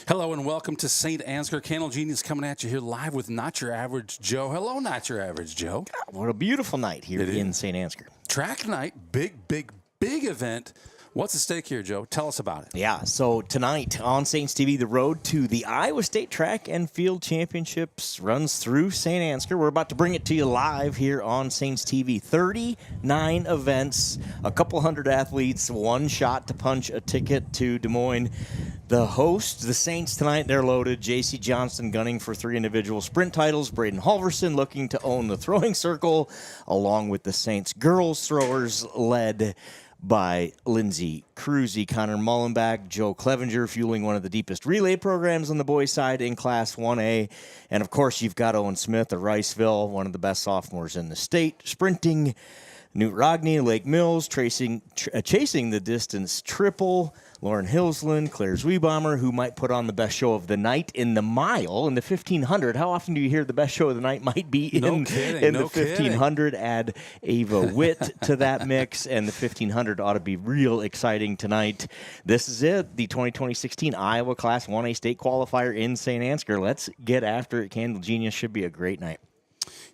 Hello and welcome to St. Ansgar. Candle Genius coming at you here live with Not Your Average Joe. Hello, Not Your Average Joe. What a beautiful night here in St. Ansgar. Track night, big event. What's at stake here, Joe? Tell us about it. Yeah, so tonight on Saints TV, the road to the Iowa State Track and Field Championships runs through St. Ansgar. We're about to bring it to you live here on Saints TV. 39 events, a couple hundred athletes, one shot to punch a ticket to Des Moines. The host, the Saints tonight, they're loaded. J.C. Johnston gunning for 3 individual sprint titles. Braden Halverson looking to own the throwing circle, along with the Saints girls throwers led by Lindsay Cruzy, Connor Mullenbach, Joe Clevenger, fueling one of the deepest relay programs on the boys' side in Class 1A. And, of course, you've got Owen Smith of Riceville, one of the best sophomores in the state, sprinting. Newt Rogney, Lake Mills, chasing the distance triple. Lauren Hillsland, Claire Zwiebomber, who might put on the best show of the night in the mile, in the 1,500. How often do you hear the best show of the night might be in the 1,500? Add Ava Witt to that mix, and the 1,500 ought to be real exciting tonight. This is it, the 2016 Iowa Class 1A state qualifier in St. Ansgar. Let's get after it. Candle Genius should be a great night.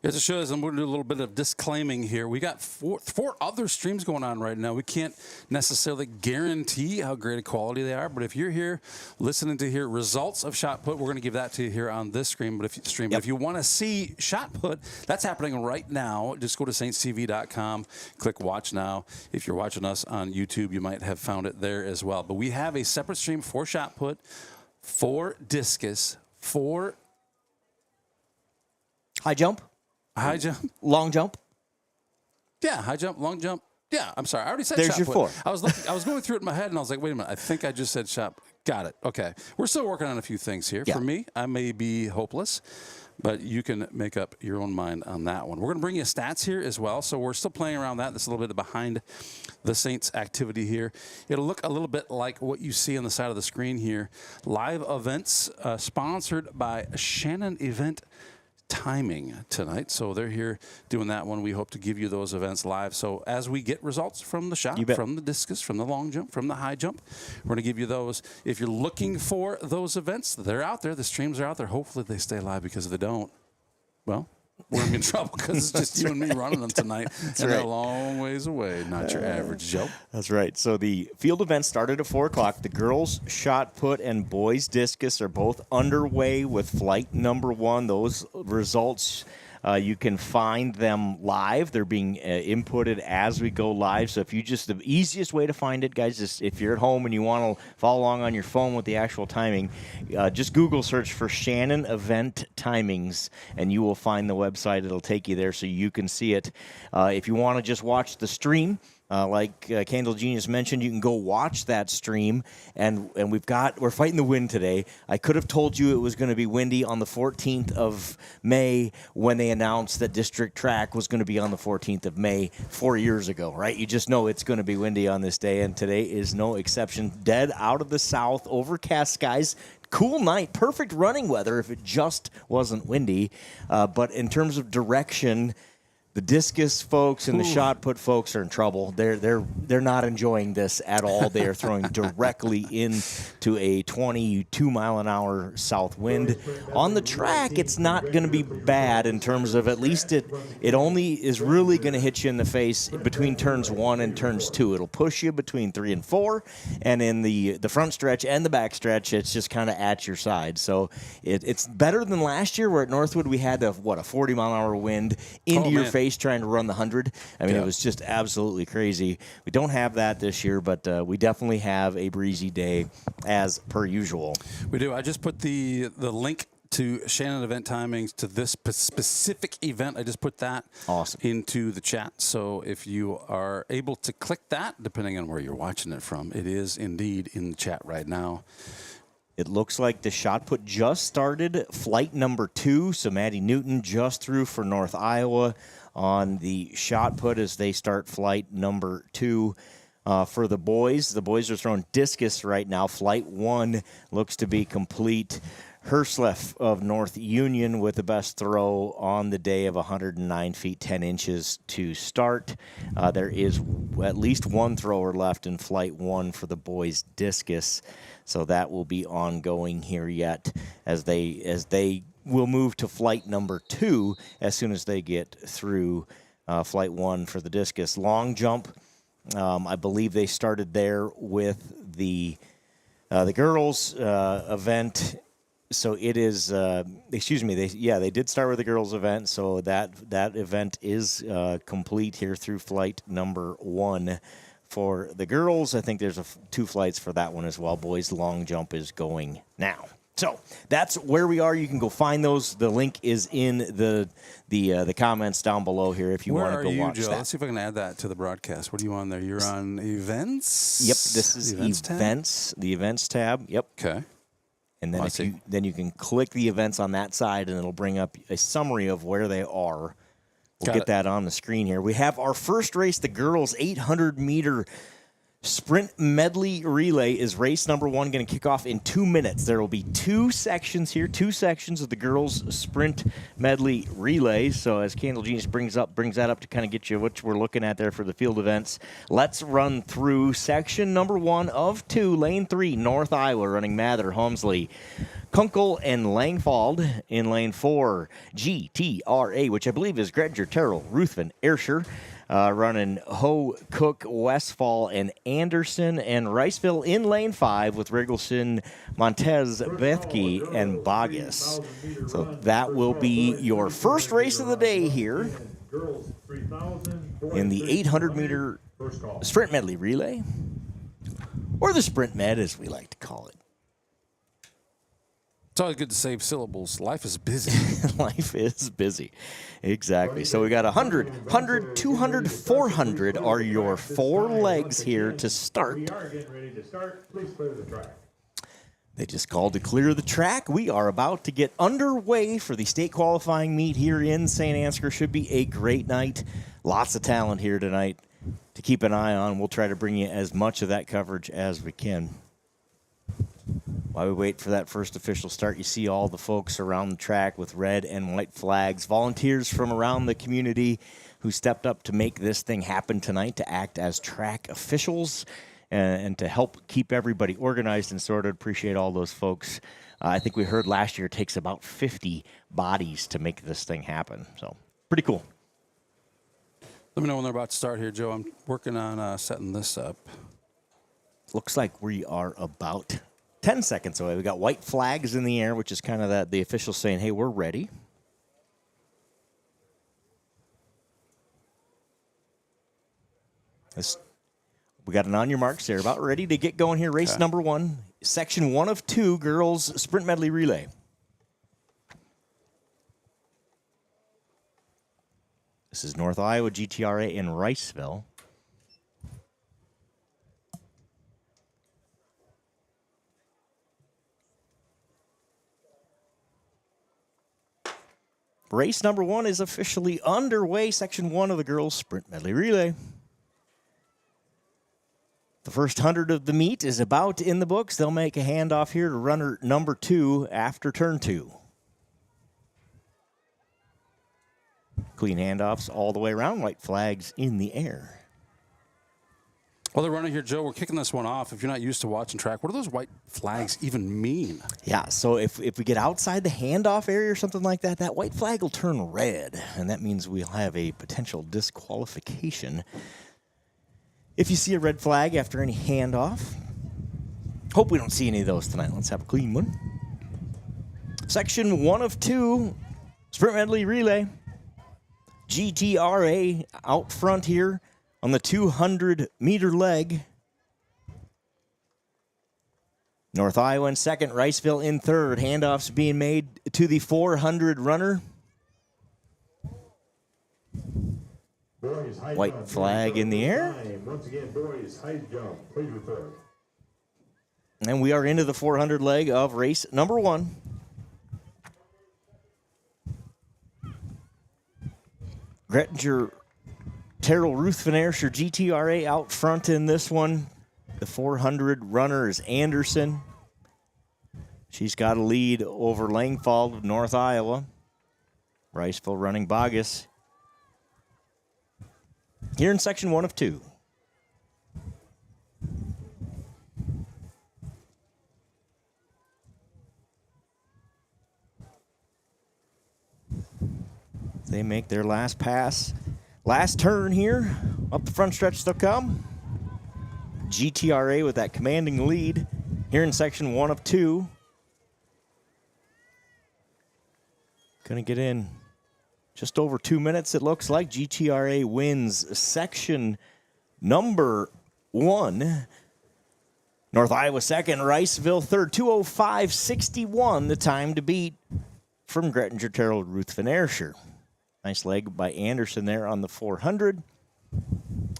As it shows, I'm going to do a little bit of disclaiming here. We got four other streams going on right now. We can't necessarily guarantee how great a quality they are, but if you're here listening to hear results of shot put, we're going to give that to you here on this stream. But if you want to see shot put, that's happening right now. Just go to saintstv.com, click watch now. If you're watching us on YouTube, you might have found it there as well. But we have a separate stream for shot put, for discus, for high jump. High jump. Long jump. Yeah, high jump, long jump. Yeah, I'm sorry. I already said There's shot your put. 4. I was going through it in my head, and I was like, wait a minute. I think I just said shot. Got it. Okay. We're still working on a few things here. Yeah. For me, I may be hopeless, but you can make up your own mind on that one. We're going to bring you stats here as well, so we're still playing around that. This is a little bit behind the Saints activity here. It'll look a little bit like what you see on the side of the screen here. Live events sponsored by Shannon Event Timing tonight. So they're here doing that one. We hope to give you those events live. So as we get results from the shot, from the discus, from the long jump, from the high jump, we're going to give you those. If you're looking for those events, they're out there. The streams are out there. Hopefully they stay live, because if they don't, well, we're in trouble, because it's just you and me running them tonight. They're a long ways away. Not your average Joe. That's right. So the field event started at 4 o'clock. The girls shot put and boys discus are both underway with flight number 1. Those results, you can find them live. They're being inputted as we go live. So the easiest way to find it, guys, is if you're at home and you want to follow along on your phone with the actual timing, just Google search for Shannon Event Timings, and you will find the website. It'll take you there so you can see it. If you want to just watch the stream, like Candle Genius mentioned, you can go watch that stream, and we're fighting the wind today. I could have told you it was going to be windy on the 14th of May when they announced that district track was going to be on the 14th of May 4 years ago, right? You just know it's going to be windy on this day, and today is no exception. Dead out of the south, overcast skies. Cool night, perfect running weather if it just wasn't windy. But in terms of direction, the discus folks and the shot put folks are in trouble. They're not enjoying this at all. They are throwing directly into a 22 mile an hour south wind. On the track, it's not going to be bad in terms of, at least it only is really going to hit you in the face between turns 1 and turns 2. It'll push you between 3 and 4, and in the front stretch and the back stretch, it's just kind of at your side. So it's better than last year, where at Northwood we had a 40 mile an hour wind into your face trying to run the 100. I mean, it was just absolutely crazy. We don't have that this year, but we definitely have a breezy day as per usual. We do. I just put the link to Shannon Event Timings to this specific event. I just put that into the chat. So if you are able to click that, depending on where you're watching it from, it is indeed in the chat right now. It looks like the shot put just started flight number 2. So Maddie Newton just threw for North Iowa on the shot put as they start flight number 2. For the boys are throwing discus right now. Flight 1 looks to be complete. Hersleff of North Union with the best throw on the day of 109 feet 10 inches to start. There is at least one thrower left in Flight 1 for the boys' discus, so that will be ongoing here yet as they will move to Flight number 2 as soon as they get through Flight 1 for the discus. Long jump, I believe they started there with the girls' event. So it is, they did start with the girls' event, so that event is complete here through Flight number 1 for the girls. I think there's 2 flights for that one as well. Boys' long jump is going now. So that's where we are. You can go find those. The link is in the comments down below here if you want to go watch Joe? that. Let's see if I can add that to the broadcast. What are you on there? You're on events? Yep, this is events, the events tab. Yep. Okay. And then you can click the events on that side, and it'll bring up a summary of where they are. We'll get that on the screen here. We have our first race, the girls' 800-meter sprint medley relay is race number 1, going to kick off in 2 minutes. There will be 2 sections here, 2 sections of the girls' sprint medley relay. So as Candle Genius brings that up to kind of get you what we're looking at there for the field events, let's run through section number 1 of 2, lane 3, North Iowa, running Mather, Helmsley, Kunkel, and Langfald. In lane 4, GTRA, which I believe is Gretger, Terrell, Ruthven, Ayrshire. Running Ho, Cook, Westfall, and Anderson, and Riceville in lane 5 with Riggleson, Montez, Bethke, and Bogus. So that will be your first race of the day here in the 800-meter sprint medley relay, or the sprint med as we like to call it. It's always good to save syllables. Life is busy. Life is busy. Exactly. So we got 100, 200, 400 are your 4 legs here to start. We are getting ready to start. Please clear the track. They just called to clear the track. We are about to get underway for the state qualifying meet here in St. Ansgar. Should be a great night. Lots of talent here tonight to keep an eye on. We'll try to bring you as much of that coverage as we can. While we wait for that first official start, you see all the folks around the track with red and white flags, volunteers from around the community who stepped up to make this thing happen tonight, to act as track officials and to help keep everybody organized and sorted. Appreciate all those folks. I think we heard last year it takes about 50 bodies to make this thing happen. So pretty cool. Let me know when they're about to start here, Joe. I'm working on setting this up. Looks like we are about 10 seconds away. We got white flags in the air, which is kind of the officials saying, hey, we're ready. We got an on your marks there. About ready to get going here. Race number 1, section 1 of 2, girls sprint medley relay. This is North Iowa, GTRA in Riceville. Race number 1 is officially underway. Section 1 of the girls' sprint medley relay. The first 100 of the meet is about in the books. They'll make a handoff here to runner number 2 after turn 2. Clean handoffs all the way around. White flags in the air. Well, they're running here, Joe. We're kicking this one off. If you're not used to watching track, what do those white flags even mean? Yeah, so if we get outside the handoff area or something like that, that white flag will turn red, and that means we'll have a potential disqualification. If you see a red flag after any handoff, hope we don't see any of those tonight. Let's have a clean one. Section 1 of 2, sprint medley relay. GTRA out front here on the 200-meter leg. North Iowa in second, Riceville in third. Handoffs being made to the 400 runner. White flag in the air. Once again, boys, high jump. Please report. And we are into the 400 leg of race number 1. Grettinger, Terrell, Ruthven, Ayrshire, GTRA out front in this one. The 400 runner is Anderson. She's got a lead over Langfall of North Iowa. Riceville running Bogus. Here in section 1 of 2. They make their last pass. Last turn here. Up the front stretch they'll come. GTRA with that commanding lead here in section 1 of 2. Going to get in just over 2 minutes, it looks like. GTRA wins section number 1. North Iowa second, Riceville third. 2:05.61, the time to beat from Grettinger Terrell, Ruth Van Aerscher. Nice leg by Anderson there on the 400.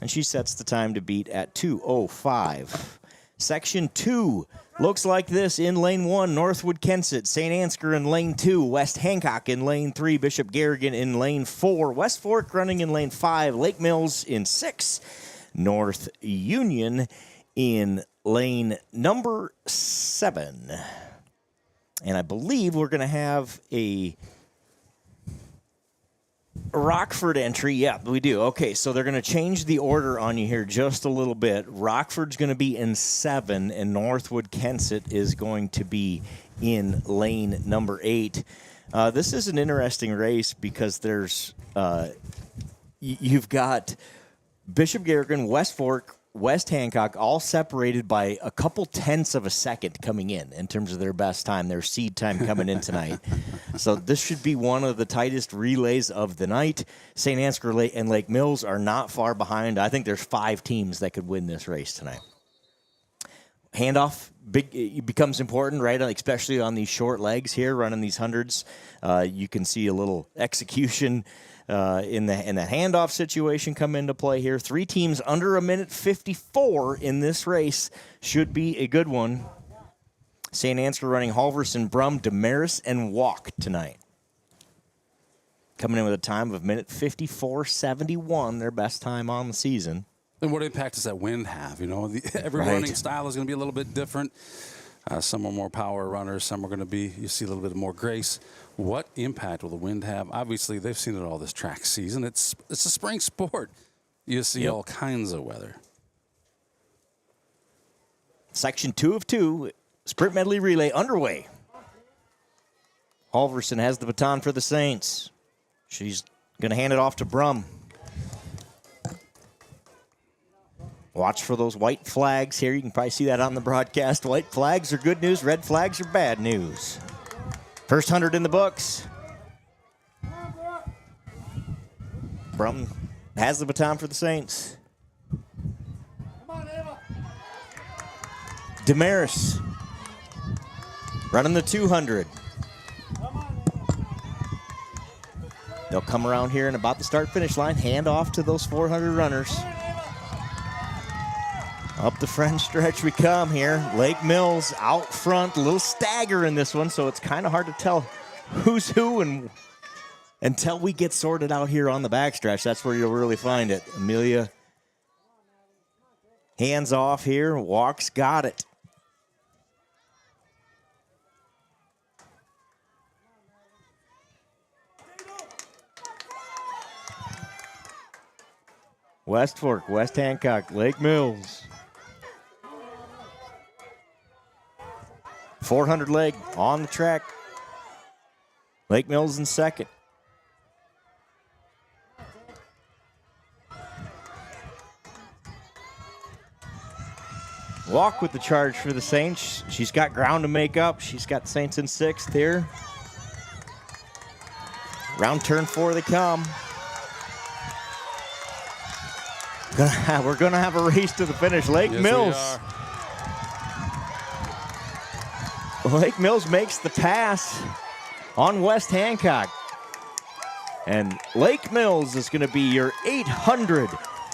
And she sets the time to beat at 2:05. Section 2 looks like this in lane 1. Northwood Kensett, St. Ansgar in lane 2. West Hancock in lane 3. Bishop Garrigan in lane 4. West Fork running in lane 5. Lake Mills in 6. North Union in lane number 7. And I believe we're going to have a Rockford entry. Yeah, we do. Okay, so they're going to change the order on you here just a little bit. Rockford's going to be in 7, and Northwood Kensett is going to be in lane number 8. This is an interesting race because there's you've got Bishop Garrigan, West Fork, West Hancock, all separated by a couple tenths of a second coming in terms of their best time, their seed time coming in tonight. So this should be one of the tightest relays of the night. St. Ansgar and Lake Mills are not far behind. I think there's 5 teams that could win this race tonight. Handoff it becomes important, right? Especially on these short legs here, running these hundreds. You can see a little execution in the handoff situation come into play here. 3 teams under a minute 54 in this race should be a good one. St. Ansgar running Halverson, Brum, Damaris, and Walk tonight. Coming in with a time of minute 54.71, their best time on the season. And what impact does that wind have? You know, every Right. running style is going to be a little bit different. Some are more power runners. Some are going to be, you see a little bit more grace. What impact will the wind have? Obviously, they've seen it all this track season. It's a spring sport. You see all kinds of weather. Section 2 of 2, sprint medley relay underway. Halverson has the baton for the Saints. She's going to hand it off to Brum. Watch for those white flags here. You can probably see that on the broadcast. White flags are good news. Red flags are bad news. First 100 in the books. Brum has the baton for the Saints. Damaris running the 200. They'll come around here and about the start-finish line, hand off to those 400 runners. Up the front stretch we come here. Lake Mills out front, a little stagger in this one, so it's kind of hard to tell who's who and until we get sorted out here on the backstretch. That's where you'll really find it. Amelia hands off here, Walks got it. West Fork, West Hancock, Lake Mills. 400 leg on the track. Lake Mills in second. Walk with the charge for the Saints. She's got ground to make up. She's got the Saints in 6th here. Round turn 4 they come. We're going to have a race to the finish. Lake Mills. Lake Mills makes the pass on West Hancock. And Lake Mills is going to be your 800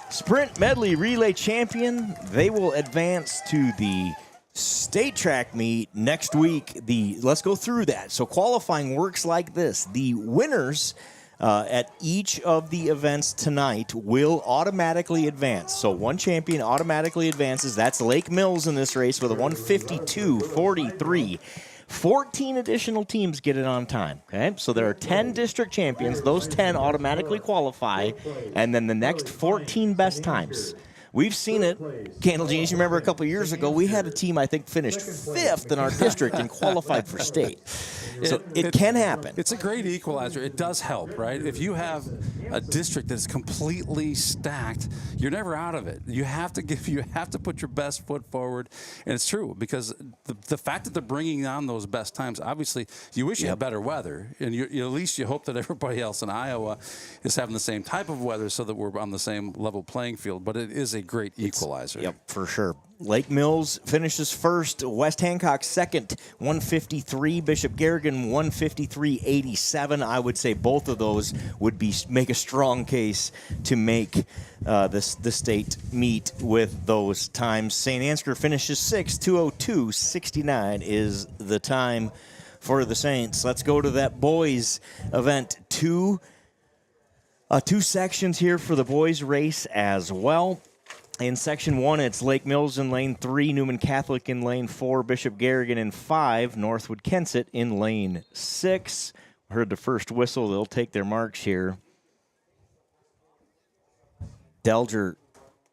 Sprint Medley Relay champion. They will advance to the state track meet next week. Let's go through that. So qualifying works like this. The winners at each of the events tonight will automatically advance. So one champion automatically advances. That's Lake Mills in this race with a 152.43. 14 additional teams get it on time. Okay, so there are 10 district champions. Those 10 automatically qualify, and then the next 14 best times. We've seen it. Candle Genius, you remember a couple years ago, we had a team, I think, finished 5th in our district and qualified for state. So it can happen. It's a great equalizer. It does help, right? If you have a district that's completely stacked, you're never out of it. You have to put your best foot forward, and it's true because the fact that they're bringing on those best times, obviously, you wish you had better weather, and at least you hope that everybody else in Iowa is having the same type of weather so that we're on the same level playing field. But it is a great equalizer. Yep, for sure. Lake Mills finishes first. West Hancock second, 153. Bishop Garrigan, 153.87. I would say both of those would make a strong case to make the state meet with those times. St. Ansgar finishes sixth, 202.69 is the time for the Saints. Let's go to that boys event. Two sections here for the boys race as well. In Section 1, it's Lake Mills in Lane 3, Newman Catholic in Lane 4, Bishop Garrigan in 5, Northwood Kensett in Lane 6. Heard the first whistle. They'll take their marks here. Delger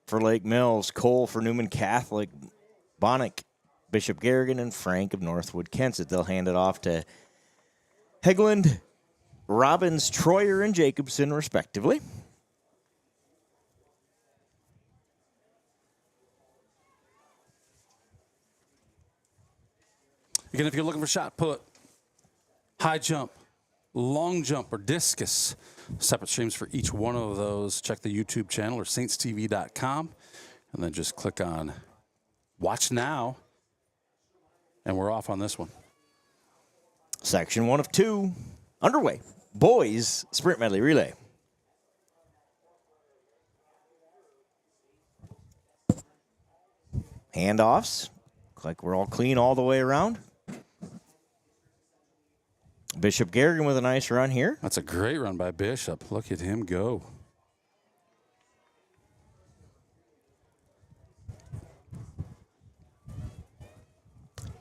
for Lake Mills, Cole for Newman Catholic, Bonnick, Bishop Garrigan, and Frank of Northwood Kensett. They'll hand it off to Hegland, Robbins, Troyer, and Jacobson, respectively. Again, if you're looking for shot put, high jump, long jump, or discus, separate streams for each one of those. Check the YouTube channel or saintstv.com, and then just click on Watch Now, and we're off on this one. Section 1 of 2, underway. Boys sprint medley relay. Handoffs. Look like we're all clean all the way around. Bishop Garrigan with a nice run here. That's a great run by Bishop. Look at him go.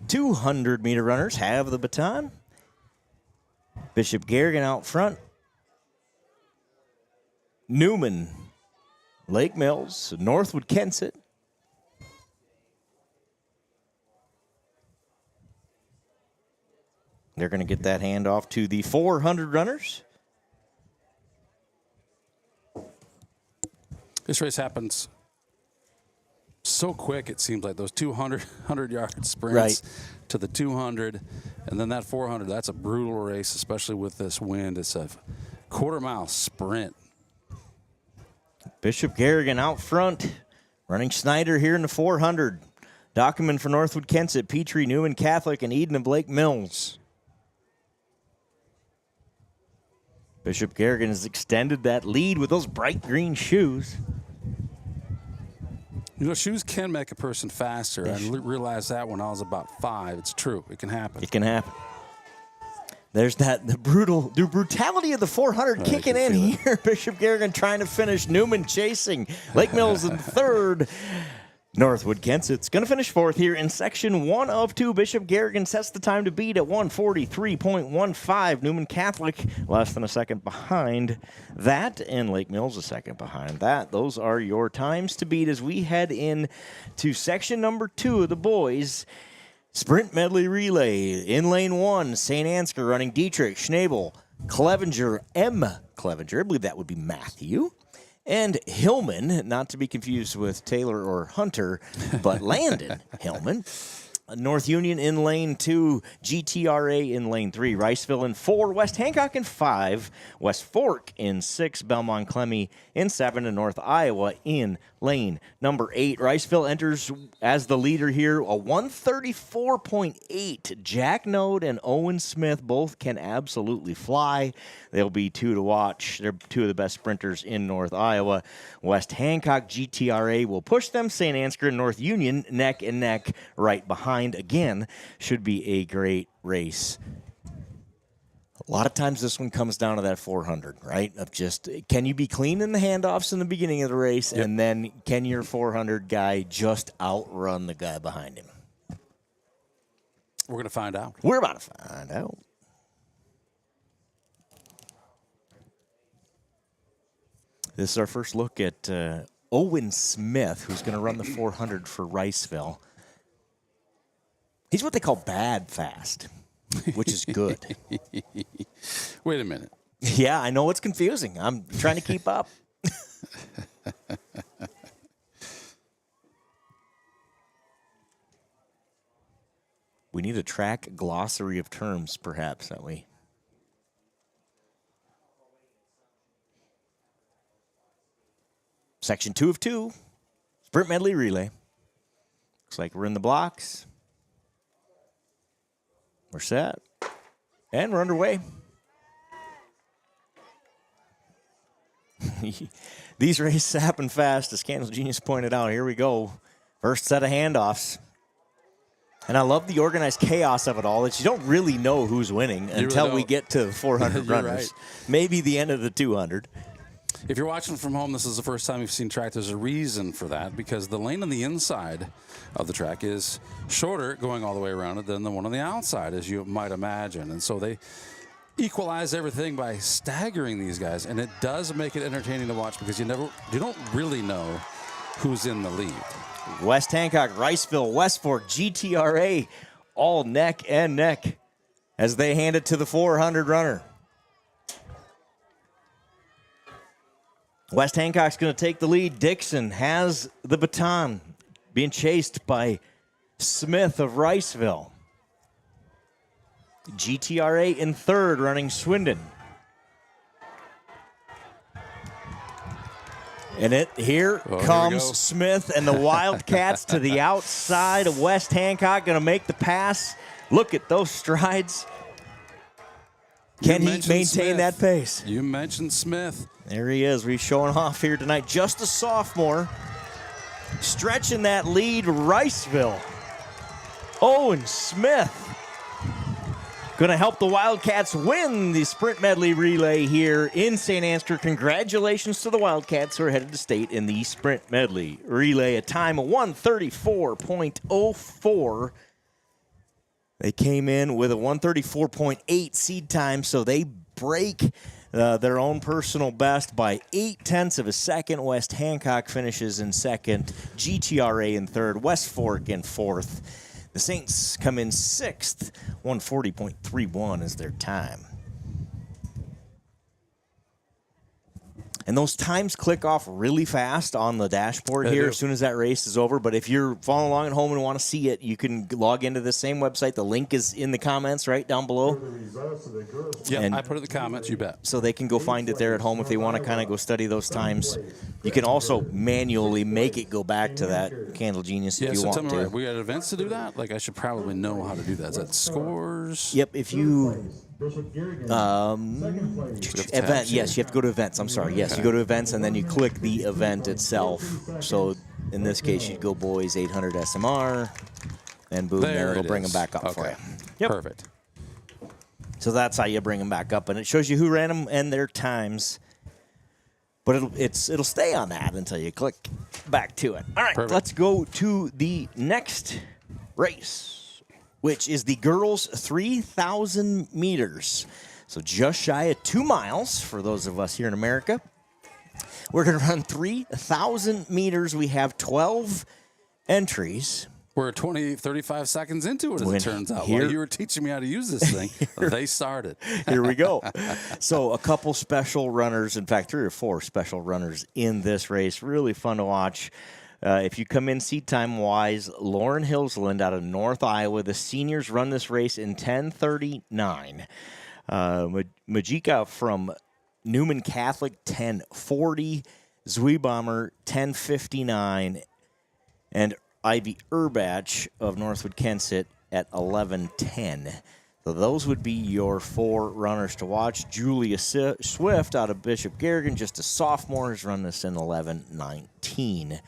"200-meter runners have the baton. Bishop Garrigan out front. Newman, Lake Mills, Northwood Kensett. They're going to get that handoff to the 400 runners. This race happens so quick, it seems like those 100-yard sprints to the 200, and then that 400. That's a brutal race, especially with this wind. It's a quarter-mile sprint. Bishop Garrigan out front, running Snyder here in the 400. Document for Northwood Kensett, Petrie, Newman Catholic, and Eden of Lake Mills. Bishop Garrigan has extended that lead with those bright green shoes. You know, shoes can make a person faster. I realized that when I was about 5. It's true. It can happen. It can happen. There's the brutality of the 400 kicking in here. Bishop Garrigan trying to finish. Newman chasing. Lake Mills in third. Northwood Kensett's going to finish fourth here in Section 1 of 2. Bishop Garrigan sets the time to beat at 1:43.15. Newman Catholic less than a second behind that, and Lake Mills a second behind that. Those are your times to beat as we head in to Section number 2 of the boys' sprint medley relay. In Lane 1, St. Ansgar running Dietrich, Schnabel, Clevenger, Clevenger, I believe that would be Matthew, and Hillman, not to be confused with Taylor or Hunter, but Landon Hillman. North Union in Lane 2, GTRA in Lane 3, Riceville in 4, West Hancock in 5, West Fork in 6, Belmont Clemmy in 7, and North Iowa in Lane number 8. Riceville enters as the leader here, a 134.8. Jack Node and Owen Smith both can absolutely fly. They'll be two to watch. They're two of the best sprinters in North Iowa. West Hancock, GTRA will push them. St. Ansgar and North Union neck and neck right behind. Again, should be a great race. A lot of times this one comes down to that 400, right? Of just, can you be clean in the handoffs in the beginning of the race, and then can your 400 guy just outrun the guy behind him? We're going to find out. We're about to find out. This is our first look at Owen Smith, who's going to run the 400 for Riceville. He's what they call bad fast, which is good. Wait a minute. Yeah, I know it's confusing. I'm trying to keep up. We need a track glossary of terms, perhaps, don't we? Section 2 of 2, sprint medley relay. Looks like we're in the blocks. We're set. And we're underway. These races happen fast, as Candle Genius pointed out. Here we go. First set of handoffs. And I love the organized chaos of it all, that you don't really know who's winning until we get to the 400 runners. Right. Maybe the end of the 200. If you're watching from home, this is the first time you've seen track. There's a reason for that, because the lane on the inside of the track is shorter going all the way around it than the one on the outside, as you might imagine. And so they equalize everything by staggering these guys, and it does make it entertaining to watch, because you don't really know who's in the lead. West Hancock, Riceville, West Fork, GTRA, all neck and neck as they hand it to the 400 runner. West Hancock's going to take the lead. Dixon has the baton, being chased by Smith of Riceville. GTRA in third, running Swindon. And here comes Smith and the Wildcats to the outside of West Hancock, going to make the pass. Look at those strides. Can he maintain that pace? You mentioned Smith. There he is. We're showing off here tonight. Just a sophomore. Stretching that lead, Riceville. Owen Smith. Going to help the Wildcats win the sprint medley relay here in St. Ansgar. Congratulations to the Wildcats, who are headed to state in the sprint medley relay. A time of 1:34.04. They came in with a 1:34.8 seed time, so they break their own personal best by 0.8 of a second. West Hancock finishes in second, GTRA in third, West Fork in fourth. The Saints come in sixth, 1:40.31 is their time. And those times click off really fast on the dashboard here as soon as that race is over. But if you're following along at home and want to see it, you can log into the same website. The link is in the comments right down below. Yeah, I put it in the comments, you bet. So they can go find it there at home if they want to kind of go study those times. You can also manually make it go back to that Candle Genius if you want to. We got events to do that? Like, I should probably know how to do that. Is that scores? Yep, if you... event, yes, you have to go to events. I'm sorry. Yes, you go to events and then you click the event itself. So in this case, you'd go boys 800 SMR, and boom, there it'll bring them back up for you. Yep. Perfect. So that's how you bring them back up, and it shows you who ran them and their times. But it'll stay on that until you click back to it. All right, Let's go to the next race, which is the girls' 3,000 meters. So just shy of 2 miles for those of us here in America. We're going to run 3,000 meters. We have 12 entries. We're 35 seconds into it, as it turns out. While you were teaching me how to use this thing, they started. Here we go. So a couple special runners, in fact, 3 or 4 special runners in this race. Really fun to watch. If you come in seed time-wise, Lauren Hillsland out of North Iowa. The seniors run this race in 10:39. Majika from Newman Catholic, 10:40. Zweibomber, 10:59. And Ivy Urbach of Northwood Kensett at 11:10. So those would be your 4 runners to watch. Julia Swift out of Bishop Garrigan, just a sophomore, has run this in 11:19.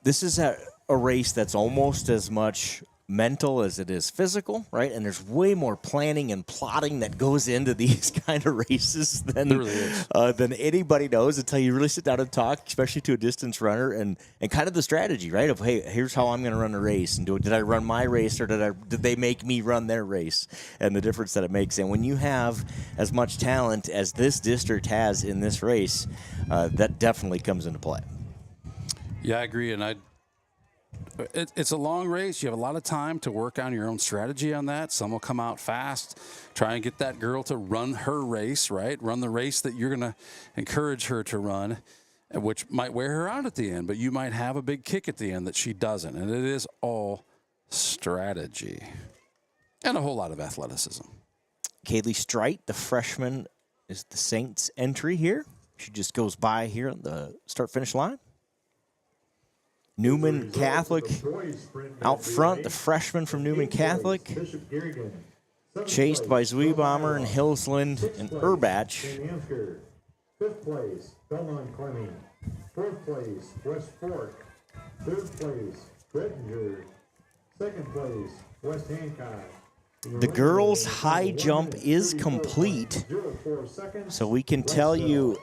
This is a race that's almost as much mental as it is physical, right? And there's way more planning and plotting that goes into these kind of races than than anybody knows until you really sit down and talk, especially to a distance runner, and kind of the strategy, right? Of, hey, here's how I'm going to run a race, and did I run my race or did they make me run their race, and the difference that it makes. And when you have as much talent as this district has in this race, that definitely comes into play. Yeah, I agree, and it's a long race. You have a lot of time to work on your own strategy on that. Some will come out fast, try and get that girl to run her race, right? Run the race that you're going to encourage her to run, which might wear her out at the end, but you might have a big kick at the end that she doesn't. And it is all strategy and a whole lot of athleticism. Kaylee Strite, the freshman, is the Saints entry here. She just goes by here on the start-finish line. Newman Catholic out front, the freshman from Newman Catholic, chased by Zweibommer and Hillsland and Urbach. Fifth place, Belmont Clemming. Fourth place, West Fork. Third place, Brettinger. Second place, West Hancock. The girls' high jump is complete, so we can tell you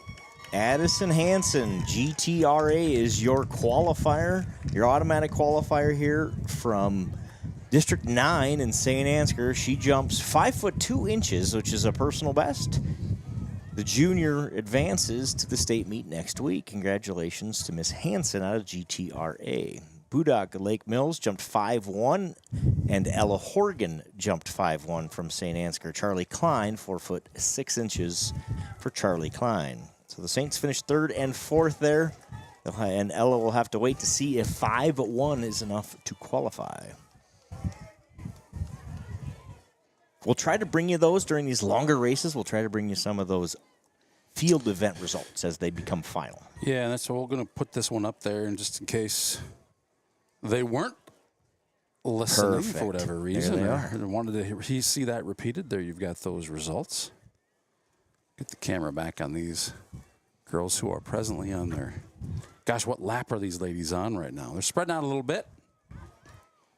Addison Hansen, GTRA, is your qualifier, your automatic qualifier here from District 9 in St. Ansgar. She jumps 5'2", which is a personal best. The junior advances to the state meet next week. Congratulations to Miss Hansen out of GTRA. Budak Lake Mills jumped 5'1", and Ella Horgan jumped 5'1" from St. Ansgar. Charlie Klein, 4'6" for Charlie Klein. So the Saints finished third and fourth there, and Ella will have to wait to see if 5'1" is enough to qualify. We'll try to bring you those during these longer races. We'll try to bring you some of those field event results as they become final. Yeah, and that's why we're going to put this one up there, and just in case they weren't listening for whatever reason or wanted to see that repeated, there you've got those results. Get the camera back on these girls who are presently on their... Gosh, what lap are these ladies on right now? They're spreading out a little bit.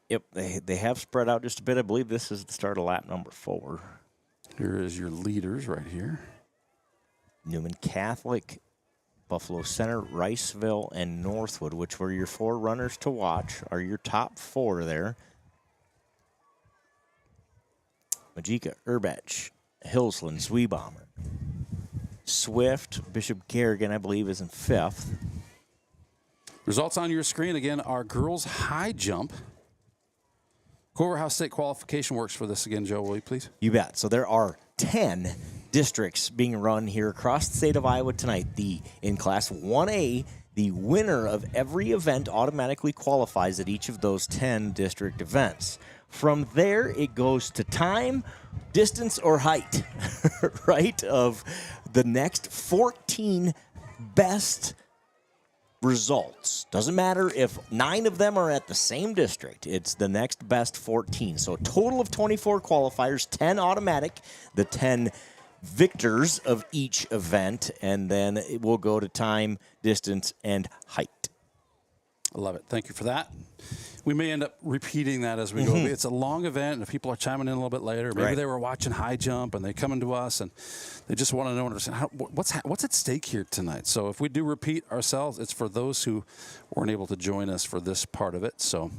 Yep, they have spread out just a bit. I believe this is the start of lap number 4. Here is your leaders right here. Newman Catholic, Buffalo Center, Riceville, and Northwood, which were your 4 runners to watch, are your top 4 there. Majika, Urbach, Hillsland, Zweibommer. Swift, Bishop Garrigan, I believe, is in 5th. Results on your screen, again, our girls' high jump. Go over how state qualification works for this again, Joe, will you please? You bet. So there are 10 districts being run here across the state of Iowa tonight. In Class 1A, the winner of every event automatically qualifies at each of those 10 district events. From there, it goes to time, distance, or height, right, of the next 14 best results. Doesn't matter if 9 of them are at the same district. It's the next best 14. So a total of 24 qualifiers, 10 automatic, the 10 victors of each event, and then it will go to time, distance, and height. I love it. Thank you for that. We may end up repeating that as we go. It's a long event, and if people are chiming in a little bit later, maybe they were watching high jump and they come into us and they just want to know what's at stake here tonight. So if we do repeat ourselves, it's for those who weren't able to join us for this part of it. So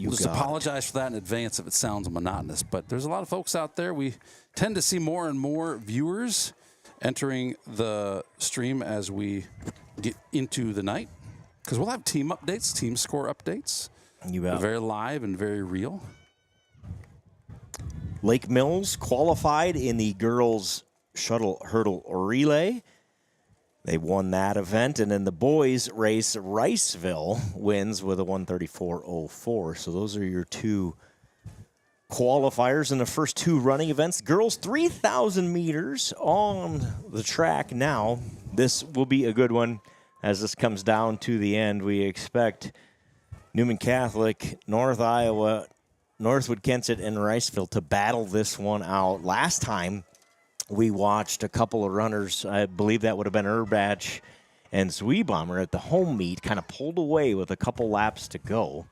we'll just apologize for that in advance if it sounds monotonous. But there's a lot of folks out there. We tend to see more and more viewers entering the stream as we get into the night, because we'll have team updates, team score updates. You bet. Very live and very real. Lake Mills qualified in the girls' shuttle hurdle relay. They won that event. And in the boys' race, Riceville wins with a 134.04. So those are your 2 qualifiers in the first 2 running events. Girls, 3,000 meters on the track now. This will be a good one as this comes down to the end. We expect Newman Catholic, North Iowa, Northwood, Kensett, and Riceville to battle this one out. Last time we watched a couple of runners, I believe that would have been Urbach and Zweibommer at the home meet, kind of pulled away with a couple laps to go.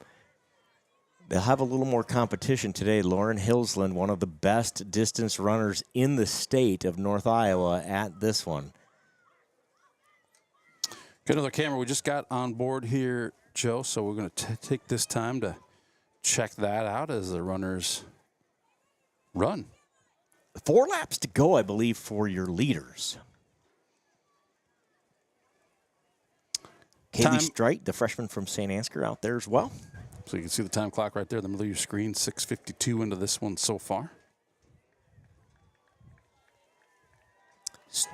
they'll have a little more competition today. Lauren Hillsland, one of the best distance runners in the state of North Iowa at this one. Got another camera we just got on board here, Joe, so we're going to take this time to check that out as the runners run. 4 laps to go, I believe, for your leaders. Kaylee Strite, the freshman from St. Ansgar, out there as well. So you can see the time clock right there in the middle of your screen, 6:52 into this one so far.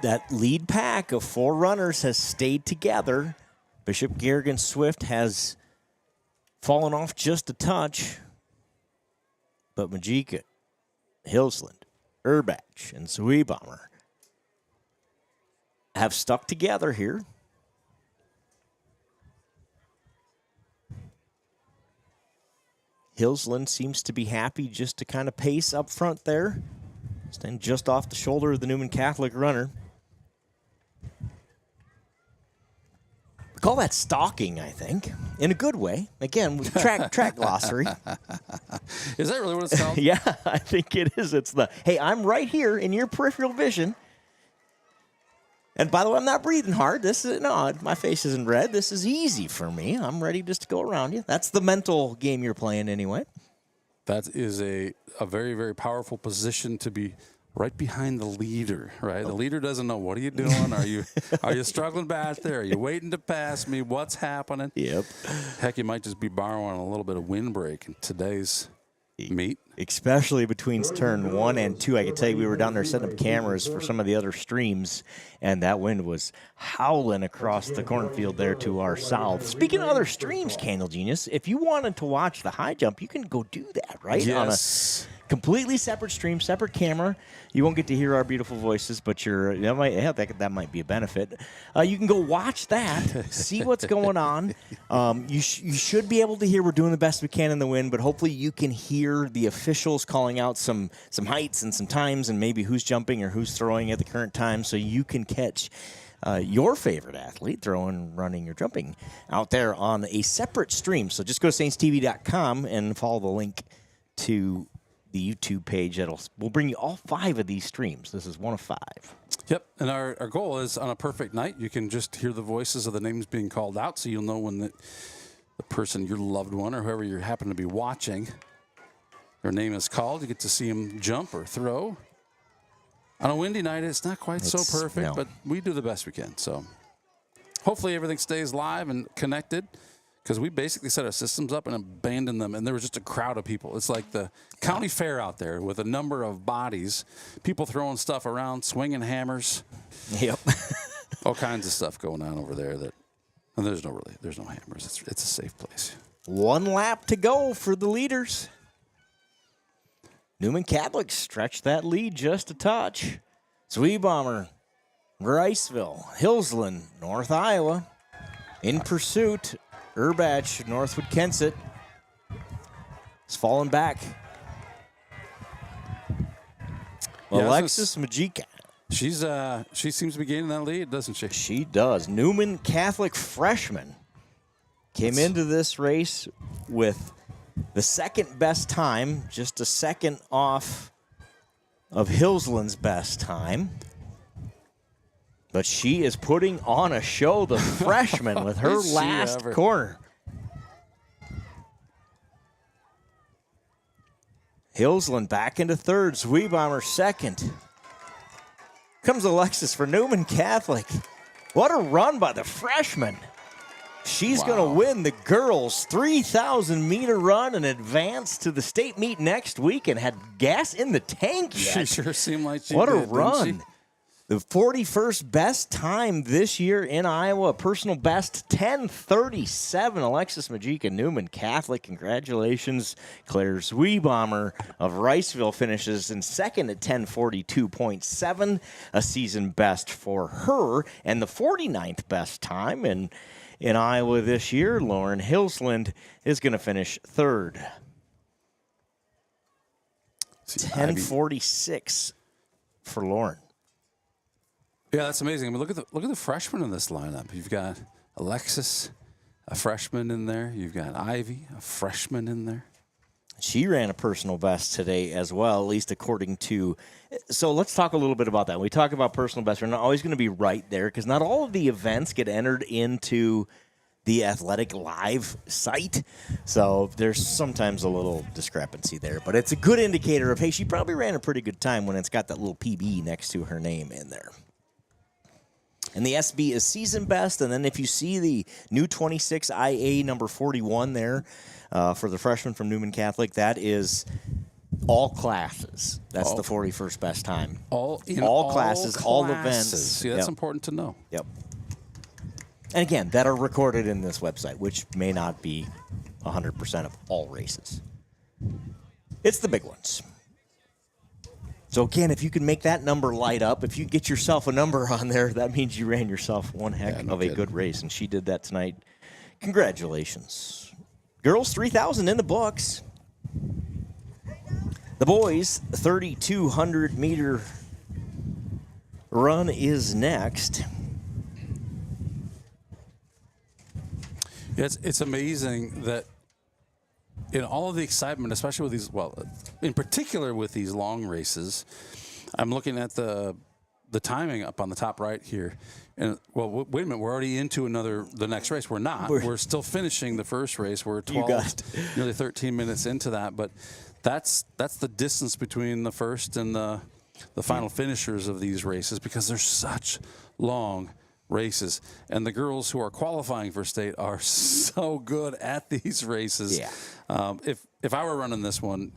That lead pack of 4 runners has stayed together. Bishop Garrigan Swift has fallen off just a touch, but Majika, Hillsland, Urbach, and Zweibaumer have stuck together here. Hillsland seems to be happy just to kind of pace up front there. Stand just off the shoulder of the Newman Catholic runner. We call that stalking, I think, in a good way. Again, with track glossary. Is that really what it's called? Yeah, I think it is. It's the, hey, I'm right here in your peripheral vision. And by the way, I'm not breathing hard. This is, no, my face isn't red. This is easy for me. I'm ready just to go around you. That's the mental game you're playing anyway. That is a very, very powerful position to be right behind the leader, right? The leader doesn't know, what are you doing? Are you struggling back there? Are you waiting to pass me? What's happening? Yep. Heck, you might just be borrowing a little bit of windbreak in today's meet. Especially between turn 1 and 2. I can tell you we were down there setting up cameras for some of the other streams, and that wind was howling across the cornfield there to our south. Speaking of other streams, Candle Genius, if you wanted to watch the high jump, you can go do that, right? Yes. On a completely separate stream, separate camera. You won't get to hear our beautiful voices, but that might be a benefit. You can go watch that, see what's going on. You should be able to hear we're doing the best we can in the wind, but hopefully you can hear the officials calling out some heights and some times and maybe who's jumping or who's throwing at the current time, so you can catch your favorite athlete throwing, running, or jumping out there on a separate stream. So just go to saintstv.com and follow the link to the YouTube page. We'll bring you all 5 of these streams. This is one of 5. Yep, and our goal is on a perfect night, you can just hear the voices of the names being called out, so you'll know when the person, your loved one, or whoever you happen to be watching, their name is called. You get to see them jump or throw. On a windy night, it's not quite so perfect, but we do the best we can. So hopefully everything stays live and connected, because we basically set our systems up and abandoned them, and there was just a crowd of people. It's like the county fair out there with a number of bodies, people throwing stuff around, swinging hammers. Yep. All kinds of stuff going on over there. And there's no hammers. It's a safe place. 1 lap to go for the leaders. Newman Catholic stretched that lead just a touch. Zweibaumer, Riceville, Hillsland, North Iowa. In pursuit, Urbach, Northwood Kensett. Is falling back. Yeah, Alexis Majika. She seems to be gaining that lead, doesn't she? She does. Newman Catholic freshman came into this race with the second best time, just a second off of Hillsland's best time. But she is putting on a show, the freshman, with her last corner. Hillsland back into third. Zweibaumer second. Comes Alexis for Newman Catholic. What a run by the freshman. She's going to win the girls' 3,000-meter run and advance to the state meet next week and had gas in the tank yet. She sure seemed like she did. What a run. The 41st best time this year in Iowa, personal best 10:37. Alexis Majika, Newman Catholic. Congratulations. Claire Zweibaumer of Riceville finishes in second at 10:42.7, a season best for her, and the 49th best time in Iowa this year. Lauren Hillsland is going to finish third. 10:46 for Lauren. Yeah, that's amazing. I mean, look at the freshmen in this lineup. You've got Alexis, a freshman in there. You've got Ivy, a freshman in there. She ran a personal best today as well, at least according to. So let's talk a little bit about that. When we talk about personal best, we're not always going to be right there because not all of the events get entered into the Athletic Live site. So there's sometimes a little discrepancy there. But it's a good indicator of, hey, she probably ran a pretty good time when it's got that little PB next to her name in there. And the SB is season best. And then if you see the new 26 IA number 41 there for the freshman from Newman Catholic, that is all classes. That's the 41st best time. All classes, all events. Yeah, that's important to know. Yep. And again, that are recorded in this website, which may not be 100% of all races. It's the big ones. So again, if you can make that number light up, if you get yourself a number on there, that means you ran yourself one heck of a good race, and she did that tonight. Congratulations. Girls, 3,000 in the books. The boys, 3,200-meter run is next. It's amazing that in all of the excitement, especially with these, well, in particular with these long races, I'm looking at the timing up on the top right here. And, well, wait a minute, we're already into the next race. We're not. We're still finishing the first race. We're 12, nearly 13 minutes into that. But that's the distance between the first and the final finishers of these races because they're such long races, and the girls who are qualifying for state are so good at these races. Yeah. If I were running this one,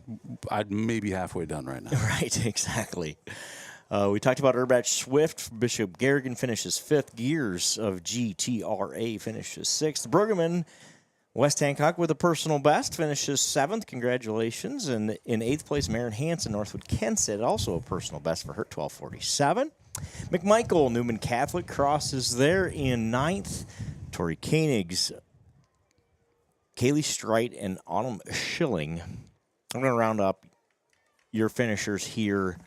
I'd maybe halfway done right now. Right, exactly. We talked about Urbach Swift. Bishop Garrigan finishes 5th. Gears of GTRA finishes 6th. Brueggemann, West Hancock with a personal best, finishes 7th. Congratulations. And in 8th place, Maren Hansen, Northwood Kensett, also a personal best for her, 12:47. McMichael, Newman Catholic, crosses there in 9th. Tori Koenigs, Kaylee Streit, and Autumn Schilling. I'm going to round up your finishers here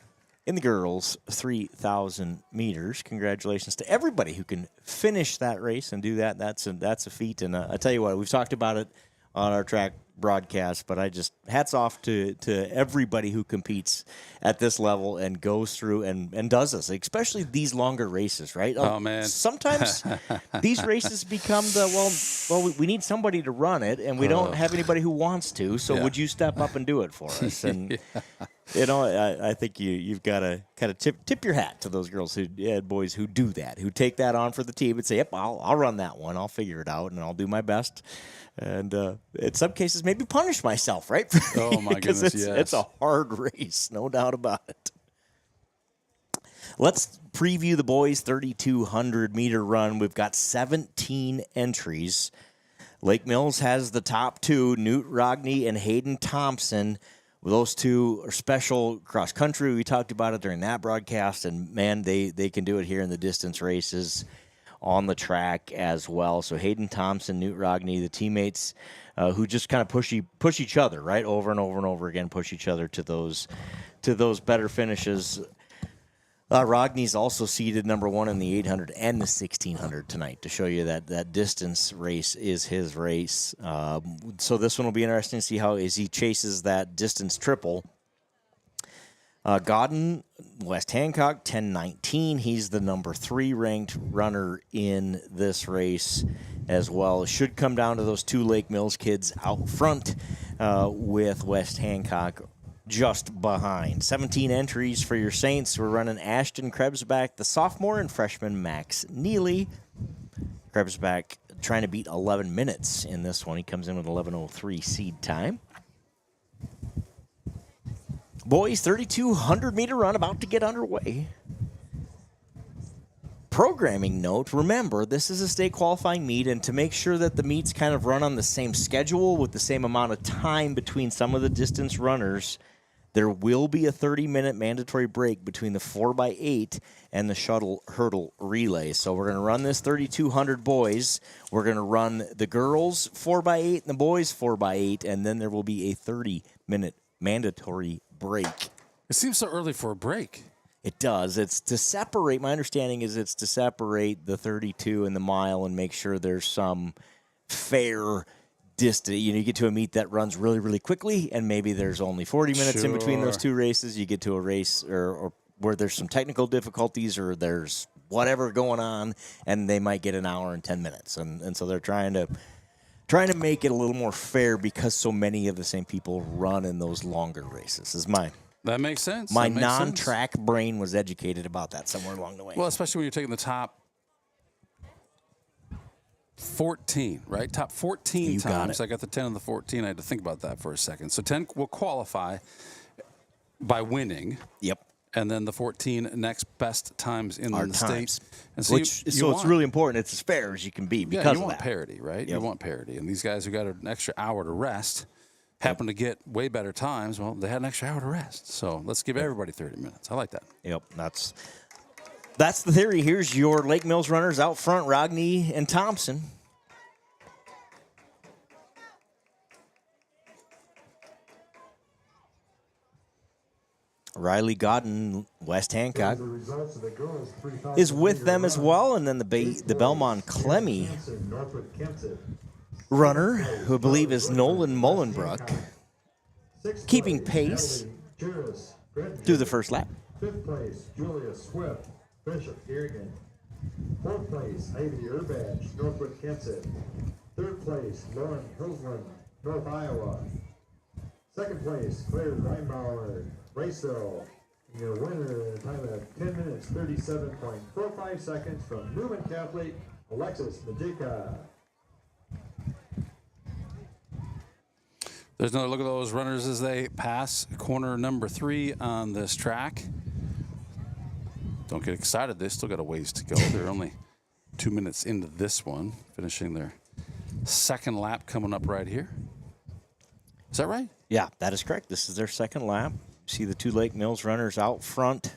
in the girls' 3,000 meters. Congratulations to everybody who can finish that race and do that. That's a feat. And I tell you what, we've talked about it on our track broadcast, but I just hats off to everybody who competes at this level and goes through and does this, especially these longer races, right? Oh man, sometimes these races become we need somebody to run it, and we don't have anybody who wants to, so would you step up and do it for us? And you know, I think you've got to kind of tip your hat to those girls boys who do that, who take that on for the team and say, yep, I'll run that one, I'll figure it out, and I'll do my best. And in some cases, maybe punish myself, right? Oh, my goodness, yes. It's a hard race, no doubt about it. Let's preview the boys' 3,200-meter run. We've got 17 entries. Lake Mills has the top two, Newt Rogney and Hayden Thompson. Those two are special cross-country. We talked about it during that broadcast, and, man, they can do it here in the distance races on the track as well. So Hayden Thompson, Newt Rogney, the teammates who just kind of push each other, right, over and over and over again, push each other to those better finishes. Rogney's also seeded number 1 in the 800 and the 1600 tonight to show you that distance race is his race. So this one will be interesting to see how as he chases that distance triple. Godden, West Hancock, 10:19. He's the number 3 ranked runner in this race as well. It should come down to those two Lake Mills kids out front with West Hancock just behind. 17 entries for your Saints. We're running Ashton Krebsbach, the sophomore, and freshman Max Neely. Krebsbach trying to beat 11 minutes in this one. He comes in with 11:03 seed time. Boys, 3,200-meter run about to get underway. Programming note, remember, this is a state qualifying meet, and to make sure that the meets kind of run on the same schedule with the same amount of time between some of the distance runners, there will be a 30-minute mandatory break between the 4x8 and the shuttle hurdle relay. So we're going to run this 3,200 boys. We're going to run the girls 4x8 and the boys 4x8, and then there will be a 30-minute mandatory break. It seems so early for a break. It does. It's to separate. My understanding is it's to separate the 32 and the mile and make sure there's some fair distant. You get to a meet that runs really, really quickly, and maybe there's only 40 minutes in between those two races. You get to a race or where there's some technical difficulties or there's whatever going on, and they might get an hour and 10 minutes. And so they're trying to make it a little more fair because so many of the same people run in those longer races. That makes sense. My non-track brain was educated about that somewhere along the way. Well, especially when you're taking the top 14, right? Top 14 times. I got the 10 and the 14. I had to think about that for a second. So 10 will qualify by winning. Yep. And then the 14 next best times in the state. And so it's really important. It's as fair as you can be because you want parity, right? Yep. You want parity. And these guys who got an extra hour to rest happen to get way better times. Well, they had an extra hour to rest. So let's give everybody 30 minutes. I like that. Yep. That's the theory. Here's your Lake Mills runners out front, Rogney and Thompson. Riley Godden, West Hancock, is with them as well. And then the Belmont Clemmy runner, who I believe is Nolan Mullenbrook, keeping pace through the first lap. Fifth place, Julia Swift, Bishop Garrigan. Fourth place, Heidi Urbach, Northwood Kensett. Third place, Lauren Hilsman, North Iowa. Second place, Claire Reinbauer, Raceville. Your winner in a time of 10 minutes, 37.45 seconds from Newman Catholic, Alexis Majika. There's another look at those runners as they pass corner number 3 on this track. Don't get excited. They still got a ways to go. They're only 2 minutes into this one, finishing their second lap coming up right here. Is that right? Yeah, that is correct. This is their second lap. See the two Lake Mills runners out front.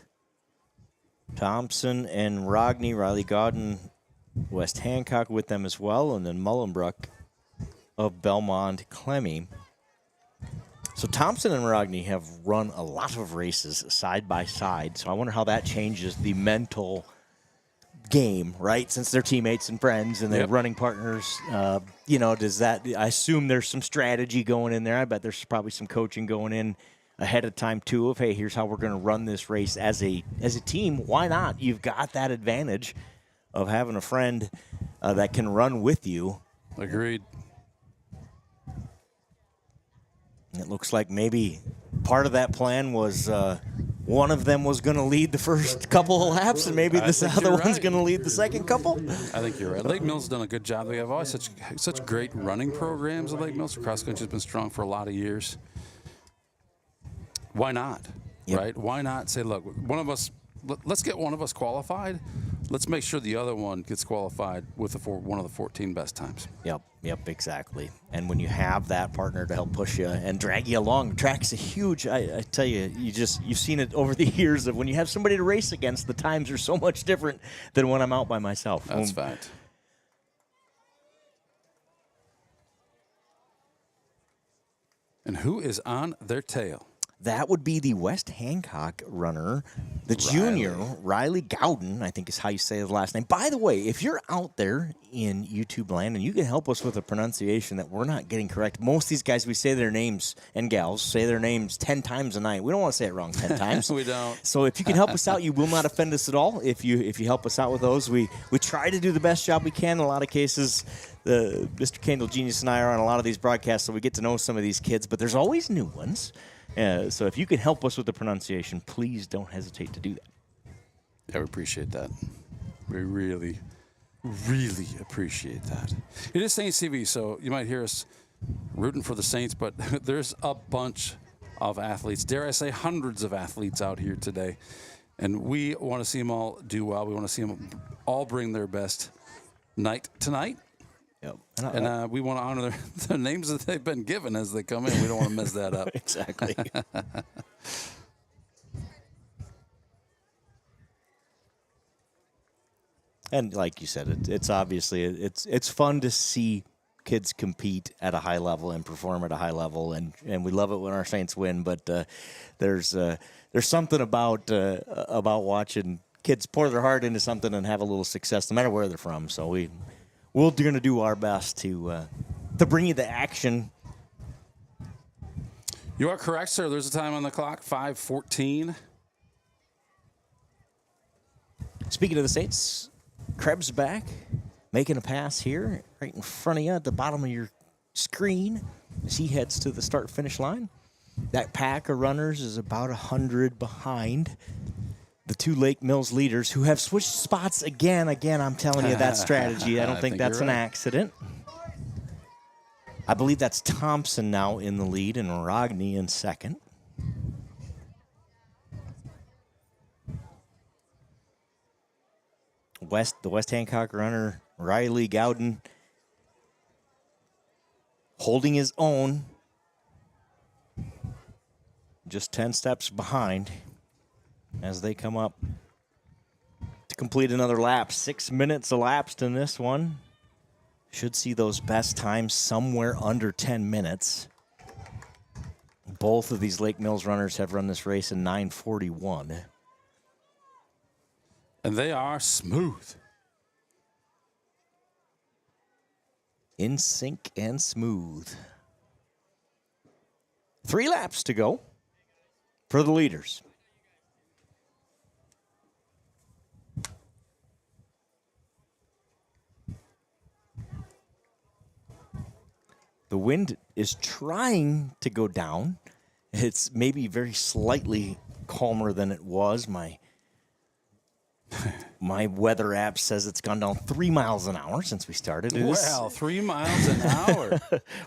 Thompson and Rogney, Riley Godden, West Hancock with them as well, and then Mullenbrook of Belmont Clemmy. So Thompson and Rogney have run a lot of races side by side, so I wonder how that changes the mental game, right? Since they're teammates and friends and they're running partners, does that, I assume there's some strategy going in there. I bet there's probably some coaching going in ahead of time too of, hey, here's how we're going to run this race as a team. Why not? You've got that advantage of having a friend that can run with you. Agreed. It looks like maybe part of that plan was one of them was going to lead the first couple of laps, and maybe this other one's going to lead the second couple. I think you're right. Lake Mills has done a good job. They have always such great running programs at Lake Mills. Cross country has been strong for a lot of years. Why not? Yep. Right? Why not say, look, let's get one of us qualified. Let's make sure the other one gets qualified with one of the 14 best times. Yep, exactly. And when you have that partner to help push you and drag you along, the track's a huge, I tell you, you've seen it over the years of when you have somebody to race against, the times are so much different than when I'm out by myself. That's fact. And who is on their tail? That would be the West Hancock runner, the junior, Riley Gowden, I think is how you say his last name. By the way, if you're out there in YouTube land and you can help us with a pronunciation that we're not getting correct, most of these guys, we say their names, and gals, say their names 10 times a night. We don't want to say it wrong 10 times. We don't. So if you can help us out, you will not offend us at all. If you help us out with those, we try to do the best job we can. In a lot of cases, Mr. Kendall Genius and I are on a lot of these broadcasts, so we get to know some of these kids, but there's always new ones. So if you can help us with the pronunciation, please don't hesitate to do that. Yeah, we appreciate that. We really, really appreciate that. It is Saints TV, so you might hear us rooting for the Saints, but there's a bunch of athletes, dare I say hundreds of athletes out here today, and we want to see them all do well. We want to see them all bring their best night tonight. Yep. And we want to honor the names that they've been given as they come in. We don't want to mess that up. Exactly. And like you said, it's obviously it's fun to see kids compete at a high level and perform at a high level, and we love it when our Saints win. But there's something about watching kids pour their heart into something and have a little success, no matter where they're from. So we're going to do our best to to bring you the action. You are correct, sir. There's a time on the clock, 5:14. Speaking of the Saints, Krebs back, making a pass here right in front of you at the bottom of your screen as he heads to the start-finish line. That pack of runners is about 100 behind the two Lake Mills leaders who have switched spots again. I'm telling you, that strategy. I don't think that's an accident. I believe that's Thompson now in the lead and Rogny in second. The West Hancock runner, Riley Gowden, holding his own, just 10 steps behind as they come up to complete another lap. 6 minutes elapsed in this one. Should see those best times somewhere under 10 minutes. Both of these Lake Mills runners have run this race in 9:41. And they are smooth. In sync and smooth. 3 laps to go for the leaders. The wind is trying to go down. It's maybe very slightly calmer than it was. My weather app says it's gone down 3 miles an hour since we started. Well, 3 miles an hour.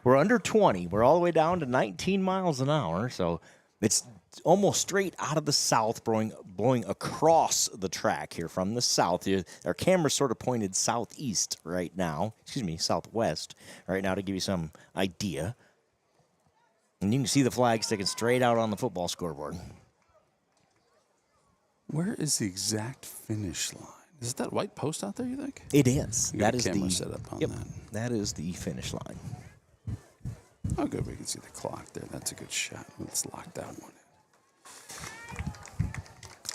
We're under 20. We're all the way down to 19 miles an hour. So it's almost straight out of the south, blowing across the track here from the south. Our camera's sort of pointed southeast right now. Southwest right now to give you some idea. And you can see the flag sticking straight out on the football scoreboard. Where is the exact finish line? Is it that white post out there, you think? It is. You got a camera set up on that. That is the finish line. Oh, good. We can see the clock there. That's a good shot. Let's lock that one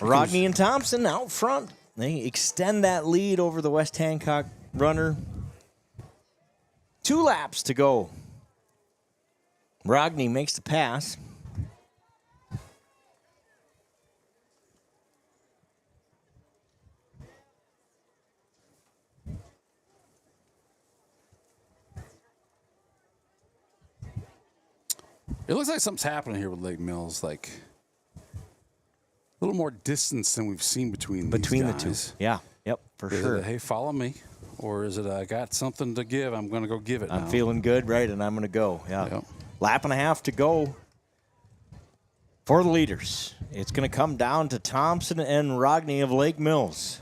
in. Rodney and Thompson out front. They extend that lead over the West Hancock runner. 2 laps to go. Rodney makes the pass. It looks like something's happening here with Lake Mills, like a little more distance than we've seen between these the guys. two. Yeah, yep, for Is sure. it, hey, follow me, or is it I got something to give, I'm going to go give it now? I'm feeling good, right, and I'm going to go. Yeah. Yep. Lap and a half to go for the leaders. It's going to come down to Thompson and Rodney of Lake Mills.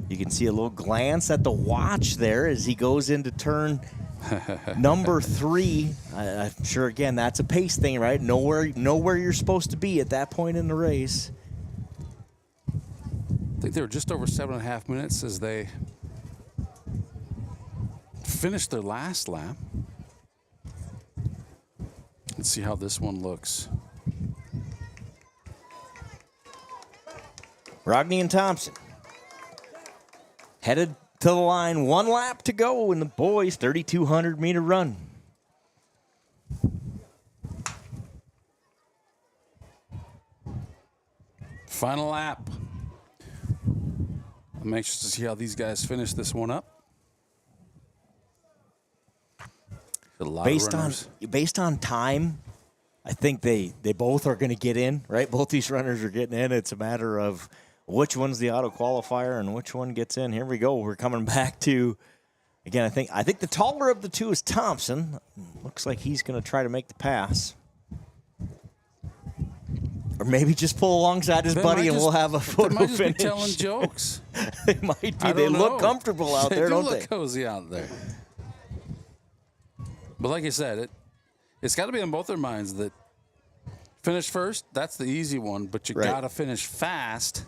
You can see a little glance at the watch there as he goes into turn number 3. I'm sure, again, that's a pace thing, right? Know where you're supposed to be at that point in the race. I think they were just over 7.5 minutes as they finished their last lap. Let's see how this one looks. Rodney and Thompson headed to the line. 1 lap to go in the boys' 3,200-meter run. Final lap. I'm anxious to see how these guys finish this one up. A lot of runners. Based on time, I think they both are going to get in, right? Both these runners are getting in. It's a matter of which one's the auto qualifier and which one gets in. Here we go. We're coming back to, again, I think the taller of the two is Thompson. Looks like he's going to try to make the pass. Or maybe just pull alongside his buddy and we'll have a photo might just finish. be telling jokes. They might be. They look comfortable out there, don't they? They do look cozy out there. But like I said, it's got to be in both their minds that finish first, that's the easy one, but you got to finish fast,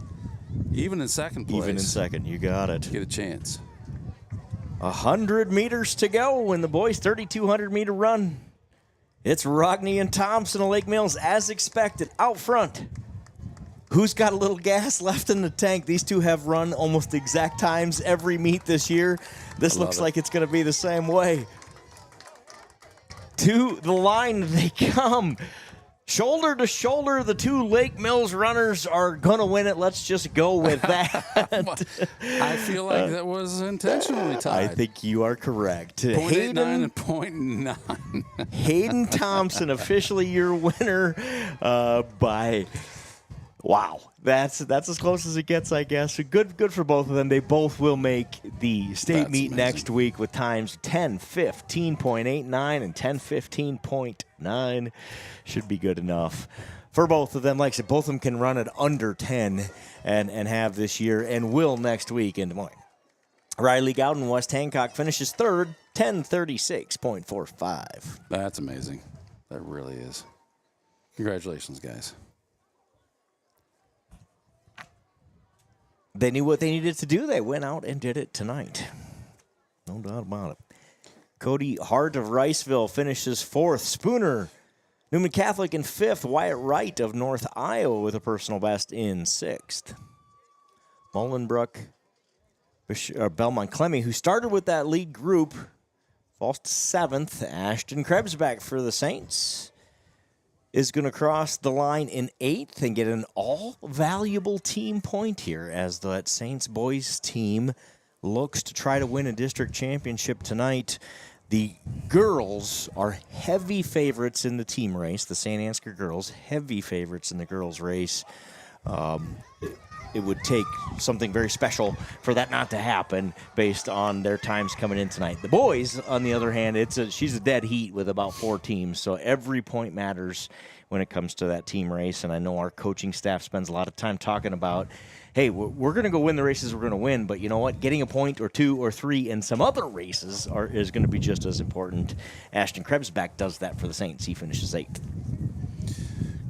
even in second place. Even in second, you got it. Get a chance. 100 meters to go in the boys' 3,200-meter run. It's Rodney and Thompson of Lake Mills, as expected, out front. Who's got a little gas left in the tank? These two have run almost exact times every meet this year. This looks like it's going to be the same way. To the line they come. Shoulder to shoulder, the two Lake Mills runners are going to win it. Let's just go with that. I feel like that was intentionally tied. I think you are correct. 0.89 and 0.9. Hayden Thompson, officially your winner by... Wow, that's as close as it gets, I guess. Good for both of them. They both will make the state meet amazing. next week with times 10:15.89 and 10:15.9. Should be good enough for both of them. Like I said, both of them can run it under 10 and have this year and will next week in Des Moines. Riley Gowden, West Hancock finishes third, 10:36.45. That's amazing. That really is. Congratulations, guys. They knew what they needed to do. They went out and did it tonight. No doubt about it. Cody Hart of Riceville finishes fourth. Spooner, Newman Catholic in fifth. Wyatt Wright of North Iowa with a personal best in sixth. Mullenbrook, Belmont Clemmy, who started with that lead group, falls to seventh. Ashton Krebsback for the Saints is going to cross the line in eighth and get an all-valuable team point here as that Saints boys team looks to try to win a district championship tonight. The girls are heavy favorites in the team race. The St. Ansgar girls, heavy favorites in the girls' race. It would take something very special for that not to happen based on their times coming in tonight. The boys, on the other hand, she's a dead heat with about 4 teams, so every point matters when it comes to that team race. And I know our coaching staff spends a lot of time talking about, hey, we're going to go win the races we're going to win, but you know what? Getting a point or 2 or 3 in some other races is going to be just as important. Ashton Krebsback does that for the Saints. He finishes 8th.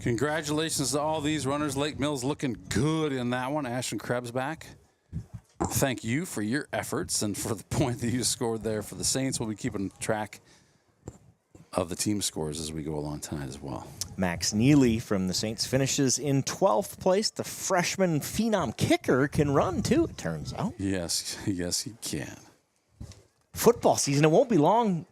Congratulations to all these runners. Lake Mills looking good in that one. Ashton Krebsback, thank you for your efforts and for the point that you scored there for the Saints. We'll be keeping track of the team scores as we go along tonight as well. Max Neely from the Saints finishes in 12th place. The freshman phenom kicker can run, too, it turns out. Yes, he can. Football season, it won't be long,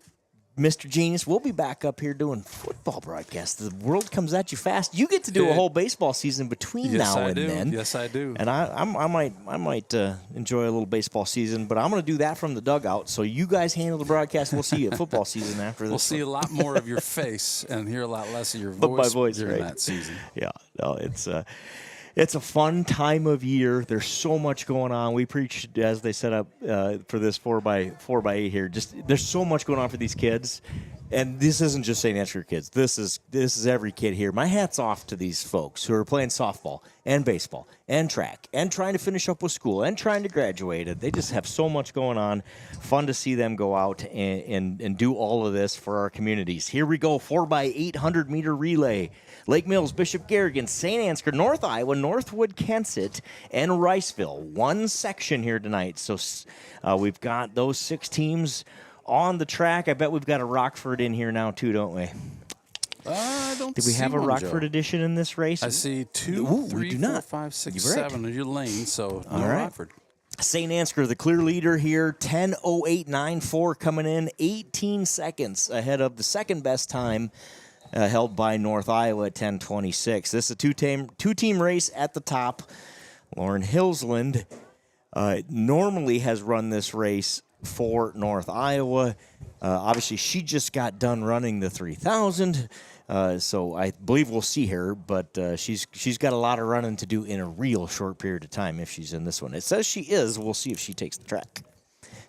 Mr. Genius. We'll be back up here doing football broadcasts. The world comes at you fast. You get to do a whole baseball season between now and then. Yes, I do. And I might enjoy a little baseball season, but I'm going to do that from the dugout. So you guys handle the broadcast. We'll see you at football season after this. We'll see a lot more of your face and hear a lot less of your But my voice, voice during right. that season. Yeah, no, it's a fun time of year. There's so much going on. We preached as they set up for this 4x8 here. Just there's so much going on for these kids, and this isn't just St. Ansgar kids. This is every kid here. My hat's off to these folks who are playing softball and baseball and track and trying to finish up with school and trying to graduate. They just have so much going on. Fun to see them go out and do all of this for our communities. Here we go, 4x8 100-meter relay. Lake Mills, Bishop Garrigan, St. Ansgar, North Iowa, Northwood, Kensett, and Riceville. One section here tonight. So we've got those 6 teams on the track. I bet we've got a Rockford in here now, too, don't we? I don't Did we have a one, Rockford Joe. edition in this race? I see 2, Ooh, 3, we do 4, not. 5, 6, You're right. 7 in your lane, so no right. Rockford. St. Ansgar, the clear leader here, 10:08.94 coming in, 18 seconds ahead of the second best time held by North Iowa at 10:26. This is a two-team race at the top. Lauren Hillsland normally has run this race for North Iowa. Obviously, she just got done running the 3,000, so I believe we'll see her, but she's got a lot of running to do in a real short period of time if she's in this one. It says she is. We'll see if she takes the track.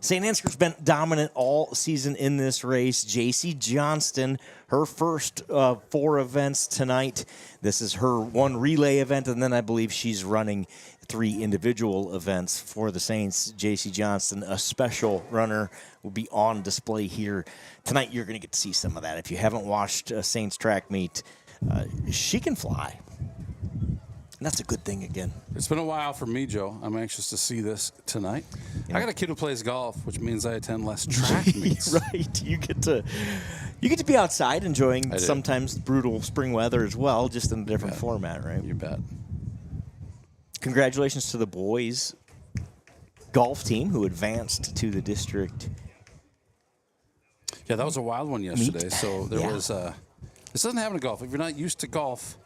St. Ansgar's been dominant all season in this race. J.C. Johnston, her first 4 events tonight. This is her one relay event, and then I believe she's running 3 individual events for the Saints. J.C. Johnston, a special runner, will be on display here tonight. You're going to get to see some of that. If you haven't watched a Saints track meet, she can fly. And that's a good thing again. It's been a while for me, Joe. I'm anxious to see this tonight. Yeah. I got a kid who plays golf, which means I attend less track meets. Right. You get to be outside enjoying sometimes brutal spring weather as well, just in a different format, right? You bet. Congratulations to the boys golf team who advanced to the district Yeah, that was a wild one yesterday. So there Yeah. was this doesn't happen in golf. If you're not used to golf,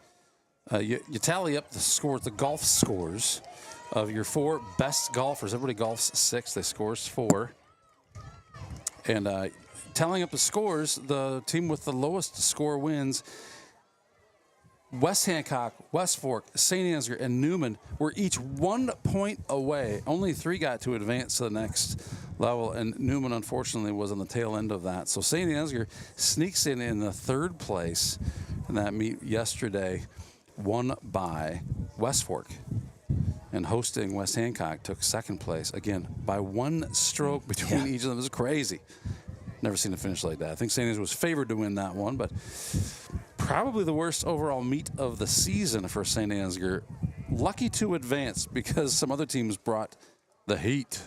you tally up the scores, the golf scores of your 4 best golfers. Everybody golfs 6. They scores 4. And tallying up the scores, the team with the lowest score wins. West Hancock, West Fork, St. Ansgar, and Newman were each 1 point away. Only 3 got to advance to the next level, and Newman, unfortunately, was on the tail end of that. So St. Ansgar sneaks in the 3rd place in that meet yesterday, won by West Fork. And hosting West Hancock took 2nd place, again, by 1 stroke between each of them. It was crazy. Never seen a finish like that. I think St. Ansgar was favored to win that one, but probably the worst overall meet of the season for St. Ansgar. Lucky to advance because some other teams brought the heat.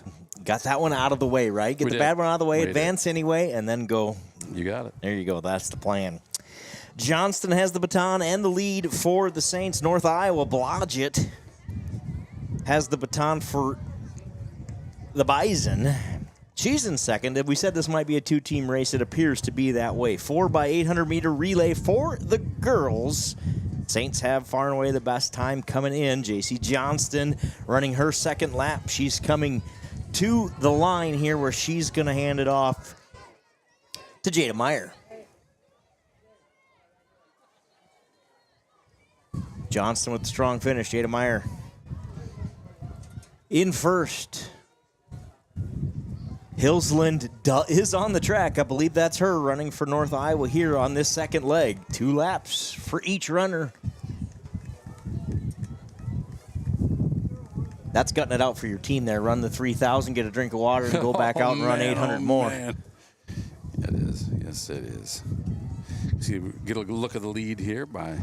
Got that one out of the way, right? Get We the did. bad one out of the way, We advance anyway, and then go. You got it. There you go. That's the plan. Johnston has the baton and the lead for the Saints. North Iowa, Blodgett has the baton for the Bison. She's in 2nd. We said this might be a 2-team race. It appears to be that way. 4x800-meter relay for the girls. Saints have far and away the best time coming in. J.C. Johnston running her 2nd lap. She's coming to the line here where she's going to hand it off to Jada Meyer. Johnston with the strong finish. Jada Meyer in 1st. Hillsland is on the track. I believe that's her running for North Iowa here on this 2nd leg. 2 laps for each runner. That's gutting it out for your team there. Run the 3,000, get a drink of water, and go back out and run 800 more. Man. Yeah, it is. Yes, it is. See, get a look at the lead here by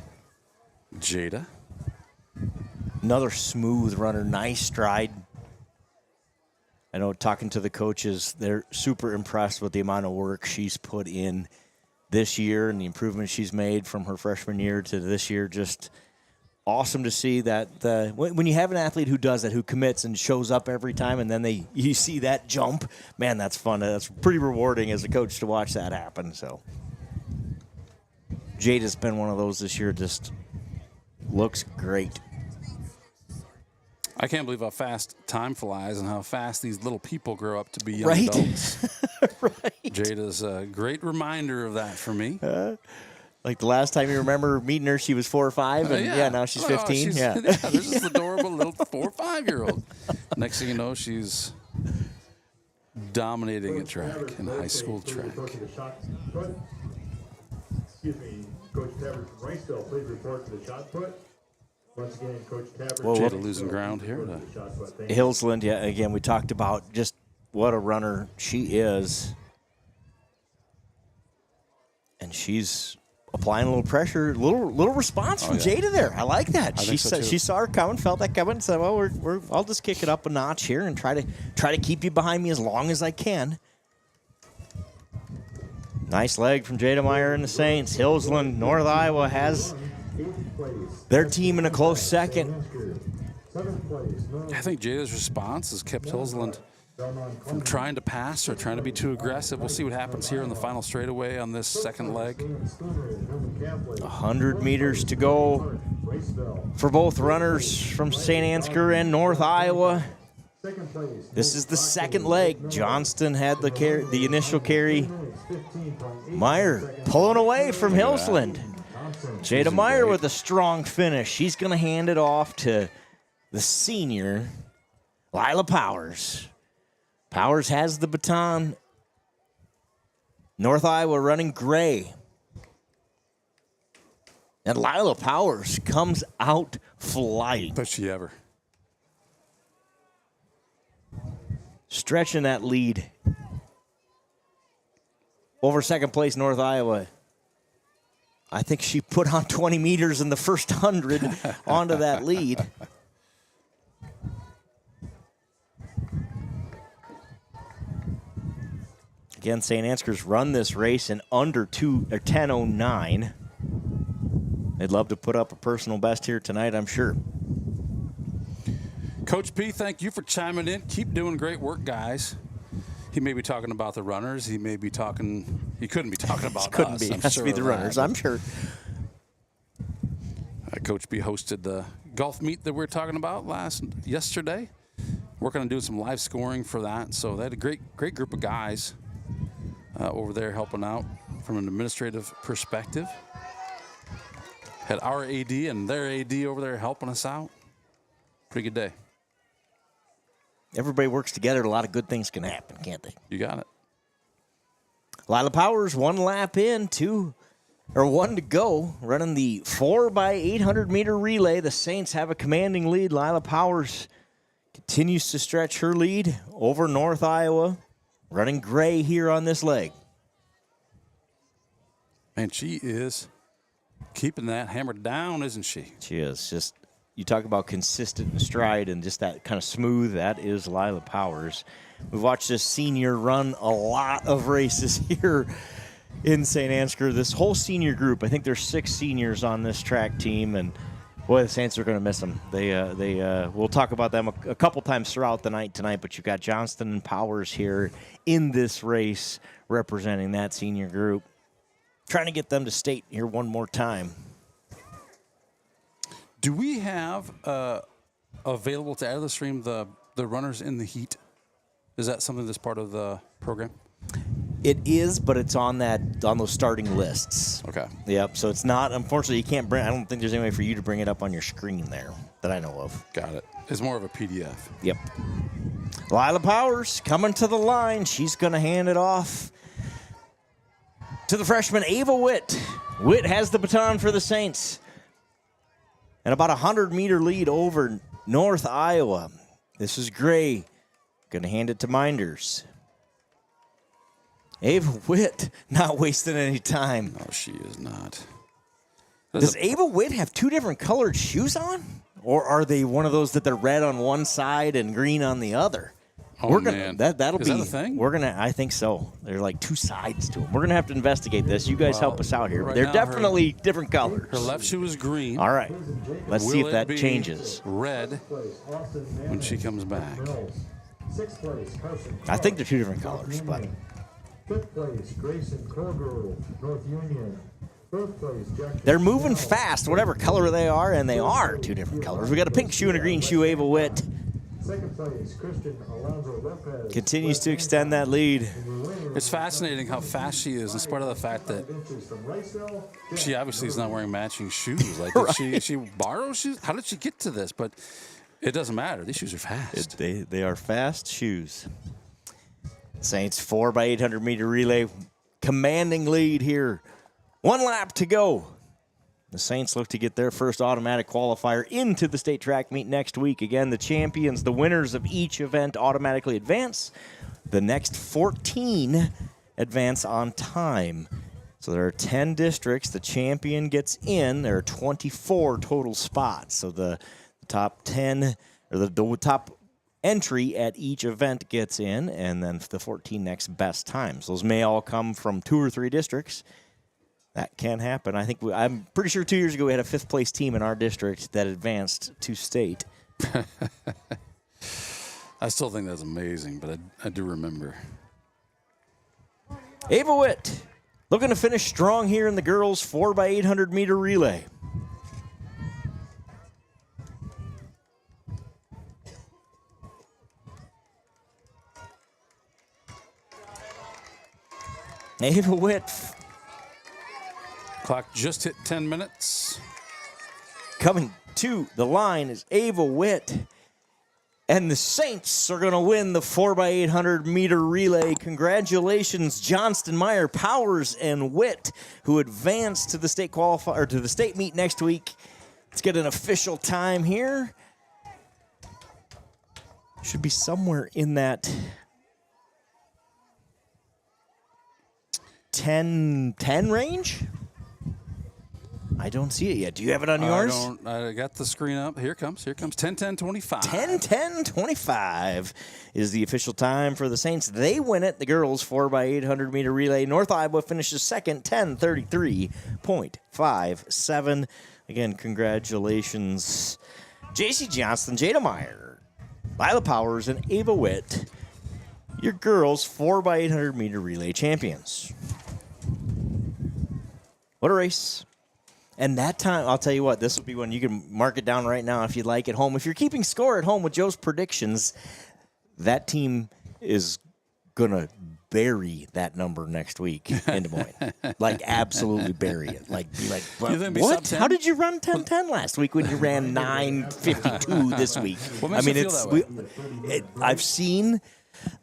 Jada. Another smooth runner, nice stride. I know talking to the coaches, they're super impressed with the amount of work she's put in this year and the improvements she's made from her freshman year to this year. Just awesome to see that when you have an athlete who does that, who commits and shows up every time, and then you see that jump, man, that's fun. That's pretty rewarding as a coach to watch that happen. So Jada's been one of those this year, just looks great. I can't believe how fast time flies and how fast these little people grow up to be young Right. adults. Right. Jada's a great reminder of that for me. Like the last time you remember meeting her, she was 4 or 5, and now she's 15. Yeah, there's this adorable little 4 or 5-year-old. Next thing you know, she's dominating at track in high school track. Excuse me, Coach Tabbert from Riceville, please report to the shot put. Once again, Coach Tabbert. Jada losing ground here. Hillsland, yeah, again, we talked about just what a runner she is. And she's applying a little pressure, little response from Jada there. I like that. She saw her coming, felt that coming, said, "Well, I'll just kick it up a notch here and try to keep you behind me as long as I can." Nice leg from Jada Meyer and the Saints. Hillsland, North Iowa has their team in a close 2nd. I think Jada's response has kept Hillsland from trying to pass or trying to be too aggressive. We'll see what happens here in the final straightaway on this 2nd leg. 100 meters to go for both runners from St. Ansgar and North Iowa. This is the 2nd leg. Johnston had the initial carry. Meyer pulling away from Hillsland. Jada Meyer with a strong finish. She's going to hand it off to the senior, Lila Powers. Powers has the baton. North Iowa running gray. And Lila Powers comes out flying. Does she ever? Stretching that lead. Over 2nd place, North Iowa. I think she put on 20 meters in the first 100 onto that lead. Again, St. Ansgar's run this race in under 10:09. They'd love to put up a personal best here tonight, I'm sure. Coach P, thank you for chiming in. Keep doing great work, guys. He may be talking about the runners. He may be talking. He couldn't be talking about Couldn't us. be. I'm Has sure to be the of that. runners, I'm sure. Coach B hosted the golf meet that we were talking about yesterday. Working on doing some live scoring for that. So they had a great group of guys over there helping out from an administrative perspective. Had our AD and their AD over there helping us out. Pretty good day. Everybody works together. A lot of good things can happen, can't they? You got it. Lila Powers, 1 lap in, 1 to go, running the 4x800 meter relay. The Saints have a commanding lead. Lila Powers continues to stretch her lead over North Iowa, running gray here on this leg. Man, she is keeping that hammered down, isn't she? She is. Just, you talk about consistent in stride and just that kind of smooth. That is Lila Powers. We've watched this senior run a lot of races here in St. Ansgar. This whole senior group, I think there's 6 seniors on this track team, and boy, the Saints are going to miss them. We'll talk about them a couple times throughout the night tonight, but you've got Johnston and Powers here in this race representing that senior group. Trying to get them to state here one more time. Do we have available to add to the stream the runners in the heat? Is that something that's part of the program? It is, but it's on those starting lists. Okay. Yep. So it's not. Unfortunately, you can't bring. I don't think there's any way for you to bring it up on your screen there that I know of. Got it. It's more of a PDF. Yep. Lila Powers coming to the line. She's going to hand it off to the freshman Ava Witt. Witt has the baton for the Saints. And about 100-meter lead over North Iowa. This is Gray. Going to hand it to Minders. Ava Witt not wasting any time. No, she is not. Does Ava Witt have 2 different colored shoes on? Or are they one of those that they're red on one side and green on the other? Oh, man. That'll Is be that a thing? I think so. There are like 2 sides to them. We're gonna have to investigate this. You guys help us out here. right They're now, definitely different colors. Her left shoe is green. All right. Let's see Will if that it be changes. red Place, Austin when she comes back. Mills. 6th place, Carson. I think they're 2 different colors, but 5th place, Grayson Colgrove, North Union. 4th place, Jack. they're moving fast, whatever color they are, and they are 2 different colors. We got a pink shoe and a green shoe, Ava Witt. 2nd place, Christian Alonso Lopez. Continues to extend that lead. It's fascinating how fast she is, in spite of the fact that she obviously is not wearing matching shoes. Like, did she borrow shoes? How did she get to this? But it doesn't matter. These shoes are fast. They are fast shoes. Saints 4x800 meter relay, commanding lead here. 1 lap to go. The Saints look to get their first automatic qualifier into the state track meet next week. Again, the champions, the winners of each event automatically advance. The next 14 advance on time. So there are 10 districts. The champion gets in. There are 24 total spots. So the top 10, or the top entry at each event gets in, and then the 14 next best times. Those may all come from 2 or 3 districts. That can happen. I'm pretty sure 2 years ago we had a 5th place team in our district that advanced to state. I still think that's amazing, but I do remember. Ava Witt looking to finish strong here in the girls 4x800 meter relay. Ava Witt. Clock just hit 10 minutes. Coming to the line is Ava Witt. And the Saints are going to win the 4x800 meter relay. Congratulations, Johnston, Meyer, Powers, and Witt, who advanced to the state qualifier, to the state meet next week. Let's get an official time here. Should be somewhere in that 10:10 range. I don't see it yet. Do you have it on yours? I got the screen up. Here comes 10:10:25. 10:10:25 is the official time for the Saints. They win it. The girls 4x800 meter relay. North Iowa finishes second, 10:33.57. Again, congratulations, J.C. Johnston, Jada Meyer, Lila Powers, and Ava Witt. your girls 4x800 meter relay champions. What a race. And that time, I'll tell you what, this will be one you can mark it down right now if you'd like at home. If you're keeping score at home with Joe's predictions, that team is going to bury that number next week in Des Moines. Like, absolutely bury it. Like, be like, what? How did you run 10:10 last week when you ran 9:52 this week? I mean, I've seen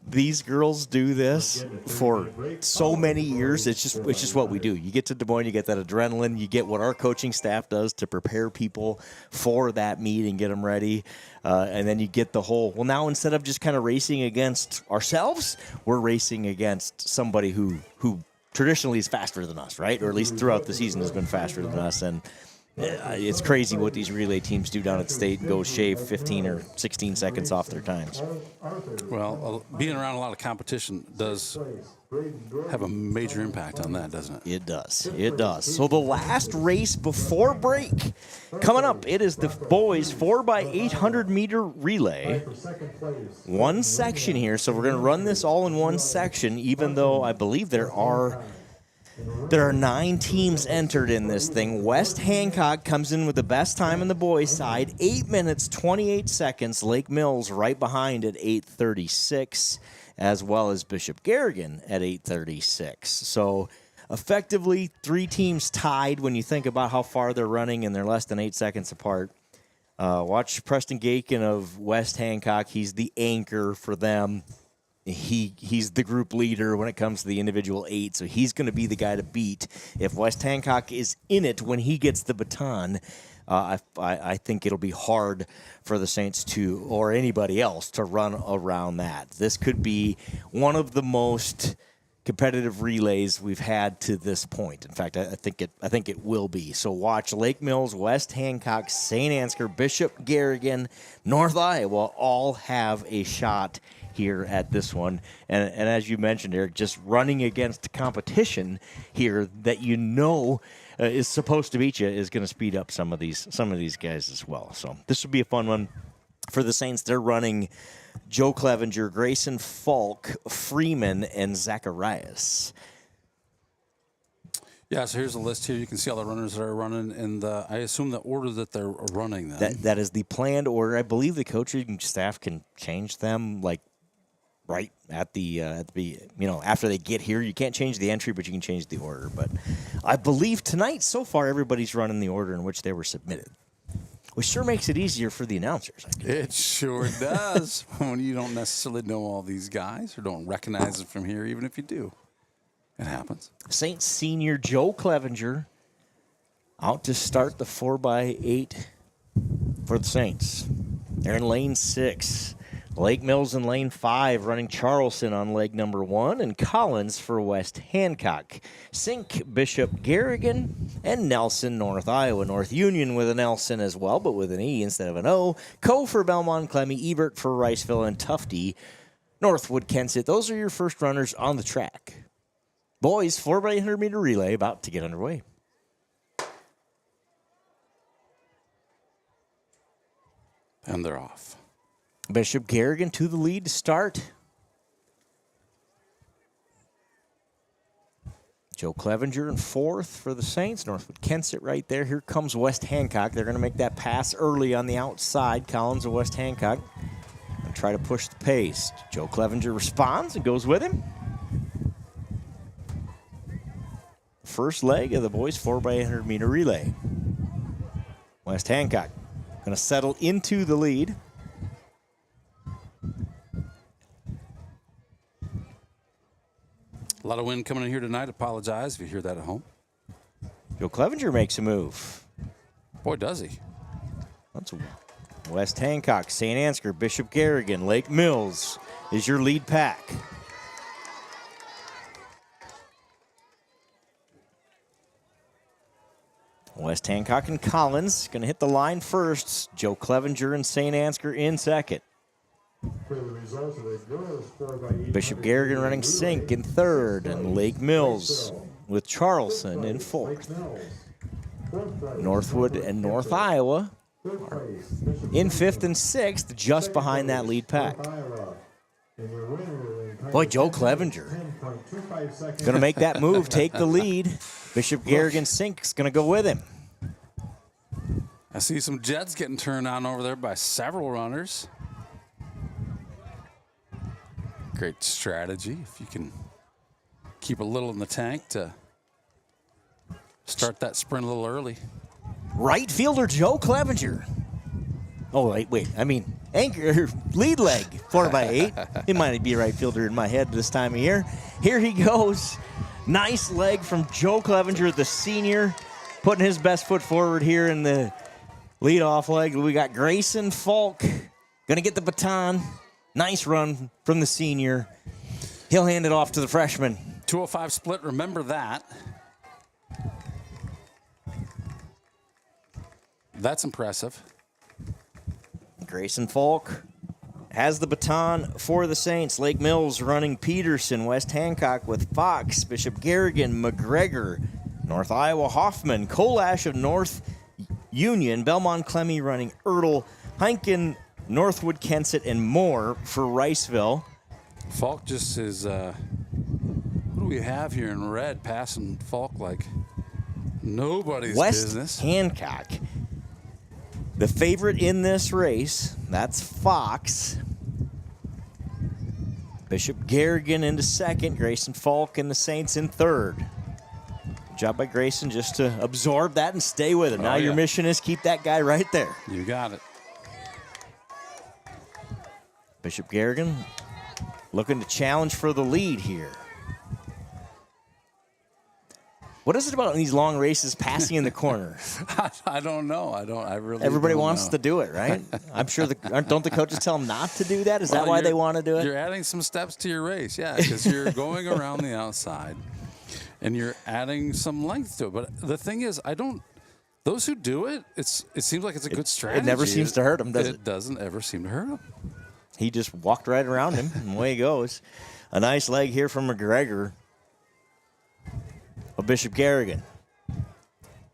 these girls do this for so many years. It's just what we do. You get to Des Moines, you get that adrenaline, you get what our coaching staff does to prepare people for that meet and get them ready. And then you get the whole, well, now instead of just kind of racing against ourselves, we're racing against somebody who traditionally is faster than us, right? Or at least throughout the season has been faster than us. And it's crazy what these relay teams do down at state and go shave 15 or 16 seconds off their times. Well, being around a lot of competition does have a major impact on that, doesn't it? It does. It does. So the last race before break coming up, it is the boys 4x800 meter relay. One section here, so we're going to run this all in one section, even though I believe there are 9 teams entered in this thing. West Hancock comes in with the best time on the boys' side, 8 minutes, 28 seconds. Lake Mills right behind at 8:36, as well as Bishop Garrigan at 8:36. So effectively 3 teams tied when you think about how far they're running, and they're less than 8 seconds apart. Watch Preston Gakin of West Hancock. He's the anchor for them. He's the group leader when it comes to the individual 8, so he's going to be the guy to beat. If West Hancock is in it when he gets the baton, I think it'll be hard for the Saints to, or anybody else, to run around that. This could be one of the most competitive relays we've had to this point. In fact, I think it will be. So watch Lake Mills, West Hancock, St. Ansgar, Bishop Garrigan, North Iowa all have a shot here at this one. And as you mentioned, Eric, just running against competition here that you know is supposed to beat you is going to speed up some of these guys as well. So this will be a fun one for the Saints. They're running Joe Clevenger, Grayson Falk, Freeman, and Zacharias. Yeah, so here's a list here. You can see all the runners that are running in the, I assume, the order that they're running them. That is the planned order. I believe the coaching staff can change them, like, right at the after they get here. You can't change the entry, but you can change the order. But I believe tonight, so far, everybody's running the order in which they were submitted, which sure makes it easier for the announcers. It sure does when you don't necessarily know all these guys or don't recognize them from here, even if you do. It happens. Saints senior Joe Clevenger out to start the 4x8 for the Saints. They're in lane 6. Lake Mills in lane 5, running Charleston on leg number 1, and Collins for West Hancock. Sink, Bishop Garrigan, and Nelson, North Iowa. North Union with a Nelson as well, but with an E instead of an O. Co for Belmont, Clemmy, Ebert for Riceville, and Tufty, Northwood, Kensett. Those are your first runners on the track. Boys, 4x100 meter relay about to get underway. And they're off. Bishop Garrigan to the lead to start. Joe Clevenger in 4th for the Saints. Northwood Kensett right there. Here comes West Hancock. They're going to make that pass early on the outside. Collins of West Hancock and try to push the pace. Joe Clevenger responds and goes with him. First leg of the boys' 4x100 meter relay. West Hancock going to settle into the lead. A lot of wind coming in here tonight. Apologize if you hear that at home. Joe Clevenger makes a move. Boy, does he. That's West Hancock, St. Ansgar, Bishop Garrigan, Lake Mills is your lead pack. West Hancock and Collins going to hit the line first. Joe Clevenger and St. Ansgar in second. Bishop Garrigan running Sink in third, and Lake Mills with Charleston in 4th. Northwood and North Iowa are in 5th and 6th, just behind that lead pack. Boy, Joe Clevenger 10.25 seconds. going to make that move, take the lead. Bishop Garrigan Sink's going to go with him. I see some jets getting turned on over there by several runners. Great strategy if you can keep a little in the tank to start that sprint a little early. Right fielder Joe Clevenger. Oh, wait. I mean, anchor, lead leg, 4x8. He might be a right fielder in my head this time of year. Here he goes. Nice leg from Joe Clevenger, the senior, putting his best foot forward here in the leadoff leg. We got Grayson Falk going to get the baton. Nice run from the senior. He'll hand it off to the freshman. 205 split, remember that. That's impressive. Grayson Falk has the baton for the Saints. Lake Mills running Peterson, West Hancock with Fox, Bishop Garrigan, McGregor, North Iowa Hoffman, Kolash of North Union, Belmont Clemmy running Ertl, Heineken, Northwood Kensett, and more for Riceville. Falk just is, what do we have here in red passing Falk like nobody's West business? Hancock, the favorite in this race, that's Fox. Bishop Garrigan into second, Grayson Falk and the Saints in third. Good job by Grayson just to absorb that and stay with it. Now your mission is keep that guy right there. You got it. Bishop Garrigan looking to challenge for the lead here. What is it about in these long races passing in the corner? I don't know. I really Everybody don't wants know. to do it, right? I'm sure don't the coaches tell them not to do that? Is that why they want to do it? You're adding some steps to your race, yeah, because you're going around the outside and you're adding some length to it. But the thing is, those who do it, it seems like it's a good strategy. It never seems to hurt them, does it? It doesn't ever seem to hurt them. He just walked right around him, and away he goes. A nice leg here from McGregor of Bishop Garrigan.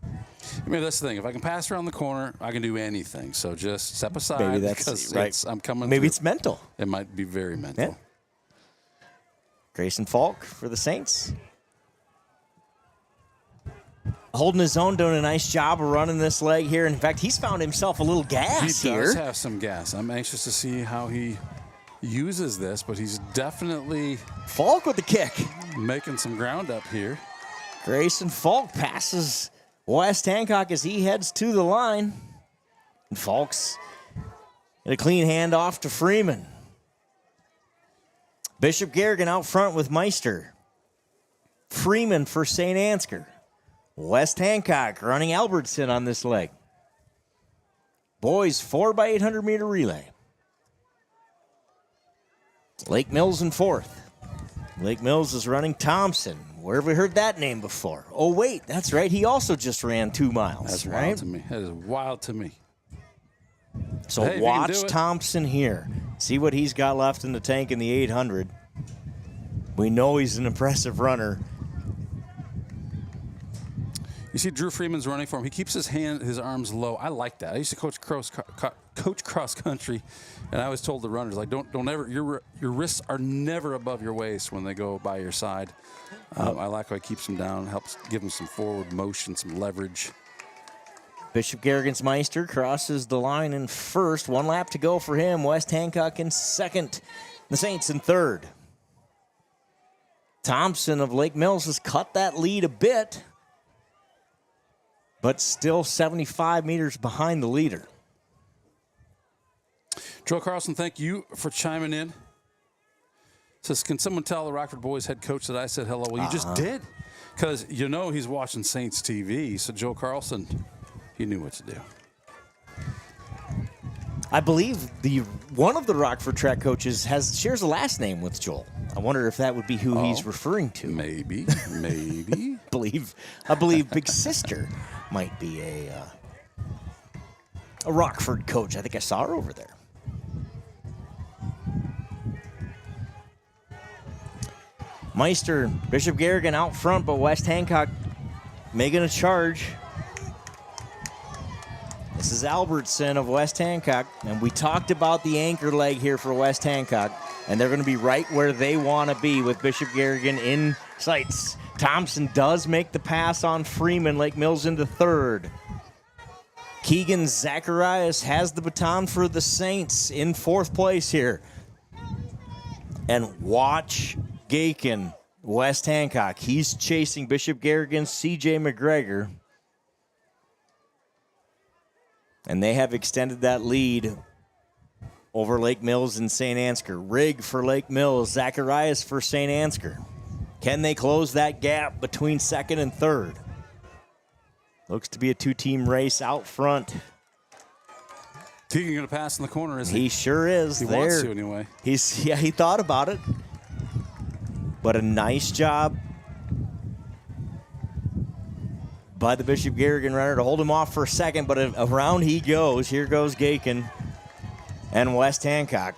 I mean, that's the thing. If I can pass around the corner, I can do anything. So just step aside. Maybe that's because right. I'm coming. Maybe through. it's mental. It might be very mental. Yeah. Grayson Falk for the Saints. Holding his own, doing a nice job of running this leg here. In fact, he's found himself a little gas He here. does have some gas. I'm anxious to see how he uses this, but he's definitely Falk with the kick. making some ground up here. Grayson Falk passes West Hancock as he heads to the line. And Falk's get a clean handoff to Freeman. Bishop Garrigan out front with Meister. Freeman for St. Ansgar. West Hancock running Albertson on this leg. Boys 4x800 meter relay. Lake Mills in fourth. Lake Mills is running Thompson. Where have we heard that name before? Oh, wait, that's right. He also just ran 2 miles. That's right? wild to me. That is wild to me. So Hey, if you can watch do it. Thompson here. See what he's got left in the tank in the 800. We know he's an impressive runner. You see Drew Freeman's running for him. He keeps his arms low. I like that. I used to coach cross country, and I was told the runners, like, don't ever, your wrists are never above your waist when they go by your side. I like how he keeps them down, helps give them some forward motion, some leverage. Bishop Garrigan's Meister crosses the line in first. 1 lap to go for him. West Hancock in second. The Saints in third. Thompson of Lake Mills has cut that lead a bit, but still 75 meters behind the leader. Joe Carlson, thank you for chiming in. Says, can someone tell the Rockford boys head coach that I said hello? Well, you just did, because you know he's watching Saints TV. So Joe Carlson, he knew what to do. I believe one of the Rockford track coaches shares a last name with Joel. I wonder if that would be who he's referring to. Maybe. I believe Big Sister might be a Rockford coach. I think I saw her over there. Meister, Bishop Garrigan out front, but West Hancock making a charge. This is Albertson of West Hancock, and we talked about the anchor leg here for West Hancock. And they're going to be right where they want to be with Bishop Garrigan in sights. Thompson does make the pass on Freeman. Lake Mills into third. Keegan Zacharias has the baton for the Saints in fourth place here. And watch Gakin, West Hancock. He's chasing Bishop Garrigan's C.J. McGregor. And they have extended that lead over Lake Mills and St. Ansgar. Rigg for Lake Mills, Zacharias for St. Ansgar. Can they close that gap between second and third? Looks to be a two-team race out front. Keegan going to pass in the corner, isn't he? He sure is. He wants to anyway. He thought about it. But a nice job by the Bishop Garrigan runner to hold him off for a second, but around he goes. Here goes Gakin and West Hancock.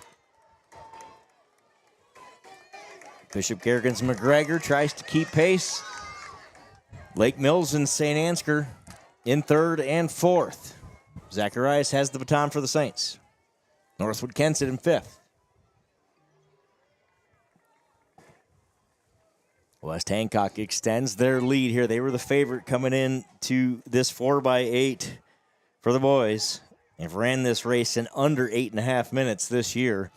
Bishop Garrigan's McGregor tries to keep pace. Lake Mills and St. Ansgar in third and fourth. Zacharias has the baton for the Saints. Northwood Kensett in fifth. West Hancock extends their lead here. They were the favorite coming in to this 4x8 for the boys. They've ran this race in under 8.5 minutes this year.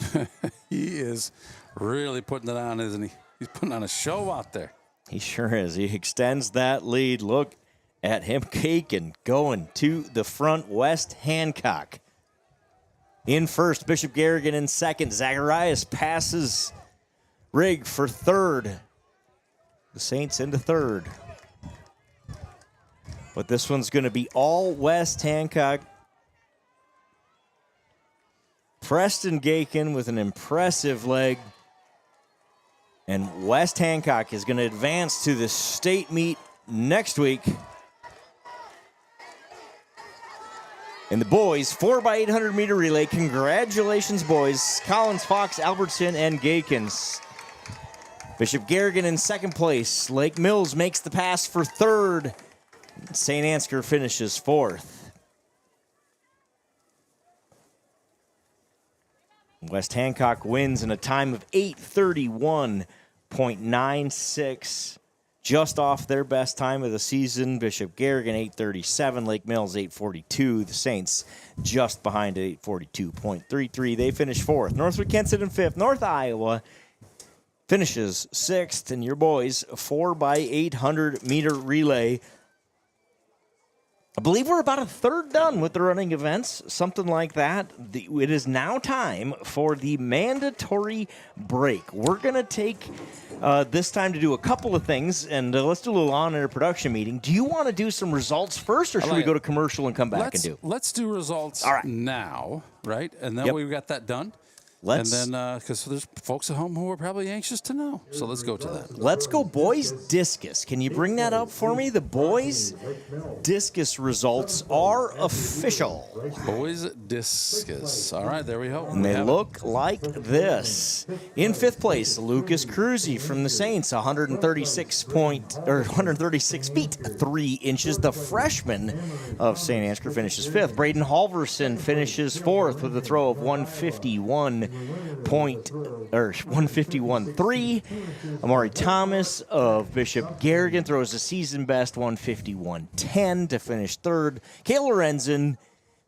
He is really putting it on, isn't he? He's putting on a show out there. He sure is. He extends that lead. Look at him caking, going to the front. West Hancock in first. Bishop Garrigan in second. Zacharias passes Rigg for third. The Saints into third. But this one's going to be all West Hancock. Preston Gakin with an impressive leg. And West Hancock is going to advance to the state meet next week. In the boys 4x800 meter relay, congratulations, boys. Collins, Fox, Albertson, and Gakins. Bishop Garrigan in second place. Lake Mills makes the pass for third. St. Ansgar finishes fourth. West Hancock wins in a time of 8:31.96. Just off their best time of the season. Bishop Garrigan 8:37, Lake Mills 8:42. The Saints just behind at 8:42.33. They finish fourth. Northwood Kensett in fifth. North Iowa finishes sixth. And your boys 4x800 meter relay. I believe we're about a third done with the running events, something like that. It is now time for the mandatory break. We're going to take this time to do a couple of things, and let's do a little on-air production meeting. Do you want to do some results first, or should we go to commercial and come back and do? Let's do results now, right? And then we've got that done. And then, because there's folks at home who are probably anxious to know. So let's go to that. Let's go boys discus. Can you bring that up for me? The boys discus results are official. Boys discus. All right, there we go. And they look like this. In fifth place, Lucas Cruzy from the Saints, 136 feet 3 inches. The freshman of St. Ansgar finishes fifth. Braden Halverson finishes fourth with a throw of 151.3. Amari Thomas of Bishop Garrigan throws a season best 151.10 to finish third. Kayla Lorenzen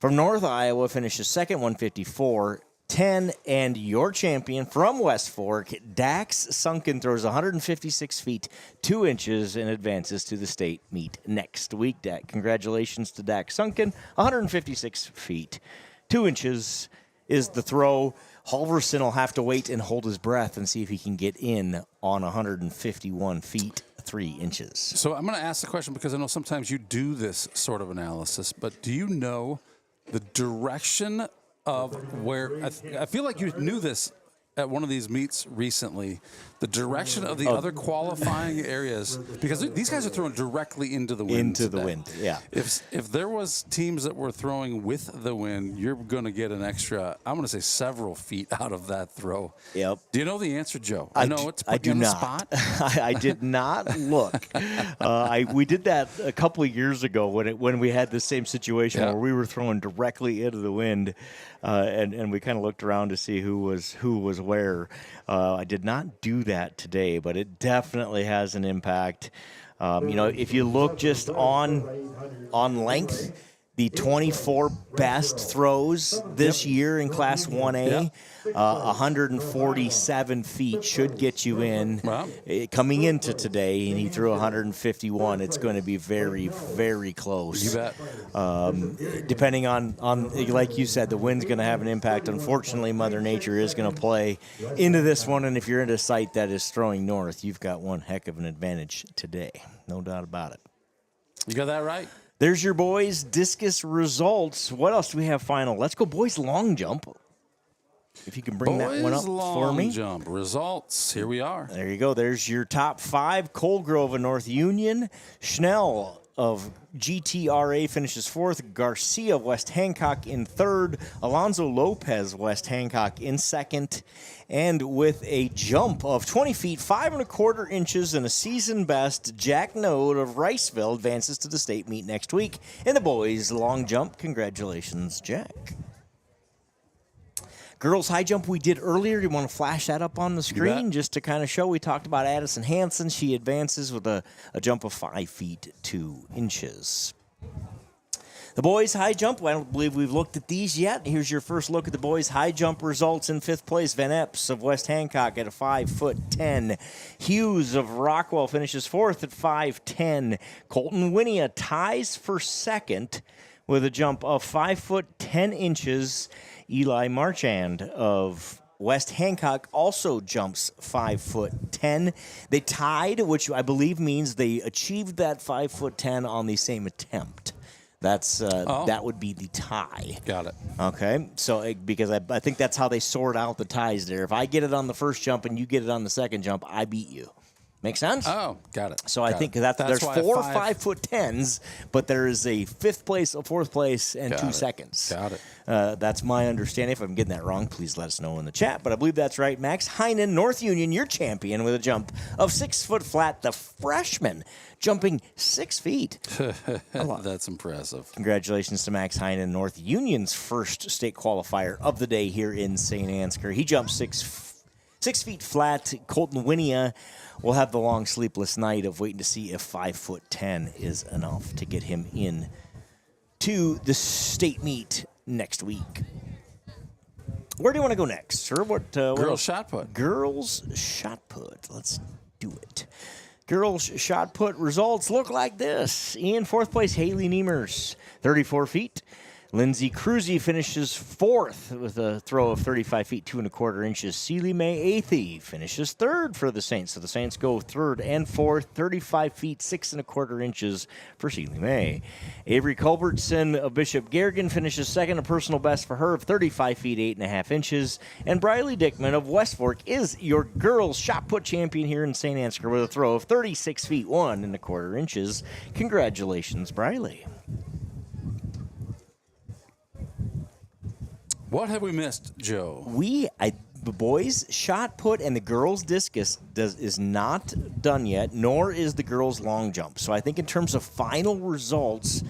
from North Iowa finishes second, 154.10. And your champion from West Fork, Dax Sunken, throws 156 feet 2 inches and advances to the state meet next week. Congratulations to Dax Sunken. 156 feet 2 inches is the throw. Halverson will have to wait and hold his breath and see if he can get in on 151 feet 3 inches. So I'm going to ask the question because I know sometimes you do this sort of analysis, but do you know the direction of where I feel like you knew this at one of these meets recently, the direction of the other qualifying areas, because these guys are throwing directly into the wind. Into the wind, yeah. If there was teams that were throwing with the wind, you're going to get an extra, I'm going to say several feet out of that throw. Yep. Do you know the answer, Joe? I know it's I do on the not. spot. I did not look. We did that a couple of years ago when we had the same situation where we were throwing directly into the wind, and we kind of looked around to see who was swear. I did not do that today, but it definitely has an impact. If you look just on length, the 24 best throws this year in Class 1A, 147 feet should get you in. Wow. Coming into today, and he threw 151. It's going to be very, very close. You bet. Depending on, like you said, the wind's going to have an impact. Unfortunately, Mother Nature is going to play into this one, and if you're in a site that is throwing north, you've got one heck of an advantage today. No doubt about it. You got that right. There's your boys' discus results. What else do we have final? Let's go boys' long jump. If you can bring that one up for me. Long jump results. Here we are. There you go. There's your top 5. Coldgrove of North Union. Schnell of GTRA finishes 4th. Garcia of West Hancock in 3rd. Alonzo Lopez, West Hancock in 2nd. And with a jump of 20 feet, 5 1/4 inches, and a season best, Jack Node of Riceville advances to the state meet next week in the boys' long jump. Congratulations, Jack. Girls high jump we did earlier. Do you want to flash that up on the screen just to kind of show? We talked about Addison Hansen. She advances with a jump of 5 feet 2 inches. The boys high jump, I don't believe we've looked at these yet. Here's your first look at the boys high jump results. In 5th place, Van Epps of West Hancock at a 5'10". Hughes of Rockwell finishes 4th at 5'10". Colton Winia ties for 2nd with a jump of 5'10". Eli Marchand of West Hancock also jumps 5'10". They tied, which I believe means they achieved that 5'10" on the same attempt. That would be the tie. Got it. Okay, so because I think that's how they sort out the ties there. If I get it on the first jump and you get it on the second jump, I beat you. Make sense? Oh, got it. So I think there's 4 5'10s, but there is a 5th place, a 4th place, and 2 seconds. Got it. That's my understanding. If I'm getting that wrong, please let us know in the chat. But I believe that's right. Max Heinen, North Union, your champion with a jump of 6 foot flat. The freshman jumping 6 feet. That's impressive. Congratulations to Max Heinen, North Union's first state qualifier of the day here in St. Ansgar. He jumped 6 feet flat. Colton Winia will have the long sleepless night of waiting to see if 5'10" is enough to get him in to the state meet next week. Where do you want to go next, sir? Girls shot put. Girls shot put. Let's do it. Girls shot put results look like this. In 4th place, Haley Niemers, 34 feet. Lindsay Cruzy finishes 4th with a throw of 35 feet, 2 1/4 inches. Celie Mae Athey finishes 3rd for the Saints. So the Saints go 3rd and 4th, 35 feet, 6 1/4 inches for Celie Mae. Avery Culbertson of Bishop Garrigan finishes 2nd, a personal best for her of 35 feet, 8 1/2 inches. And Briley Dickman of West Fork is your girls shot put champion here in St. Ansgar with a throw of 36 feet, 1 1/4 inches. Congratulations, Briley. What have we missed, Joe? The boys shot put and the girls discus is not done yet, nor is the girls long jump. So I think in terms of final results,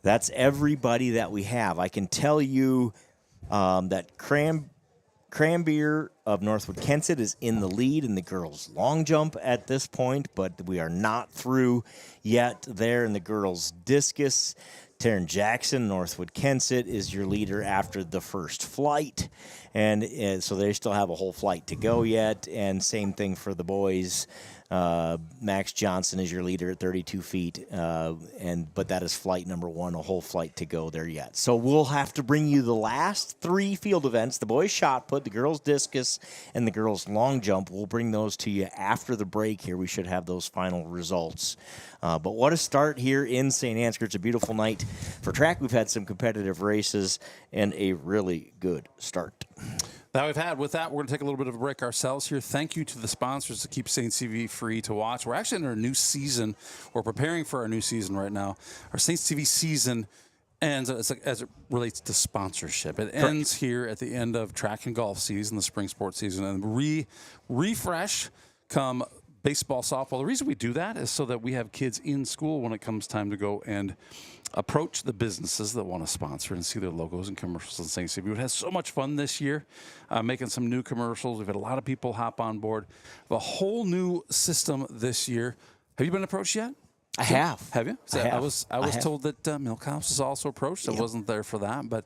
that's everybody that we have. I can tell you that Cranbeer of Northwood Kensett is in the lead in the girls long jump at this point, but we are not through yet there in the girls discus. Taryn Jackson, Northwood Kensett, is your leader after the first flight. And so they still have a whole flight to go yet. And same thing for the boys. Max Johnson is your leader at 32 feet. But that is flight number 1, a whole flight to go there yet. So we'll have to bring you the last 3 field events, the boys shot put, the girls discus, and the girls long jump. We'll bring those to you after the break here. We should have those final results. But what a start here in St. Ansgar. It's a beautiful night for track. We've had some competitive races and a really good start. That we've had. With that, we're going to take a little bit of a break ourselves here. Thank you to the sponsors to keep Saints TV free to watch. We're actually in our new season. We're preparing for our new season right now. Our Saints TV season ends as it relates to sponsorship. It ends here at the end of track and golf season, the spring sports season, and refresh come baseball, softball. The reason we do that is so that we have kids in school when it comes time to go and approach the businesses that want to sponsor and see their logos and commercials in St. Steve. We've had so much fun this year making some new commercials. We've had a lot of people hop on board. A whole new system this year. Have you been approached yet? I have. Have you? I was told that Milk House is also approached. I wasn't there for that, but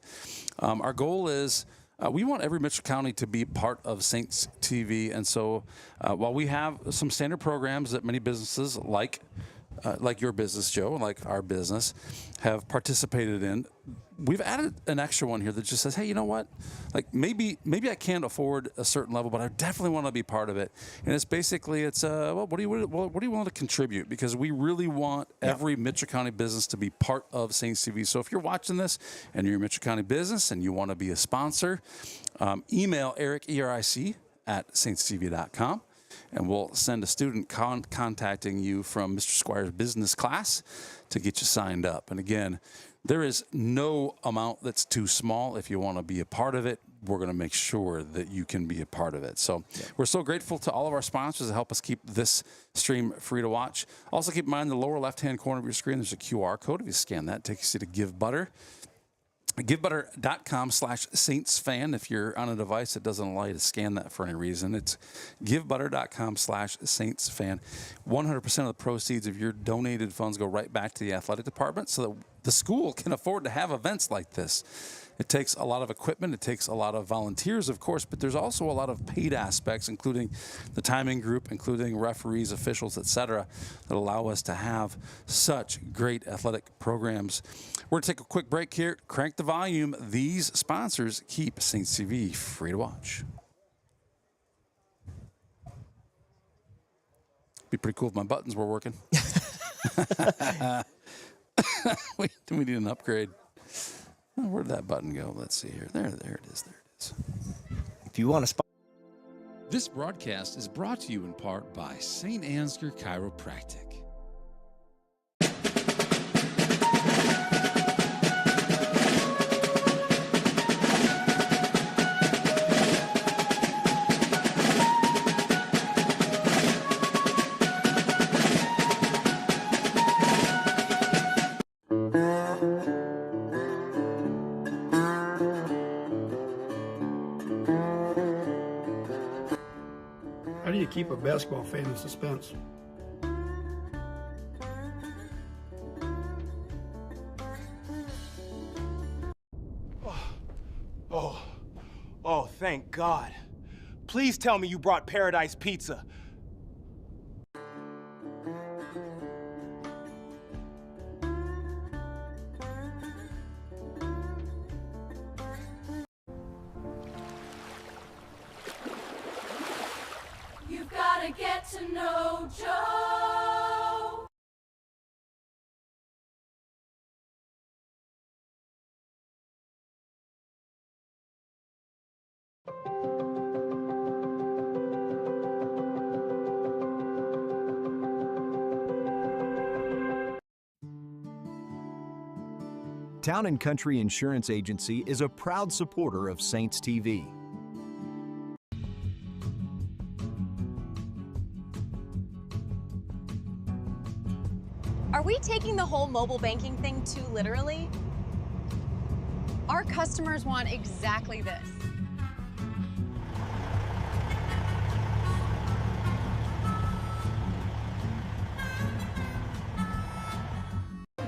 our goal is we want every Mitchell County to be part of Saints TV, and so while we have some standard programs that many businesses like your business, Joe, like our business, have participated in, we've added an extra one here that just says, hey, you know what? Like maybe I can't afford a certain level, but I definitely want to be part of it. And it's basically what do you want to contribute? Because we really want every Mitchell County business to be part of Saints TV. So if you're watching this and you're a Mitchell County business and you want to be a sponsor, email Eric, ERIC, at saintstv.com. And we'll send a student contacting you from Mr. Squire's business class to get you signed up. And again, there is no amount that's too small. If you want to be a part of it, we're going to make sure that you can be a part of it. So we're so grateful to all of our sponsors that help us keep this stream free to watch. Also, keep in mind, in the lower left-hand corner of your screen, there's a QR code. If you scan that, it takes you to Give Butter. GiveButter.com/SaintsFan. If you're on a device that doesn't allow you to scan that for any reason, it's GiveButter.com/SaintsFan. 100% of the proceeds of your donated funds go right back to the athletic department so that the school can afford to have events like this. It takes a lot of equipment. It takes a lot of volunteers, of course, but there's also a lot of paid aspects, including the timing group, including referees, officials, etc., that allow us to have such great athletic programs. We're going to take a quick break here. Crank the volume. These sponsors keep Saints TV free to watch. Be pretty cool if my buttons were working. we need an upgrade. Oh, where'd that button go? Let's see here. There it is. If you want to This broadcast is brought to you in part by St. Ansgar Chiropractic. How do you keep a basketball fan in suspense? Oh, thank God. Please tell me you brought Paradise Pizza. You've got to get to know Joe. Town & Country Insurance Agency is a proud supporter of Saints TV. Are we taking the whole mobile banking thing too literally? Our customers want exactly this.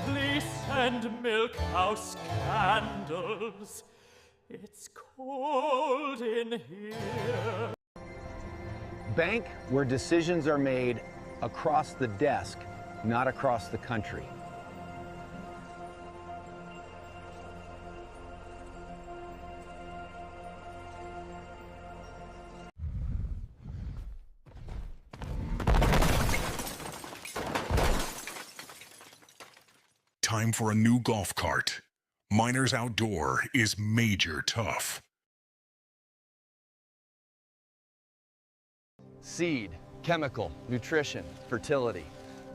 Please send Milk House candles. It's cold in here. Bank where decisions are made across the desk, not across the country. Time for a new golf cart. Miners Outdoor is major tough. Seed, chemical, nutrition, fertility.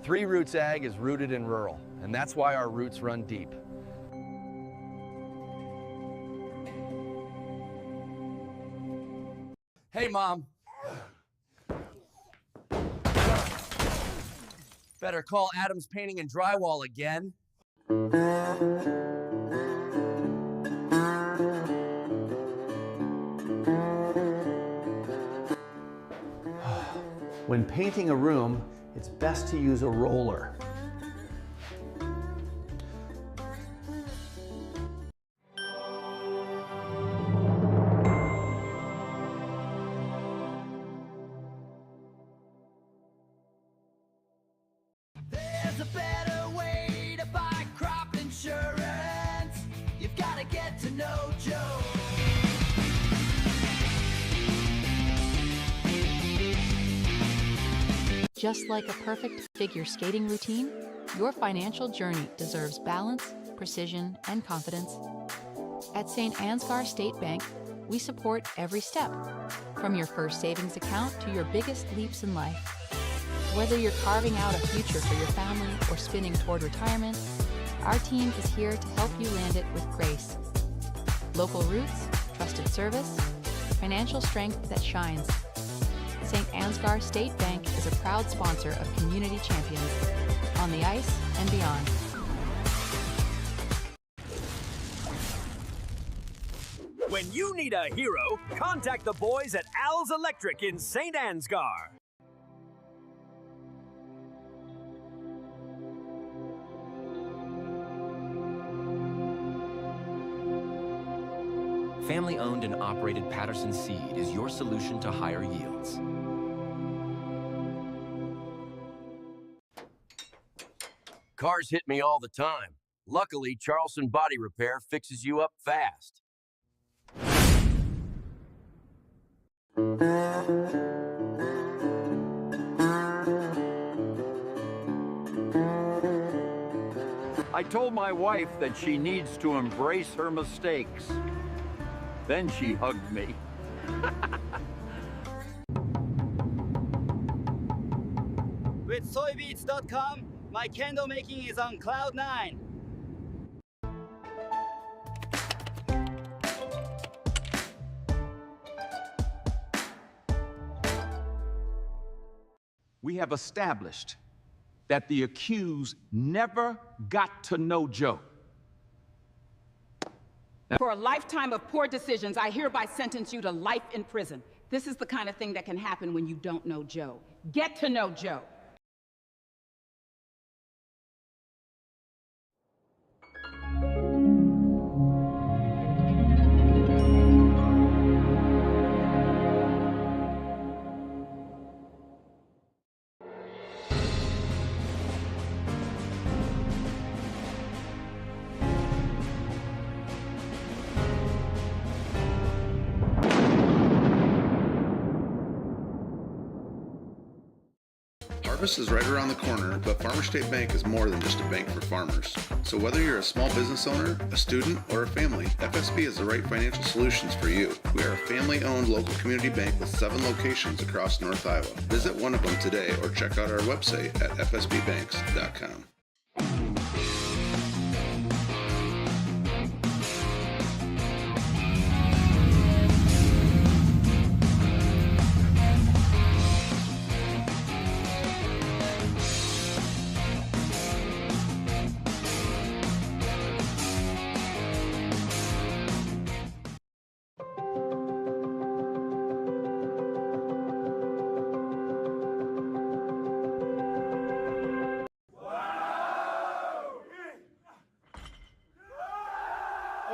Three Roots Ag is rooted in rural, and that's why our roots run deep. Hey, Mom. Better call Adams Painting and Drywall again. When painting a room, it's best to use a roller. There's a better way to buy crop insurance. You've got to get to know Joe. Just like a perfect figure skating routine, your financial journey deserves balance, precision, and confidence. At St. Ansgar State Bank, we support every step, from your first savings account to your biggest leaps in life. Whether you're carving out a future for your family or spinning toward retirement, our team is here to help you land it with grace. Local roots, trusted service, financial strength that shines. St. Ansgar State Bank is a proud sponsor of Community Champions, on the ice and beyond. When you need a hero, contact the boys at Al's Electric in St. Ansgar. Family-owned and operated Patterson Seed is your solution to higher yields. Cars hit me all the time. Luckily, Charleston Body Repair fixes you up fast. I told my wife that she needs to embrace her mistakes. Then she hugged me. With soybeats.com, my candle making is on cloud 9. We have established that the accused never got to know Joe. For a lifetime of poor decisions, I hereby sentence you to life in prison. This is the kind of thing that can happen when you don't know Joe. Get to know Joe. Harvest is right around the corner, but Farmer State Bank is more than just a bank for farmers. So whether you're a small business owner, a student, or a family, FSB is the right financial solutions for you. We are a family-owned local community bank with 7 locations across North Iowa. Visit one of them today or check out our website at fsbbanks.com.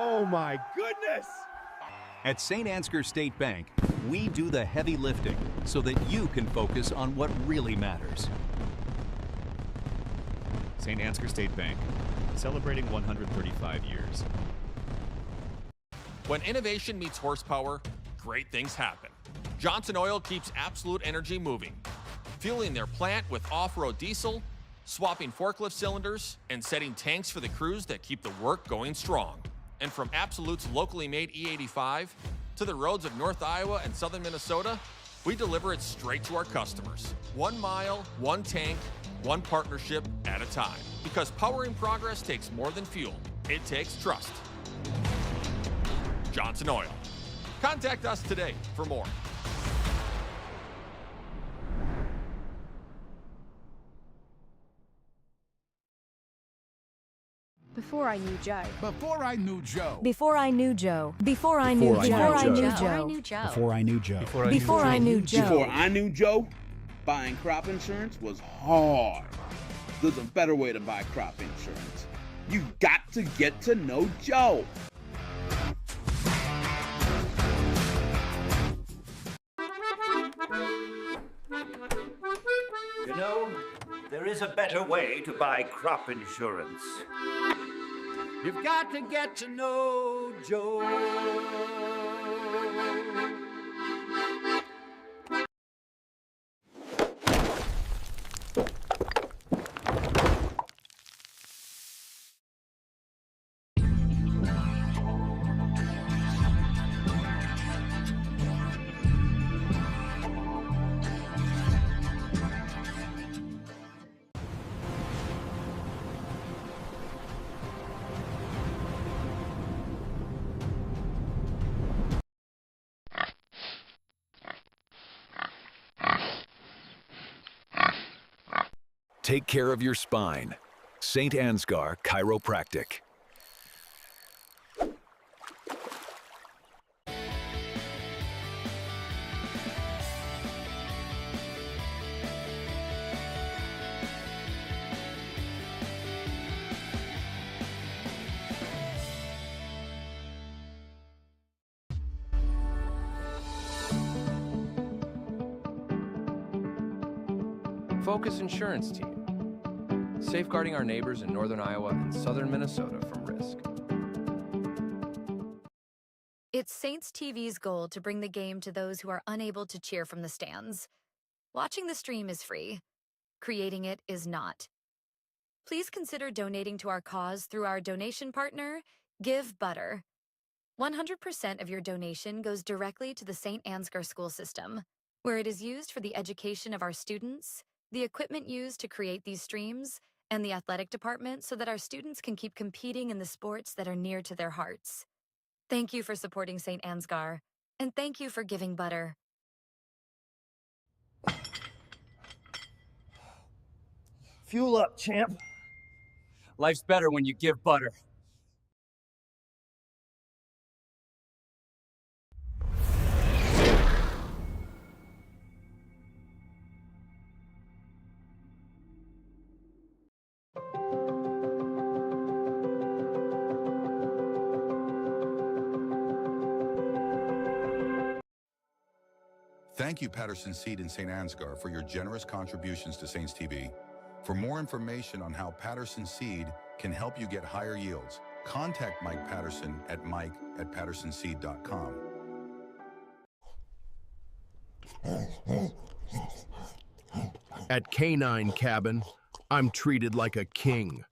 Oh my goodness! At St. Ansgar State Bank, we do the heavy lifting so that you can focus on what really matters. St. Ansgar State Bank, celebrating 135 years. When innovation meets horsepower, great things happen. Johnson Oil keeps Absolute Energy moving, fueling their plant with off-road diesel, swapping forklift cylinders, and setting tanks for the crews that keep the work going strong. And from Absolute's locally made E85 to the roads of North Iowa and southern Minnesota, we deliver it straight to our customers. 1 mile, 1 tank, 1 partnership at a time. Because powering progress takes more than fuel. It takes trust. Johnson Oil. Contact us today for more. Before I knew Joe. Before I knew Joe. Before I knew Joe. Before I knew Joe. Before I knew Joe. Before I knew Joe. Before I knew Joe. Before I knew Joe, buying crop insurance was hard. There's a better way to buy crop insurance. You got to get to know Joe. You know, there is a better way to buy crop insurance. You've got to get to know Joe. Take care of your spine. St. Ansgar Chiropractic. Focus Insurance Team, safeguarding our neighbors in northern Iowa and southern Minnesota from risk. It's Saints TV's goal to bring the game to those who are unable to cheer from the stands. Watching the stream is free. Creating it is not. Please consider donating to our cause through our donation partner, Give Butter. 100% of your donation goes directly to the St. Ansgar school system, where it is used for the education of our students, the equipment used to create these streams, and the athletic department so that our students can keep competing in the sports that are near to their hearts. Thank you for supporting St. Ansgar, and thank you for giving Butter. Fuel up, champ. Life's better when you give Butter. Thank you, Patterson Seed and St. Ansgar, for your generous contributions to Saints TV. For more information on how Patterson Seed can help you get higher yields, contact Mike Patterson at mike@pattersonseed.com. At Canine Cabin, I'm treated like a king.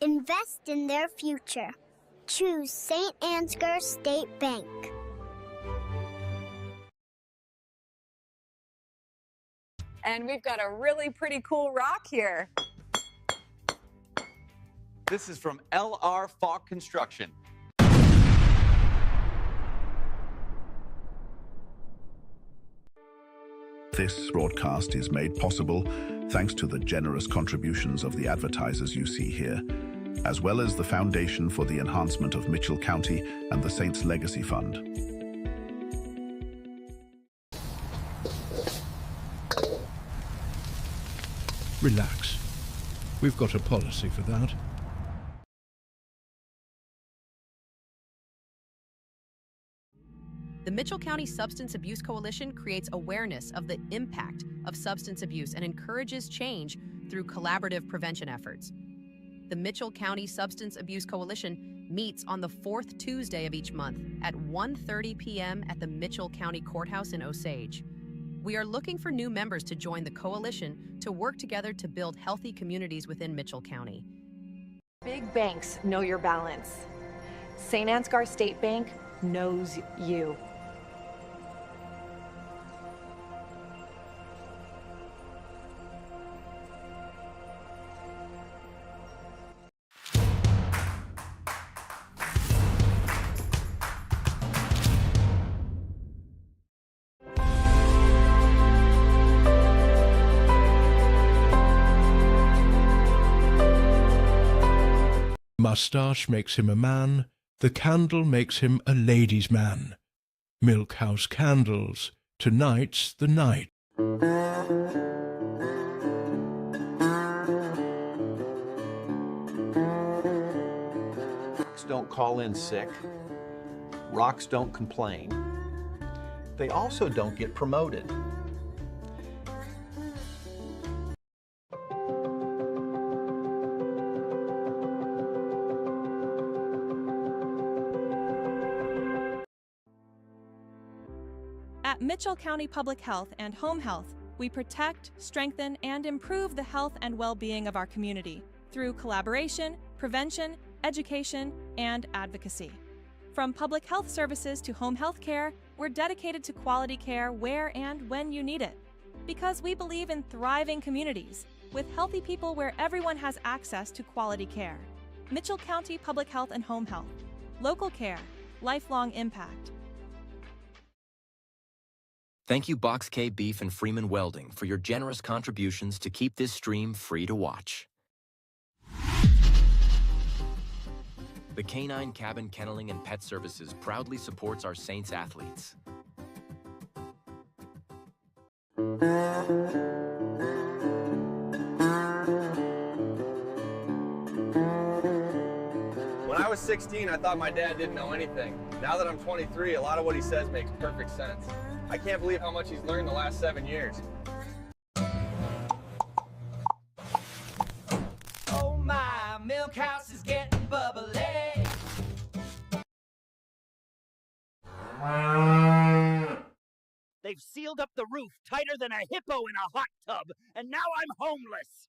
Invest in their future. Choose St. Ansgar State Bank. And we've got a really pretty cool rock here. This is from LR Falk Construction. This broadcast is made possible thanks to the generous contributions of the advertisers you see here, as well as the Foundation for the Enhancement of Mitchell County and the Saints Legacy Fund. Relax. We've got a policy for that. The Mitchell County Substance Abuse Coalition creates awareness of the impact of substance abuse and encourages change through collaborative prevention efforts. The Mitchell County Substance Abuse Coalition meets on the fourth Tuesday of each month at 1:30 p.m. at the Mitchell County Courthouse in Osage. We are looking for new members to join the coalition to work together to build healthy communities within Mitchell County. Big banks know your balance. St. Ansgar State Bank knows you. mustache makes him a man, the candle makes him a ladies' man. Milkhouse candles, tonight's the night. Rocks don't call in sick. Rocks don't complain. They also don't get promoted. At Mitchell County Public Health and Home Health, we protect, strengthen, and improve the health and well-being of our community through collaboration, prevention, education, and advocacy. From public health services to home health care, we're dedicated to quality care where and when you need it. Because we believe in thriving communities, with healthy people where everyone has access to quality care. Mitchell County Public Health and Home Health. Local care, lifelong impact. Thank you Box K Beef and Freeman Welding for your generous contributions to keep this stream free to watch. The Canine Cabin Kenneling and Pet Services proudly supports our Saints athletes. When I was 16, I thought my dad didn't know anything. Now that I'm 23, a lot of what he says makes perfect sense. I can't believe how much he's learned the last 7 years. Oh my, milk house is getting bubbly. They've sealed up the roof tighter than a hippo in a hot tub, and now I'm homeless.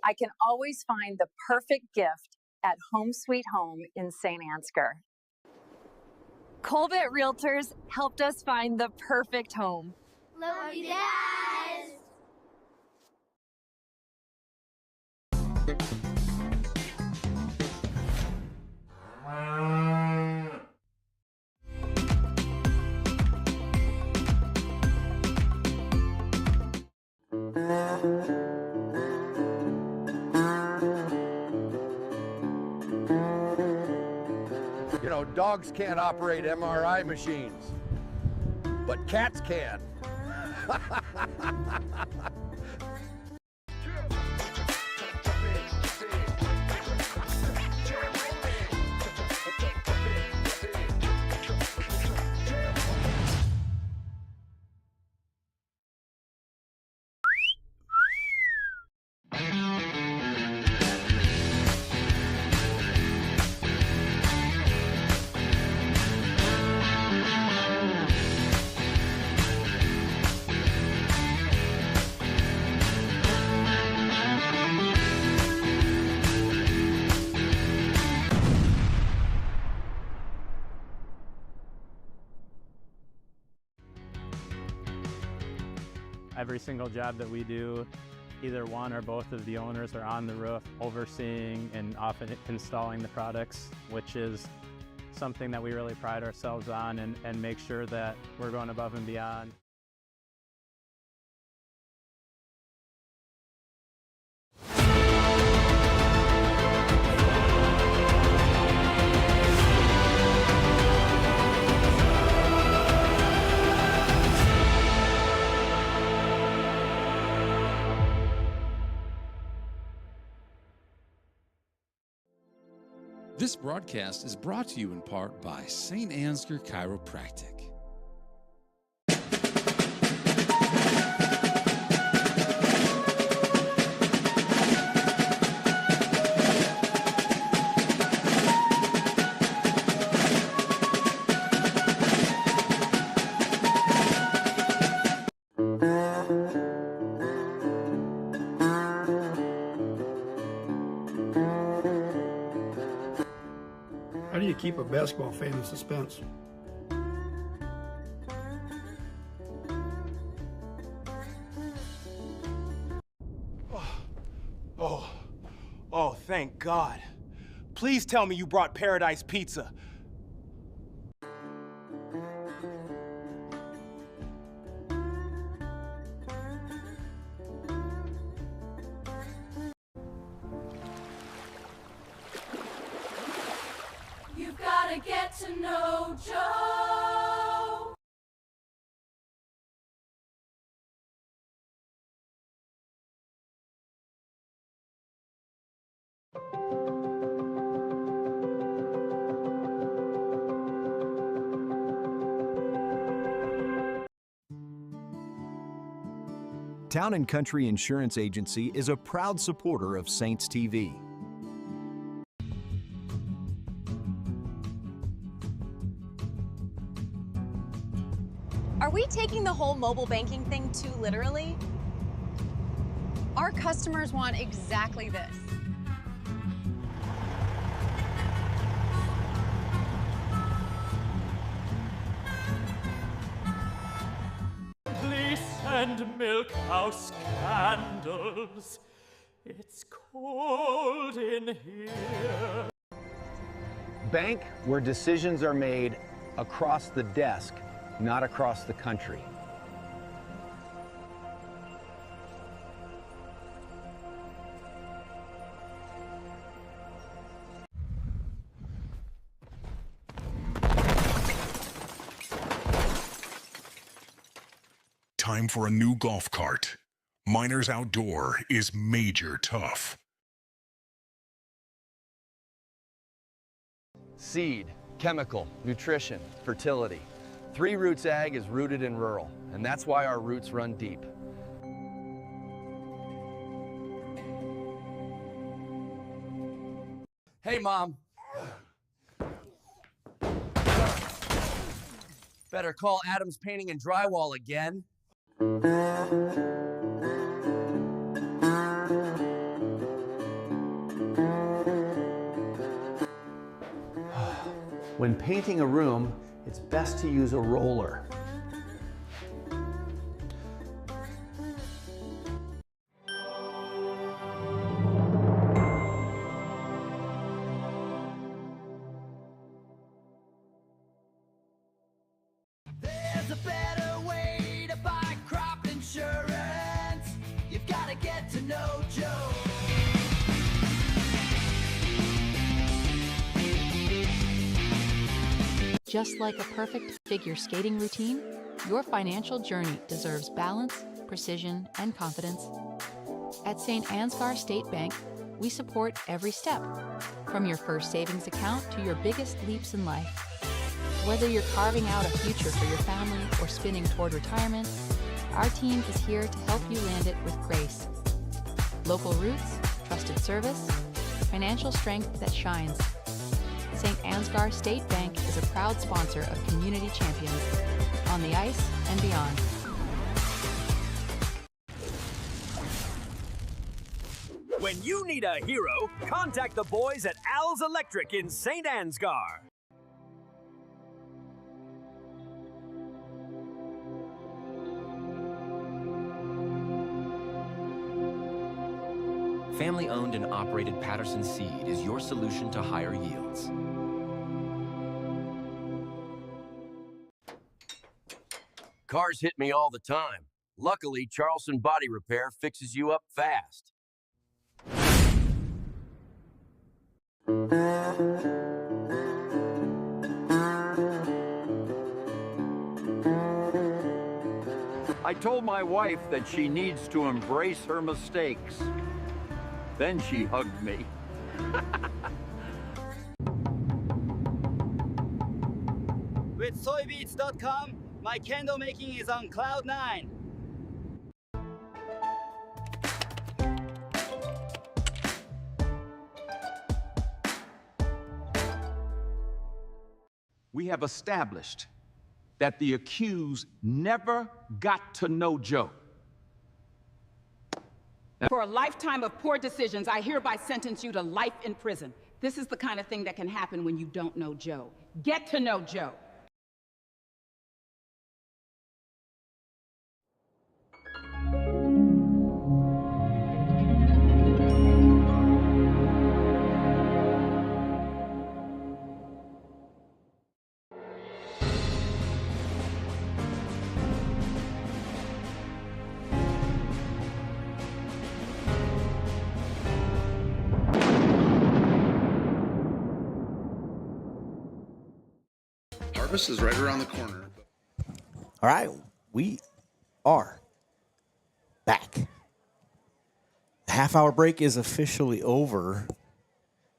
I can always find the perfect gift at Home Sweet Home in St. Ansgar. Colbert Realtors helped us find the perfect home. Love you guys! You know, dogs can't operate MRI machines, but cats can. Every single job that we do, either one or both of the owners are on the roof overseeing and often installing the products, which is something that we really pride ourselves on and make sure that we're going above and beyond. This broadcast is brought to you in part by St. Ansgar Chiropractic. How do you keep a basketball fan in suspense? Oh, thank God. Please tell me you brought Paradise Pizza. You've gotta get to know Joe. Town & Country Insurance Agency is a proud supporter of Saints TV. Are we taking the whole mobile banking thing too literally? Our customers want exactly this. Please send milk house candles. It's cold in here. Bank where decisions are made across the desk, not across the country. Time for a new golf cart. Miners Outdoor is major tough. Seed, chemical, nutrition, fertility. 3 Roots Ag is rooted in rural, and that's why our roots run deep. Hey, Mom. Better call Adams Painting and Drywall again. When painting a room, it's best to use a roller. There's a better way to buy crop insurance. You've gotta get to know Joe. Just like a perfect figure skating routine, your financial journey deserves balance, precision, and confidence. At St. Ansgar State Bank, we support every step, from your first savings account to your biggest leaps in life. Whether you're carving out a future for your family or spinning toward retirement, our team is here to help you land it with grace. Local roots, trusted service, financial strength that shines. St. Ansgar State Bank is a proud sponsor of Community Champions, on the ice and beyond. When you need a hero, contact the boys at Al's Electric in St. Ansgar. Family-owned and operated Patterson Seed is your solution to higher yields. Cars hit me all the time. Luckily, Charleston Body Repair fixes you up fast. I told my wife that she needs to embrace her mistakes. Then she hugged me. With soybeats.com, my candle making is on cloud 9. We have established that the accused never got to know Joe. For a lifetime of poor decisions, I hereby sentence you to life in prison. This is the kind of thing that can happen when you don't know Joe. Get to know Joe. This is right around the corner. All right, we are back. The half-hour break is officially over.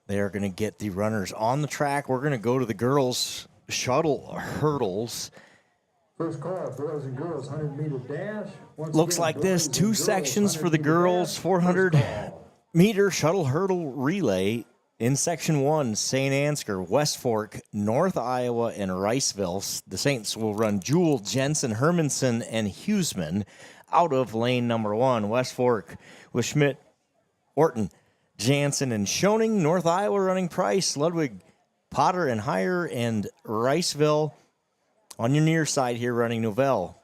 They are going to get the runners on the track. We're going to go to the girls' shuttle hurdles. First call, boys and girls, 100-meter dash. Looks like this, 2 sections for the girls, 400-meter shuttle hurdle relay. In Section 1, St. Ansgar, West Fork, North Iowa, and Riceville. The Saints will run Jewel, Jensen, Hermanson, and Huseman out of lane number 1. West Fork with Schmidt, Orton, Jansen, and Schoening. North Iowa running Price, Ludwig, Potter, and Heyer, and Riceville. On your near side here running Novell,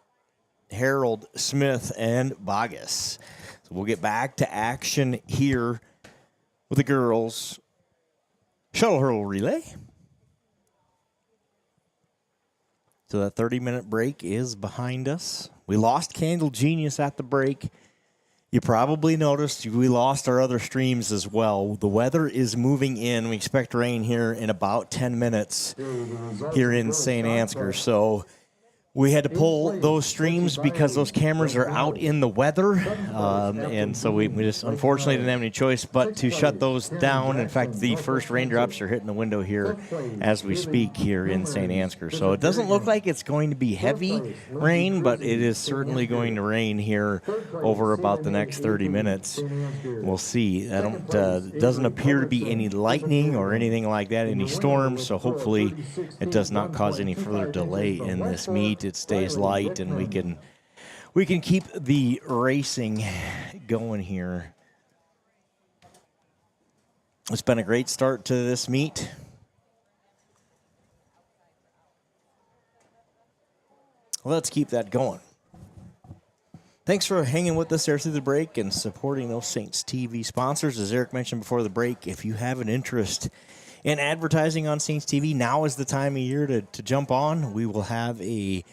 Harold, Smith, and Bogus. So we'll get back to action here with the girls' shuttle hurdle relay. So that 30-minute break is behind us. We lost Candle Genius at the break. You probably noticed we lost our other streams as well. The weather is moving in. We expect rain here in about 10 minutes here in St. Ansgar. So we had to pull those streams because those cameras are out in the weather. And so we just unfortunately didn't have any choice but to shut those down. In fact, the first raindrops are hitting the window here as we speak here in St. Ansgar. So it doesn't look like it's going to be heavy rain, but it is certainly going to rain here over about the next 30 minutes. We'll see. Doesn't appear to be any lightning or anything like that, any storms. So hopefully it does not cause any further delay in this meet. It stays light, and we can keep the racing going here. It's been a great start to this meet. Let's keep that going. Thanks for hanging with us there through the break and supporting those Saints TV sponsors. As Eric mentioned before the break, if you have an interest in advertising on Saints TV, now is the time of year to jump on. We will have a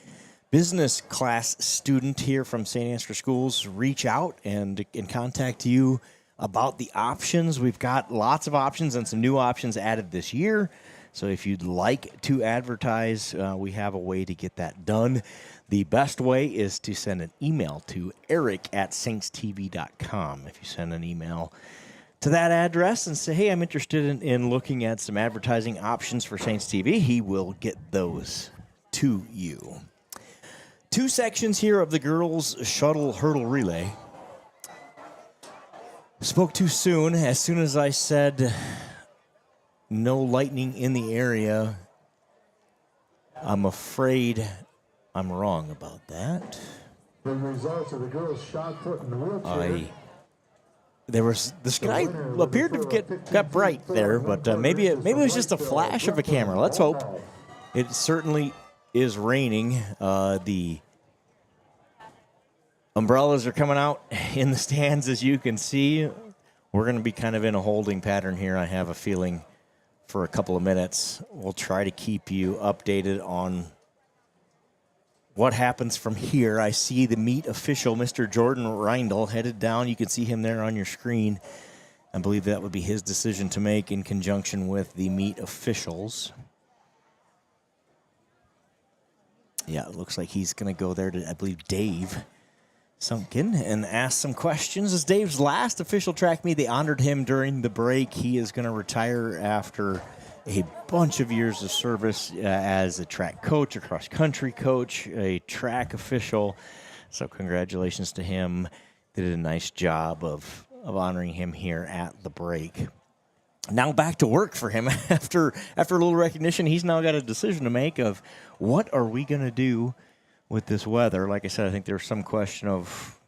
business class student here from St. Ansgar Schools reach out and contact you about the options. We've got lots of options and some new options added this year. So if you'd like to advertise, we have a way to get that done. The best way is to send an email to eric@saintstv.com. If you send an email to that address and say, hey, I'm interested in looking at some advertising options for Saints TV, he will get those to you. 2 sections here of the girls' shuttle hurdle relay. Spoke too soon. As soon as I said no lightning in the area, I'm afraid I'm wrong about that. The results of the girls' shot put in the wheelchair. The sky appeared to got bright there, but maybe it was just a flash of a camera. Let's hope. It certainly is raining. The umbrellas are coming out in the stands, as you can see. We're going to be kind of in a holding pattern here, I have a feeling, for a couple of minutes. We'll try to keep you updated on what happens from here. I see the meet official, Mr. Jordan Reindl, headed down. You can see him there on your screen. I believe that would be his decision to make in conjunction with the meet officials. Yeah, it looks like he's going to go there to, I believe, Dave Sunken and ask some questions. As Dave's last official track meet, they honored him during the break. He is going to retire after a bunch of years of service as a track coach, a cross-country coach, a track official. So congratulations to him. They did a nice job of honoring him here at the break. Now back to work for him. After a little recognition, he's now got a decision to make of what are we going to do with this weather. Like I said, I think there's some question of,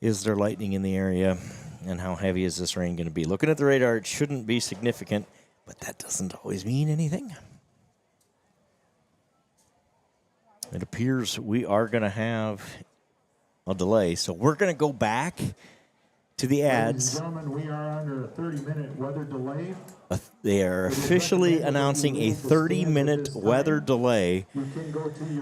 is there lightning in the area and how heavy is this rain going to be? Looking at the radar, it shouldn't be significant, but that doesn't always mean anything. It appears we are going to have a delay, so we're going to go back to the ads. Ladies and gentlemen, we are under a 30-minute weather delay. They are officially announcing a 30-minute weather delay.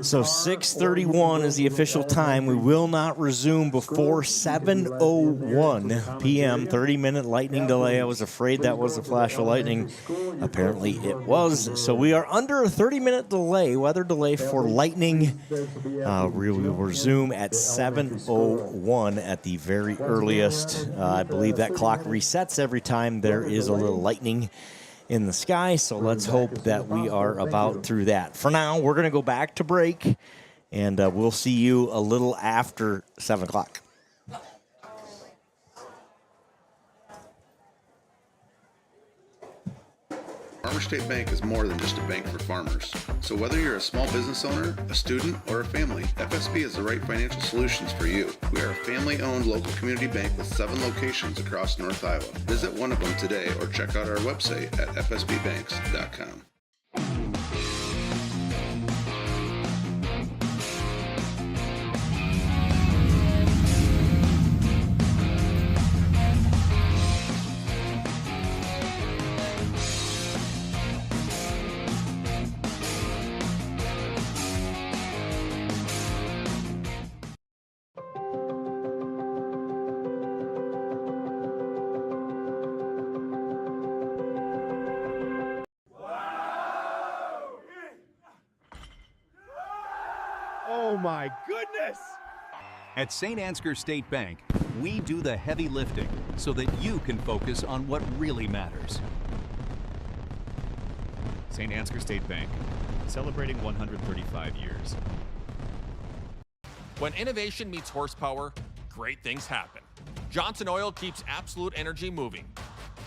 So 6:31 is the official time. We will not resume before 7:01 p.m. 30-minute lightning delay. I was afraid that was a flash of lightning. Apparently it was. So we are under a 30-minute delay, weather delay for lightning. We will resume at 7:01 at the very earliest. I believe that clock resets every time there is a little lightning in the sky, so let's hope that we are about through that. For now, we're going to go back to break, and we'll see you a little after 7 o'clock. Farmers State Bank is more than just a bank for farmers. So whether you're a small business owner, a student, or a family, FSB is the right financial solutions for you. We are a family-owned local community bank with 7 locations across North Iowa. Visit one of them today or check out our website at fsbbanks.com. Oh my goodness! At St. Ansgar State Bank, we do the heavy lifting so that you can focus on what really matters. St. Ansgar State Bank, celebrating 135 years. When innovation meets horsepower, great things happen. Johnson Oil keeps Absolute Energy moving,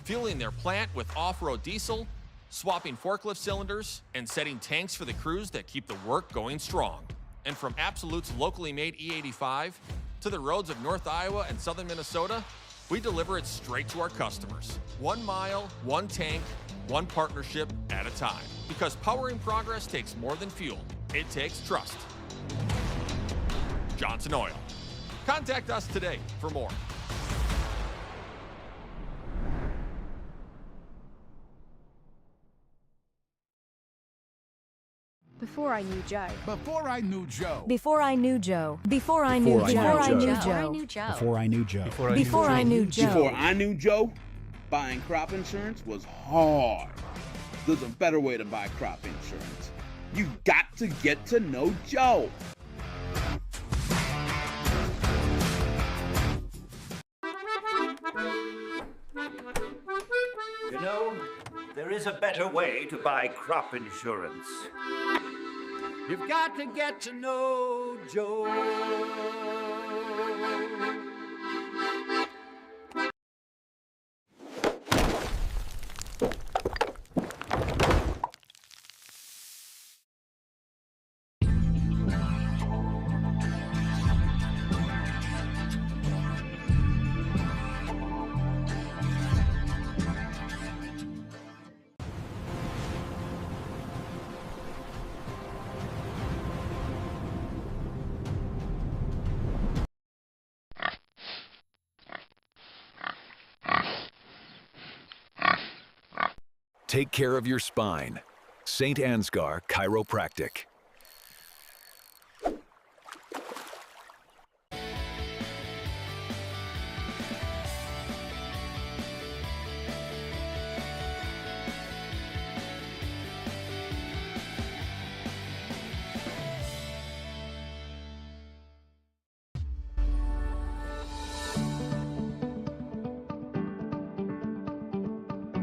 fueling their plant with off-road diesel, swapping forklift cylinders, and setting tanks for the crews that keep the work going strong. And from Absolute's locally made E85 to the roads of North Iowa and southern Minnesota, we deliver it straight to our customers. 1 mile, 1 tank, 1 partnership at a time. Because powering progress takes more than fuel. It takes trust. Johnson Oil. Contact us today for more. Before I knew Joe. Before I knew Joe. Before I knew Joe. Before I knew Joe. Before I knew Joe. Before I knew Joe. Before I knew Joe. Before I knew Joe, buying crop insurance was hard. There's a better way to buy crop insurance. You got to get to know Joe. You know, there is a better way to buy crop insurance. You've got to get to know Joe. Take care of your spine. St. Ansgar Chiropractic.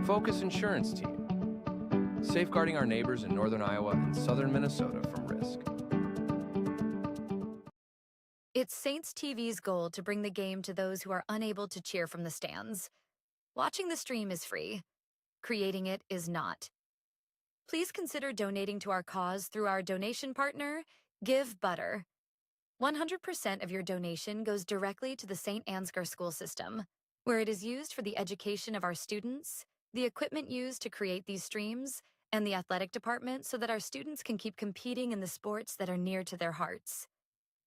Focus Insurance Team, safeguarding our neighbors in northern Iowa and southern Minnesota from risk. It's Saints TV's goal to bring the game to those who are unable to cheer from the stands. Watching the stream is free. Creating it is not. Please consider donating to our cause through our donation partner, Give Butter. 100% of your donation goes directly to the St. Ansgar school system, where it is used for the education of our students, the equipment used to create these streams, and the athletic department so that our students can keep competing in the sports that are near to their hearts.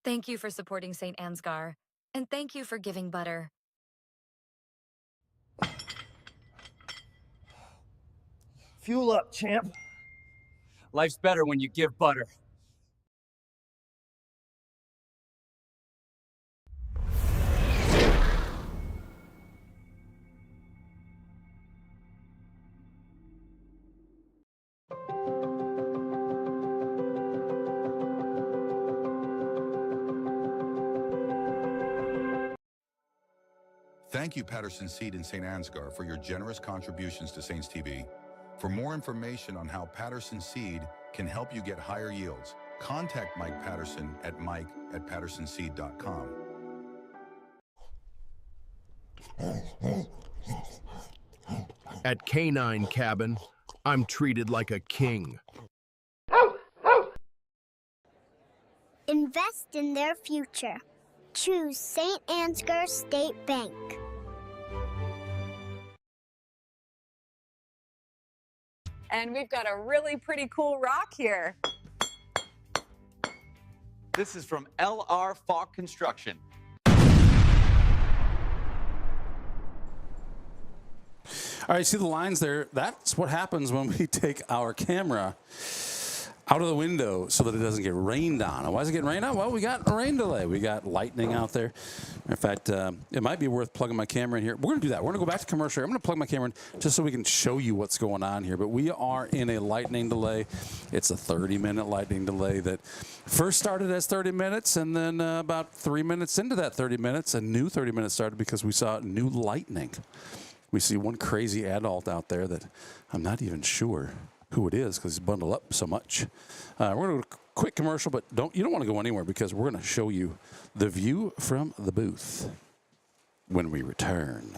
Thank you for supporting St. Ansgar, and thank you for giving butter. Fuel up, champ. Life's better when you give butter. Thank you, Patterson Seed in St. Ansgar, for your generous contributions to Saints TV. For more information on how Patterson Seed can help you get higher yields, contact Mike Patterson at mike@pattersonseed.com. At Canine Cabin, I'm treated like a king. Invest in their future. Choose St. Ansgar State Bank. And we've got a really pretty cool rock here. This is from LR Falk Construction. All right, see the lines there? That's what happens when we take our camera out of the window so that it doesn't get rained on. And why is it getting rained on? Well, we got a rain delay. We got lightning out there. In fact, it might be worth plugging my camera in here. We're going to do that. We're going to go back to commercial. I'm going to plug my camera in just so we can show you what's going on here. But we are in a lightning delay. It's a 30-minute lightning delay that first started as 30 minutes, and then about 3 minutes into that 30 minutes, a new 30 minutes started because we saw new lightning. We see one crazy adult out there that I'm not even sure who it is because he's bundled up so much. We're going to go to a quick commercial, but you don't want to go anywhere because we're going to show you the view from the booth when we return.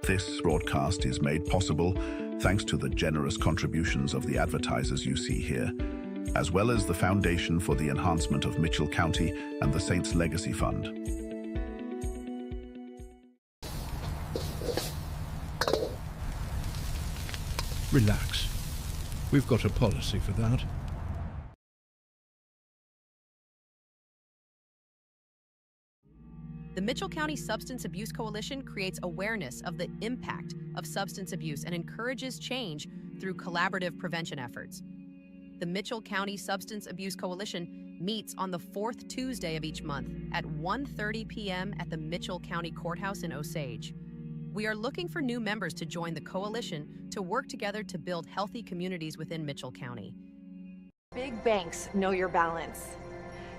This broadcast is made possible thanks to the generous contributions of the advertisers you see here, as well as the Foundation for the Enhancement of Mitchell County and the Saints Legacy Fund. Relax. We've got a policy for that. The Mitchell County Substance Abuse Coalition creates awareness of the impact of substance abuse and encourages change through collaborative prevention efforts. The Mitchell County Substance Abuse Coalition meets on the fourth Tuesday of each month at 1:30 p.m. at the Mitchell County Courthouse in Osage. We are looking for new members to join the coalition to work together to build healthy communities within Mitchell County. Big banks know your balance.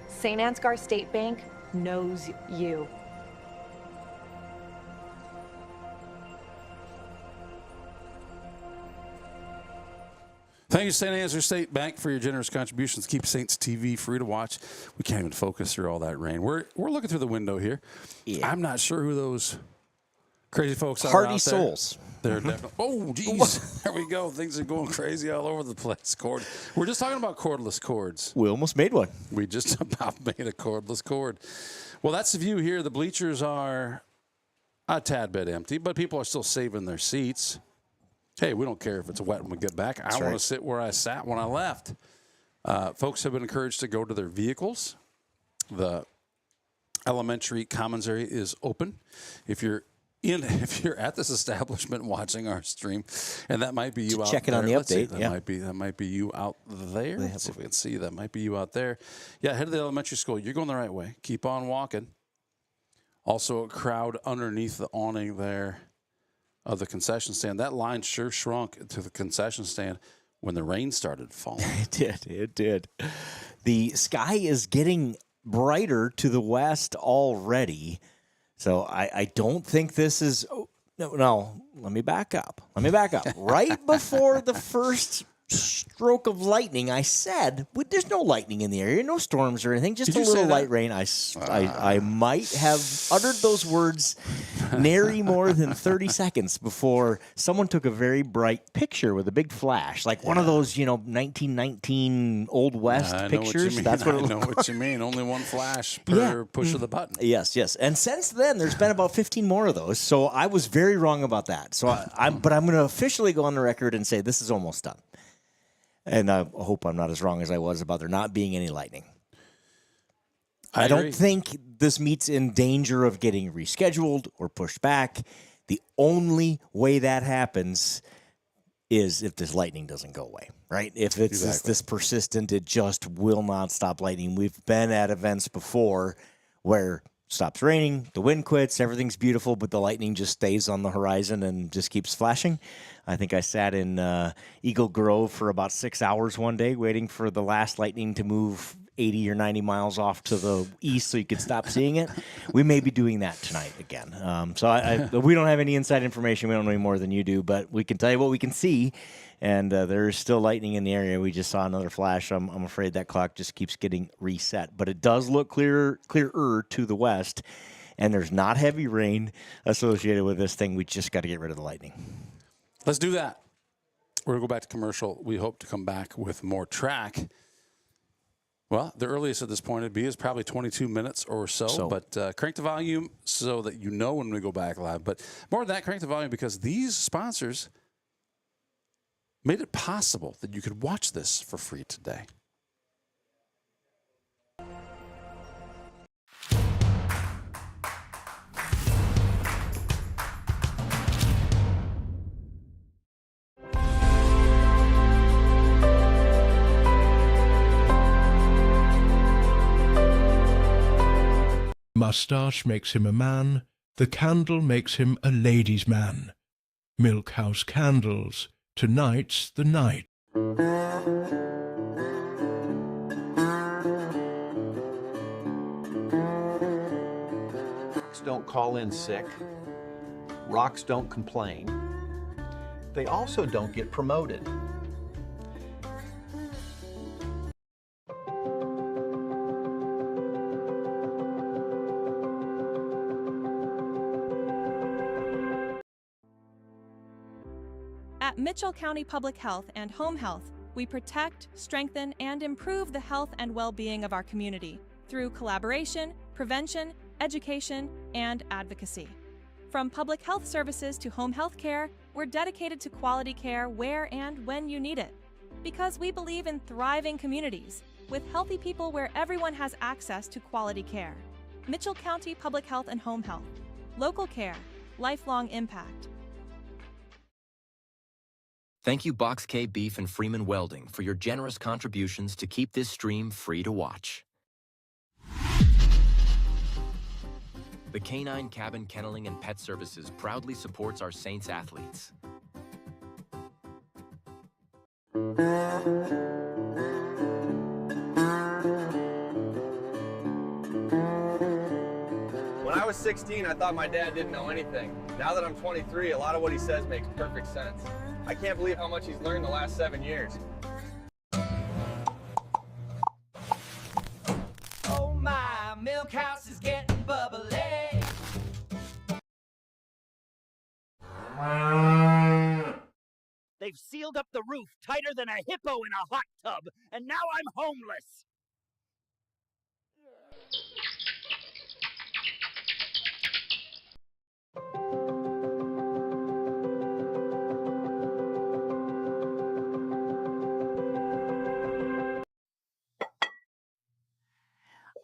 St. Ansgar State Bank knows you. Thank you, St. Ansgar State Bank, for your generous contributions. Keep Saints TV free to watch. We can't even focus through all that rain. We're looking through the window here. Yeah. I'm not sure who those crazy folks are Hardy out souls. There. They're definitely. Oh, geez. There we go. Things are going crazy all over the place. We're just talking about cordless cords. We almost made one. We just about made a cordless cord. Well, that's the view here. The bleachers are a tad bit empty, but people are still saving their seats. Hey, we don't care if it's wet when we get back. I want to sit where I sat when I left. Folks have been encouraged to go to their vehicles. The elementary commons area is open. If you're at this establishment watching our stream, and that might be you out there. Check it on the update. That might be you out there. Let's see if we can see. That might be you out there. Yeah, head to the elementary school. You're going the right way. Keep on walking. Also, a crowd underneath the awning there of the concession stand. That line sure shrunk to the concession stand when the rain started falling. It did. The sky is getting brighter to the west already. So I don't think this is no, let me back up. Right before the first stroke of lightning, I said, there's no lightning in the area, no storms or anything, just a little light rain. I might have uttered those words nary more than 30 seconds before someone took a very bright picture with a big flash, like one of those, 1919 Old West pictures. That's what I know what you mean. Only one flash per push of the button. Yes. And since then, there's been about 15 more of those. So I was very wrong about that. So I'm going to officially go on the record and say this is almost done. And I hope I'm not as wrong as I was about there not being any lightning. I don't think this meet's in danger of getting rescheduled or pushed back. The only way that happens is if this lightning doesn't go away, right? If it's this persistent, it just will not stop lightning. We've been at events before where it stops raining, the wind quits, everything's beautiful, but the lightning just stays on the horizon and just keeps flashing. I think I sat in Eagle Grove for about 6 hours one day waiting for the last lightning to move 80 or 90 miles off to the east so you could stop seeing it. We may be doing that tonight again. So we don't have any inside information. We don't know any more than you do, but we can tell you what we can see. And there is still lightning in the area. We just saw another flash. I'm afraid that clock just keeps getting reset. But it does look clearer to the west, and there's not heavy rain associated with this thing. We just got to get rid of the lightning. Let's do that. We're going to go back to commercial. We hope to come back with more track. Well, the earliest at this point would be is probably 22 minutes or so. But crank the volume so that you know when we go back live. But more than that, crank the volume because these sponsors made it possible that you could watch this for free today. Mustache makes him a man, the candle makes him a ladies' man. Milk house candles, tonight's the night. Rocks don't call in sick. Rocks don't complain. They also don't get promoted. At Mitchell County Public Health and Home Health, we protect, strengthen, and improve the health and well-being of our community through collaboration, prevention, education, and advocacy. From public health services to home health care, we're dedicated to quality care where and when you need it. Because we believe in thriving communities, with healthy people where everyone has access to quality care. Mitchell County Public Health and Home Health. Local care, lifelong impact. Thank you Box K Beef and Freeman Welding for your generous contributions to keep this stream free to watch. The Canine Cabin Kenneling and Pet Services proudly supports our Saints athletes. When I was 16, I thought my dad didn't know anything. Now that I'm 23, a lot of what he says makes perfect sense. I can't believe how much he's learned the last 7 years. Oh my, milk house is getting bubbly. They've sealed up the roof tighter than a hippo in a hot tub, and now I'm homeless.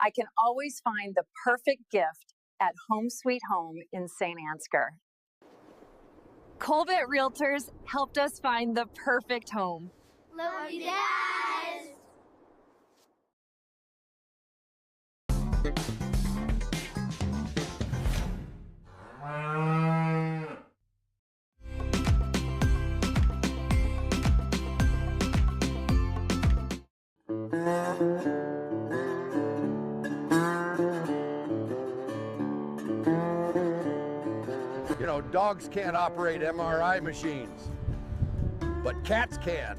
I can always find the perfect gift at Home Sweet Home in St. Ansgar. Colbert Realtors helped us find the perfect home. Love you, Dad! You know, dogs can't operate MRI machines, but cats can.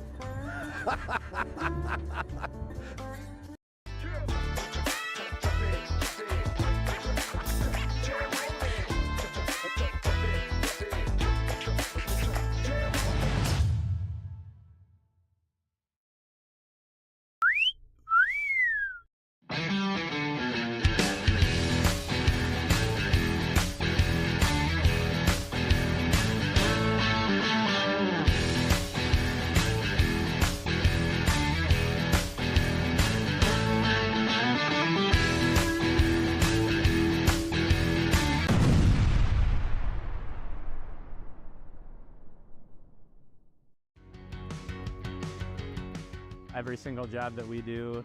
Every single job that we do,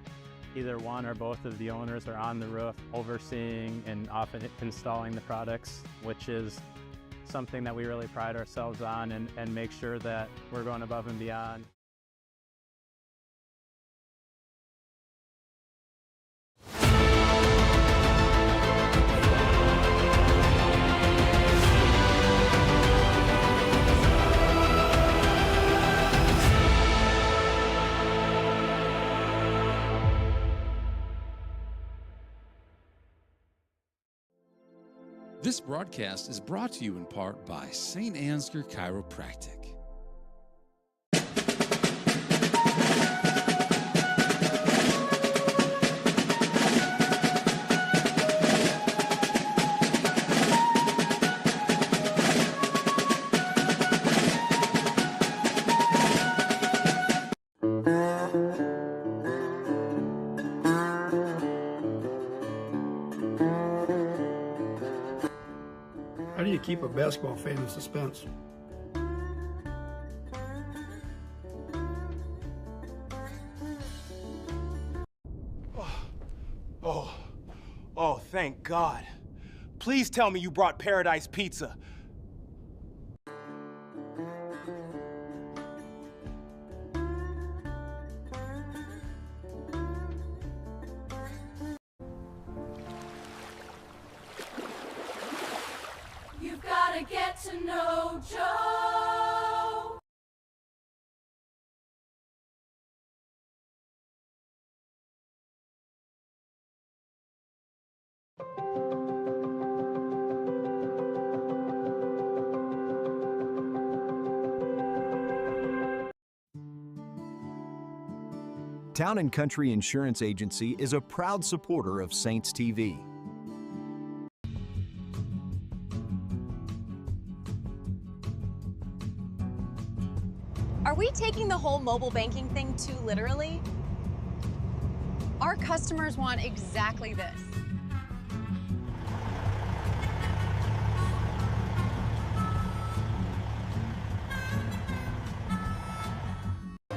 either one or both of the owners are on the roof overseeing and often installing the products, which is something that we really pride ourselves on and make sure that we're going above and beyond. This broadcast is brought to you in part by St. Ansgar Chiropractic. How do you keep a basketball fan in suspense? Oh, thank God. Please tell me you brought Paradise Pizza. You've gotta get to know Joe. Town & Country Insurance Agency is a proud supporter of Saints TV. Are we taking the whole mobile banking thing too literally? Our customers want exactly this.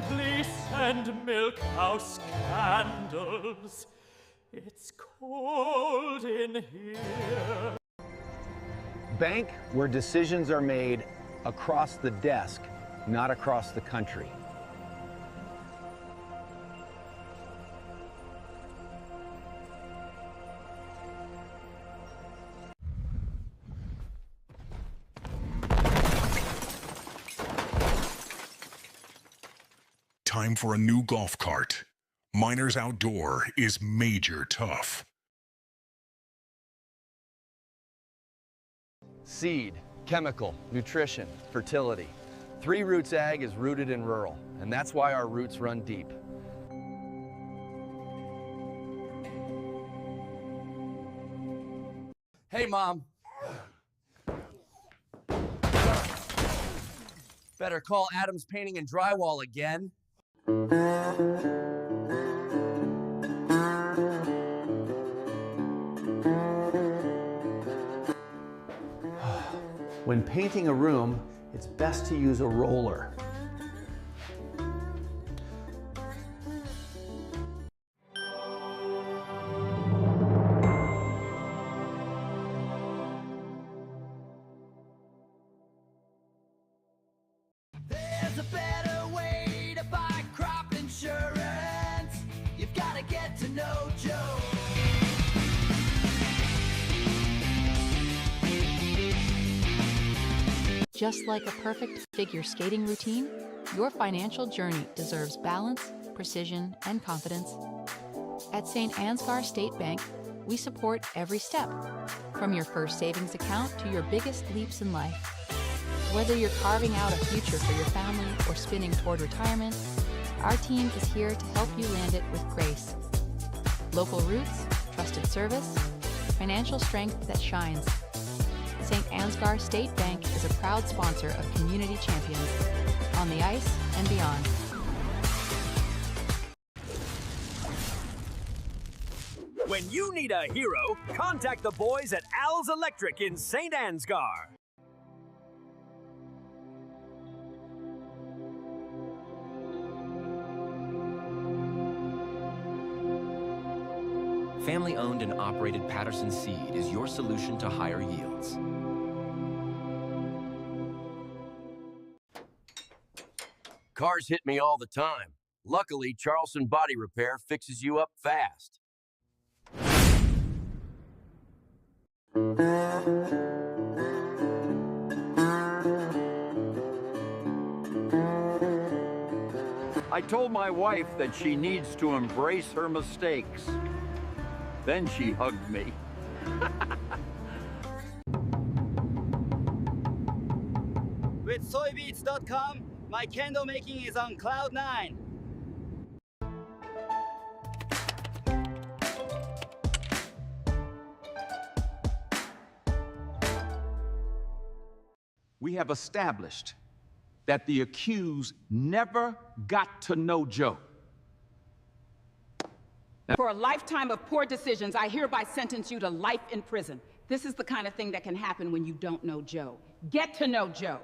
Please send milk house candles. It's cold in here. Bank where decisions are made across the desk, not across the country. Time for a new golf cart. Miners Outdoor is major tough. Seed, chemical, nutrition, fertility. 3 Roots Ag is rooted in rural, and that's why our roots run deep. Hey, Mom. Better call Adams Painting and Drywall again. When painting a room, it's best to use a roller. There's a better way to buy crop insurance. You've got to get to know Joe. Just like a perfect figure skating routine, your financial journey deserves balance, precision, and confidence. At St. Ansgar State Bank, we support every step, from your first savings account to your biggest leaps in life. Whether you're carving out a future for your family or spinning toward retirement, our team is here to help you land it with grace. Local roots, trusted service, financial strength that shines. St. Ansgar State Bank is a proud sponsor of Community Champions, on the ice and beyond. When you need a hero, contact the boys at Al's Electric in St. Ansgar. Family-owned and operated Patterson Seed is your solution to higher yields. Cars hit me all the time. Luckily, Charleston Body Repair fixes you up fast. I told my wife that she needs to embrace her mistakes. Then she hugged me. With soybeats.com, my candle making is on cloud 9. We have established that the accused never got to know Joe. For a lifetime of poor decisions, I hereby sentence you to life in prison. This is the kind of thing that can happen when you don't know Joe. Get to know Joe.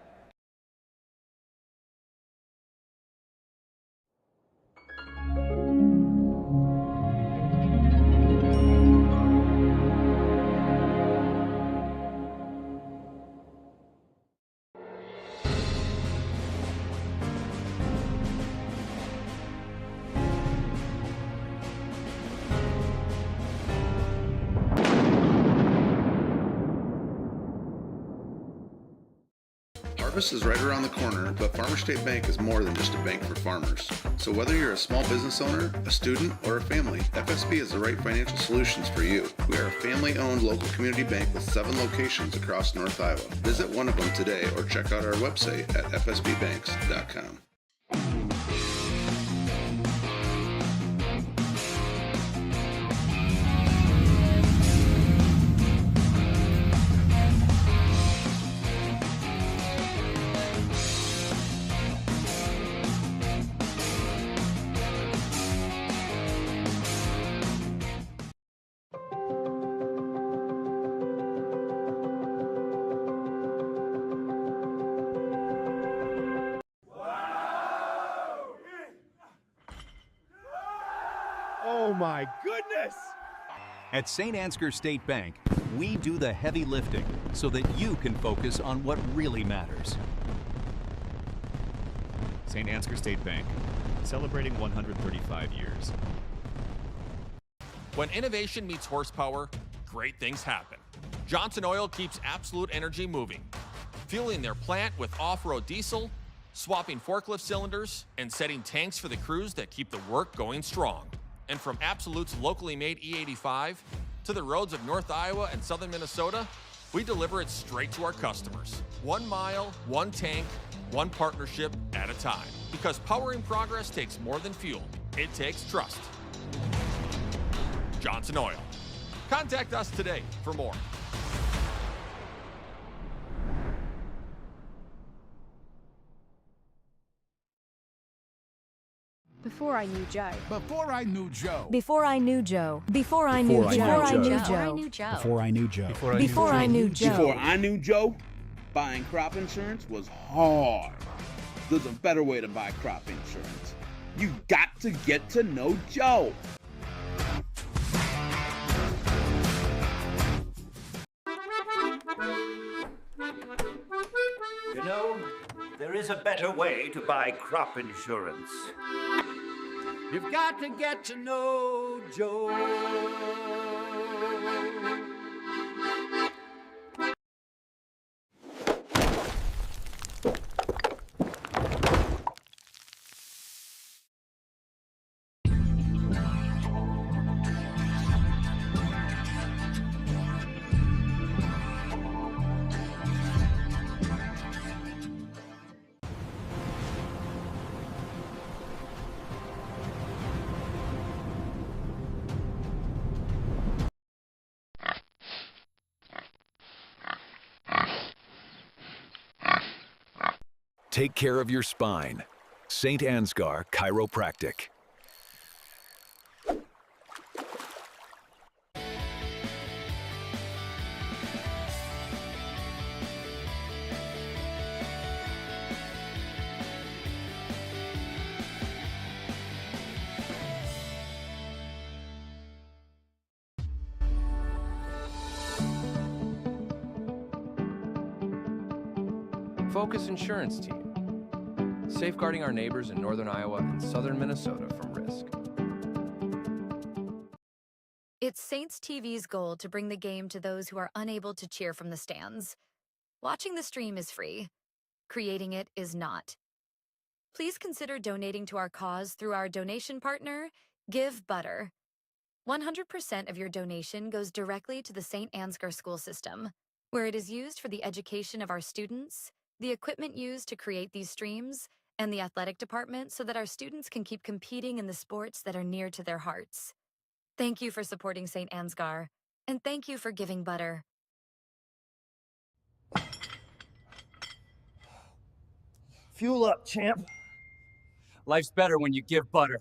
Harvest is right around the corner, but Farmer State Bank is more than just a bank for farmers. So whether you're a small business owner, a student, or a family, FSB is the right financial solutions for you. We are a family-owned local community bank with 7 locations across North Iowa. Visit one of them today or check out our website at fsbbanks.com. Oh my goodness! At St. Ansgar State Bank, we do the heavy lifting so that you can focus on what really matters. St. Ansgar State Bank, celebrating 135 years. When innovation meets horsepower, great things happen. Johnson Oil keeps Absolute Energy moving, fueling their plant with off-road diesel, swapping forklift cylinders, and setting tanks for the crews that keep the work going strong. And from Absolute's locally made E85 to the roads of North Iowa and southern Minnesota, we deliver it straight to our customers. 1 mile, 1 tank, 1 partnership at a time. Because powering progress takes more than fuel. It takes trust. Johnson Oil. Contact us today for more. Before I knew Joe. Before I knew Joe. Before I knew Joe. Before I knew Joe. Before I knew Joe. Before I knew Joe. Before I knew Joe. Before I knew Joe, buying crop insurance was hard. There's a better way to buy crop insurance. You got to get to know Joe. You know, there is a better way to buy crop insurance. You've got to get to know Joe. Take care of your spine. St. Ansgar Chiropractic. Focus Insurance Team, safeguarding our neighbors in northern Iowa and southern Minnesota from risk. It's Saints TV's goal to bring the game to those who are unable to cheer from the stands. Watching the stream is free. Creating it is not. Please consider donating to our cause through our donation partner, Give Butter. 100% of your donation goes directly to the St. Ansgar school system, where it is used for the education of our students, the equipment used to create these streams, and the athletic department so that our students can keep competing in the sports that are near to their hearts. Thank you for supporting St. Ansgar, and thank you for giving butter. Fuel up, champ. Life's better when you give butter.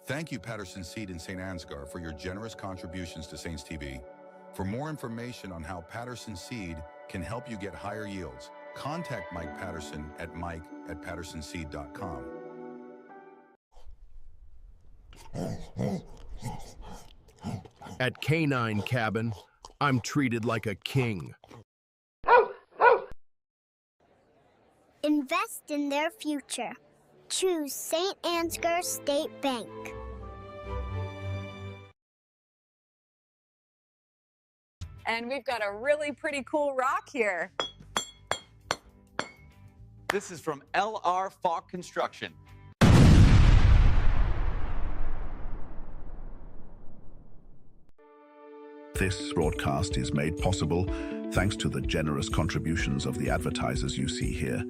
Thank you, Patterson Seed in St. Ansgar, for your generous contributions to Saints TV. For more information on how Patterson Seed can help you get higher yields, contact Mike Patterson at mike@pattersonseed.com. At Canine Cabin, I'm treated like a king. Invest in their future. Choose St. Ansgar State Bank. And we've got a really pretty cool rock here. This is from LR Falk Construction. This broadcast is made possible thanks to the generous contributions of the advertisers you see here,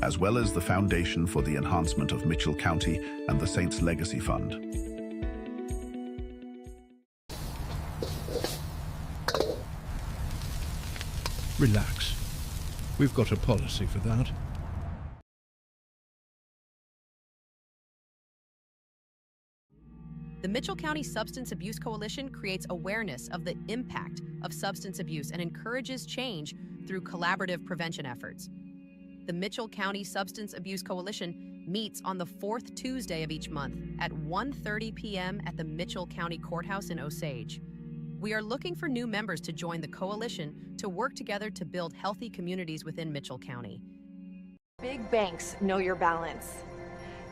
as well as the Foundation for the Enhancement of Mitchell County and the Saints Legacy Fund. Relax. We've got a policy for that. The Mitchell County Substance Abuse Coalition creates awareness of the impact of substance abuse and encourages change through collaborative prevention efforts. The Mitchell County Substance Abuse Coalition meets on the fourth Tuesday of each month at 1:30 p.m. at the Mitchell County Courthouse in Osage. We are looking for new members to join the coalition to work together to build healthy communities within Mitchell County. Big banks know your balance.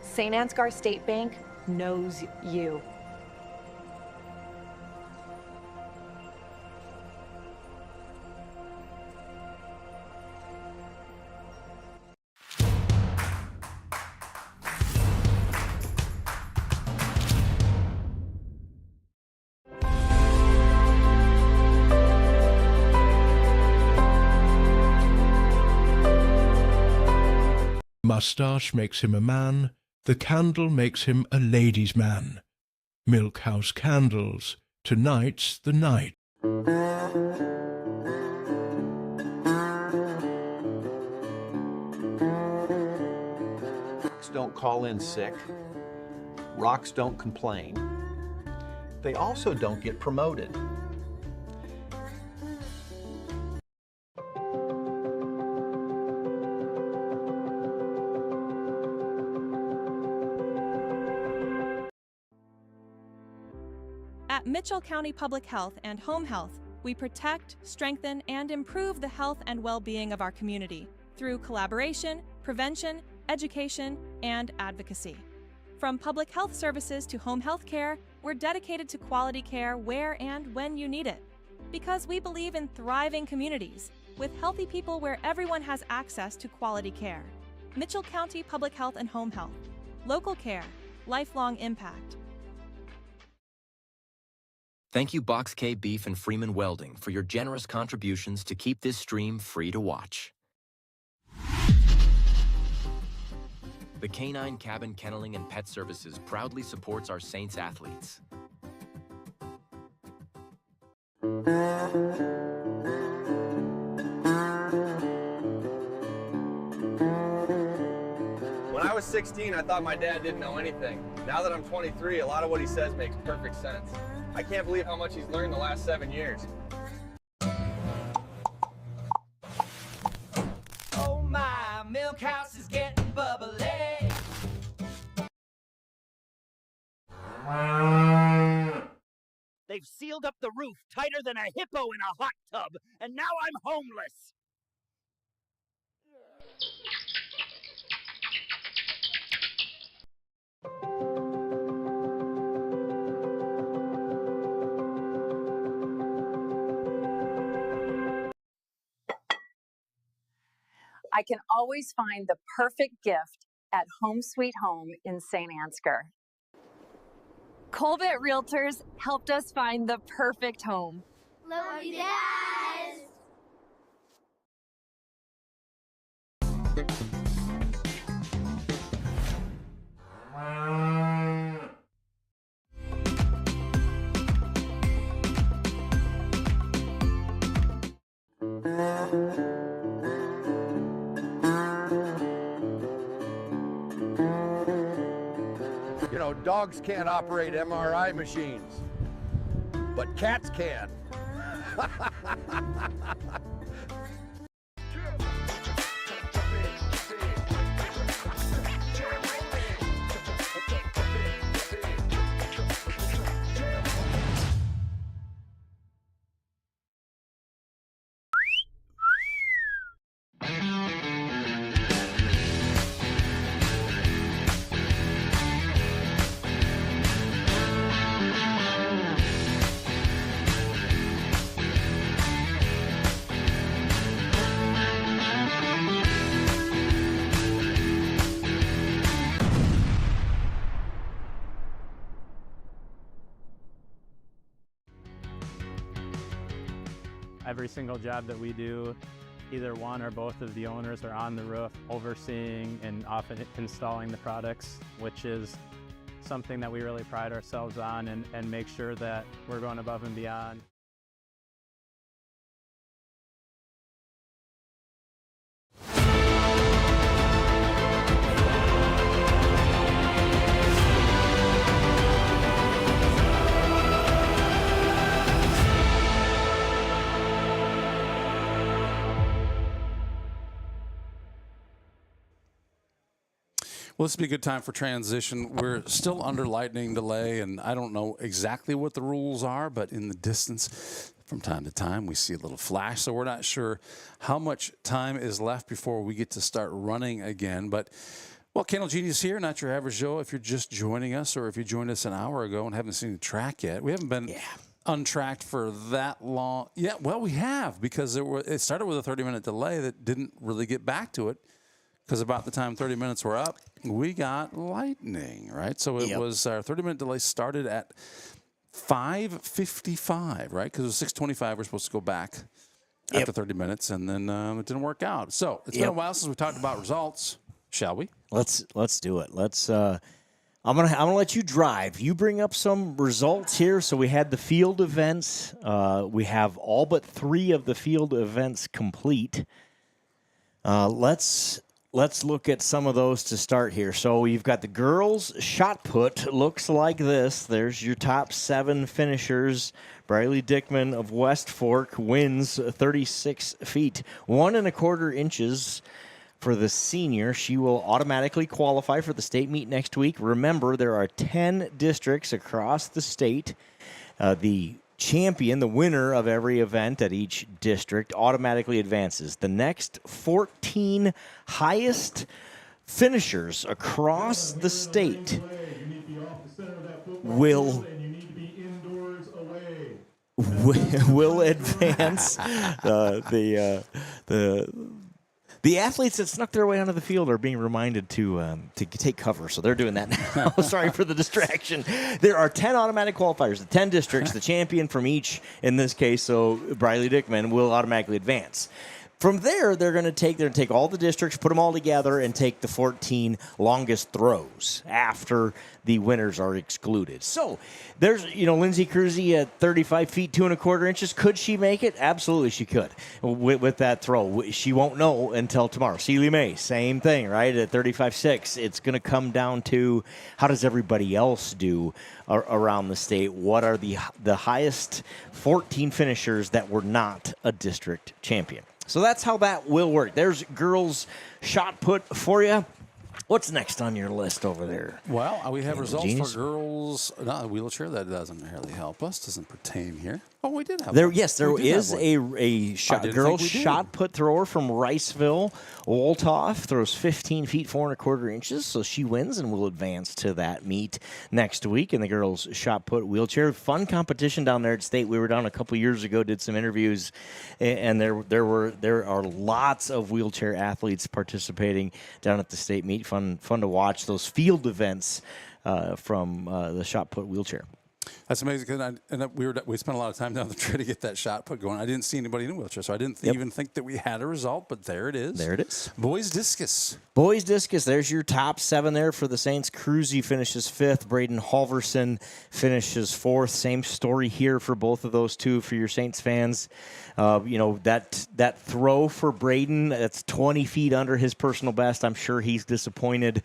St. Ansgar State Bank knows you. Mustache makes him a man, the candle makes him a ladies' man. Milkhouse candles, tonight's the night. Rocks don't call in sick. Rocks don't complain. They also don't get promoted. At Mitchell County Public Health and Home Health, we protect, strengthen, and improve the health and well-being of our community through collaboration, prevention, education, and advocacy. From public health services to home health care, we're dedicated to quality care where and when you need it. Because we believe in thriving communities, with healthy people where everyone has access to quality care. Mitchell County Public Health and Home Health. Local care, lifelong impact. Thank you Box K Beef and Freeman Welding for your generous contributions to keep this stream free to watch. The Canine Cabin Kenneling and Pet Services proudly supports our Saints athletes. When I was 16, I thought my dad didn't know anything. Now that I'm 23, a lot of what he says makes perfect sense. I can't believe how much he's learned the last 7 years. Oh my, milk house is getting bubbly. They've sealed up the roof tighter than a hippo in a hot tub, and now I'm homeless. I can always find the perfect gift at Home Sweet Home in St. Ansgar. Colbert Realtors helped us find the perfect home. Love you guys. You know, dogs can't operate MRI machines, but cats can. Every single job that we do, either one or both of the owners are on the roof overseeing and often installing the products, which is something that we really pride ourselves on and make sure that we're going above and beyond. Well, this would be a good time for transition. We're still under lightning delay, and I don't know exactly what the rules are, but in the distance, from time to time, we see a little flash, so we're not sure how much time is left before we get to start running again. But, well, Kennel Genius here, not your average Joe. If you're just joining us or if you joined us an hour ago and haven't seen the track yet, we haven't been untracked for that long. Yeah, well, we have, because it started with a 30-minute delay that didn't really get back to it. Because about the time 30 minutes were up, we got lightning, right? So it was our 30-minute delay started at 5:55, right? Because it was 6:25. We're supposed to go back after 30 minutes, and then it didn't work out. So it's been a while since we talked about results. Shall we? Let's do it. Let's. I'm gonna let you drive. You bring up some results here. So we had the field events. We have all but 3 of the field events complete. Let's look at some of those to start here. So you've got the girls' shot put. Looks like this. There's your top 7 finishers. Briley Dickman of West Fork wins 36 feet, 1 1/4 inches for the senior. She will automatically qualify for the state meet next week. Remember, there are 10 districts across the state. The champion, the winner of every event at each district, automatically advances. The next 14 highest finishers across the state will advance. The athletes that snuck their way onto the field are being reminded to take cover, so they're doing that now. Sorry for the distraction. There are 10 automatic qualifiers, the 10 districts, the champion from each, in this case, so Briley Dickman will automatically advance. From there, they're going to take all the districts, put them all together, and take the 14 longest throws after the winners are excluded. So there's, Lindsay Cruzy at 35 feet, 2 1/4 inches. Could she make it? Absolutely, she could with that throw. She won't know until tomorrow. Celie May, same thing, right? At 35.6. It's going to come down to how does everybody else do around the state? What are the highest 14 finishers that were not a district champion? So that's how that will work. There's girls shot put for you. What's next on your list over there? Well, we have results for girls. No, wheelchair. That doesn't really help us. Doesn't pertain here. Oh, we did have one. Yes, there is a girls shot put thrower from Riceville. Woltoff throws 15 feet, 4 1/4 inches, so she wins and will advance to that meet next week in the girls shot put wheelchair. Fun competition down there at state. We were down a couple years ago, did some interviews, and there are lots of wheelchair athletes participating down at the state meet. Fun to watch those field events from the shot put wheelchair. That's amazing. We spent a lot of time down the trail to get that shot put going. I didn't see anybody in a wheelchair, so I didn't even think that we had a result, but there it is. There it is. Boys discus. Boys discus, there's your top 7 there for the Saints. Cruzy finishes 5th. Braden Halverson finishes 4th. Same story here for both of those two for your Saints fans. That throw for Braden, that's 20 feet under his personal best. I'm sure he's disappointed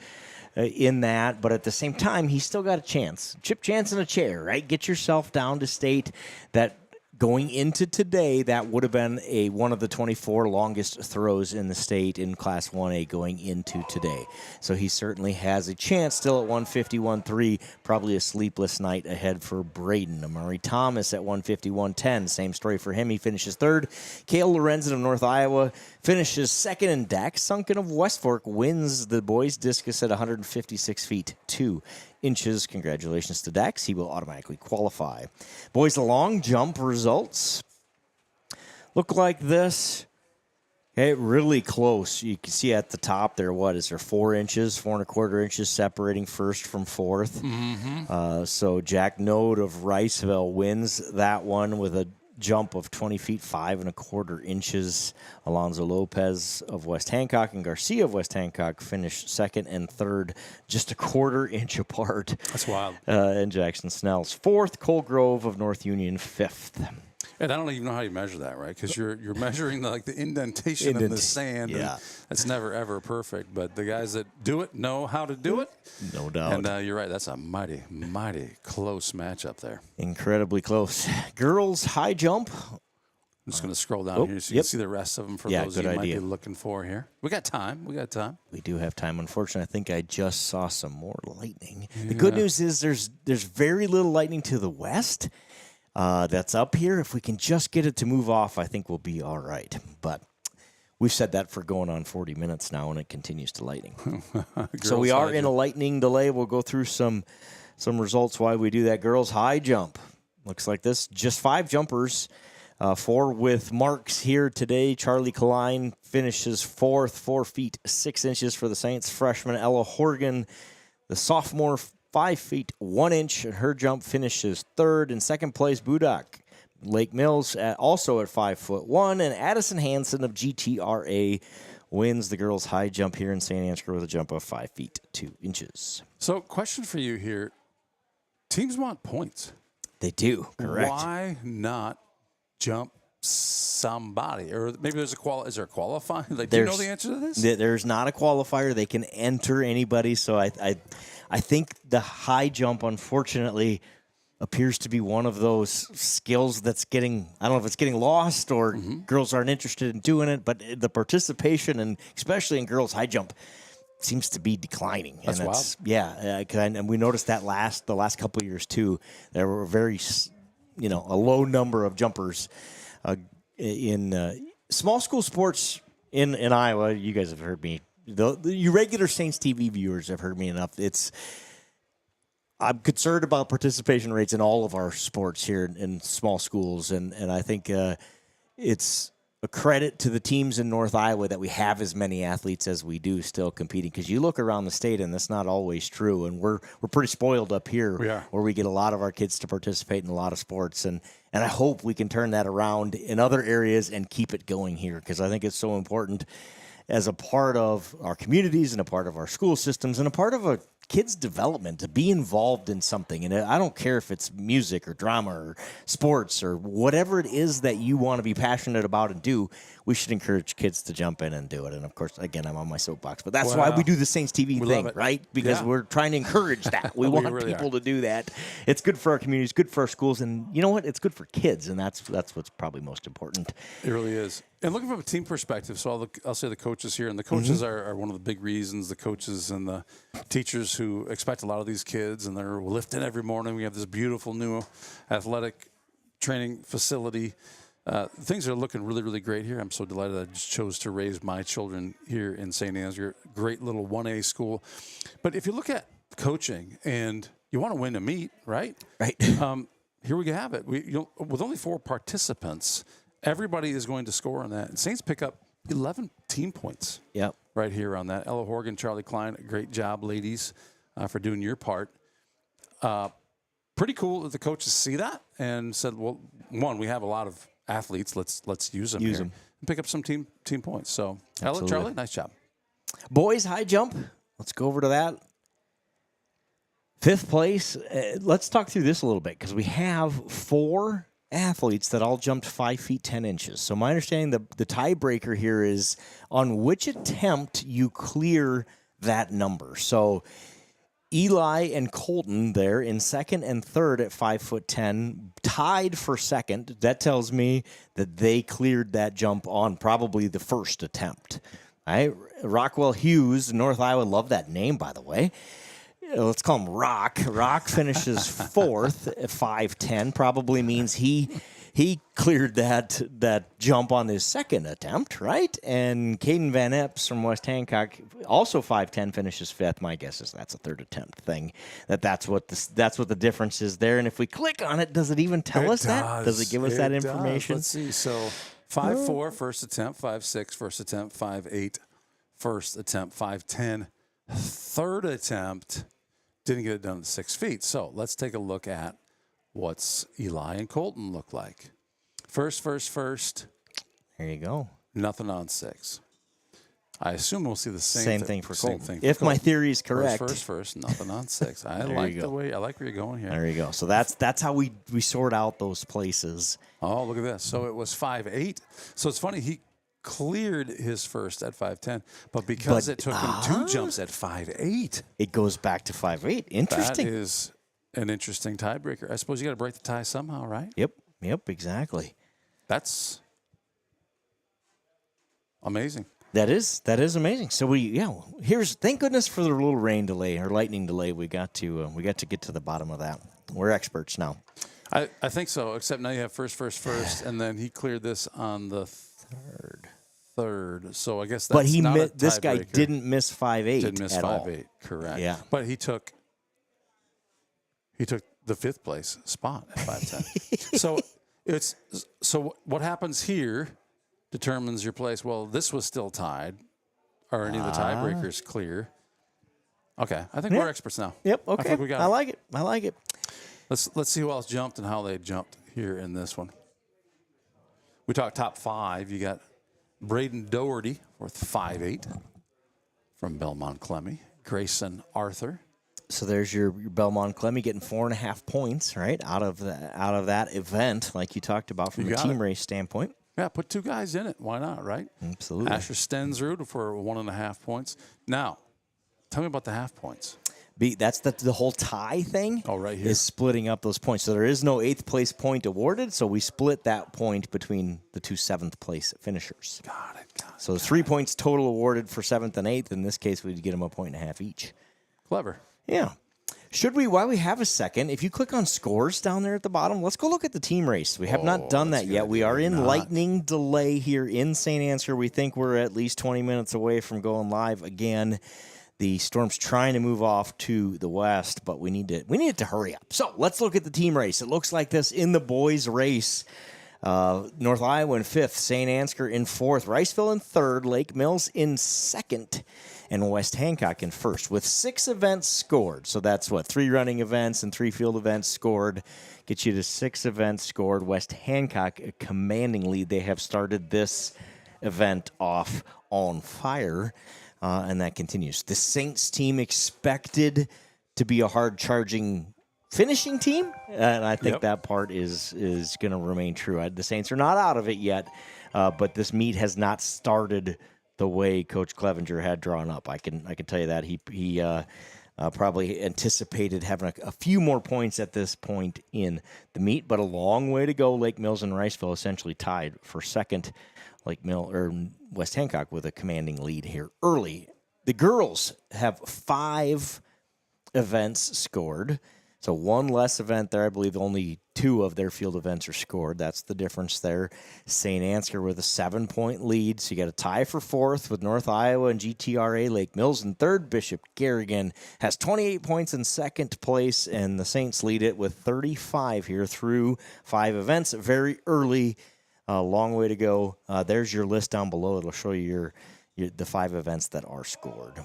in that, but at the same time, he's still got a chance. Chip chance in a chair, right? Get yourself down to state. That going into today, that would have been one of the 24 longest throws in the state in Class 1A going into today. So he certainly has a chance still at 151.3. Probably a sleepless night ahead for Braden. Amari Thomas at 151.10. Same story for him. He finishes 3rd. Cale Lorenzen of North Iowa finishes 2nd. And Dax Sunken of West Fork wins the boys discus at 156 feet, 2 inches. Congratulations to Dax. He will automatically qualify. Boys long jump results look like this. Okay, really close. You can see at the top there, what is there, 4 inches, 4 1/4 inches separating first from 4th. Mm-hmm. So Jack Node of Riceville wins that one with a jump of 20 feet, 5 1/4 inches. Alonzo Lopez of West Hancock and Garcia of West Hancock finished 2nd and 3rd, just a 1/4 inch apart. That's wild. And Jackson Snell's 4th. Cole Grove of North Union 5th. And I don't even know how you measure that, right? Because you're measuring the indentation in the sand. Yeah. That's never, ever perfect. But the guys that do it know how to do it. No doubt. And you're right. That's a mighty, mighty close matchup there. Incredibly close. Girls high jump. I'm just going to scroll down here so you can see the rest of them for those you might be looking for here. We got time. We do have time. Unfortunately, I think I just saw some more lightning. Yeah. The good news is there's very little lightning to the west. That's up here. If we can just get it to move off, I think we'll be all right. But we've said that for going on 40 minutes now, and it continues to lightning. So we are in a lightning delay. We'll go through some results why we do that. Girls high jump. Looks like this. Just 5 jumpers. 4 with marks here today. Charlie Klein finishes 4th, 4 feet, 6 inches for the Saints. Freshman Ella Horgan, the sophomore, 5 feet, 1 inch, and her jump finishes 3rd. In 2nd place, Budak Lake Mills, also at 5'1", and Addison Hansen of GTRA wins the girls' high jump here in St. Ansgar with a jump of 5 feet, 2 inches. So, question for you here: teams want points. They do, correct? Why not jump somebody? Or maybe there's is there a qualifier? Do you know the answer to this? There's not a qualifier. They can enter anybody. So I think the high jump, unfortunately, appears to be one of those skills that's getting, I don't know if it's getting lost or girls aren't interested in doing it, but the participation, and especially in girls high jump, seems to be declining. That's wild. Yeah, and we noticed that the last couple of years too. There were a low number of jumpers in small school sports in Iowa. You guys have heard me. You regular Saints TV viewers have heard me enough. I'm concerned about participation rates in all of our sports here in small schools, and I think it's a credit to the teams in North Iowa that we have as many athletes as we do still competing, because you look around the state and that's not always true, and we're pretty spoiled up here where we get a lot of our kids to participate in a lot of sports, and I hope we can turn that around in other areas and keep it going here, because I think it's so important as a part of our communities and a part of our school systems and a part of a kids' development to be involved in something. And I don't care if it's music or drama or sports or whatever it is that you want to be passionate about and do, we should encourage kids to jump in and do it. And, of course, again, I'm on my soapbox. But that's why we do the Saints TV thing, right? Because we're trying to encourage that. We want really people to do that. It's good for our communities, good for our schools. And you know what? It's good for kids, and that's what's probably most important. It really is. And looking from a team perspective, so I'll say the coaches here, and the coaches are one of the big reasons, the coaches and the teachers who expect a lot of these kids, and they're lifting every morning. We have this beautiful new athletic training facility. Things are looking really, really great here. I'm so delighted I just chose to raise my children here in St. Ansgar. Great little 1A school. But if you look at coaching and you want to win a meet, right? Right. Here we have it. With only 4 participants, everybody is going to score on that. And Saints pick up 11 team points. Yep. Right here on that. Ella Horgan, Charlie Klein, great job, ladies, for doing your part. Pretty cool that the coaches see that and said, well, one, we have a lot of athletes. Let's use them here and pick up some team points. So, Ella, Charlie, nice job. Boys, high jump. Let's go over to that. 5th place. Let's talk through this a little bit, because we have 4 athletes that all jumped 5 feet 10 inches. So my understanding, the tiebreaker here is on which attempt you clear that number. So Eli and Colton there in 2nd and 3rd at 5'10", tied for 2nd. That tells me that they cleared that jump on probably the first attempt. All right? Rockwell Hughes, North Iowa, love that name, by the way. Let's call him Rock. Rock finishes 4th at 5'10", probably means he cleared that jump on his 2nd attempt, right? And Caden Van Epps from West Hancock, also 5'10", finishes 5th. My guess is that's a 3rd attempt thing. That's what the difference is there. And if we click on it, does it even tell us that? Does it give us that information? Let's see. So 5'4", first attempt. 5'6", first attempt. 5'8", first attempt. 5'10", third attempt. Didn't get it done at 6 feet. So let's take a look at what's Eli and Colton look like. First. There you go. Nothing on 6. I assume we'll see the same thing for Colton. If my theory is correct. First, nothing on 6. I like where you're going here. There you go. So that's how we sort out those places. Oh, look at this. So it was 5'8". So it's funny, he cleared his first at 5'10", but because it took him 2 jumps at 5'8", it goes back to 5'8". Interesting. That is an interesting tiebreaker. I suppose you got to break the tie somehow, right? Yep, exactly. That's amazing. That is amazing. So thank goodness for the little rain delay or lightning delay. We got to get to the bottom of that. We're experts now. I think so, except now you have first, and then he cleared this on the third. So I guess that's not a tiebreaker. This guy didn't miss 5'8". Didn't miss 5'8", correct. Yeah. But he took the 5th place spot at 5'10". So what happens here determines your place. Well, this was still tied. Are any of the tiebreakers clear? Okay, I think we're experts now. Yep. Okay. I think we got I like it. Let's see who else jumped and how they jumped here in this one. We talked top 5. You got Braden Doherty with 5'8" from Belmont Clemmy. Grayson Arthur. So there's your Belmont Clemmy getting 4.5 points, right, out of that event, like you talked about from a team race standpoint. Yeah, put 2 guys in it. Why not, right? Absolutely. Asher Stensrud for 1.5 points. Now, tell me about the half points. That's the whole tie thing. Oh, right here. Is splitting up those points. So there is no 8th place point awarded, so we split that point between the 2 7th place finishers. Got it. So 3 points total awarded for 7th and 8th. In this case, we'd get them 1.5 points each. Clever. Yeah. While we have a second, if you click on scores down there at the bottom, let's go look at the team race. We have not done that yet. We are in lightning delay here in St. Ansgar. We think we're at least 20 minutes away from going live again. The storm's trying to move off to the west, but we need it to hurry up. So let's look at the team race. It looks like this in the boys' race. North Iowa in 5th, St. Ansgar in 4th, Riceville in 3rd, Lake Mills in 2nd, and West Hancock in 1st, with 6 events scored. So that's 3 running events and 3 field events scored. Get you to 6 events scored. West Hancock, a commanding lead. They have started this event off on fire, and that continues. The Saints team expected to be a hard-charging finishing team, and I think that part is going to remain true. The Saints are not out of it yet, but this meet has not started the way Coach Clevenger had drawn up. I can tell you that he probably anticipated having a few more points at this point in the meet, but a long way to go. Lake Mills and Riceville essentially tied for second. West Hancock with a commanding lead here early. The girls have 5 events scored. So 1 less event there. I believe only 2 of their field events are scored. That's the difference there. St. Ansgar with a 7-point lead. So you got a tie for 4th with North Iowa and GTRA. Lake Mills in 3rd. Bishop Garrigan has 28 points in 2nd place, and the Saints lead it with 35 here through 5 events. Very early, long way to go. There's your list down below. It'll show you the 5 events that are scored.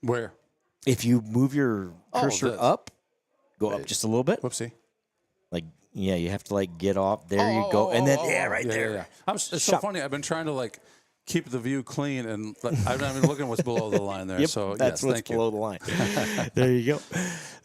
Where? If you move your cursor up, go up just a little bit. Whoopsie. You have to get off. There you go. And then, right there. Yeah. It's so funny. I've been trying to keep the view clean, and I've been looking what's below the line there. Yep, so that's yes, what's below the line. There you go.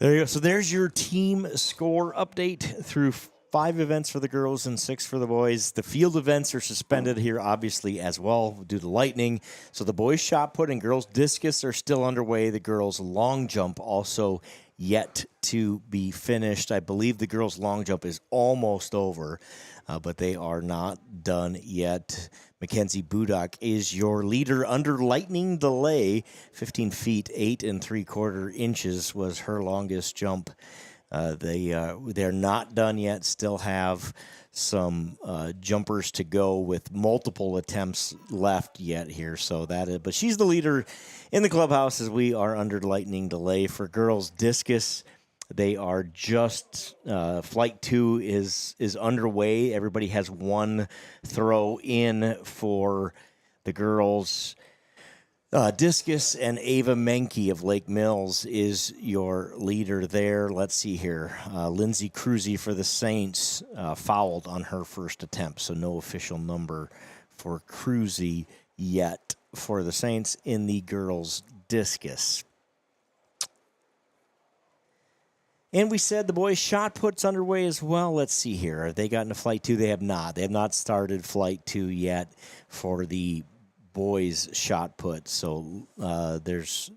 There you go. So there's your team score update through 5 events for the girls and 6 for the boys. The field events are suspended here, obviously, as well, due to lightning. So the boys' shot put and girls' discus are still underway. The girls' long jump also yet to be finished. I believe the girls' long jump is almost over, but they are not done yet. Mackenzie Budak is your leader under lightning delay. 15 feet, 8 3/4 inches was her longest jump. They're not done yet, still have some jumpers to go with multiple attempts left yet here. But she's the leader in the clubhouse as we are under lightning delay. For girls discus, they are just, flight 2 is underway. Everybody has 1 throw in for the girls. Discus, and Ava Menke of Lake Mills is your leader there. Let's see here. Lindsay Cruzy for the Saints fouled on her first attempt, so no official number for Cruzy yet for the Saints in the girls' discus. And we said the boys' shot put's underway as well. Let's see here. Have they gotten to flight 2? They have not. They have not started flight 2 yet for the boys shot put. So there's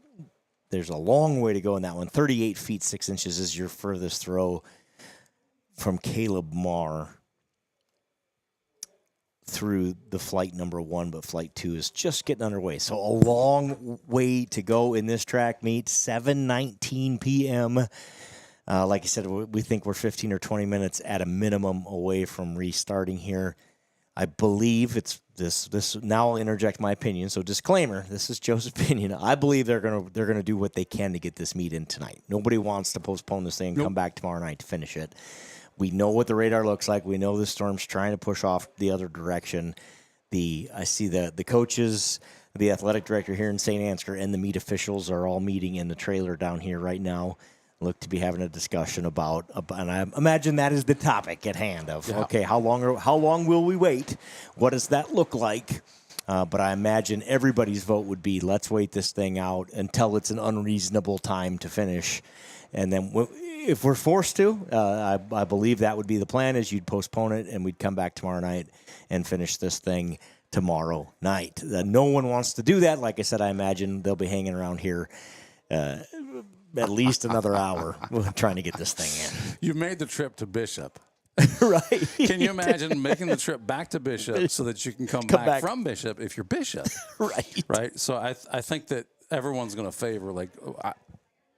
a long way to go in that one. 38 feet 6 inches is your furthest throw from Caleb Marr through the flight number 1, but flight 2 is just getting underway. So a long way to go in this track meet. 7:19 p.m. Like I said, we think we're 15 or 20 minutes at a minimum away from restarting here. I believe it's this. Now I'll interject my opinion. So disclaimer: this is Joe's opinion. I believe they're gonna do what they can to get this meet in tonight. Nobody wants to postpone this thing and come back tomorrow night to finish it. We know what the radar looks like. We know the storm's trying to push off the other direction. I see the coaches, the athletic director here in St. Ansgar, and the meet officials are all meeting in the trailer down here right now. Look to be having a discussion about, and I imagine that is the topic at hand of, okay, how long will we wait? What does that look like? But I imagine everybody's vote would be, let's wait this thing out until it's an unreasonable time to finish. And then if we're forced to, I believe that would be the plan, is you'd postpone it and we'd come back tomorrow night and finish this thing tomorrow night. No one wants to do that. Like I said, I imagine they'll be hanging around here at least another hour trying to get this thing in. You made the trip to Bishop. Right. Can you imagine making the trip back to Bishop so that you can come back from Bishop if you're Bishop? Right. Right. So I think that everyone's going to favor,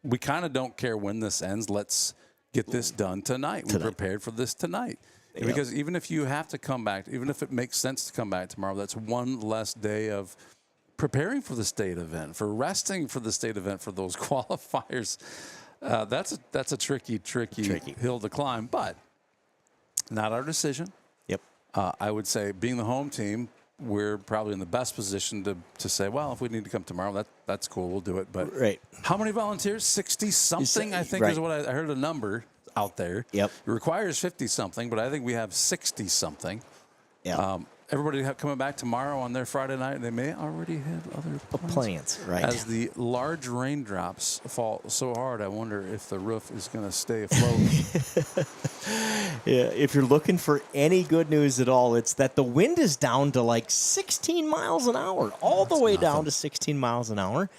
we kind of don't care when this ends. Let's get this done tonight. We prepared for this tonight. Yep. Because even if you have to come back, even if it makes sense to come back tomorrow, that's one less day of preparing for the state event, for resting for the state event, for those qualifiers. That's a tricky hill to climb. But Not our decision. Yep. I would say, being the home team, we're probably in the best position to say, well, if we need to come tomorrow, that's cool, we'll do it. But right. How many volunteers? 60-something, I think, right. is what I heard a number out there. Yep. It requires 50-something, but I think we have 60-something. Yeah. Everybody coming back tomorrow on their Friday night, they may already have other plans. Right. As the large raindrops fall so hard, I wonder if the roof is going to stay afloat. Yeah, if you're looking for any good news at all, it's that the wind is down to like 16 miles an hour, all the way down to 16 miles an hour.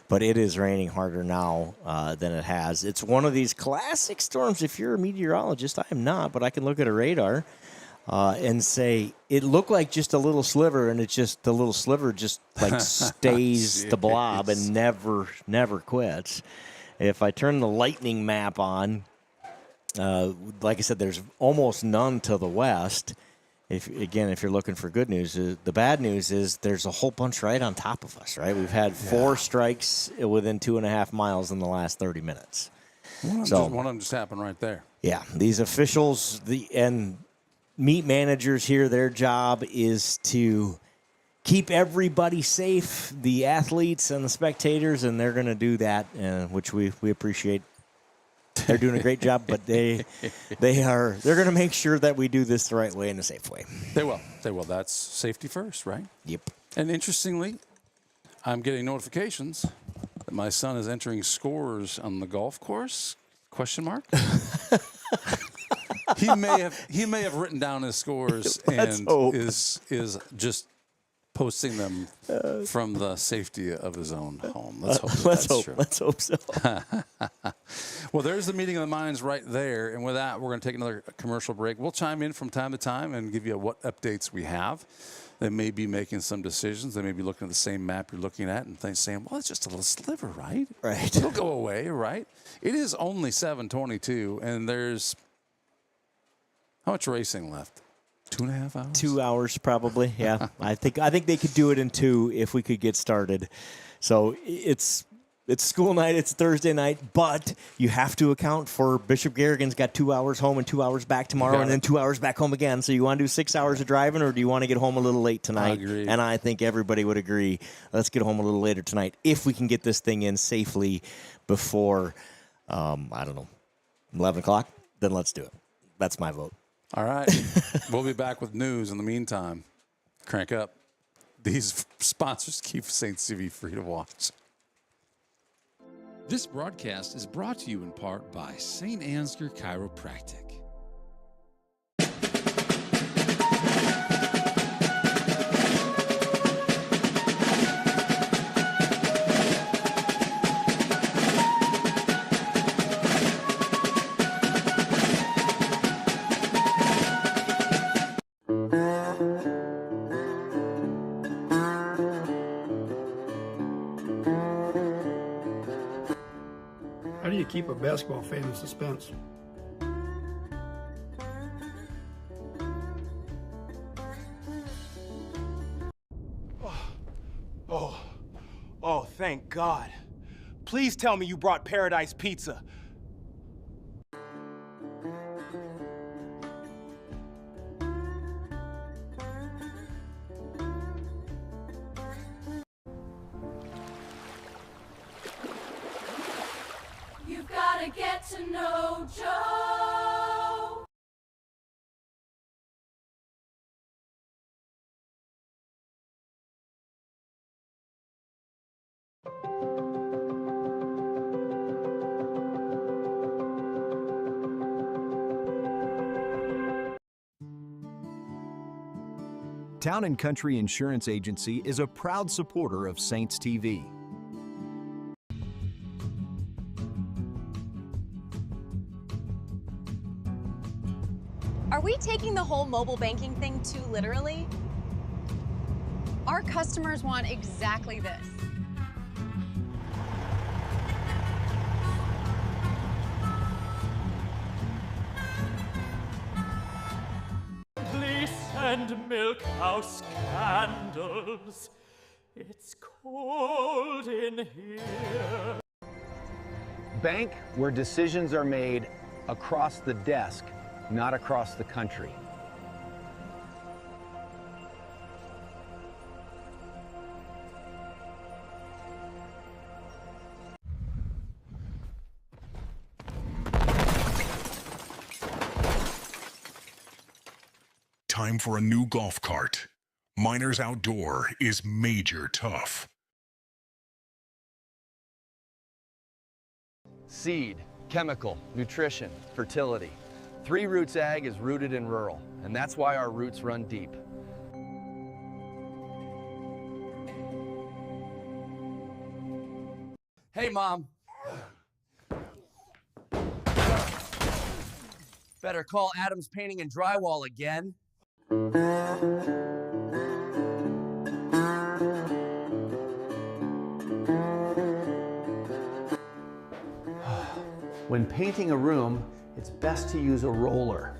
But it is raining harder now than it has. It's one of these classic storms. If you're a meteorologist, I am not, but I can look at a radar and say it looked like just a little sliver, and it's just the little sliver just like stays the blob and never quits. If I turn the lightning map on, like I said, there's almost none to the west. If you're looking for good news, the bad news is there's a whole bunch right on top of us, right? We've had 4 strikes within 2.5 miles in the last 30 minutes. One of them just happened right there. Yeah, these officials and meet managers here, their job is to keep everybody safe, the athletes and the spectators, and they're going to do that, which we appreciate. They're doing a great job, but they're going to make sure that we do this the right way in a safe way. They will. That's safety first, right? Yep. And interestingly, I'm getting notifications that my son is entering scores on the golf course? Question mark. He may have written down his scores and is just posting them from the safety of his own home. Let's hope so. Well, there's the meeting of the minds right there. And with that, we're going to take another commercial break. We'll chime in from time to time and give you what updates we have. They may be making some decisions. They may be looking at the same map you're looking at and saying, well, it's just a little sliver, right? Right. It'll go away, right? It is only 7:22, and there's how much racing left? 2.5 hours? 2 hours, probably. Yeah, I think they could do it in 2 if we could get started. So it's school night. It's Thursday night, but you have to account for Bishop Garrigan's got 2 hours home and 2 hours back tomorrow, and then 2 hours back home again. So you want to do 6 hours of driving, or do you want to get home a little late tonight? I agree. And I think everybody would agree. Let's get home a little later tonight if we can get this thing in safely before 11 o'clock. Then let's do it. That's my vote. All right. We'll be back with news in the meantime. Crank up. These sponsors keep St. TV free to watch. This broadcast is brought to you in part by St. Ansgar Chiropractic. How do you keep a basketball fan in suspense? Oh, thank God. Please tell me you brought Paradise Pizza. You've got to get to know Joe. Town & Country Insurance Agency is a proud supporter of Saints TV. Are we taking the whole mobile banking thing too literally? Our customers want exactly this. Please send milk house candles. It's cold in here. Bank where decisions are made across the desk not across the country. Time for a new golf cart. Miners Outdoor is major tough. Seed, chemical, nutrition, fertility. 3 Roots Ag is rooted in rural, and that's why our roots run deep. Hey, Mom. Better call Adams Painting and Drywall again. When painting a room, it's best to use a roller.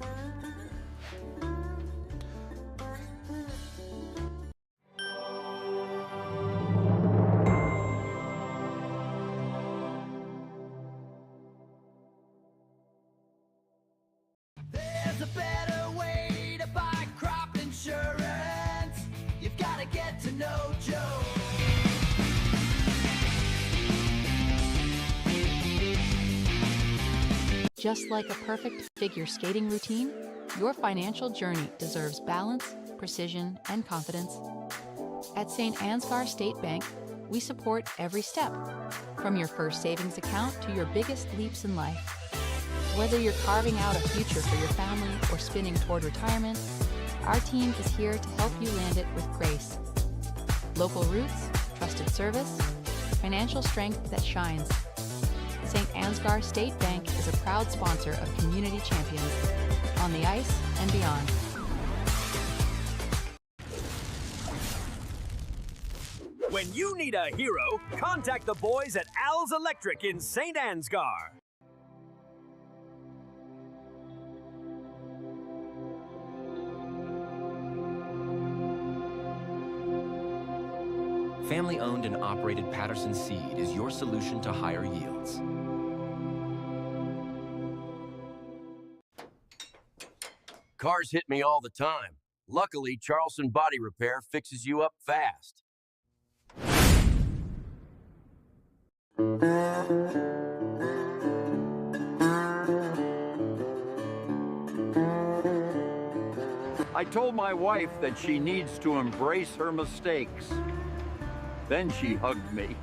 There's a better way to buy crop insurance. You've got to get to know Joe. Just like a perfect figure skating routine, your financial journey deserves balance, precision, and confidence. At St. Ansgar State Bank, we support every step, from your first savings account to your biggest leaps in life. Whether you're carving out a future for your family or spinning toward retirement, our team is here to help you land it with grace. Local roots, trusted service, financial strength that shines. St. Ansgar State Bank is a proud sponsor of Community Champions, on the ice and beyond. When you need a hero, contact the boys at Al's Electric in St. Ansgar. Family-owned and operated Patterson Seed is your solution to higher yields. Cars hit me all the time. Luckily, Charleston Body Repair fixes you up fast. I told my wife that she needs to embrace her mistakes. Then she hugged me.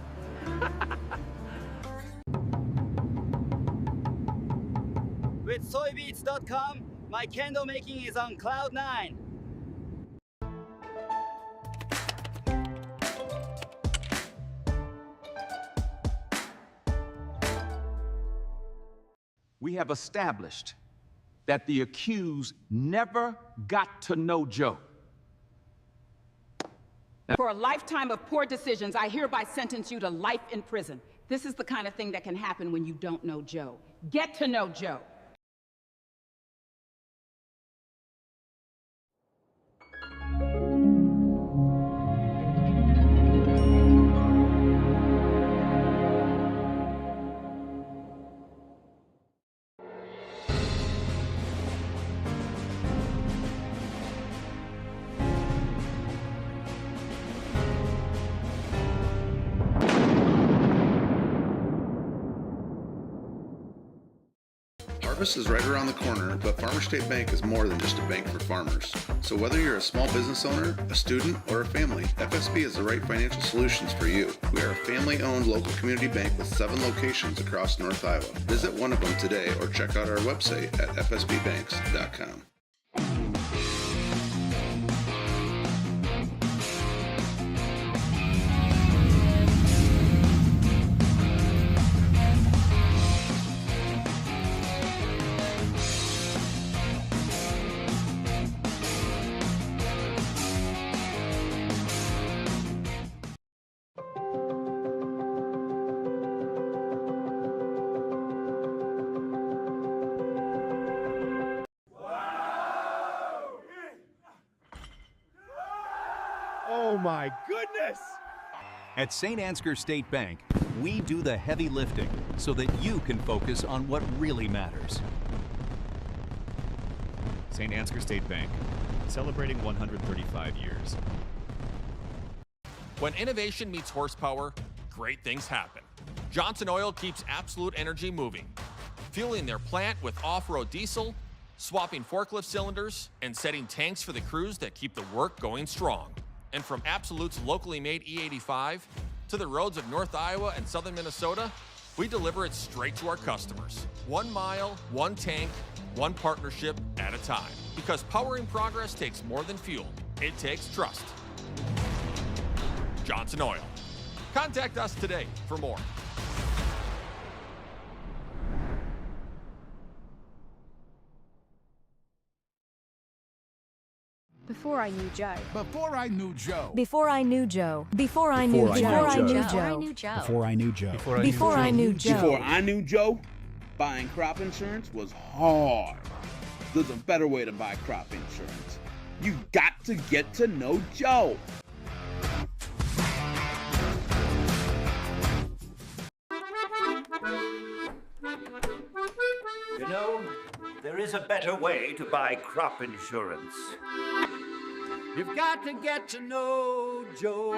With soybeats.com, my candle making is on cloud 9. We have established that the accused never got to know Joe. For a lifetime of poor decisions, I hereby sentence you to life in prison. This is the kind of thing that can happen when you don't know Joe. Get to know Joe. Harvest is right around the corner, but Farmer State Bank is more than just a bank for farmers. So whether you're a small business owner, a student, or a family, FSB is the right financial solutions for you. We are a family-owned local community bank with 7 locations across North Iowa. Visit one of them today or check out our website at fsbbanks.com. Oh my goodness! At St. Ansgar State Bank, we do the heavy lifting so that you can focus on what really matters. St. Ansgar State Bank, celebrating 135 years. When innovation meets horsepower, great things happen. Johnson Oil keeps Absolute Energy moving, fueling their plant with off-road diesel, swapping forklift cylinders, and setting tanks for the crews that keep the work going strong. And from Absolute's locally made E85 to the roads of North Iowa and southern Minnesota, we deliver it straight to our customers. 1 mile, 1 tank, 1 partnership at a time. Because powering progress takes more than fuel. It takes trust. Johnson Oil. Contact us today for more. Before I knew Joe. Before I knew Joe. Before I knew Joe. Before I knew Joe. Before I knew Joe. Before I knew Joe. Before I knew Joe. Before I knew Joe, buying crop insurance was hard. There's a better way to buy crop insurance. You got to get to know Joe. You know, there is a better way to buy crop insurance. You've got to get to know Joe.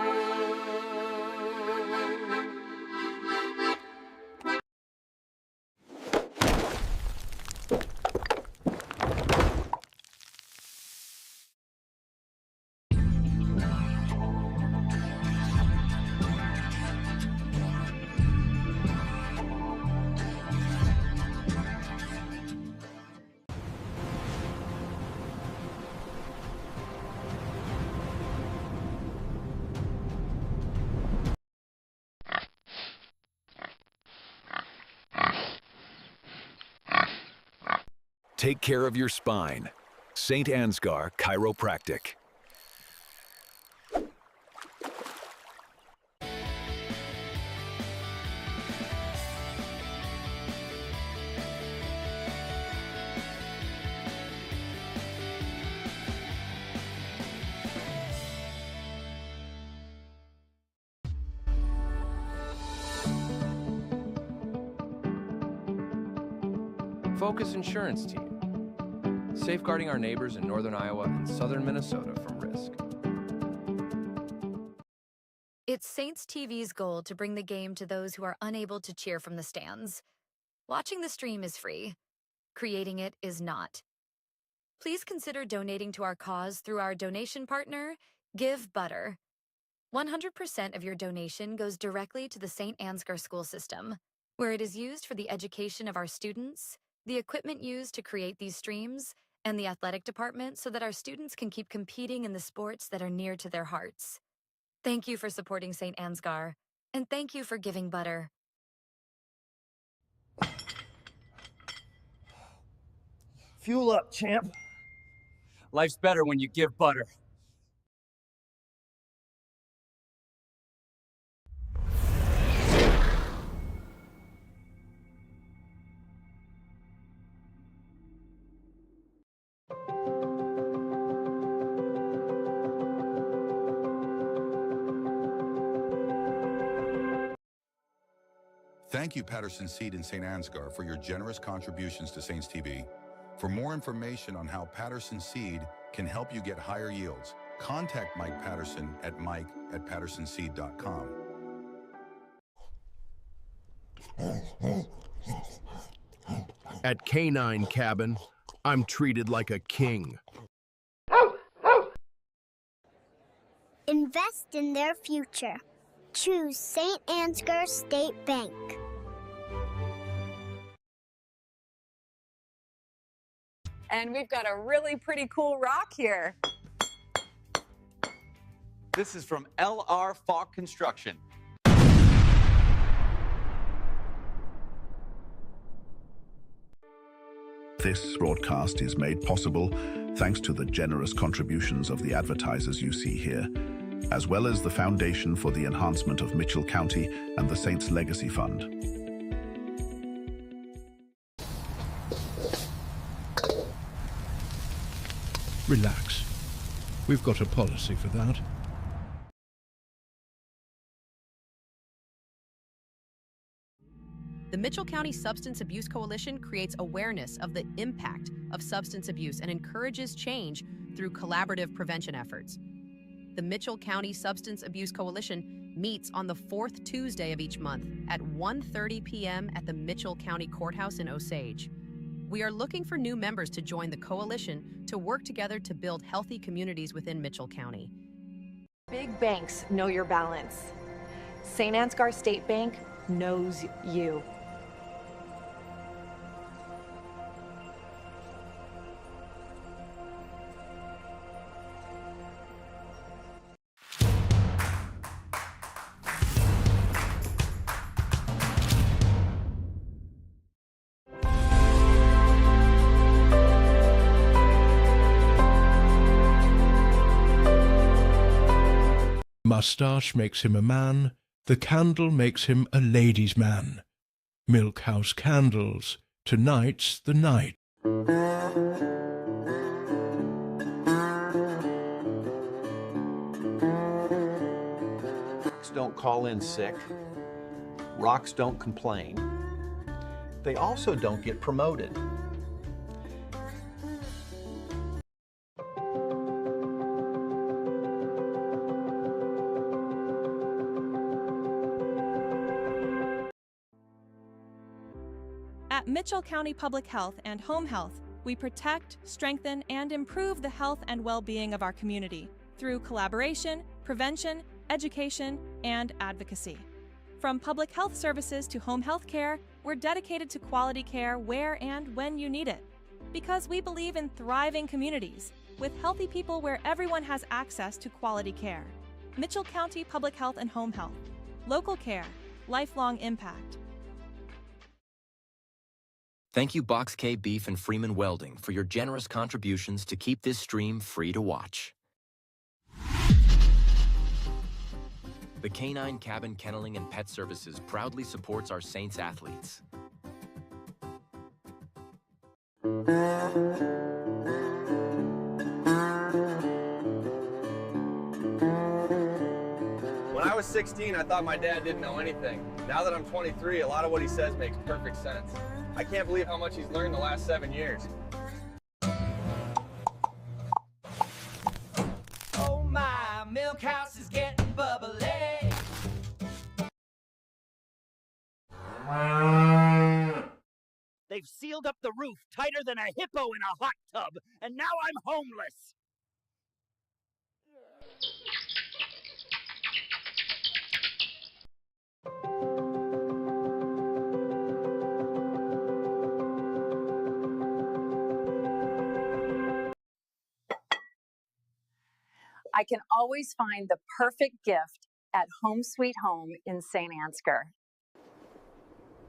Take care of your spine. St. Ansgar Chiropractic. Focus Insurance Team, safeguarding our neighbors in northern Iowa and southern Minnesota from risk. It's Saints TV's goal to bring the game to those who are unable to cheer from the stands. Watching the stream is free. Creating it is not. Please consider donating to our cause through our donation partner, Give Butter. 100% of your donation goes directly to the St. Ansgar school system, where it is used for the education of our students, the equipment used to create these streams, and the athletic department so that our students can keep competing in the sports that are near to their hearts. Thank you for supporting St. Ansgar, and thank you for giving butter. Fuel up, champ. Life's better when you give butter. Thank you, Patterson Seed in St. Ansgar, for your generous contributions to Saints TV. For more information on how Patterson Seed can help you get higher yields, contact Mike Patterson at mike@pattersonseed.com. At Canine Cabin, I'm treated like a king. Invest in their future. Choose St. Ansgar State Bank. And we've got a really pretty cool rock here. This is from L.R. Falk Construction. This broadcast is made possible thanks to the generous contributions of the advertisers you see here, as well as the Foundation for the Enhancement of Mitchell County and the Saints Legacy Fund. Relax. We've got a policy for that. The Mitchell County Substance Abuse Coalition creates awareness of the impact of substance abuse and encourages change through collaborative prevention efforts. The Mitchell County Substance Abuse Coalition meets on the fourth Tuesday of each month at 1:30 p.m. at the Mitchell County Courthouse in Osage. We are looking for new members to join the coalition to work together to build healthy communities within Mitchell County. Big banks know your balance. St. Ansgar State Bank knows you. Mustache makes him a man, the candle makes him a ladies' man. Milkhouse candles, tonight's the night. Rocks don't call in sick. Rocks don't complain. They also don't get promoted. At Mitchell County Public Health and Home Health, we protect, strengthen, and improve the health and well-being of our community through collaboration, prevention, education, and advocacy. From public health services to home health care, we're dedicated to quality care where and when you need it. Because we believe in thriving communities, with healthy people where everyone has access to quality care. Mitchell County Public Health and Home Health. Local care, lifelong impact. Thank you Box K Beef and Freeman Welding for your generous contributions to keep this stream free to watch. The Canine Cabin Kenneling and Pet Services proudly supports our Saints athletes. When I was 16, I thought my dad didn't know anything. Now that I'm 23, a lot of what he says makes perfect sense. I can't believe how much he's learned the last 7 years. Oh my, milk house is getting bubbly. They've sealed up the roof tighter than a hippo in a hot tub, and now I'm homeless. I can always find the perfect gift at Home Sweet Home in St. Ansgar.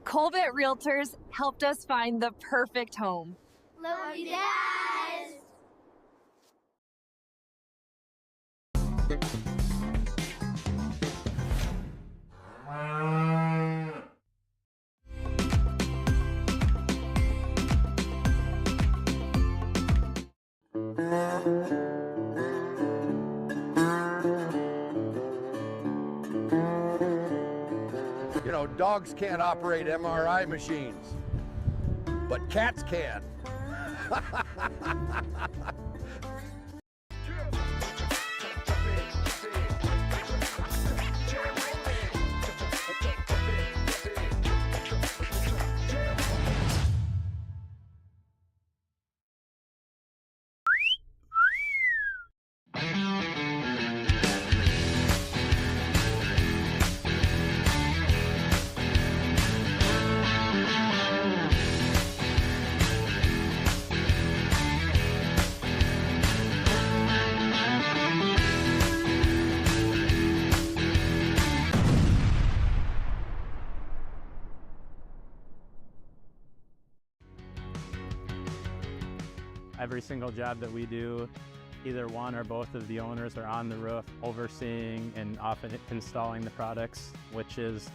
Colbert Realtors helped us find the perfect home. Love you, Dad! You know, dogs can't operate MRI machines, but cats can. Every single job that we do, either one or both of the owners are on the roof overseeing and often installing the products, which is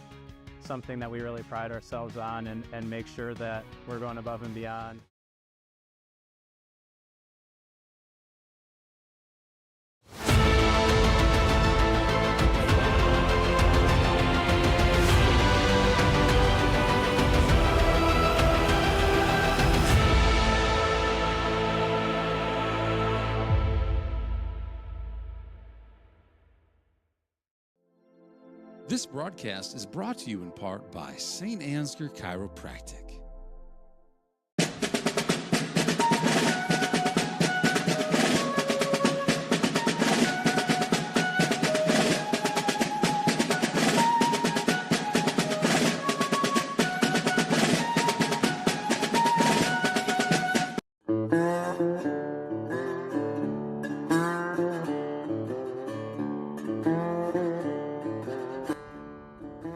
something that we really pride ourselves on and make sure that we're going above and beyond. This broadcast is brought to you in part by St. Ansgar Chiropractic.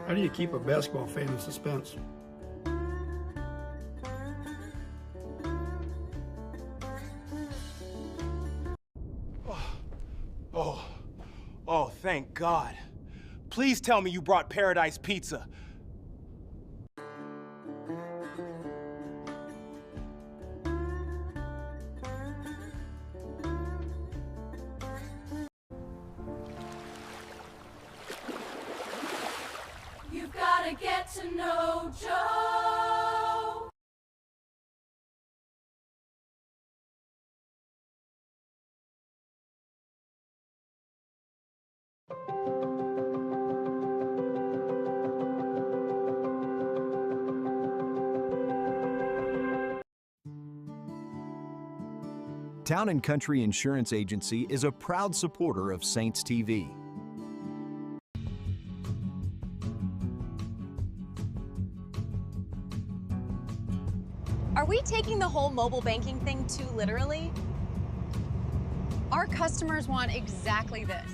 How do you keep a basketball fan in suspense? Oh, thank God. Please tell me you brought Paradise Pizza. You've got to get to know Joe. Town & Country Insurance Agency is a proud supporter of Saints TV. Are we taking the whole mobile banking thing too literally? Our customers want exactly this.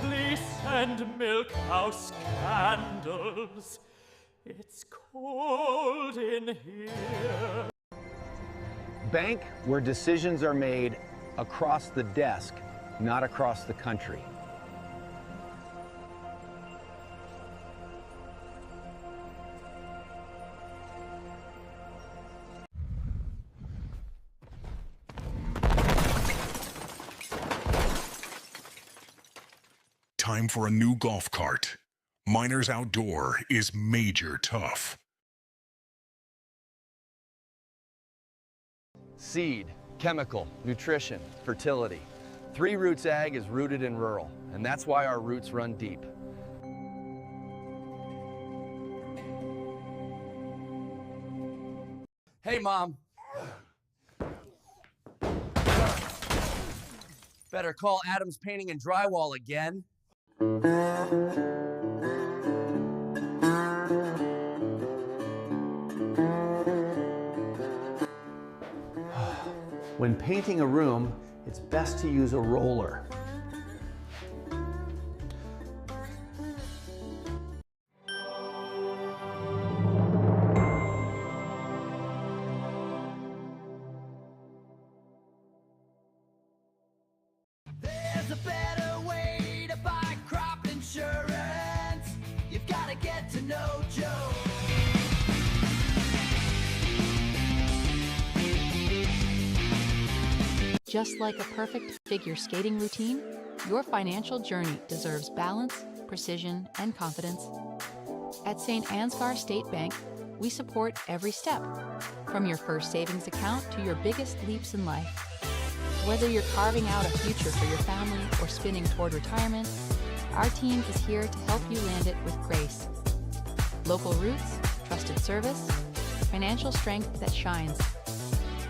Please send milk house candles. It's cold in here. Bank where decisions are made across the desk, not across the country. Time for a new golf cart. Miners Outdoor is major tough. Seed, chemical, nutrition, fertility. 3 Roots Ag is rooted in rural, and that's why our roots run deep. Hey, Mom. Better call Adams Painting and Drywall again. When painting a room, it's best to use a roller. There's a better way to buy crop insurance. You've got to get to know Joe. Just like a perfect figure skating routine, your financial journey deserves balance, precision, and confidence. At St. Ansgar State Bank, we support every step, from your first savings account to your biggest leaps in life. Whether you're carving out a future for your family or spinning toward retirement, our team is here to help you land it with grace. Local roots, trusted service, financial strength that shines.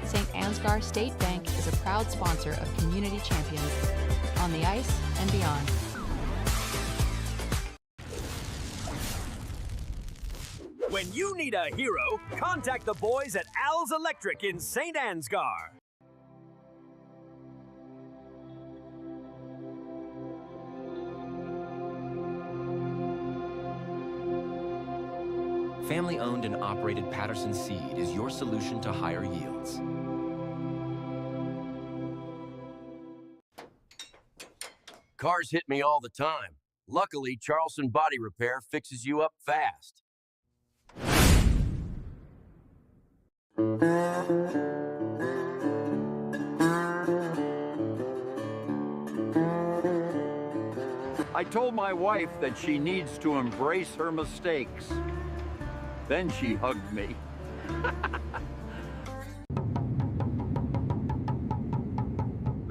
St. Ansgar State Bank is a proud sponsor of community champions on the ice and beyond. When you need a hero, contact the boys at Al's Electric in St. Ansgar. Family-owned and operated Patterson Seed is your solution to higher yields. Cars hit me all the time. Luckily, Charleston Body Repair fixes you up fast. I told my wife that she needs to embrace her mistakes. Then she hugged me.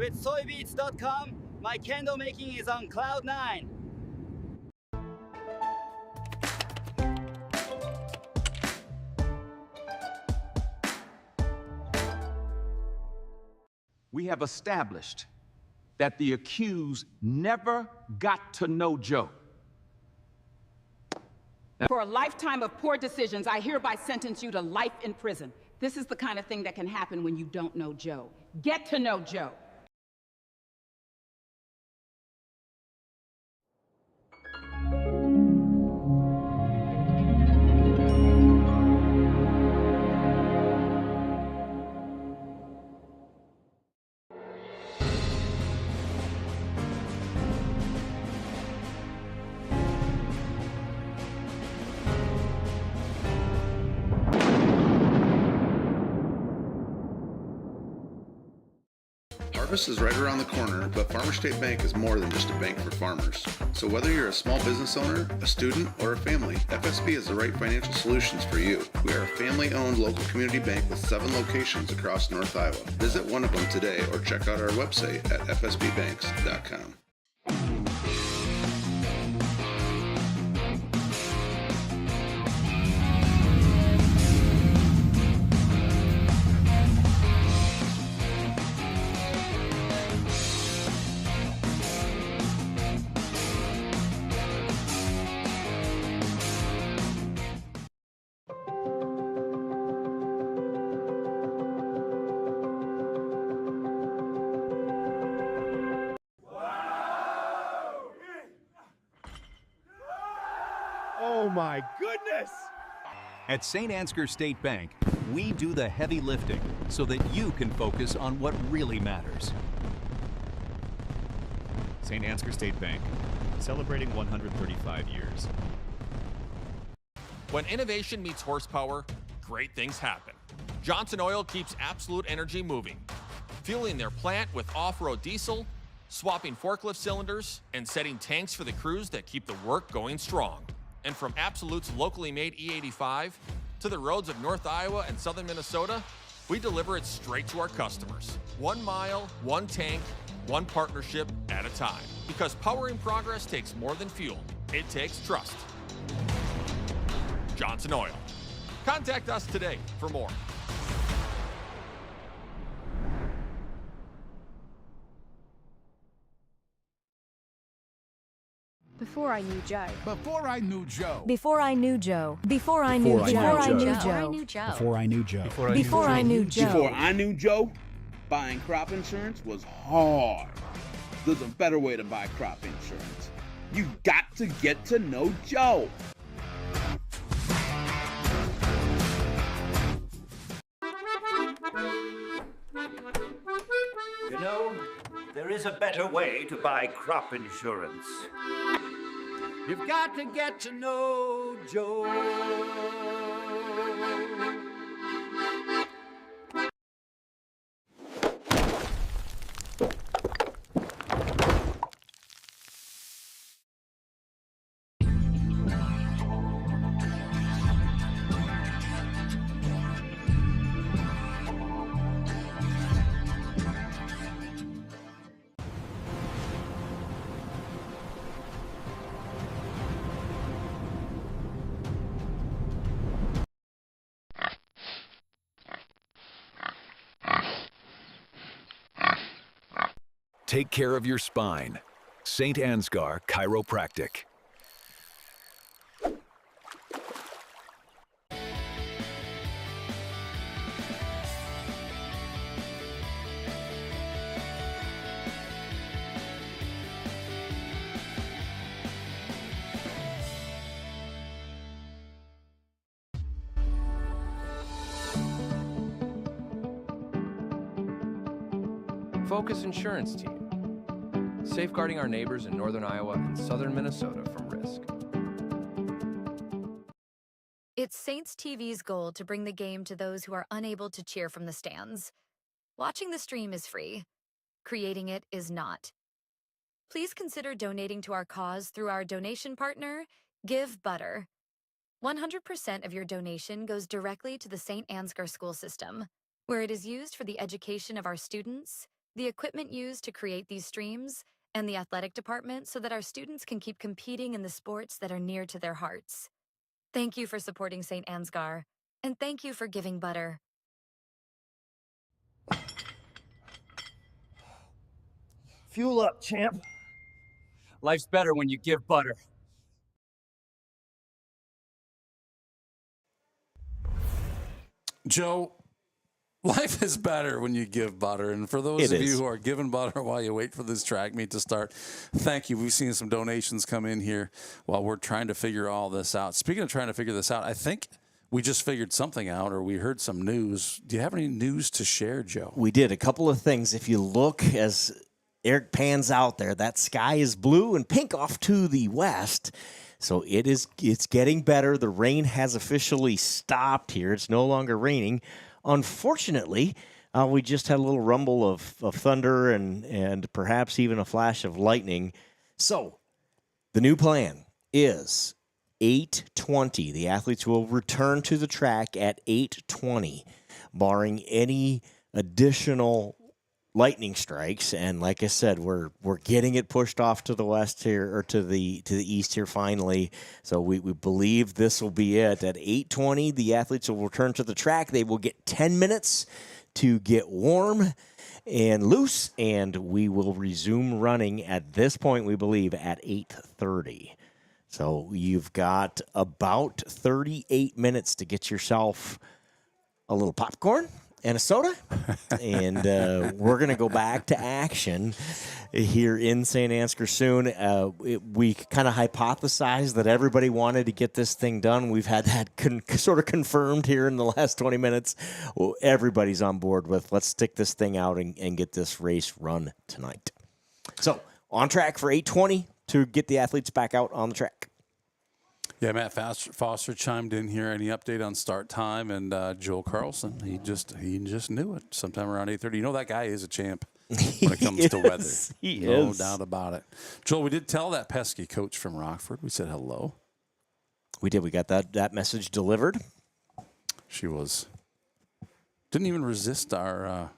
With soybeats.com, my candle making is on cloud 9. We have established that the accused never got to know Joe. For a lifetime of poor decisions, I hereby sentence you to life in prison. This is the kind of thing that can happen when you don't know Joe. Get to know Joe. Harvest is right around the corner, but Farmer State Bank is more than just a bank for farmers. So whether you're a small business owner, a student, or a family, FSB has the right financial solutions for you. We are a family-owned local community bank with 7 locations across North Iowa. Visit one of them today or check out our website at fsbbanks.com. Oh my goodness! At St. Ansgar State Bank, we do the heavy lifting so that you can focus on what really matters. St. Ansgar State Bank, celebrating 135 years. When innovation meets horsepower, great things happen. Johnson Oil keeps Absolute Energy moving, fueling their plant with off-road diesel, swapping forklift cylinders, and setting tanks for the crews that keep the work going strong. And from Absolute's locally made E85 to the roads of North Iowa and southern Minnesota, we deliver it straight to our customers. 1 mile, 1 tank, 1 partnership at a time. Because powering progress takes more than fuel. It takes trust. Johnson Oil. Contact us today for more. Before I knew Joe. Before I knew Joe. Before I knew Joe. Before I knew Joe. Before I knew Joe. Before I knew Joe. Before I knew Joe. Before I knew Joe, buying crop insurance was hard. There's a better way to buy crop insurance. You got to get to know Joe. You know, there is a better way to buy crop insurance. You've got to get to know Joe. Take care of your spine. St. Ansgar Chiropractic. Focus Insurance Team, safeguarding our neighbors in northern Iowa and southern Minnesota from risk. It's Saints TV's goal to bring the game to those who are unable to cheer from the stands. Watching the stream is free. Creating it is not. Please consider donating to our cause through our donation partner, Give Butter. 100% of your donation goes directly to the St. Ansgar school system, where it is used for the education of our students, the equipment used to create these streams, and the athletic department so that our students can keep competing in the sports that are near to their hearts. Thank you for supporting St. Ansgar, and thank you for giving butter. Fuel up, champ. Life's better when you give butter. Joe, life is better when you give butter. And for those of you who are giving butter while you wait for this track meet to start, thank you. We've seen some donations come in here while we're trying to figure all this out. Speaking of trying to figure this out, I think we just figured something out, or we heard some news. Do you have any news to share, Joe? We did a couple of things. If you look as Eric pans out there, that sky is blue and pink off to the west. So it's getting better. The rain has officially stopped here. It's no longer raining. Unfortunately, we just had a little rumble of thunder and perhaps even a flash of lightning. So the new plan is 8:20. The athletes will return to the track at 8:20, barring any additional lightning strikes. And like I said, we're getting it pushed off to the west here, or to the east here finally. So we believe this will be it. At 8:20, the athletes will return to the track. They will get 10 minutes to get warm and loose, and we will resume running at this point, we believe, at 8:30. So you've got about 38 minutes to get yourself a little popcorn and a soda, and we're going to go back to action here in St. Ansgar soon. We kind of hypothesized that everybody wanted to get this thing done. We've had that sort of confirmed here in the last 20 minutes. Well, everybody's on board with, let's stick this thing out and get this race run tonight. So on track for 8:20 to get the athletes back out on the track. Yeah, Matt Foster chimed in here. Any update on start time? And Joel Carlson, he just knew it sometime around 8:30. You know, that guy is a champ when it comes to weather. No doubt about it. Joel, we did tell that pesky coach from Rockford. We said hello. We did. We got that message delivered. She didn't even resist our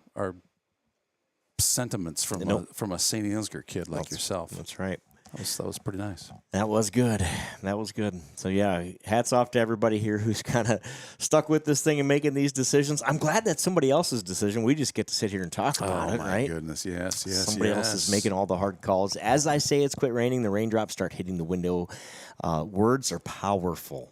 sentiments from a St. Ansgar kid like yourself. That's right. That was pretty nice. That was good. So, yeah, hats off to everybody here who's kind of stuck with this thing and making these decisions. I'm glad that's somebody else's decision. We just get to sit here and talk about it, right? Oh, my goodness. Yes. Somebody else is making all the hard calls. As I say it's quit raining, the raindrops start hitting the window. Words are powerful,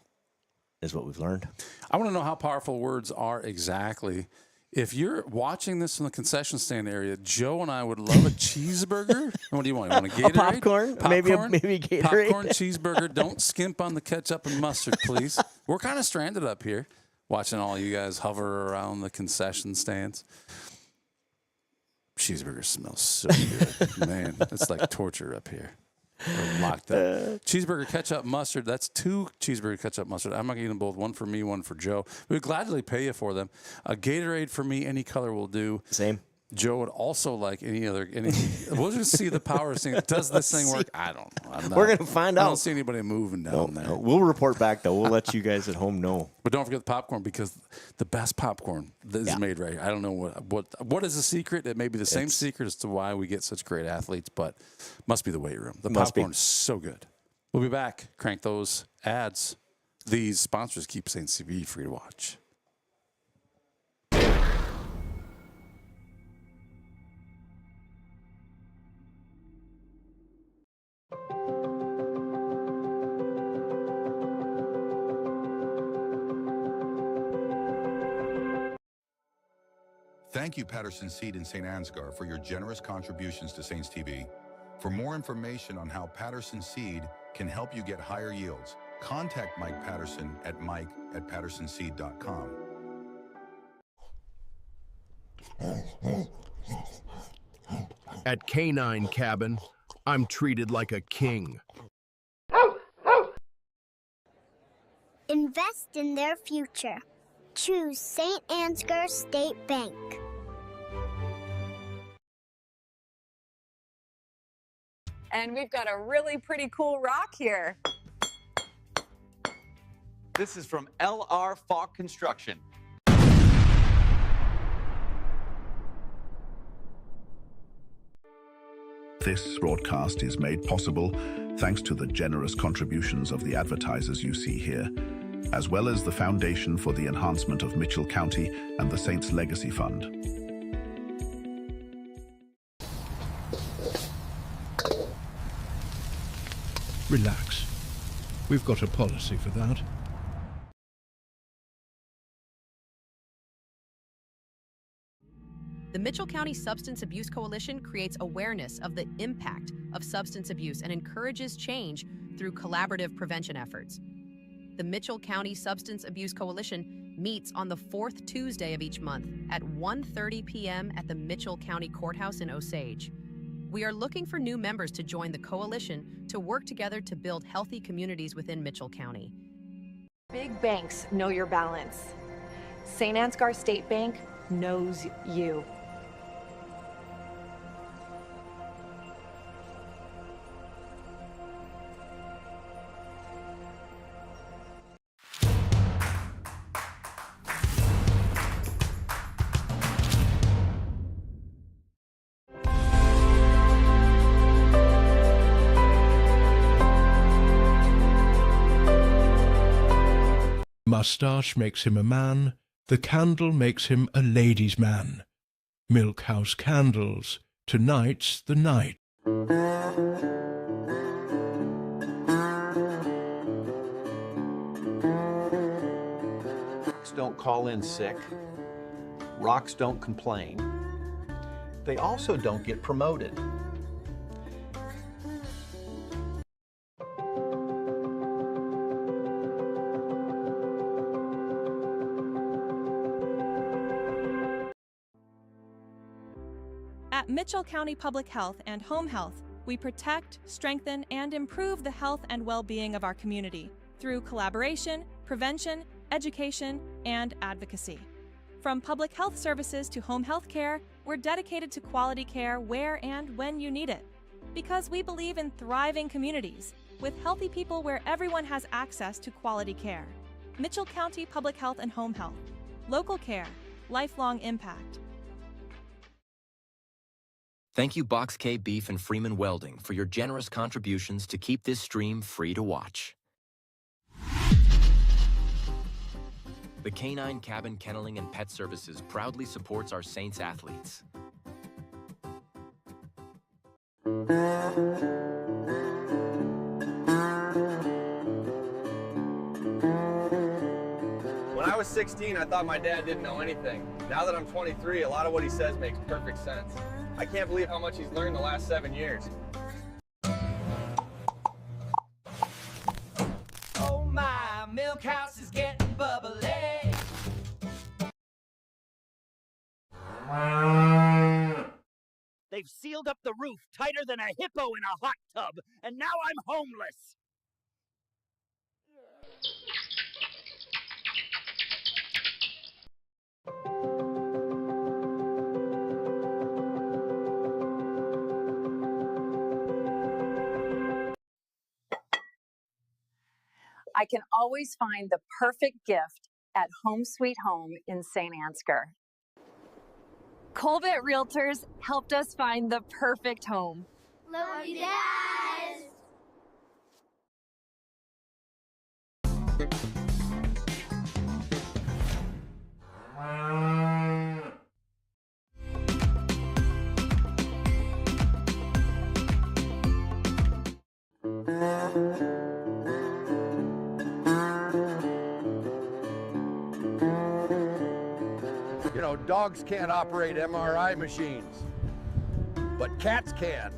is what we've learned. I want to know how powerful words are exactly. If you're watching this in the concession stand area, Joe and I would love a cheeseburger. What do you want? You want a Gatorade? Popcorn? Maybe a Gatorade. Popcorn, cheeseburger. Don't skimp on the ketchup and mustard, please. We're kind of stranded up here watching all you guys hover around the concession stands. Cheeseburger smells so good. Man, it's like torture up here. We're locked up. Cheeseburger, ketchup, mustard. That's 2 cheeseburger, ketchup, mustard. I'm not getting them both. One for me, one for Joe. We would gladly pay you for them. A Gatorade for me, any color will do. Same. Joe would also like any. We'll just see the power thing. Does this thing work? I don't know. We're going to find out. I don't see anybody moving down there. No. We'll report back, though. We'll let you guys at home know. But don't forget the popcorn, because the best popcorn that is made right here. I don't know what is the secret. It may be the same secret as to why we get such great athletes, but must be the weight room. The popcorn is so good. We'll be back. Crank those ads. These sponsors keep St. CV free to watch. Thank you, Patterson Seed in St. Ansgar, for your generous contributions to Saints TV. For more information on how Patterson Seed can help you get higher yields, contact Mike Patterson at mike@pattersonseed.com. At Canine Cabin, I'm treated like a king. Invest in their future. Choose St. Ansgar State Bank. And we've got a really pretty cool rock here. This is from LR Falk Construction. This broadcast is made possible thanks to the generous contributions of the advertisers you see here, as well as the Foundation for the Enhancement of Mitchell County and the Saints Legacy Fund. Relax. We've got a policy for that. The Mitchell County Substance Abuse Coalition creates awareness of the impact of substance abuse and encourages change through collaborative prevention efforts. The Mitchell County Substance Abuse Coalition meets on the fourth Tuesday of each month at 1:30 p.m. at the Mitchell County Courthouse in Osage. We are looking for new members to join the coalition to work together to build healthy communities within Mitchell County. Big banks know your balance. St. Ansgar State Bank knows you. Mustache makes him a man, the candle makes him a ladies' man. Milkhouse candles, tonight's the night. Rocks don't call in sick. Rocks don't complain. They also don't get promoted. At Mitchell County Public Health and Home Health, we protect, strengthen, and improve the health and well-being of our community through collaboration, prevention, education, and advocacy. From public health services to home health care, we're dedicated to quality care where and when you need it. Because we believe in thriving communities, with healthy people where everyone has access to quality care. Mitchell County Public Health and Home Health. Local care, lifelong impact. Thank you Box K Beef and Freeman Welding for your generous contributions to keep this stream free to watch. The Canine Cabin Kenneling and Pet Services proudly supports our Saints athletes. When I was 16, I thought my dad didn't know anything. Now that I'm 23, a lot of what he says makes perfect sense. I can't believe how much he's learned the last 7 years. Oh my, milk house is getting bubbly. They've sealed up the roof tighter than a hippo in a hot tub, and now I'm homeless. I can always find the perfect gift at Home Sweet Home in St. Ansgar. Colbert Realtors helped us find the perfect home. Love you guys! You know, dogs can't operate MRI machines, but cats can.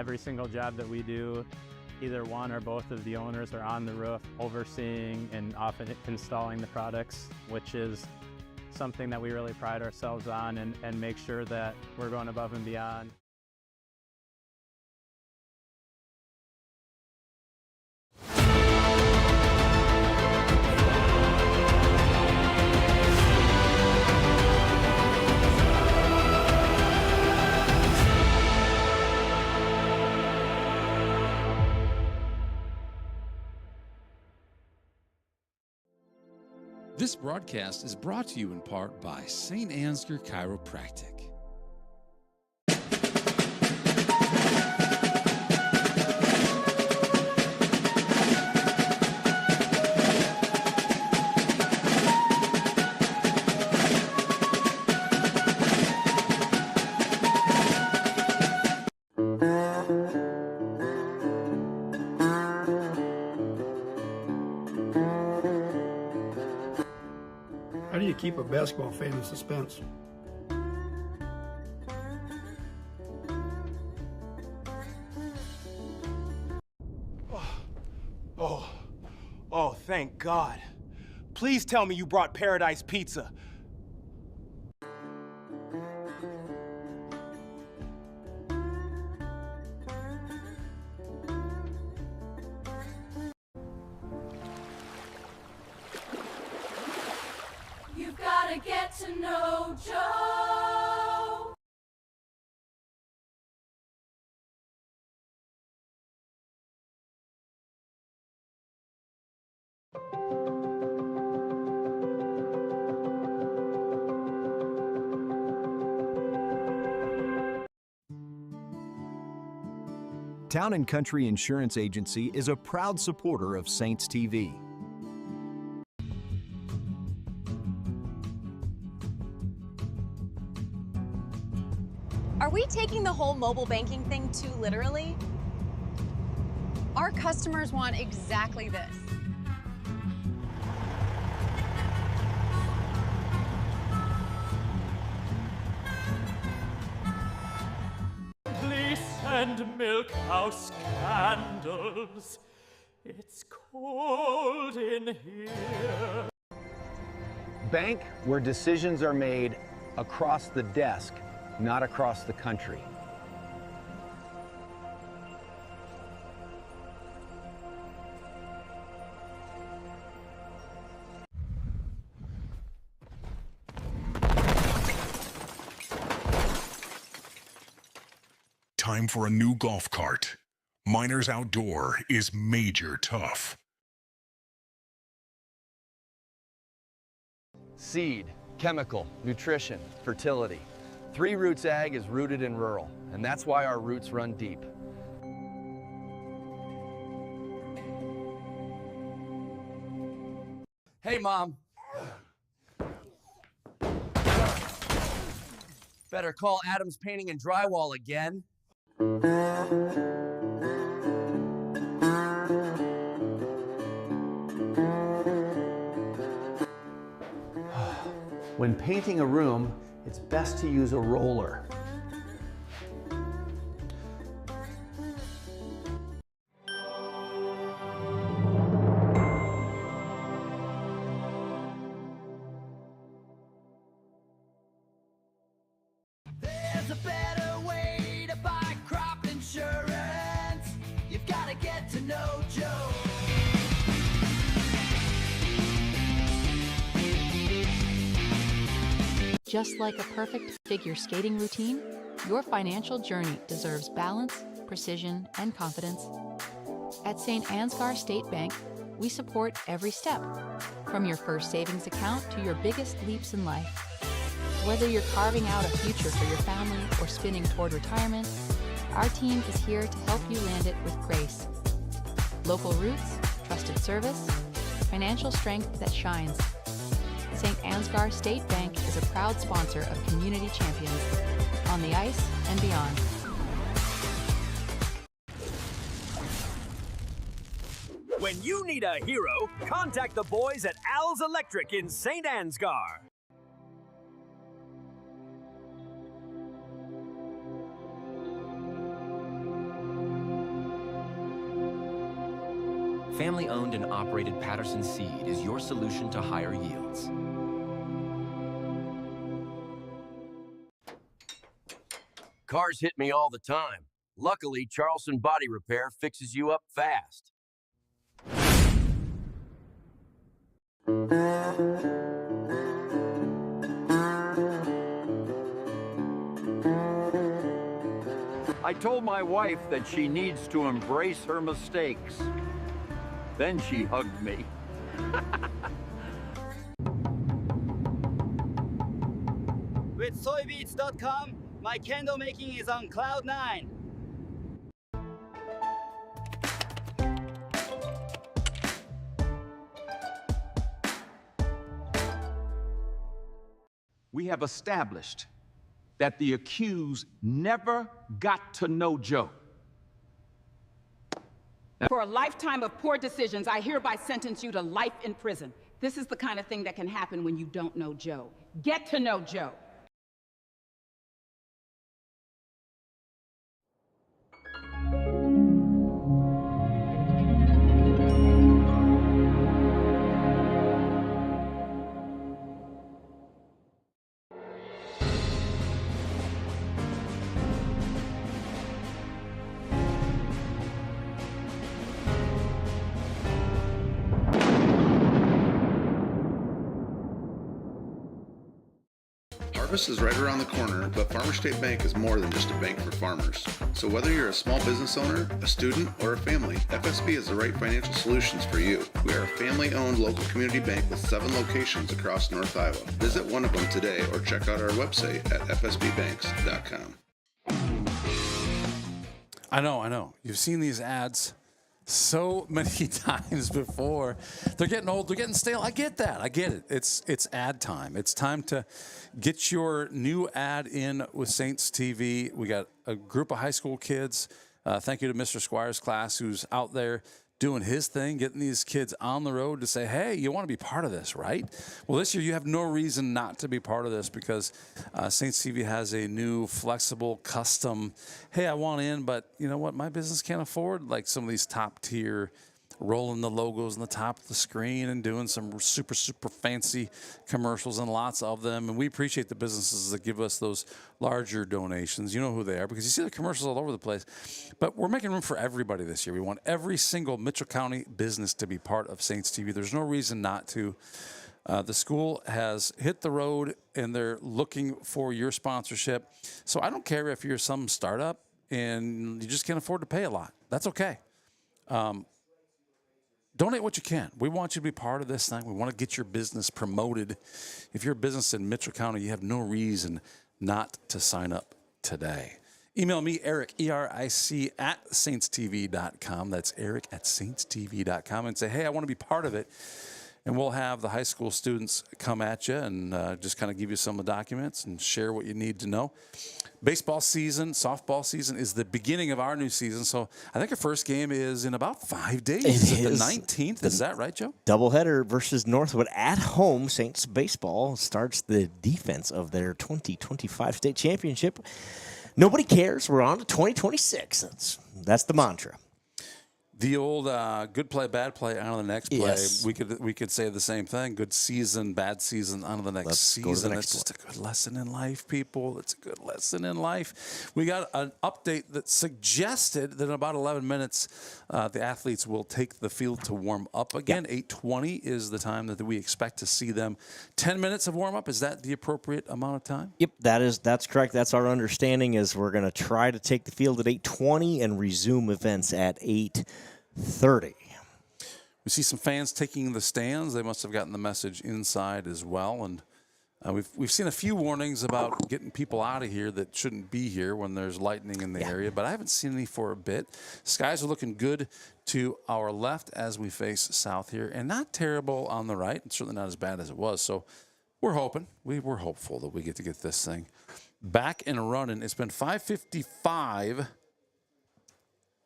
every single job that we do, either one or both of the owners are on the roof overseeing and often installing the products, which is something that we really pride ourselves on and make sure that we're going above and beyond. This broadcast is brought to you in part by St. Ansgar Chiropractic. How do you keep a basketball fan in suspense? Oh, thank God. Please tell me you brought Paradise Pizza. You've got to get to know Joe. Town & Country Insurance Agency is a proud supporter of Saints TV. Are we taking the whole mobile banking thing too literally? Our customers want exactly this. Please send milk house candles. It's cold in here. Bank where decisions are made across the desk, not across the country. Time for a new golf cart. Miners Outdoor is major tough. Seed, chemical, nutrition, fertility. Three Roots Ag is rooted in rural, and that's why our roots run deep. Hey, Mom. Better call Adams Painting and Drywall again. When painting a room, it's best to use a roller. There's a better way to buy crop insurance. You've got to get to know Joe. Just like a perfect figure skating routine, your financial journey deserves balance, precision, and confidence. At St. Ansgar State Bank, we support every step, from your first savings account to your biggest leaps in life. Whether you're carving out a future for your family or spinning toward retirement, our team is here to help you land it with grace. Local roots, trusted service, financial strength that shines. St. Ansgar State Bank is a proud sponsor of Community Champions, on the ice and beyond. When you need a hero, contact the boys at Al's Electric in St. Ansgar. Family-owned and operated Patterson Seed is your solution to higher yields. Cars hit me all the time. Luckily, Charleston Body Repair fixes you up fast. I told my wife that she needs to embrace her mistakes. Then she hugged me. With soybeats.com, my candle making is on cloud 9. We have established that the accused never got to know Joe. For a lifetime of poor decisions, I hereby sentence you to life in prison. This is the kind of thing that can happen when you don't know Joe. Get to know Joe. Harvest is right around the corner, but Farmer State Bank is more than just a bank for farmers. So whether you're a small business owner, a student, or a family, FSB is the right financial solutions for you. We are a family-owned local community bank with 7 locations across North Iowa. Visit one of them today or check out our website at fsbbanks.com. I know. You've seen these ads so many times before. They're getting old, they're getting stale. I get that. I get it. It's ad time. It's time to get your new ad in with Saints TV. We got a group of high school kids. Thank you to Mr. Squire's class who's out there doing his thing, getting these kids on the road to say, hey, you want to be part of this, right? Well, this year you have no reason not to be part of this because Saints TV has a new flexible custom, hey, I want in, but you know what, my business can't afford like some of these top tier rolling the logos on the top of the screen and doing some super fancy commercials, and lots of them. And we appreciate the businesses that give us those larger donations. You know who they are because you see the commercials all over the place. But we're making room for everybody this year. We want every single Mitchell County business to be part of Saints TV. There's no reason not to. The school has hit the road and they're looking for your sponsorship. So I don't care if you're some startup and you just can't afford to pay a lot. That's okay. Donate what you can. We want you to be part of this thing. We want to get your business promoted. If you're a business in Mitchell County, you have no reason not to sign up today. Email me, Eric, E-R-I-C, at saintstv.com. That's Eric at saintstv.com, and say, hey, I want to be part of it. And we'll have the high school students come at you and just kind of give you some of the documents and share what you need to know. Baseball season, softball season is the beginning of our new season. So I think our first game is in about 5 days. It is is the 19th. Is that right, Joe? Doubleheader versus Northwood at home. Saints baseball starts the defense of their 2025 state championship. Nobody cares. We're on to 2026. That's the mantra. The old good play, bad play, on to the next play. Yes. We could say the same thing. Good season, bad season, on to the next season. Go to the next It's just a good lesson in life, people. It's a good lesson in life. We got an update that suggested that in about 11 minutes, the athletes will take the field to warm up again. 8:20 is the time that we expect to see them. 10 minutes of warm up, is that the appropriate amount of time? Yep, that's correct. That's our understanding. Is we're going to try to take the field at 8:20 and resume events at 8:30. We see some fans taking the stands. They must have gotten the message inside as well. And we've seen a few warnings about getting people out of here that shouldn't be here when there's lightning in the area, but I haven't seen any for a bit. Skies are looking good to our left as we face south here, and not terrible on the right, and certainly not as bad as it was. So we're hoping, we're hopeful that we get to get this thing back and running. It's been 5:55.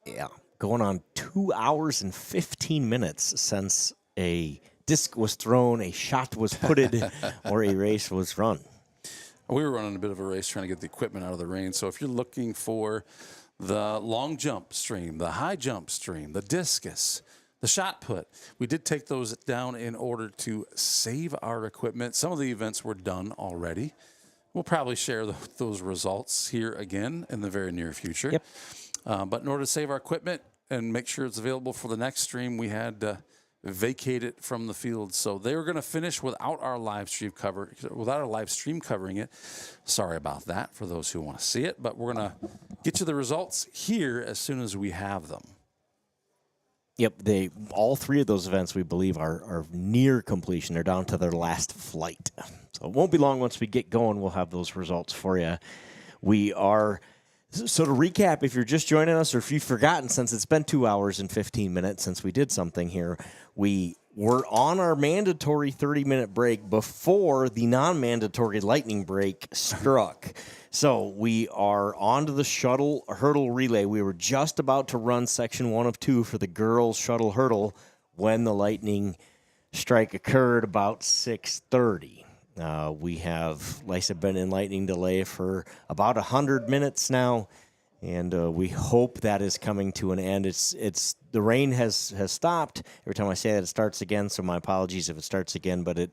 Yeah. Going on 2 hours and 15 minutes since a disc was thrown, a shot was putted, or a race was run. We were running a bit of a race trying to get the equipment out of the rain. So if you're looking for the long jump stream, the high jump stream, the discus, The shot put, we did take those down in order to save our equipment. Some of the events were done already. We'll probably share those results here again in the very near future. Yep. But in order to save our equipment and make sure it's available for the next stream, we had to vacate it from the field. So they were going to finish without our live stream covering it. Sorry about that for those who want to see it, but we're going to get you the results here as soon as we have them. Yep, all three of those events, we believe, are near completion. They're down to their last flight. So it won't be long once we get going. We'll have those results for you. So to recap, if you're just joining us or if you've forgotten, since it's been 2 hours and 15 minutes since we did something here, we were on our mandatory 30-minute break before the non-mandatory lightning break struck. So we are on to the shuttle hurdle relay. We were just about to run section 1 of 2 for the girls' shuttle hurdle when the lightning strike occurred about 6:30. We have, like I said, been in lightning delay for about 100 minutes now, and we hope that is coming to an end. The rain has stopped. Every time I say that, it starts again, so my apologies if it starts again, but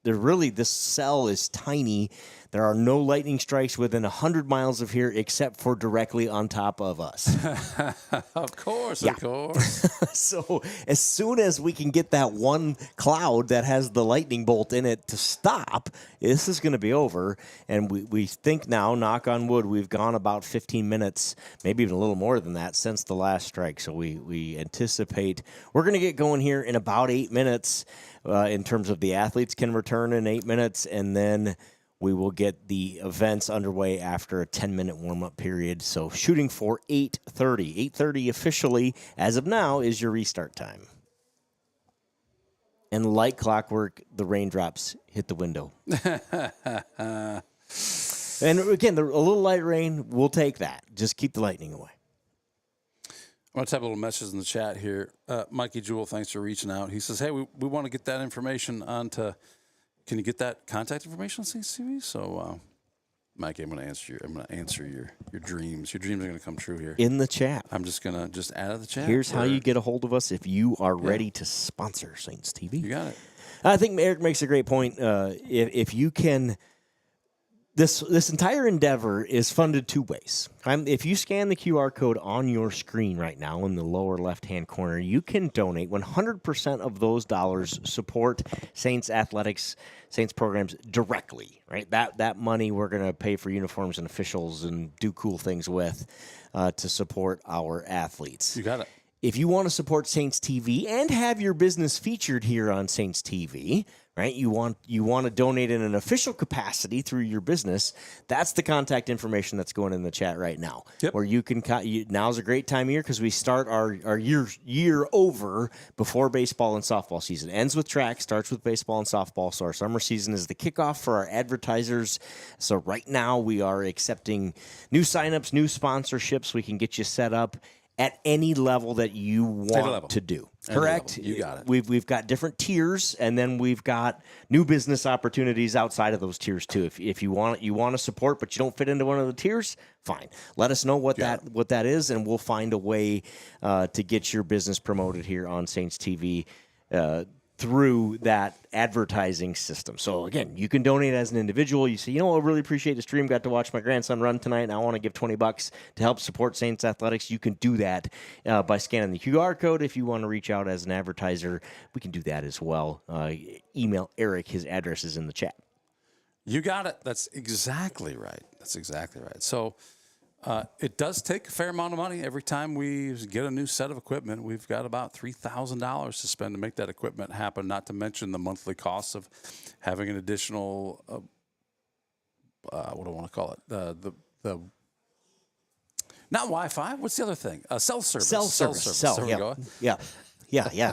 this cell is tiny. There are no lightning strikes within 100 miles of here except for directly on top of us. Of course. So as soon as we can get that one cloud that has the lightning bolt in it to stop, this is going to be over. And we think now, knock on wood, we've gone about 15 minutes, maybe even a little more than that, since the last strike. So we anticipate we're going to get going here in about 8 minutes in terms of the athletes can return in 8 minutes, and then we will get the events underway after a 10-minute warm-up period. So shooting for 8:30. 8:30 officially, as of now, is your restart time. And like clockwork, the raindrops hit the window. And again, a little light rain, we'll take that. Just keep the lightning away. I want to type a little message in the chat here. Mikey Jewell, thanks for reaching out. He says, hey, we want to get that information onto... Can you get that contact information on CCTV? So, Mikey, I'm going to answer your dreams. Your dreams are going to come true here. In the chat. I'm just going to add to the chat. Here's how you get a hold of us if you are ready to sponsor Saints TV. You got it. I think Eric makes a great point. If you can... This entire endeavor is funded two ways. If you scan the QR code on your screen right now in the lower left-hand corner, you can donate 100% of those dollars support Saints athletics, Saints programs directly. Right, that money we're going to pay for uniforms and officials and do cool ththings with to support our athletes. You got it. If you want to support Saints TV and have your business featured here on Saints TV, right? You want to donate in an official capacity through your business. That's the contact information that's going in the chat right now. Yep. Where you can now's a great time of year because we start our year over before baseball and softball season. Ends with track, starts with baseball and softball. So our summer season is the kickoff for our advertisers. So right now we are accepting new signups, new sponsorships. We can get you set up at any level that you want to do. Correct? You got it. We've got different tiers, and then we've got new business opportunities outside of those tiers too. If you want to support, but you don't fit into one of the tiers, fine. Let us know what that is, and we'll find a way to get your business promoted here on Saints TV through that advertising system. So again, you can donate as an individual. You say, I really appreciate the stream. Got to watch my grandson run tonight, and I want to give $20 to help support Saints athletics. You can do that by scanning the QR code. If you want to reach out as an advertiser, we can do that as well. Email Eric. His address is in the chat. You got it. That's exactly right. So it does take a fair amount of money. Every time we get a new set of equipment, we've got about $3,000 to spend to make that equipment happen, not to mention the monthly costs of having an additional, what do I want to call it? The not Wi-Fi. What's the other thing? Cell service. Cell service. There we go. Yeah.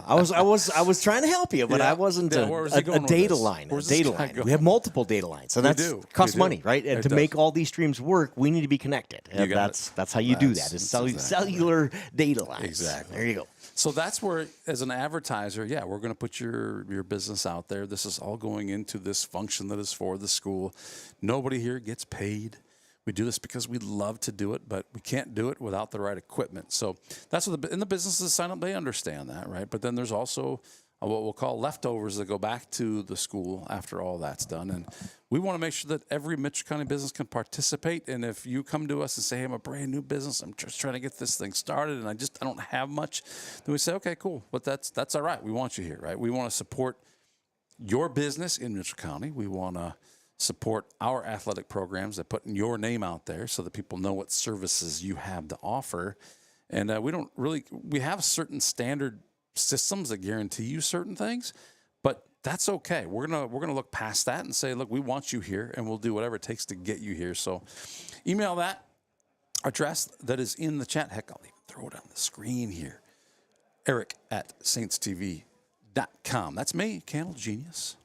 I was trying to help you, but I wasn't a data line. We have multiple data lines, so that costs money, right? And to make all these streams work, we need to be connected. And that's how you do that. Is cellular data lines. Exactly. There you go. So that's where, as an advertiser, we're going to put your business out there. This is all going into this function that is for the school. Nobody here gets paid. We do this because we love to do it, but we can't do it without the right equipment. So that's what in the businesses sign up, they understand that, right? But then there's also what we'll call leftovers that go back to the school after all that's done. And we want to make sure that every Mitchell County business can participate. And if you come to us and say, hey, I'm a brand new business, I'm just trying to get this thing started, and I don't have much, then we say, okay, cool. But that's all right. We want you here, right? We want to support your business in Mitchell County. We want to support our athletic programs that putting your name out there so that people know what services you have to offer. And we have certain standard systems that guarantee you certain things, but that's okay. We're gonna look past that and say, look, we want you here, and we'll do whatever it takes to get you here. So email that address that is in the chat. Heck, I'll even throw it on the screen here. Eric@saintstv.com. That's me, Candle Genius.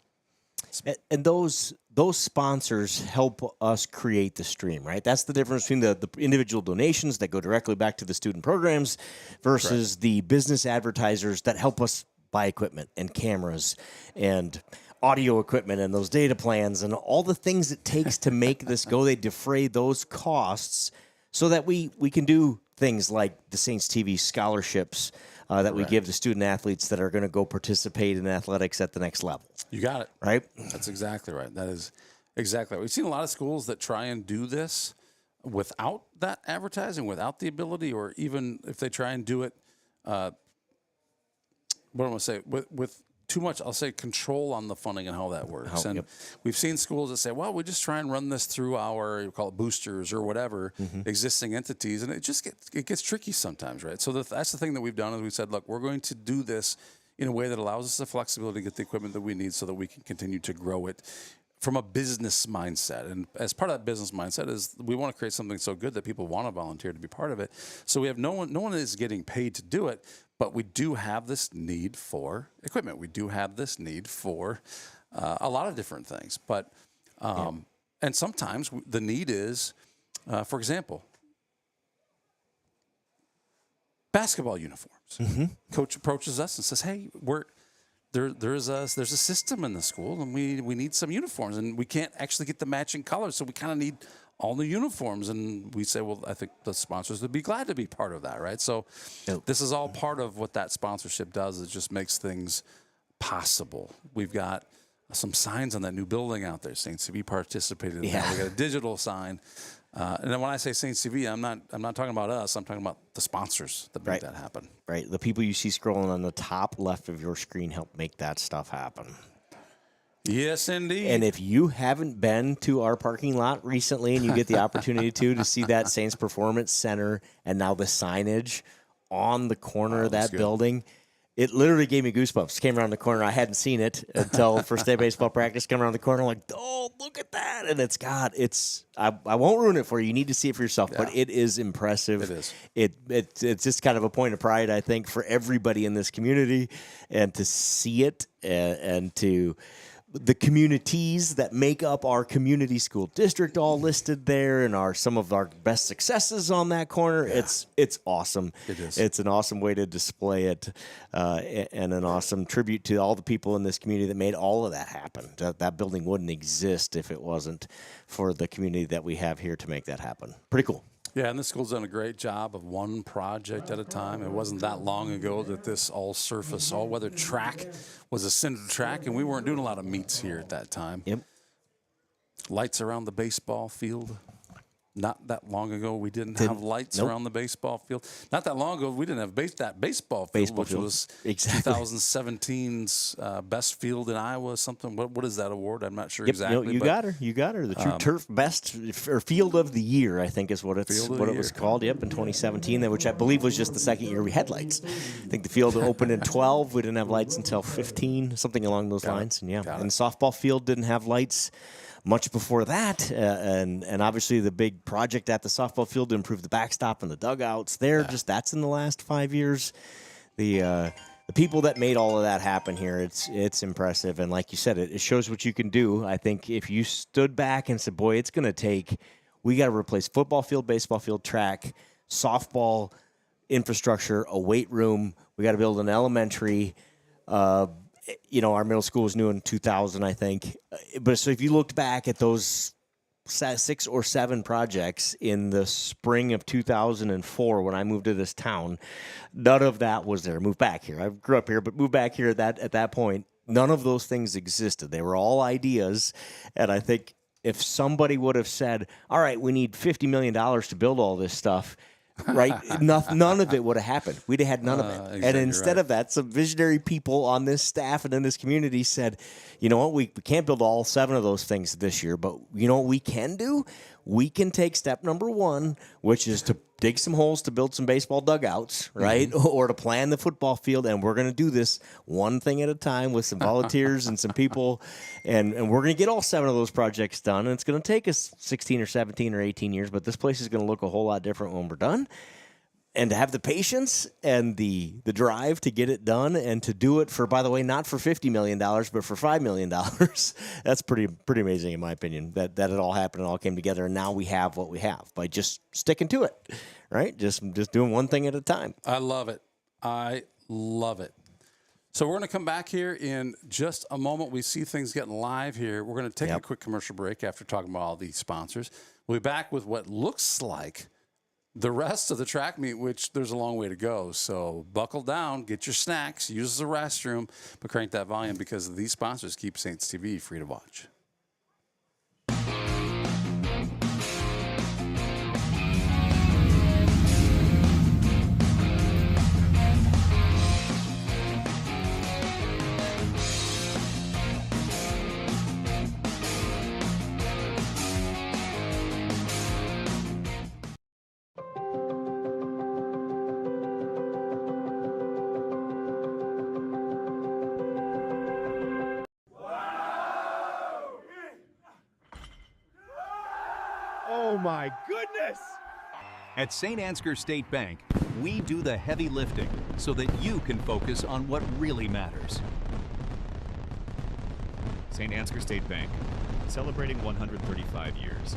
And those sponsors help us create the stream, right? That's the difference between the individual donations that go directly back to the student programs versus the business advertisers that help us buy equipment and cameras and audio equipment and those data plans and all the things it takes to make this go. They defray those costs so that we can do things like the Saints TV scholarships that we give to student athletes that are going to go participate in athletics at the next level. You got it. Right? That's exactly right. That is exactly right. We've seen a lot of schools that try and do this without that advertising, without the ability, or even if they try and do it, what am I going to say, with too much, I'll say, control on the funding and how that works. We've seen schools that say, well, we just try and run this through our, you call it boosters or whatever, existing entities, and it gets tricky sometimes, right? So that's the thing that we've done is we said, look, we're going to do this in a way that allows us the flexibility to get the equipment that we need so that we can continue to grow it from a business mindset. And as part of that business mindset is we want to create something so good that people want to volunteer to be part of it. So we have no one is getting paid to do it, but we do have this need for equipment. We do have this need for a lot of different things. But and sometimes the need is, for example, basketball uniforms. Coach approaches us and says, "Hey, there's a system in the school, and we need some uniforms, and we can't actually get the matching colors, so we kind of need all the uniforms." And we say, well, I think the sponsors would be glad to be part of that, right? So this is all part of what that sponsorship does. It just makes things possible. We've got some signs on that new building out there. Saints TV participated in that. We got a digital sign. And then when I say Saints TV, I'm not talking about us. I'm talking about the sponsors that make that happen. Right. The people you see scrolling on the top left of your screen help make that stuff happen. Yes, indeed. And if you haven't been to our parking lot recently and you get the opportunity to see that Saints Performance Center and now the signage on the corner of that building, it literally gave me goosebumps. Came around the corner. I hadn't seen it until first day of baseball practice. Come around the corner, I'm like, oh, look at that. And I won't ruin it for you. You need to see it for yourself, but it is impressive. It is. It's just kind of a point of pride, I think, for everybody in this community, and to see it and to the communities that make up our community school district all listed there and are some of our best successes on that corner. It's awesome. It is. It's an awesome way to display it and an awesome tribute to all the people in this community that made all of that happen. That building wouldn't exist if it wasn't for the community that we have here to make that happen. Pretty cool. Yeah, and the school's done a great job of one project at a time. It wasn't that long ago that this all-surface, all-weather track was a cinder track, and we weren't doing a lot of meets here at that time. Yep. Lights around the baseball field. Not that long ago, we didn't have lights around the baseball field. Not that long ago, we didn't have that baseball field, which was 2017's best field in Iowa. Something. What is that award? I'm not sure exactly. You got her. You got her. The True Turf Best or Field of the Year, I think, is what it was called. Yep, in 2017, which I believe was just the second year we had lights. I think the field opened in 12. We didn't have lights until 15, something along those lines. And and the softball field didn't have lights much before that, and obviously the big project at the softball field to improve the backstop and the dugouts there, that's in the last 5 years. The people that made all of that happen here, it's impressive. And like you said, it shows what you can do. I think if you stood back and said, boy, it's going to take, we got to replace football field, baseball field, track, softball infrastructure, a weight room, we got to build an elementary, our middle school was new in 2000, I think. But so if you looked back at those 6 or 7 projects in the spring of 2004 when I moved to this town. None of that was there. Moved back here. I grew up here, but moved back here at that point. None of those things existed. They were all ideas, and I think if somebody would have said, all right, we need $50 million to build all this stuff, right? None of it would have happened. We'd have had none of it. Exactly And instead of that, some visionary people on this staff and in this community said, you know what, we can't build all 7 of those things this year, but you know what we can do? We can take step number 1, which is to dig some holes to build some baseball dugouts, right? Mm-hmm. Or to plan the football field, and we're going to do this one thing at a time with some volunteers and some people, and we're going to get all 7 of those projects done, and it's going to take us 16 or 17 or 18 years, but this place is going to look a whole lot different when we're done. And to have the patience and the drive to get it done and to do it for, by the way, not for $50 million, but for $5 million, that's pretty amazing in my opinion, that it all happened and all came together. And now we have what we have by just sticking to it, right? Just doing one thing at a time. I love it. I love it. So we're going to come back here in just a moment. We see things getting live here. We're going to take a quick commercial break after talking about all these sponsors. We'll be back with what looks like the rest of the track meet, which there's a long way to go. So buckle down, get your snacks, use the restroom, but crank that volume because these sponsors keep Saints TV free to watch. Oh my goodness! At St. Ansgar State Bank, we do the heavy lifting so that you can focus on what really matters. St. Ansgar State Bank, celebrating 135 years.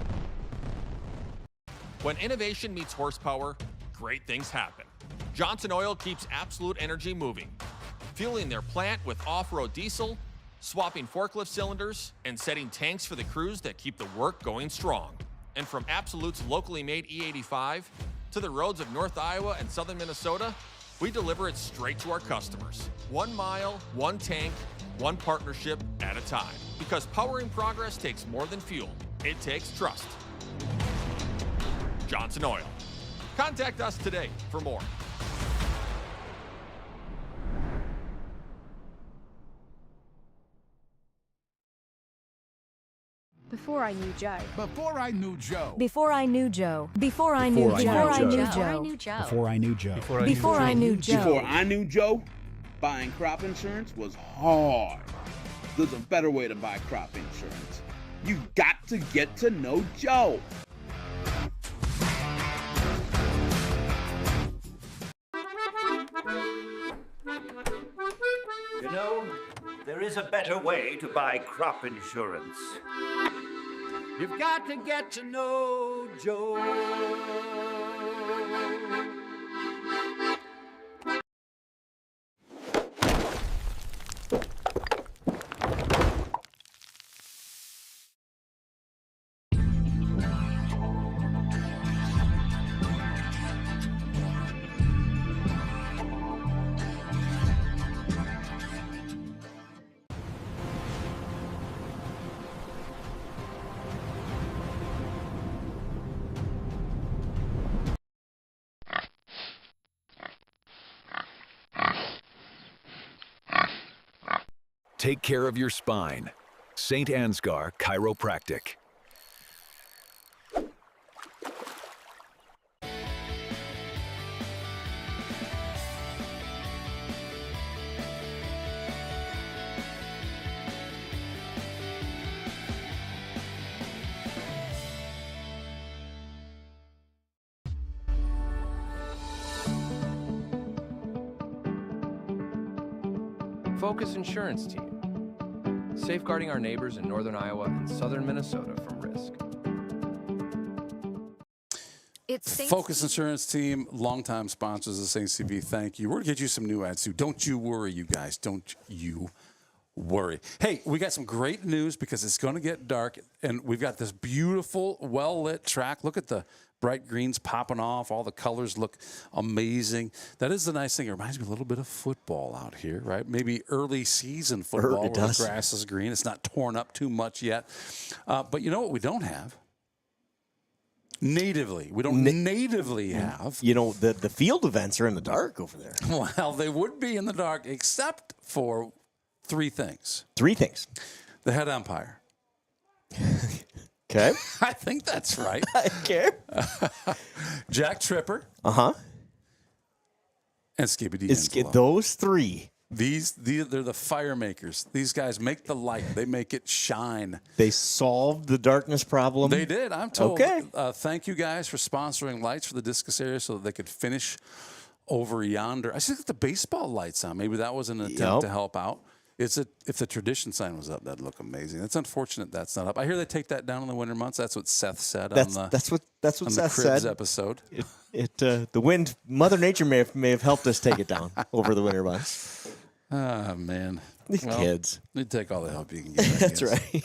When innovation meets horsepower, great things happen. Johnson Oil keeps Absolute Energy moving, fueling their plant with off-road diesel, swapping forklift cylinders, and setting tanks for the crews that keep the work going strong. And from Absolute's locally made E85 to the roads of North Iowa and southern Minnesota, we deliver it straight to our customers. 1 mile, 1 tank, 1 partnership at a time. Because powering progress takes more than fuel. It takes trust. Johnson Oil. Contact us today for more. Before I knew Joe. Before I knew Joe. Before I knew Joe. Before I knew Joe. Before I knew Joe. Before I knew Joe. Before I knew Joe. Before I knew Joe, buying crop insurance was hard. There's a better way to buy crop insurance. You got to get to know Joe. You know, there is a better way to buy crop insurance. You've got to get to know Joe. Take care of your spine. St. Ansgar Chiropractic. Focus Insurance Team, safeguarding our neighbors in northern Iowa and southern Minnesota from risk. It's Focus Insurance Team, longtime sponsors of Saints TV. Thank you. We're going to get you some new ads too. Don't you worry, you guys. Don't you worry. Hey, we got some great news because it's going to get dark, and we've got this beautiful, well-lit track. Look at the bright greens popping off. All the colors look amazing. That is the nice thing. It reminds me a little bit of football out here, right? Maybe early season football where the grass is green. It's not torn up too much yet. But you know what we don't have? Natively. We don't natively have. You know, the field events are in the dark over there. Well, they would be in the dark except for three things. Three things. The head umpire. Okay. I think that's right. Okay. Jack Tripper. Uh-huh. And Skippy D'Angelo. Those three. They're the fire makers. These guys make the light. They make it shine. They solved the darkness problem. They did. I'm told. Okay. Thank you guys for sponsoring lights for the discus area so that they could finish over yonder. I see the baseball lights on. Maybe that was an attempt to help out. If the tradition sign was up, that'd look amazing. It's unfortunate that's not up. I hear they take that down in the winter months. That's what Seth said That's what on Seth the Cribs said. episode. The wind, Mother Nature may have helped us take it down over the winter months. Ah, man. These kids. You take all the help you can get. That's right.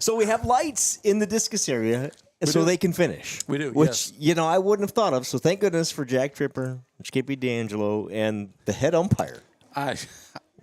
So we have lights in the discus area so they can finish. We do, Which, I wouldn't have thought of. So thank goodness for Jack Tripper, Skippy D'Angelo, and the head umpire.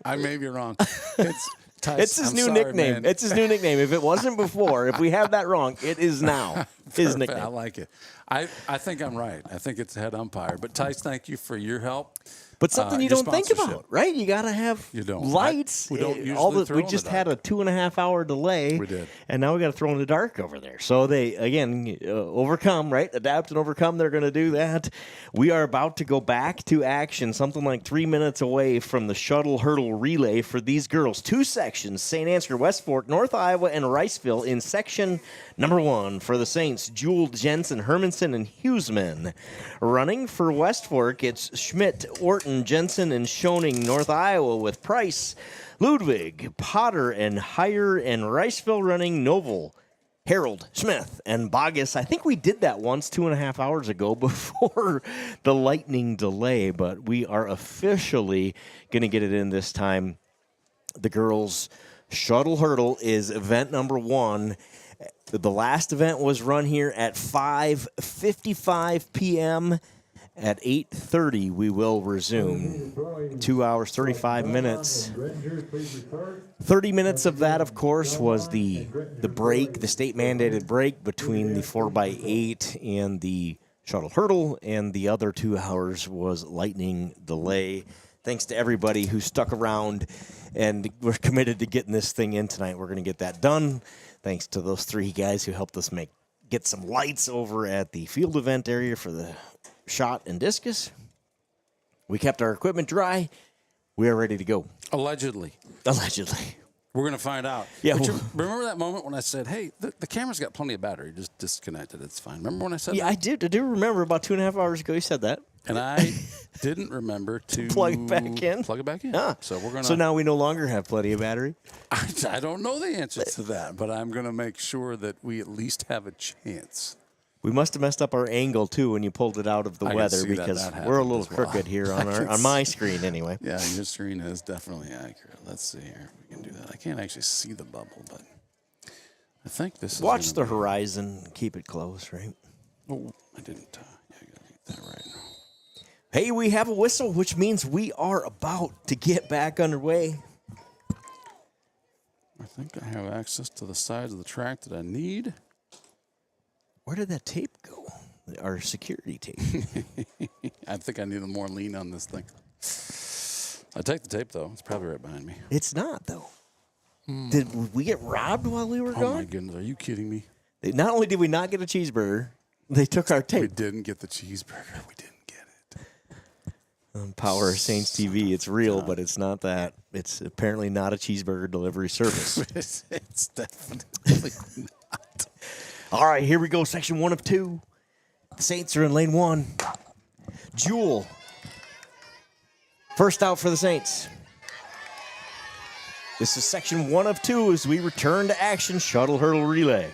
I may be wrong. It's his new nickname. Man. It's his new nickname. If it wasn't before, if we have that wrong, it is now his nickname. I like it. I think I'm right. I think it's head umpire. But Tice, thank you for your help. But something you don't think about, right? You got to have lights. We don't usually throw we in just the had a 2.5 hour delay. We did. And now we got to throw in the dark over there. So they, again, overcome, right? Adapt and overcome. They're going to do that. We are about to go back to action, something like 3 minutes away from the shuttle hurdle relay for these girls. Two sections, St. Ansgar, West Fork, North Iowa, and Riceville in section number 1 for the Saints, Jewel, Jensen, Hermanson, and Huseman. Running for West Fork, it's Schmidt, Orton, Jensen, and Schoening, North Iowa, with Price, Ludwig, Potter, and Heyer, and Riceville running Noble, Harold, Smith, and Bogus. I think we did that once 2.5 hours ago before the lightning delay, but we are officially going to get it in this time. The girls' shuttle hurdle is event number 1. The last event was run here at 5:55 p.m. At 8:30, we will resume. 2 hours, 35 minutes. 30 minutes of that, of course, was the break, the state-mandated break between the 4x8 and the shuttle hurdle, and the other 2 hours was lightning delay. Thanks to everybody who stuck around, and we're committed to getting this thing in tonight. We're going to get that done. Thanks to those 3 guys who helped us get some lights over at the field event area for the shot and discus. We kept our equipment dry. We are ready to go. Allegedly. We're going to find out. Yeah. Remember that moment when I said, hey, the camera's got plenty of battery. Just disconnect it. It's fine. Remember when I said that? Yeah, I do remember about 2.5 hours ago you said that. And I didn't remember to plug it back in. Ah. So we're going to. So now we no longer have plenty of battery? I don't know the answer to that, but I'm going to make sure that we at least have a chance. We must have messed up our angle, too, when you pulled it out of the weather, because we're a little crooked here on my screen anyway. Yeah, your screen is definitely accurate. Let's see here if we can do that. I can't actually see the bubble, but I think this is... Watch the horizon. Keep it close, right? Oh, I didn't. Yeah, I got to get that right. Hey, we have a whistle, which means we are about to get back underway. I think I have access to the sides of the track that I need. Where did that tape go? Our security tape. I think I need more lean on this thing. I take the tape, though. It's probably right behind me. It's not, though. Did we get robbed while we were gone? Oh, my goodness. Are you kidding me? Not only did we not get a cheeseburger, they took our tape. We didn't get the cheeseburger. We didn't get it. Power of Saints TV. It's real, but it's not that. It's apparently not a cheeseburger delivery service. It's definitely not. All right, here we go. Section 1 of 2. The Saints are in lane 1. Jewel. First out for the Saints. This is section 1 of 2 as we return to action. Shuttle hurdle relay.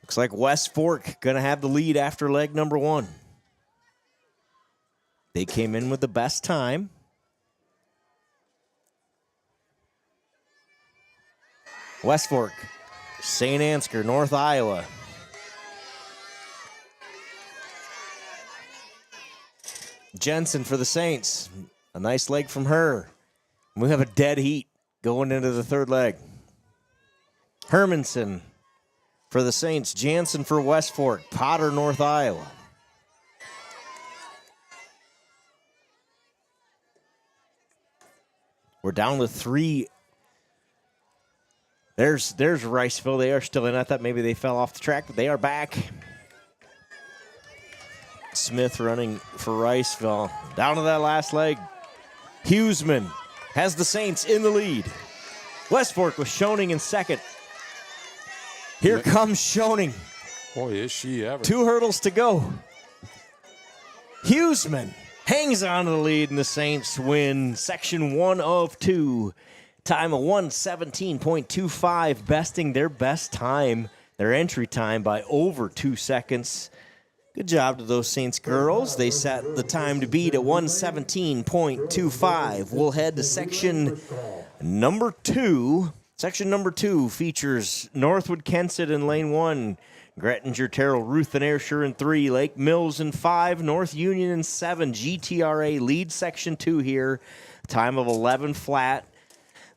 Looks like West Fork going to have the lead after leg number 1. They came in with the best time. West Fork, St. Ansgar, North Iowa. Jensen for the Saints. A nice leg from her. We have a dead heat going into the third leg. Hermanson for the Saints. Jansen for West Fork. Potter, North Iowa. We're down to 3. There's Riceville. They are still in. I thought maybe they fell off the track, but they are back. Smith running for Riceville. Down to that last leg. Huseman has the Saints in the lead. West Fork with Schoening in second. Here comes Schoening. Boy, is she ever. 2 hurdles to go. Huseman hangs on to the lead, and the Saints win section 1 of 2. Time of 1:17.25, besting their best time, their entry time, by over 2 seconds. Good job to those Saints girls. They set the time to beat at 1:17.25. We'll head to section number 2. Section number 2 features Northwood Kensett in lane 1, Grettinger, Terrell, Ruth, and Ayrshire in 3, Lake Mills in 5, North Union in 7. GTRA leads section 2 here, time of 11 flat.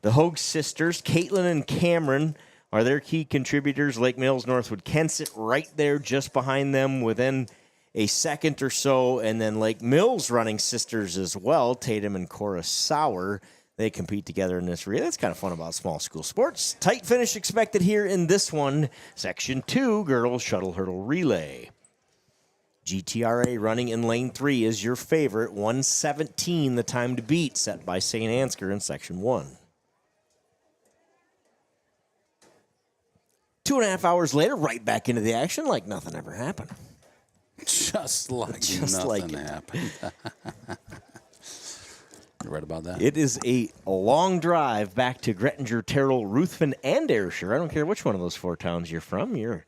The Hogue sisters, Caitlin and Cameron, are their key contributors. Lake Mills, Northwood Kensett right there just behind them within a second or so. And then Lake Mills running sisters as well, Tatum and Cora Sauer. They compete together in this relay. That's kind of fun about small school sports. Tight finish expected here in this one. Section 2, girls shuttle hurdle relay. GTRA running in lane 3 is your favorite. 1:17 the time to beat, set by St. Ansgar in section 1. 2.5 hours later, right back into the action like nothing ever happened. Just like nothing happened. You're right about that. It is a long drive back to Grettinger, Terrell, Ruthven, and Ayrshire. I don't care which one of those 4 towns you're from. You're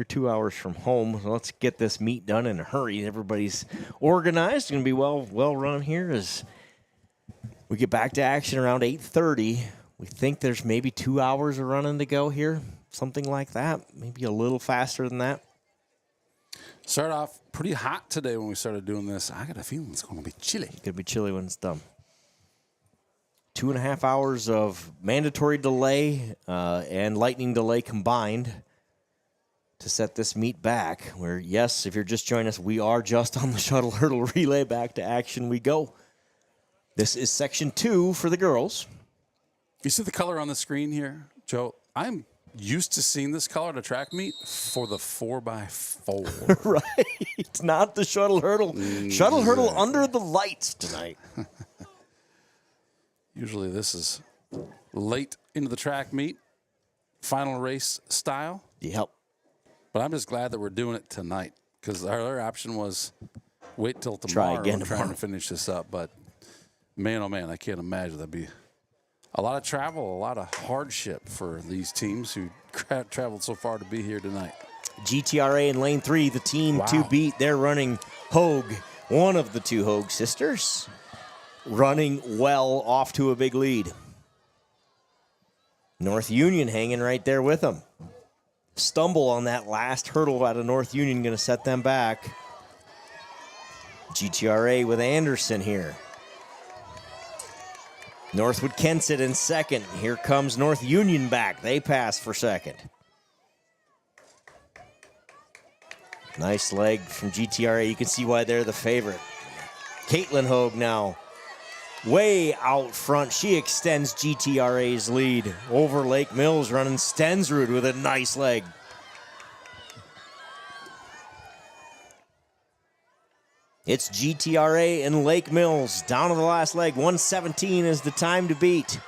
2 hours from home. So let's get this meet done in a hurry. Everybody's organized. It's going to be well run here as we get back to action around 8:30. We think there's maybe 2 hours of running to go here. Something like that. Maybe a little faster than that. Started off pretty hot today when we started doing this. I got a feeling it's going to be chilly. It's going to be chilly when it's done. 2.5 hours of mandatory delay and lightning delay combined to set this meet back. Where, yes, if you're just joining us, we are just on the shuttle hurdle relay. Back to action we go. This is section 2 for the girls. You see the color on the screen here, Joe? I'm used to seeing this color at a track meet for the 4x4. Right. Not the shuttle hurdle. Shuttle hurdle under the lights tonight. Usually this is late into the track meet, final race style. Yep. But I'm just glad that we're doing it tonight because our other option was wait till tomorrow. Try again trying to finish this up. But man, oh man, I can't imagine. That'd be a lot of travel, a lot of hardship for these teams who traveled so far to be here tonight. GTRA in lane 3, the team to beat. They're running Hogue, one of the 2 Hogue sisters, running well off to a big lead. North Union hanging right there with them. Stumble on that last hurdle out of North Union, going to set them back. GTRA with Anderson here. Northwood Kensett in second. Here comes North Union back. They pass for second. Nice leg from GTRA. You can see why they're the favorite. Caitlin Hogue now way out front. She extends GTRA's lead over Lake Mills, running Stensrud with a nice leg. It's GTRA and Lake Mills down to the last leg. 1:17 is the time to beat.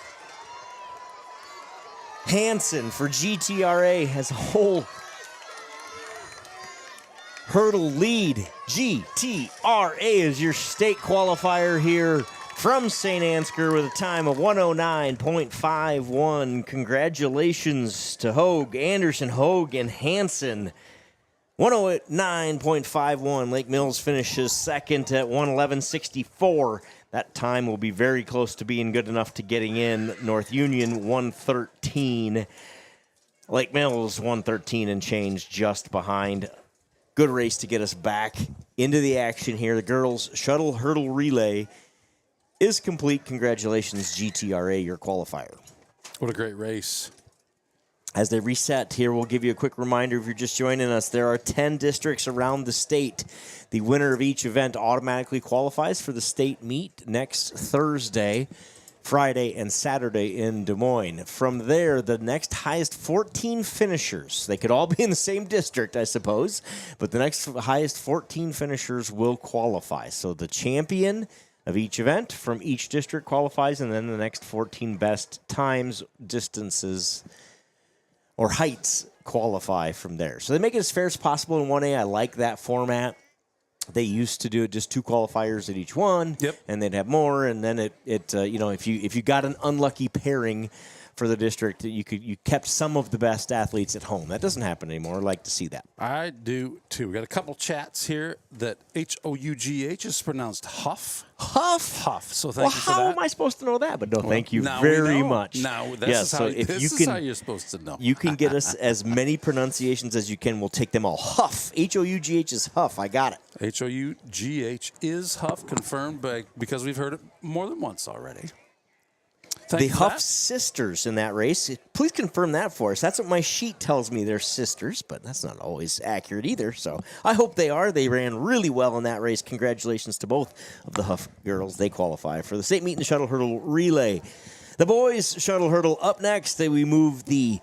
Hansen for GTRA has a whole hurdle lead. GTRA is your state qualifier here from St. Ansgar with a time of 1:09.51. Congratulations to Hogue, Anderson, Hogue, and Hansen. 1:09.51. Lake Mills finishes second at 1:11.64. That time will be very close to being good enough to getting in. North Union 1:13. Lake Mills 113 and change just behind. Good race to get us back into the action here. The girls' shuttle hurdle relay is complete. Congratulations, GTRA, your qualifier. What a great race. As they reset here, we'll give you a quick reminder if you're just joining us. There are 10 districts around the state. The winner of each event automatically qualifies for the state meet next Thursday, Friday, and Saturday in Des Moines. From there, the next highest 14 finishers, they could all be in the same district, I suppose, but the next highest 14 finishers will qualify. So the champion of each event from each district qualifies, and then the next 14 best times, distances, or heights qualify from there. So they make it as fair as possible in 1A. I like that format. They used to do it just 2 qualifiers at each one, and they'd have more. And then it if you got an unlucky pairing for the district, you kept some of the best athletes at home. That doesn't happen anymore. I like to see that. I do too. We got a couple chats here that Hough is pronounced Huff. Huff. So thank you for how that. am I supposed to know that? But no, thank you now we very know. much. Now this is how you're supposed to know. You can get us as many pronunciations as you can. We'll take them all. Huff. Hough is Huff. I got it. Hough is Huff, confirmed because we've heard it more than once already. The Huff sisters in that race. Please confirm that for us. That's what my sheet tells me they're sisters, but that's not always accurate either. So I hope they are. They ran really well in that race. Congratulations to both of the Huff girls. They qualify for the state meet in the shuttle hurdle relay. The boys shuttle hurdle up next. We move the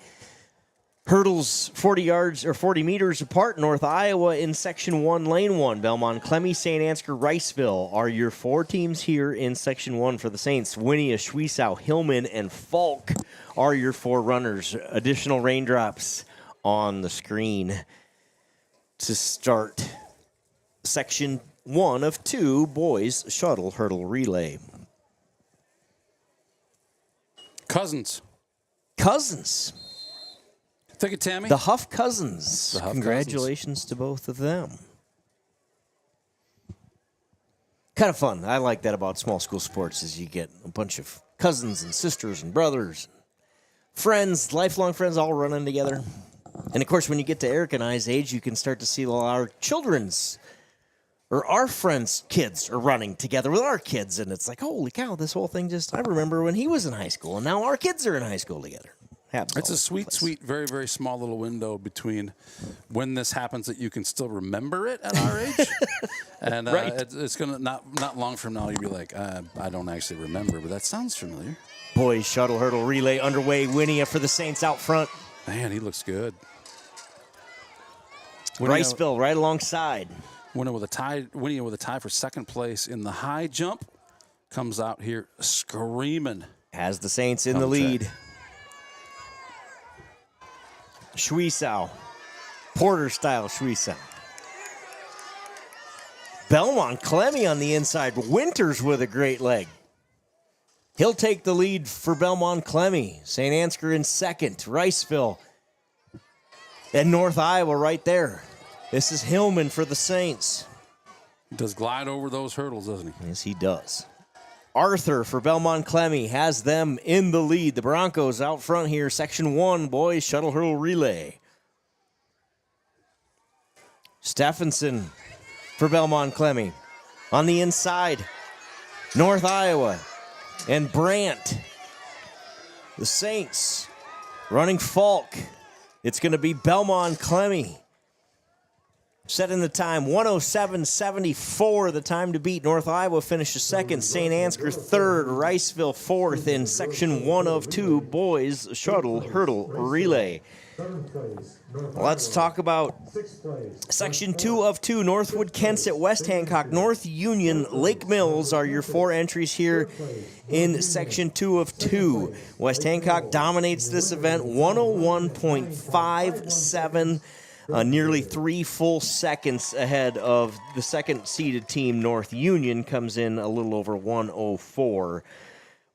hurdles 40 yards or 40 meters apart. North Iowa in Section 1, Lane 1. Belmont, Clemmy, St. Ansgar, Riceville are your 4 teams here in Section 1 for the Saints. Winia, Schwiesau, Hillman, and Falk are your 4 runners. Additional raindrops on the screen to start Section 1 of 2 boys shuttle hurdle relay. Cousins. Think of Tammy. The Huff cousins. Congratulations to both of them. Kind of fun. I like that about small school sports is you get a bunch of cousins and sisters and brothers, friends, lifelong friends all running together. And, of course, when you get to Eric and I's age, you can start to see our children's or our friends' kids are running together with our kids. And it's like, holy cow, this whole thing I remember when he was in high school, and now our kids are in high school together. It's a sweet, very, very small little window between when this happens that you can still remember it at our age. And right. it's going to, not long from now, you'll be like, I don't actually remember, but that sounds familiar. Boys shuttle hurdle relay underway. Winia for the Saints out front. Man, he looks good. Riceville right alongside. Winia with a tie for second place in the high jump. Comes out here screaming. Has the Saints in the lead. Schwiesau. Porter-style Schwiesau. Belmont, Clemmy on the inside. Winters with a great leg. He'll take the lead for Belmont, Clemmy. St. Ansgar in second. Riceville. And North Iowa right there. This is Hillman for the Saints. He does glide over those hurdles, doesn't he? Yes, he does. Arthur for Belmont Clemmy has them in the lead. The Broncos out front here. Section 1, boys shuttle hurdle relay. Stephenson for Belmont Clemmy. On the inside, North Iowa and Brandt. The Saints running Falk. It's going to be Belmont Clemmy. Setting the time, 107.74, the time to beat. North Iowa finishes second. St. Ansgar third. Riceville fourth in Section 1 of 2 boys shuttle hurdle relay. Let's talk about Section 2 of 2. Northwood, Kensett, West Hancock, North Union, Lake Mills are your 4 entries here in Section 2 of 2. West Hancock dominates this event, 101.57. Nearly 3 full seconds ahead of the second-seeded team, North Union, comes in a little over 104.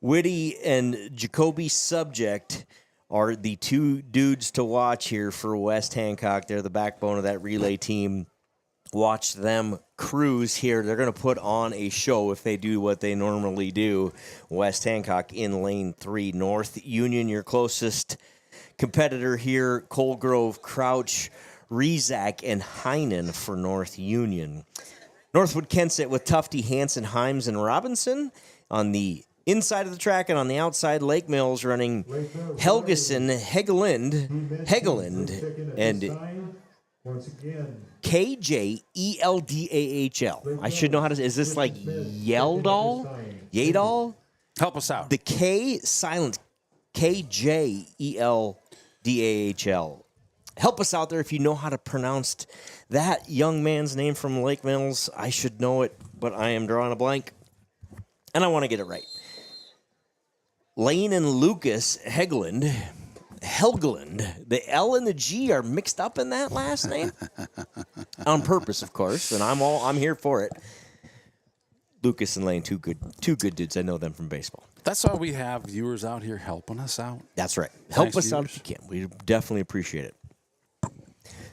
Whitty and Jacoby Subject are the 2 dudes to watch here for West Hancock. They're the backbone of that relay team. Watch them cruise here. They're going to put on a show if they do what they normally do. West Hancock in lane 3. North Union, your closest competitor here, Colegrove, Crouch, Rezac, and Heinen for North Union. Northwood Kensett with Tufty, Hansen, Himes, and Robinson on the inside of the track, and on the outside, Lake Mills running Helgeson, Hegeland, and KJELDAHL. I should know how to say. Is this like Yeldal? Yadal? Help us out. The K silent. KJELDAHL. Help us out there if you know how to pronounce that young man's name from Lake Mills. I should know it, but I am drawing a blank, and I want to get it right. Lane and Lucas Helgeland. The L and the G are mixed up in that last name on purpose, of course, and I'm here for it. Lucas and Lane, two good dudes. I know them from baseball. That's why we have viewers out here helping us out. That's right. Help us out if you can. We definitely appreciate it.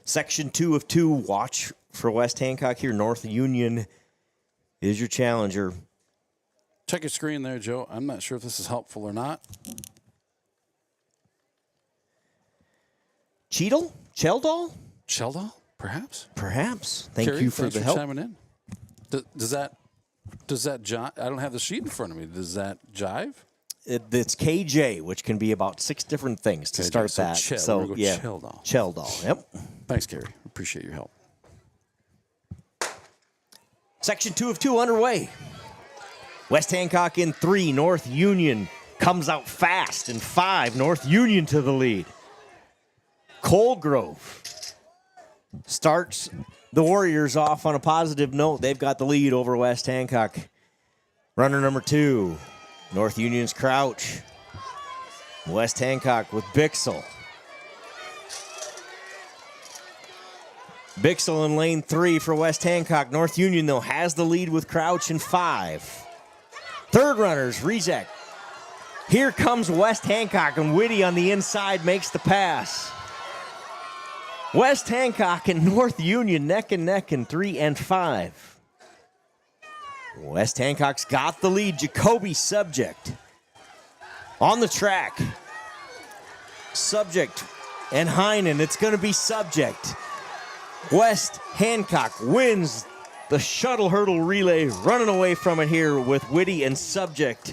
Section 2 of 2, watch for West Hancock here. North Union is your challenger. Check your screen there, Joe. I'm not sure if this is helpful or not. Cheadle? Cheldall? Cheldall, perhaps? Perhaps. Thank Carrie, you for the help. chiming in. Does that jive? I don't have the sheet in front of me. Does that jive? It's KJ, which can be about 6 different things to start that. So yeah, Cheldall. Cheldall, yep. Thanks, Carrie. Appreciate your help. Section 2 of 2 underway. West Hancock in 3. North Union comes out fast in 5. North Union to the lead. Colegrove starts the Warriors off on a positive note. They've got the lead over West Hancock. Runner number 2, North Union's Crouch. West Hancock with Bixel. Bixel in lane 3 for West Hancock. North Union, though, has the lead with Crouch in 5. Third runners, Rezac. Here comes West Hancock, and Whitty on the inside makes the pass. West Hancock and North Union neck and neck in 3 and 5. West Hancock's got the lead. Jacoby Subject on the track. Subject and Heinen. It's going to be Subject. West Hancock wins the shuttle hurdle relay, running away from it here with Whitty and Subject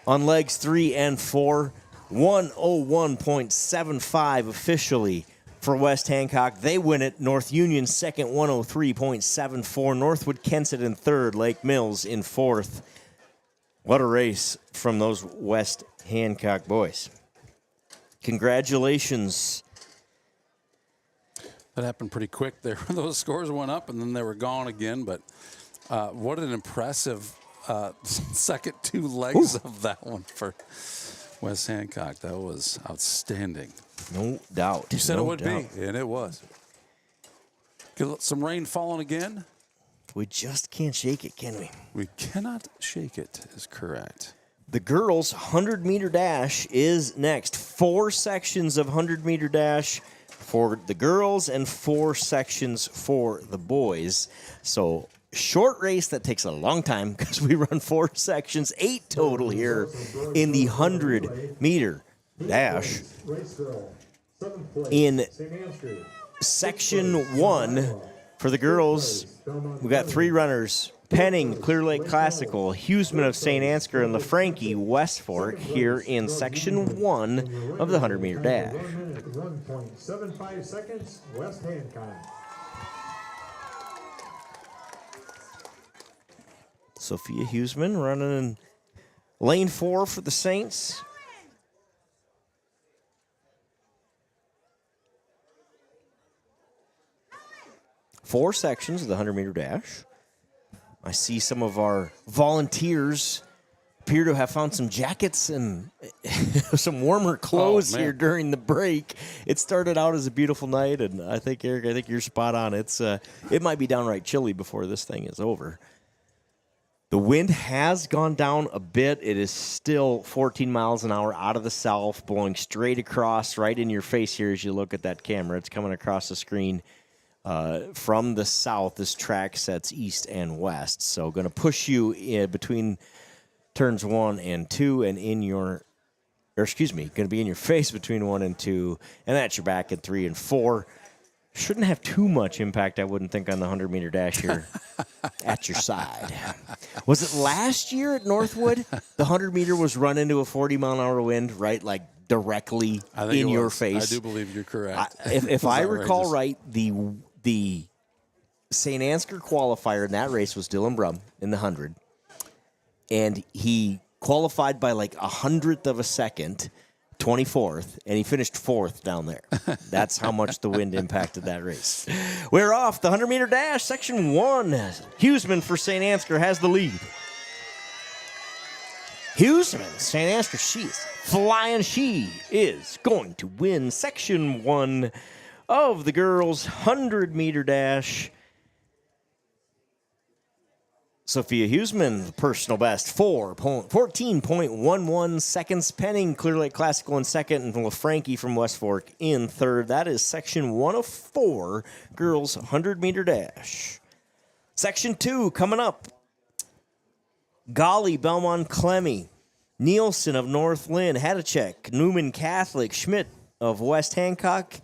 on legs 3 and 4. 101.75 officially for West Hancock. They win it. North Union second, 103.74. Northwood Kensett in third. Lake Mills in fourth. What a race from those West Hancock boys. Congratulations. That happened pretty quick there. Those scores went up and then they were gone again. But what an impressive second 2 legs of that one for West Hancock. That was outstanding. No doubt. You said it would be, and it was. Get some rain falling again. We just can't shake it, can we? We cannot shake it, is correct. The girls' 100-meter dash is next. 4 sections of 100-meter dash for the girls and 4 sections for the boys. So short race that takes a long time because we run 4 sections, 8 total here in the 100-meter dash. In section 1 for the girls, we got 3 runners. Penning, Clear Lake Classical, Huseman of St. Ansgar, and LaFranchi, West Fork here in section 1 of the 100-meter dash. 1.75 seconds, West Hancock. Sophia Huseman running in lane 4 for the Saints. Four sections of the 100-meter dash. I see some of our volunteers appear to have found some jackets and some warmer clothes here during the break. It started out as a beautiful night, and I think, Eric, you're spot on. It might be downright chilly before this thing is over. The wind has gone down a bit. It is still 14 miles an hour out of the south, blowing straight across right in your face here as you look at that camera. It's coming across the screen. From the south, this track sets east and west. So going to push you in between turns 1 and 2 and in your, going to be in your face between 1 and 2, and at your back at 3 and 4. Shouldn't have too much impact, I wouldn't think, on the 100-meter dash here at your side. Was it last year at Northwood? The 100-meter was run into a 40-mile-an-hour wind, right, like directly in your face. I do believe you're correct. If I recall right, the St. Ansgar qualifier in that race was Dylan Brum in the 100, and he qualified by like 100th of a second, 24th, and he finished 4th down there. That's how much the wind impacted that race. We're off the 100-meter dash, Section 1. Huseman for St. Ansgar has the lead. Huseman, St. Ansgar, she is flying. She is going to win Section 1 of the girls' 100-meter dash. Sophia Huseman, personal best, 14.11 seconds. Penning, Clear Lake Classical in second, and LaFranchi from West Fork in third. That is Section 1 of 4, girls' 100-meter dash. Section 2 coming up. Golly, Belmont Clemmy, Nielsen of North Lynn, Hadachek, Newman Catholic, Schmidt of West Hancock,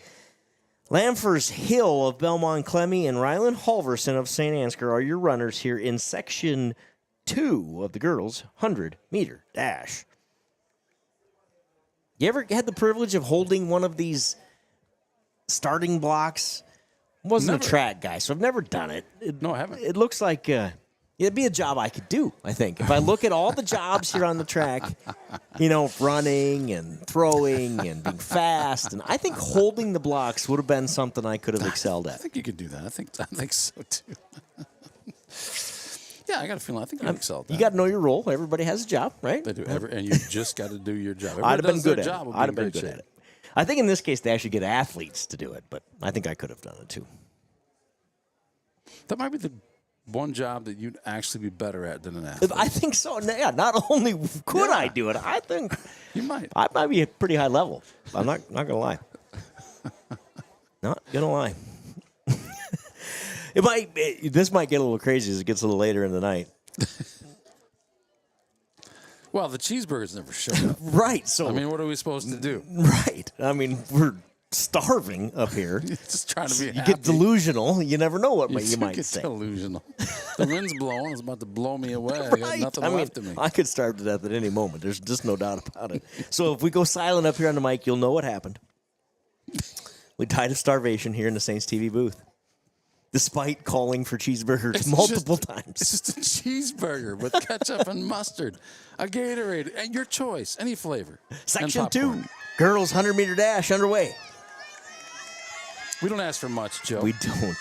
Lamfers Hill of Belmont Clemmy, and Ryland Halverson of St. Ansgar are your runners here in Section 2 of the girls' 100-meter dash. You ever had the privilege of holding one of these starting blocks? Wasn't a track guy, so I've never done it. No, I haven't. It looks like it'd be a job I could do, I think. If I look at all the jobs here on the track, running and throwing and being fast, and I think holding the blocks would have been something I could have excelled at. I think you could do that. I think so, too. Yeah, I got a feeling. I think you excelled at that. You got to know your role. Everybody has a job, right? They do. And you just got to do your job. I'd have been good at it. I'd have been good at it. I think in this case they actually get athletes to do it, but I think I could have done it, too. That might be the one job that you'd actually be better at than an athlete. I think so. Yeah, not only could I do it, I think you might. I might be a pretty high level. I'm not going to lie. Not going to lie. This might get a little crazy as it gets a little later in the night. Well, the cheeseburgers never showed up. Right. So I mean, what are we supposed to do? Right. I mean, we're starving up here. Just trying to be happy. You get delusional. You never know what you might say. Delusional. The wind's blowing. It's about to blow me away. Right. I got nothing left of me. I could starve to death at any moment. There's just no doubt about it. So if we go silent up here on the mic, you'll know what happened. We died of starvation here in the Saints TV booth, despite calling for cheeseburgers multiple times. It's just a cheeseburger with ketchup and mustard, a Gatorade, and your choice, any flavor. Section 2, girls 100-meter dash underway. We don't ask for much, Joe. We don't.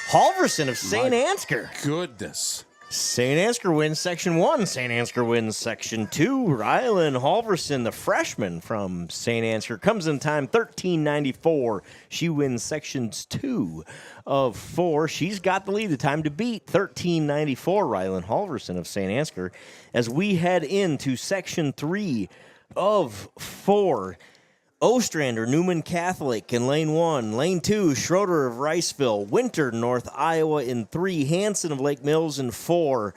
Halverson of St. Ansgar. Goodness. St. Ansgar wins Section 1. St. Ansgar wins Section 2. Rylan Halverson, the freshman from St. Ansgar, comes in time 13:94. She wins Sections 2 of 4. She's got the lead. The time to beat 13:94. Rylan Halverson of St. Ansgar. As we head into Section 3 of 4. Ostrander, Newman Catholic in Lane 1. Lane 2, Schroeder of Riceville. Winter, North Iowa in 3. Hanson of Lake Mills in 4.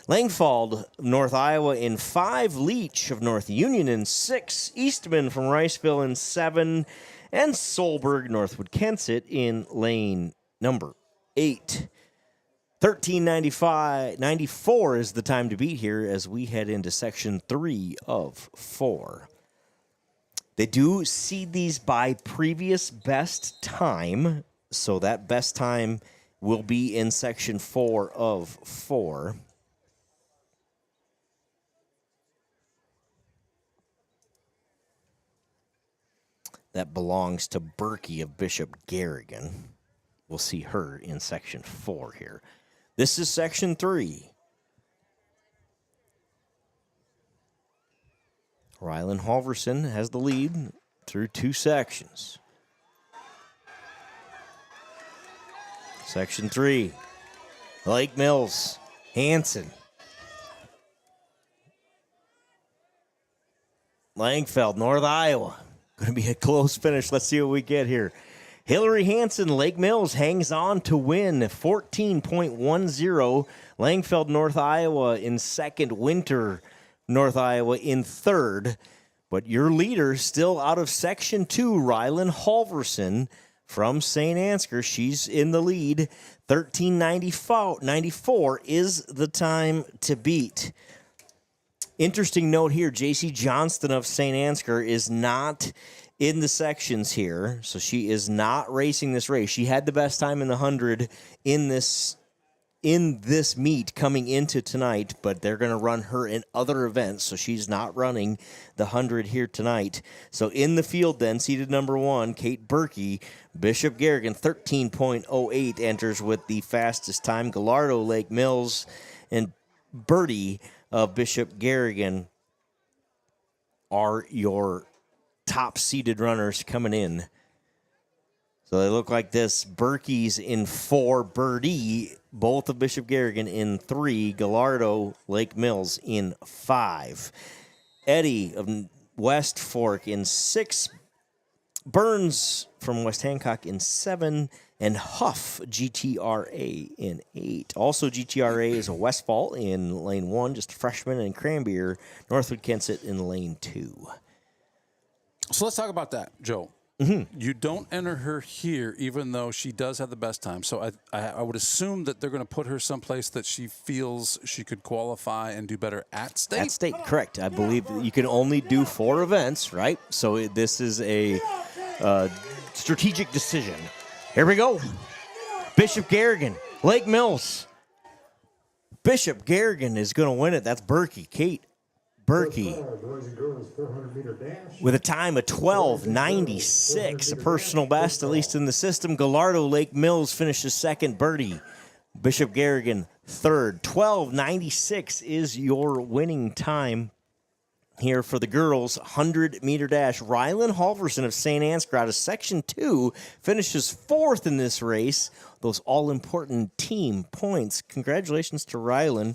Langfald, North Iowa in 5. Leach of North Union in 6. Eastman from Riceville in 7. And Solberg, Northwood Kensett in lane number 8. 13:94 is the time to beat here as we head into Section 3 of 4. They do seed these by previous best time, so that best time will be in Section 4 of 4. That belongs to Berkey of Bishop Garrigan. We'll see her in Section 4 here. This is Section 3. Rylan Halverson has the lead through 2 sections. Section 3, Lake Mills, Hanson. Langfeld, North Iowa. Going to be a close finish. Let's see what we get here. Hillary Hanson, Lake Mills, hangs on to win 14.10. Langfeld, North Iowa in second. Winter, North Iowa in third. But your leader still out of Section 2, Rylan Halverson from St. Ansgar. She's in the lead. 13:94 is the time to beat. Interesting note here, J.C. Johnston of St. Ansgar is not in the sections here, so she is not racing this race. She had the best time in the 100 in this meet coming into tonight, but they're going to run her in other events, so she's not running the 100 here tonight. So in the field then, seated number 1, Kate Berkey, Bishop Garrigan, 13.08 enters with the fastest time. Gallardo, Lake Mills, and Birdie of Bishop Garrigan are your top-seeded runners coming in. So they look like this. Berkey's in 4, Birdie, both of Bishop Garrigan in 3, Gallardo, Lake Mills in 5. Eddie of West Fork in 6, Burns from West Hancock in 7, and Huff GTRA in 8. Also GTRA is a Westfall in lane 1, just a freshman, and Cranbeer, Northwood Kensett in lane 2. So let's talk about that, Joe. Mm-hmm. You don't enter her here, even though she does have the best time. So I would assume that they're going to put her someplace that she feels she could qualify and do better at state. At state, correct. I believe you can only do 4 events, right? So this is a strategic decision. Here we go. Bishop Garrigan, Lake Mills. Bishop Garrigan is going to win it. That's Berkey, Kate Berkey, with a time of 12:96, a personal best, at least in the system. Gallardo, Lake Mills finishes second. Birdie, Bishop Garrigan third. 12:96 is your winning time here for the girls' 100-meter dash. Rylan Halverson of St. Ansgar out of Section 2 finishes 4th in this race. Those all-important team points. Congratulations to Rylan.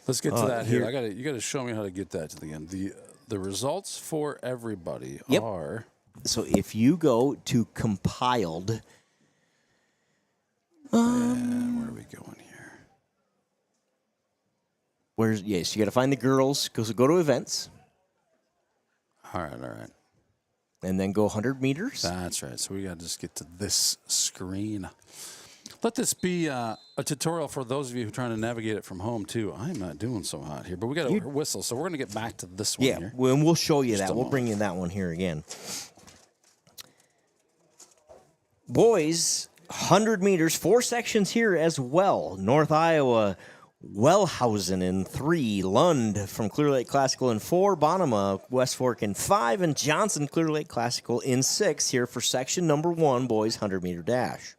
Let's get to that here. You got to show me how to get that to the end. The results for everybody are. So if you go to compiled, where are we going here? Yes, you got to find the girls. Go to events. All right. And then go 100 meters. That's right. So we got to just get to this screen. Let this be a tutorial for those of you who are trying to navigate it from home, too. I'm not doing so hot here, but we got a whistle, so we're going to get back to this one here. Yeah, and we'll show you that. We'll bring you that one here again. Boys, 100 meters, 4 sections here as well. North Iowa, Wellhausen in 3, Lund from Clear Lake Classical in 4, Bonema, West Fork in 5, and Johnson, Clear Lake Classical in 6 here for section number 1, boys 100-meter dash.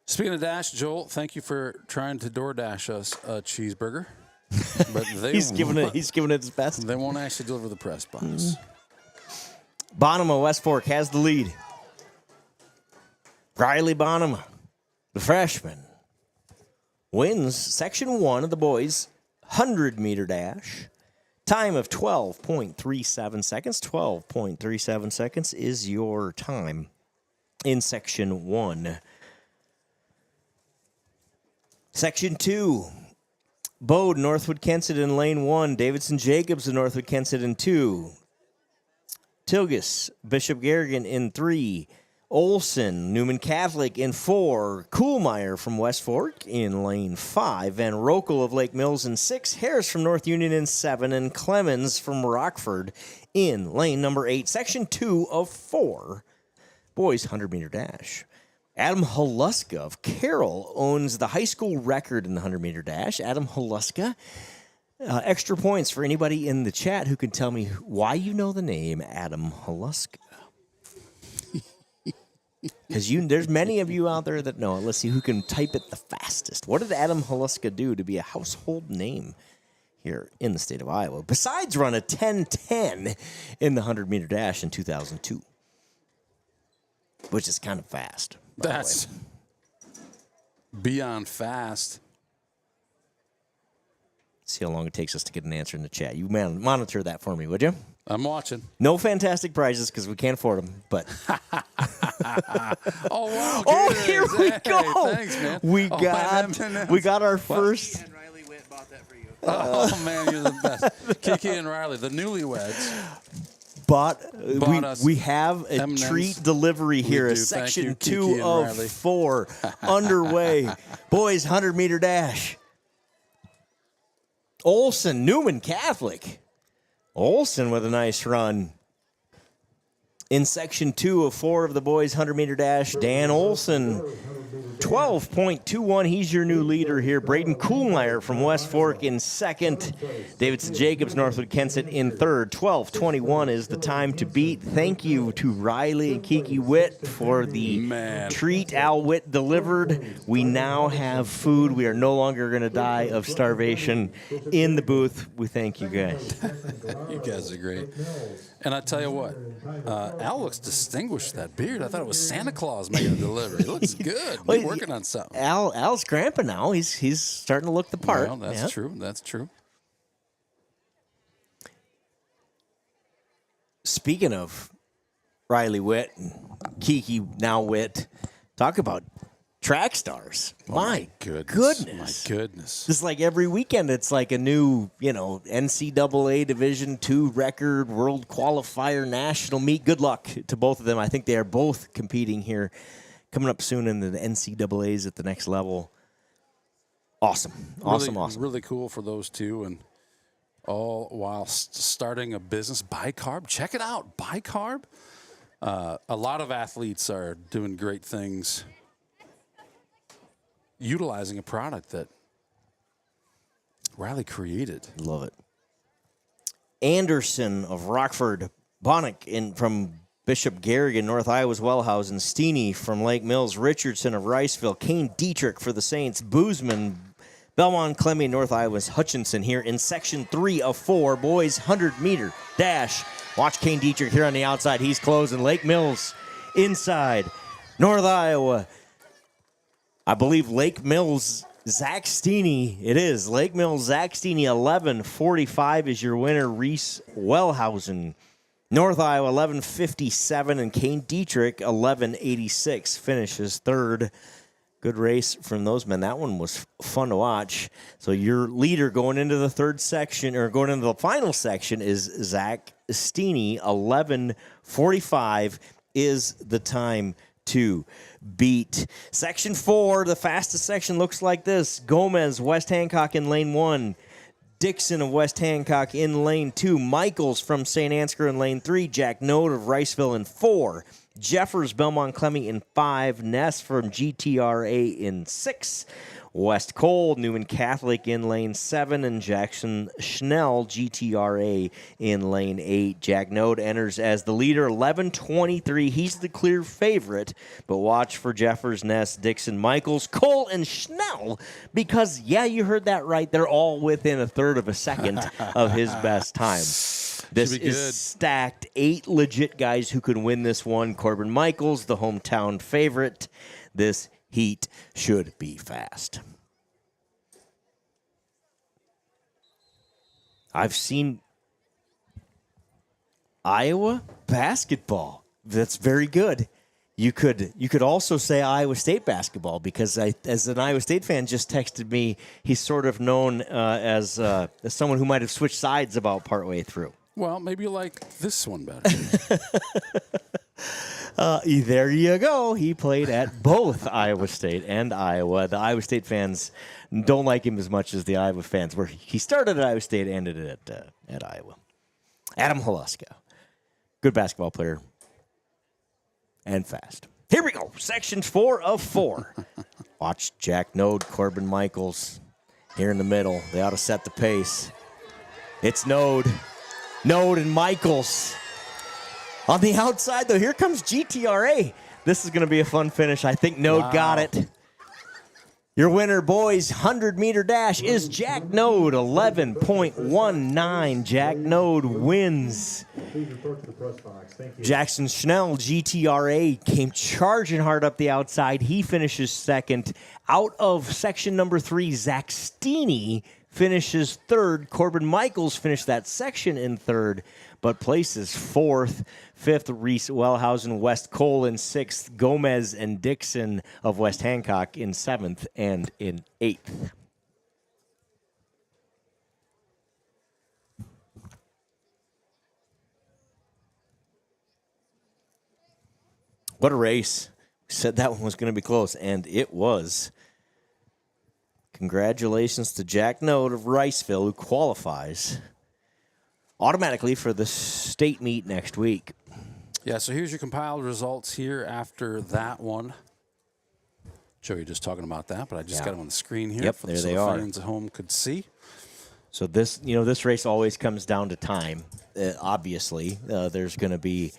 Speaking of dash, Joel, thank you for trying to DoorDash us a cheeseburger. But he's giving it his best. They won't actually deliver the press box. Bonema, West Fork has the lead. Riley Bonema, the freshman, wins section 1 of the boys' 100-meter dash. Time of 12.37 seconds. 12.37 seconds is your time in section 1. Section 2, Bode, Northwood Kensett in lane 1. Davidson Jacobs of Northwood Kensett in 2. Tilgus, Bishop Garrigan in 3. Olson, Newman Catholic in 4. Kuhlmeyer from West Fork in lane 5. Van Rokel of Lake Mills in 6. Harris from North Union in 7. And Clemens from Rockford in lane number 8. Section 2 of 4. Boys 100-meter dash. Adam Haluska of Carroll owns the high school record in the 100-meter dash. Adam Haluska. Extra points for anybody in the chat who can tell me why you know the name Adam Haluska. Because there's many of you out there that know it. Let's see who can type it the fastest. What did Adam Haluska do to be a household name here in the state of Iowa, besides run a 10:10 in the 100-meter dash in 2002, which is kind of fast. That's beyond fast. See how long it takes us to get an answer in the chat. You monitor that for me, would you? I'm watching. No fantastic prizes because we can't afford them, but. Oh, wow. Oh, here we go. Thanks, man. We got our first. Riley Witt bought that for you. Oh, man, you're the best. Kiki and Riley, the newlyweds. But Bought we have a M&Ms. treat delivery here, do. section Thank you, 2 Kiki and of Riley. 4 underway. Boys 100-meter dash. Olson, Newman Catholic. Olson with a nice run. In section 2 of 4 of the boys 100-meter dash, Dan Olson, 12.21. He's your new leader here. Braden Kuhlmeyer from West Fork in second. Davidson Jacobs, Northwood Kensett in third. 12:21 is the time to beat. Thank you to Riley and Kiki Witt for the treat Al Witt delivered. We now have food. We are no longer going to die of starvation in the booth. We thank you guys. You guys are great. And I tell you what, Al looks distinguished, that beard. I thought it was Santa Claus making a delivery. It looks good. Well, He's working on something. Al's grandpa now. He's starting to look the part. Well, that's Yeah. true. That's true. Speaking of Riley Witt and Kiki now Witt, talk about track stars. My goodness. My goodness. Just like every weekend, it's like a new, NCAA Division II record, world qualifier, national meet. Good luck to both of them. I think they are both competing here, coming up soon in the NCAAs at the next level. Awesome. Awesome. Really cool for those two. And all while starting a business. Bicarb. Check it out. Bicarb. A lot of athletes are doing great things utilizing a product that Riley created. Love it. Anderson of Rockford, Bonnick from Bishop Garrigan, North Iowa's Wellhausen, Steeney from Lake Mills, Richardson of Riceville, Kane Dietrich for the Saints, Boozman, Belmont Clemmy, North Iowa's Hutchinson here in section 3 of 4, boys 100-meter dash. Watch Kane Dietrich here on the outside. He's closing. Lake Mills inside. North Iowa, I believe Lake Mills, Zach Steeney. It is. Lake Mills, Zach Steeney, 11:45 is your winner. Reese Wellhausen. North Iowa, 11:57. And Kane Dietrich, 11:86 finishes third. Good race from those men. That one was fun to watch. So your leader going into the third section, or going into the final section, is Zach Steeney. 11:45 is the time to beat. Section 4, the fastest section looks like this. Gomez, West Hancock in lane 1. Dixon of West Hancock in lane 2. Michaels from St. Ansgar in lane 3. Jack Node of Riceville in 4. Jeffers, Belmont Clemmy in 5. Ness from GTRA in 6. West Cole, Newman Catholic in lane 7, and Jackson Schnell, GTRA, in lane 8. Jack Node enters as the leader, 11:23. He's the clear favorite, but watch for Jeffers, Ness, Dixon, Michaels, Cole, and Schnell, because, yeah, you heard that right. They're all within a third of a second of his best time. This is stacked. 8 legit guys who can win this one. Corbin Michaels, the hometown favorite. This heat should be fast. I've seen Iowa basketball. That's very good. You could also say Iowa State basketball, because as an Iowa State fan just texted me, he's sort of known as someone who might have switched sides about partway through. Well, maybe you like this one better. There you go. He played at both Iowa State and Iowa. The Iowa State fans don't like him as much as the Iowa fans, where he started at Iowa State, ended it at Iowa. Adam Haluska, good basketball player and fast. Here we go. Section 4 of 4. Watch Jack Node, Corbin Michaels here in the middle. They ought to set the pace. It's Node and Michaels. On the outside, though, here comes GTRA. This is going to be a fun finish. I think Node got it. Your winner, boys, 100-meter dash is Jack Node, 11.19. Jack Node wins. Jackson Schnell, GTRA, came charging hard up the outside. He finishes second. Out of section number 3, Zach Steeney finishes third. Corbin Michaels finished that section in third, but places fourth. Fifth, Reese Wellhausen, West Cole in sixth. Gomez and Dixon of West Hancock in seventh and in eighth. What a race. We said that one was going to be close, and it was. Congratulations to Jack Note of Riceville, who qualifies automatically for the state meet next week. Yeah, so here's your compiled results here after that one. Joey just talking about that, but I just got them on the screen here. Yep, for there so they the are. fans at home could see. So this, this race always comes down to time. Obviously, there's going to be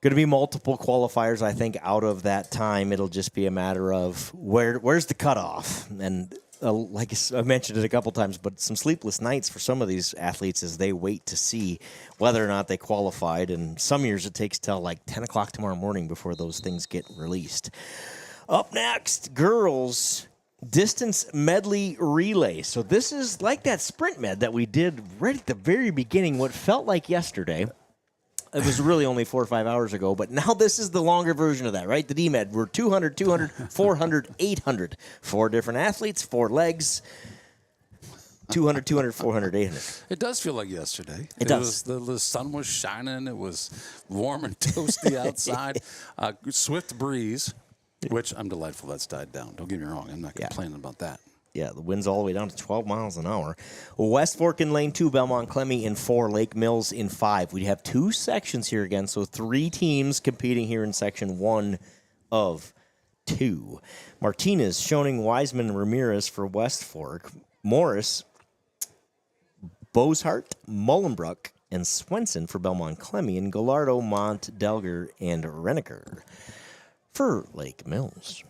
multiple qualifiers. I think out of that time, it'll just be a matter of where's the cutoff. And like I mentioned it a couple times, but some sleepless nights for some of these athletes as they wait to see whether or not they qualified. And some years it takes till like 10 o'clock tomorrow morning before those things get released. Up next, girls distance medley relay. So this is like that sprint med that we did right at the very beginning, what felt like yesterday. It was really only 4 or 5 hours ago, but now this is the longer version of that, right? The D-Med, we're 200, 200, 400, 800. 4 different athletes, 4 legs, 200, 200, 400, 800. It does feel like yesterday. It does. The sun was shining. It was warm and toasty outside. Swift breeze, which I'm delightful that's died down. Don't get me wrong. I'm not complaining about that. Yeah, the wind's all the way down to 12 miles an hour. West Fork in lane 2, Belmont Clemmy in 4, Lake Mills in 5. We have 2 sections here again, so 3 teams competing here in section 1 of 2. Martinez, Schoening, Wiseman, Ramirez for West Fork. Morris, Bozhart, Mullenbrook, and Swenson for Belmont Clemmy. And Gallardo, Mont, Delger, and Renneker for Lake Mills.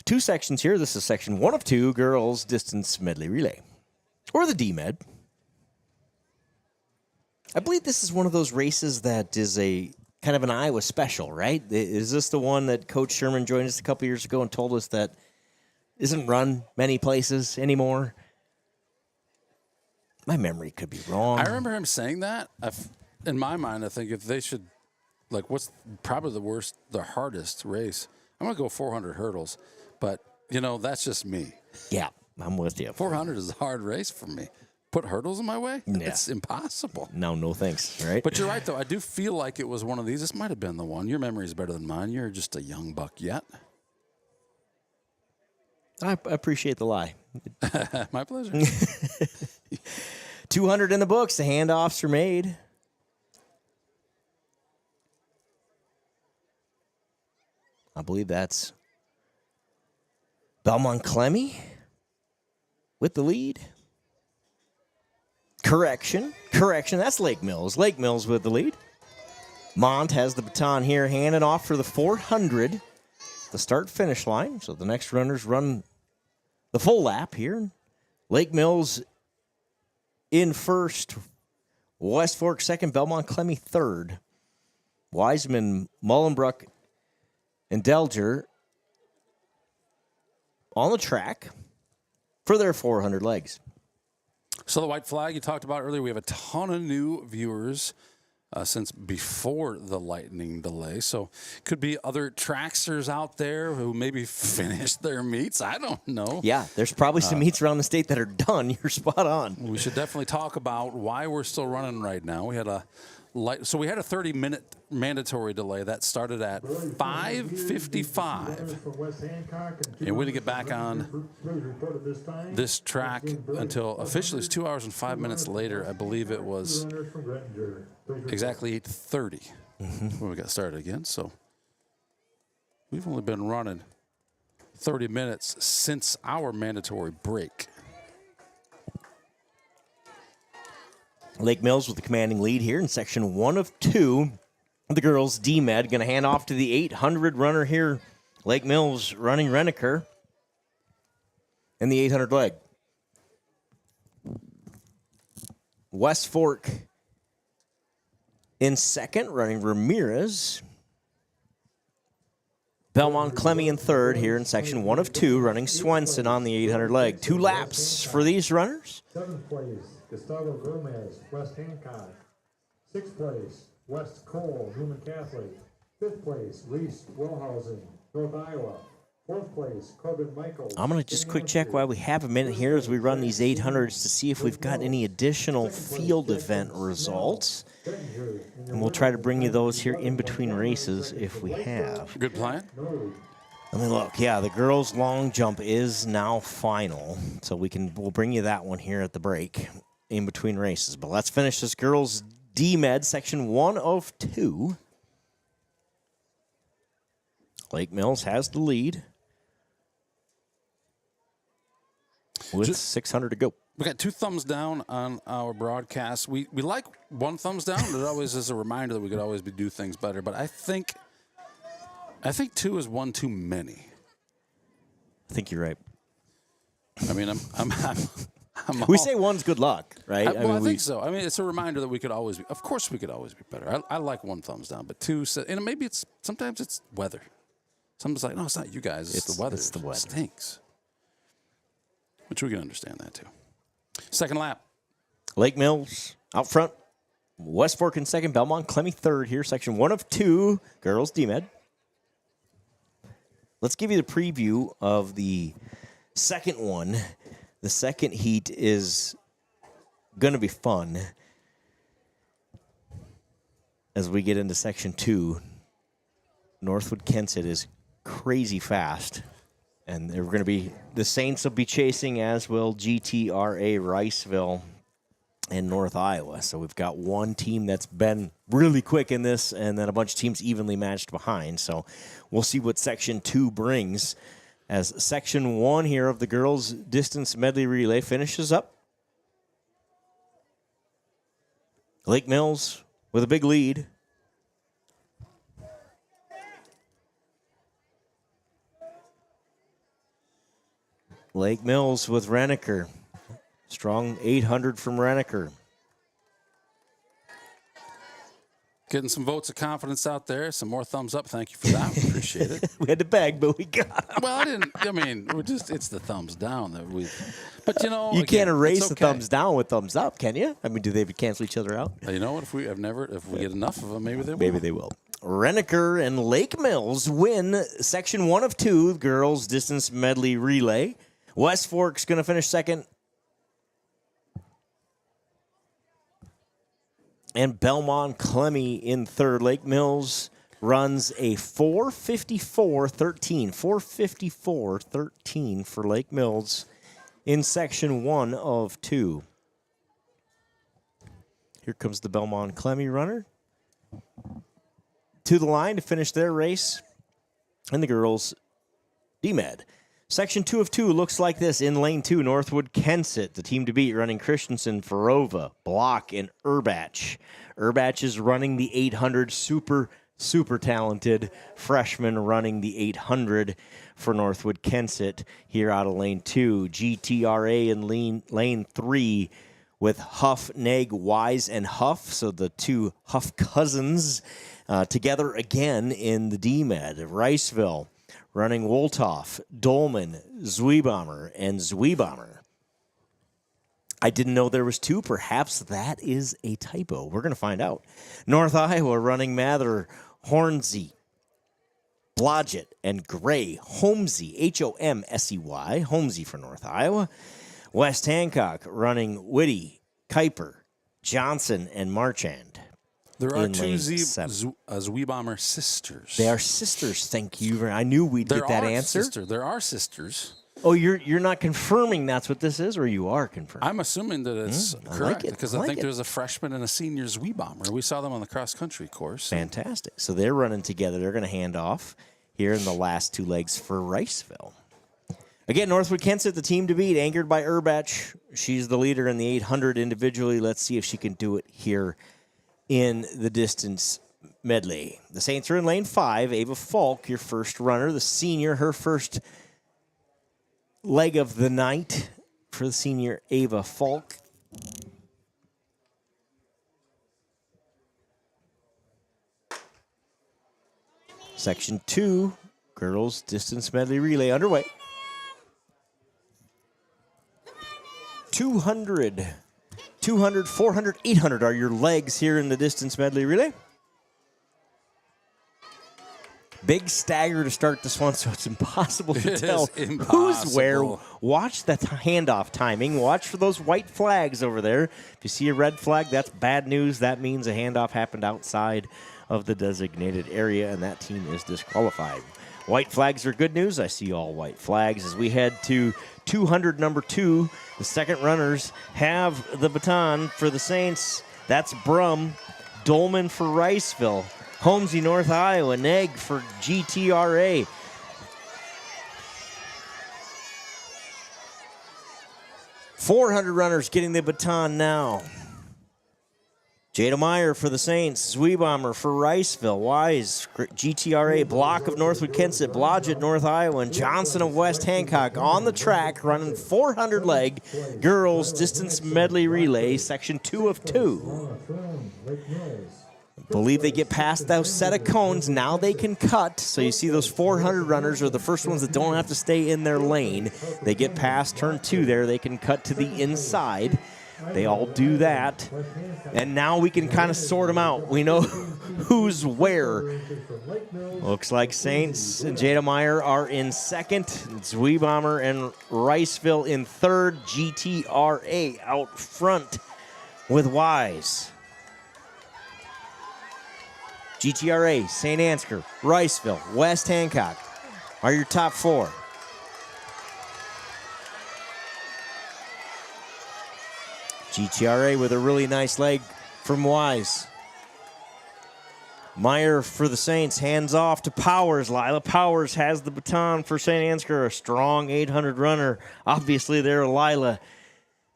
2 sections here. This is section 1 of 2, girls distance medley relay, or the D-Med. I believe this is one of those races that is a kind of an Iowa special, right? Is this the one that Coach Sherman joined us a couple years ago and told us that isn't run many places anymore? My memory could be wrong. I remember him saying that. In my mind, I think if they should, what's probably the hardest race? I'm going to go 400 hurdles. But, that's just me. Yeah, I'm with you. 400 is a hard race for me. Put hurdles in my way? Yeah. It's impossible. No thanks, right? But you're right, though. I do feel like it was one of these. This might have been the one. Your memory is better than mine. You're just a young buck yet. I appreciate the lie. My pleasure. 200 in the books. The handoffs are made. I believe that's Belmont Clemmy with the lead. Correction. That's Lake Mills. Lake Mills with the lead. Mont has the baton here, handing off for the 400. The start-finish line. So the next runners run the full lap here. Lake Mills in first. West Fork second. Belmont Clemmy third. Wiseman, Mullenbrook, and Delger on the track for their 400 legs. So the white flag you talked about earlier, we have a ton of new viewers since before the lightning delay. So could be other tracksters out there who maybe finished their meets. I don't know. Yeah, there's probably some meets around the state that are done. You're spot on. We should definitely talk about why we're still running right now. We had a 30-minute mandatory delay that started at 5:55, and we didn't get back on this track until officially it's 2 hours and 5 minutes later. I believe it was exactly 8:30 when we got started again. So we've only been running 30 minutes since our mandatory break. Lake Mills with the commanding lead here in section 1 of 2. The girls D-Med going to hand off to the 800 runner here. Lake Mills running Renneker in the 800 leg. West Fork in second, running Ramirez. Belmont Clemmy in third here in section 1 of 2, running Swenson on the 800 leg. 2 laps for these runners. 7th place, Gustavo Gomez, West Hancock. 6th place, West Cole, Newman Catholic. 5th place, Reese Wilhausen, North Iowa. 4th place, Corbin Michaels. I'm going to just quick check while we have a minute here as we run these 800s to see if we've got any additional field event results. And we'll try to bring you those here in between races if we have. Good plan. Let me look. Yeah, the girls' long jump is now final, so we'll bring you that one here at the break in between races. But let's finish this girls' D-Med, section 1 of 2. Lake Mills has the lead with 600 to go. We got 2 thumbs down on our broadcast. We like 1 thumbs down. It always is a reminder that we could always do things better. But I think 2 is 1 too many. I think you're right. I mean, we say 1's good luck, right? I think so. I mean, it's a reminder that we could always be. Of course, we could always be better. I like 1 thumbs down, but 2. And maybe sometimes it's weather. Somebody's like, no, it's not you guys. It's the weather. It's the weather. It stinks. Which we can understand that, too. Second lap. Lake Mills out front. West Fork in second. Belmont Clemmy third here. Section 1 of 2. Girls D-Med. Let's give you the preview of the second one. The second heat is going to be fun as we get into Section 2. Northwood Kensett is crazy fast, and they're going to be the Saints will be chasing, as will GTRA Riceville and North Iowa. So we've got one team that's been really quick in this, and then a bunch of teams evenly matched behind. So we'll see what Section 2 brings as Section 1 here of the girls' distance medley relay finishes up. Lake Mills with a big lead. Lake Mills with Renneker. Strong 800 from Renneker. Getting some votes of confidence out there. Some more thumbs up. Thank you for that. We appreciate it. We had to beg, but we got them. Well, it's the thumbs down that we. But, you can't erase the thumbs down with thumbs up, can you? I mean, do they cancel each other out? You know what? If we get enough of them, maybe they will. Maybe they will. Renneker and Lake Mills win Section 1 of 2, girls distance medley relay. West Fork's going to finish second. And Belmont Clemmy in third. Lake Mills runs a 4:54.13. 4:54.13 for Lake Mills in Section 1 of 2. Here comes the Belmont Clemmy runner to the line to finish their race. And the girls D-Med. Section 2 of 2 looks like this. In lane 2, Northwood Kensett, the team to beat, running Christensen, Farova, Block, and Urbach. Urbach is running the 800, super talented freshman running the 800 for Northwood Kensett here out of lane 2. GTRA in lane 3 with Huff, Neg, Wise, and Huff. So the 2 Huff cousins together again in the D-Med. Riceville running Woltoff, Dolman, Zweibomber, and Zweibomber. I didn't know there was 2. Perhaps that is a typo. We're going to find out. North Iowa running Mather, Hornsey, Blodgett, and Gray. Homsey, Homsey, Homsey for North Iowa. West Hancock running Whitty, Kuiper, Johnson, and Marchand. There are 2 Zweibomber sisters. They are sisters, thank you. I knew we'd get that answer. There are sisters. Oh, you're not confirming that's what this is, or you are confirming? I'm assuming that it's correct because I think there's a freshman and a senior Zweibomber. We saw them on the cross-country course. Fantastic. So they're running together. They're going to hand off here in the last 2 legs for Riceville. Again, Northwood Kensett, the team to beat, anchored by Urbach. She's the leader in the 800 individually. Let's see if she can do it here in the distance medley. The Saints are in lane 5. Ava Falk, your first runner. The senior, her first leg of the night for the senior Ava Falk. Section 2, girls distance medley relay underway. 200, 400, 800 are your legs here in the distance medley relay. Big stagger to start this one, so it's impossible to It tell is who's where. impossible. Watch the handoff timing. Watch for those white flags over there. If you see a red flag, that's bad news. That means a handoff happened outside of the designated area, and that team is disqualified. White flags are good news. I see all white flags as we head to 200 number 2. The second runners have the baton for the Saints. That's Brum. Dolman for Riceville. Holmesy, North Iowa. Neg for GTRA. .400 runners getting the baton now. Jada Meyer for the Saints. Zweebomber for Riceville. Wise, GTRA. Block of Northwood Kensett. Blodgett, North Iowa. And Johnson of West Hancock on the track running 400 leg girls distance medley relay, section 2 of 2. Believe they get past those set of cones. Now they can cut. So you see those 400 runners are the first ones that don't have to stay in their lane. They get past turn 2 there. They can cut to the inside. They all do that. And now we can kind of sort them out. We know who's where. Looks like Saints and Jada Meyer are in second. Zweebomber and Riceville in third. GTRA out front with Wise. GTRA, St. Ansgar, Riceville, West Hancock are your top 4. GTRA with a really nice leg from Wise. Meyer for the Saints, hands off to Powers. Lila Powers has the baton for St. Ansgar, a strong 800 runner. Obviously, they're Lila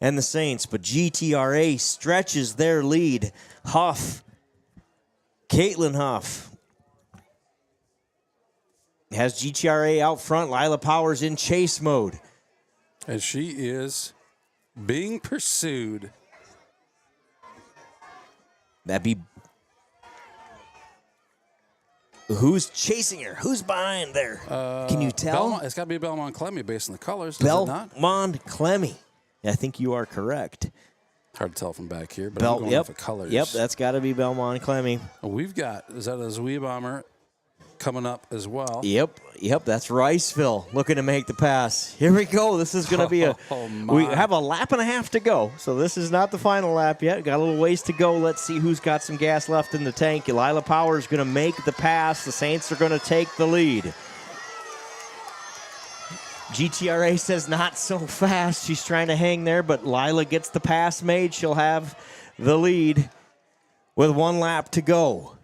and the Saints, but GTRA stretches their lead. Huff, Caitlin Huff has GTRA out front. Lila Powers in chase mode. And she is being pursued. That'd be... Who's chasing her? Who's behind there? Can you tell? It's got to be Belmont Clemmy based on the colors, does it not? Belmont Clemmy. I think you are correct. Hard to tell from back here, but I'm going off of colors. Yep, that's got to be Belmont Clemmy. We've got, is that a Zweebomber coming up as well? Yep, that's Riceville looking to make the pass. Here we go. This is going to be we have a lap and a half to go, so this is not the final lap yet. Got a little ways to go. Let's see who's got some gas left in the tank. Lila Powers going to make the pass. The Saints are going to take the lead. GTRA says not so fast. She's trying to hang there, but Lila gets the pass made. She'll have the lead with 1 lap to go.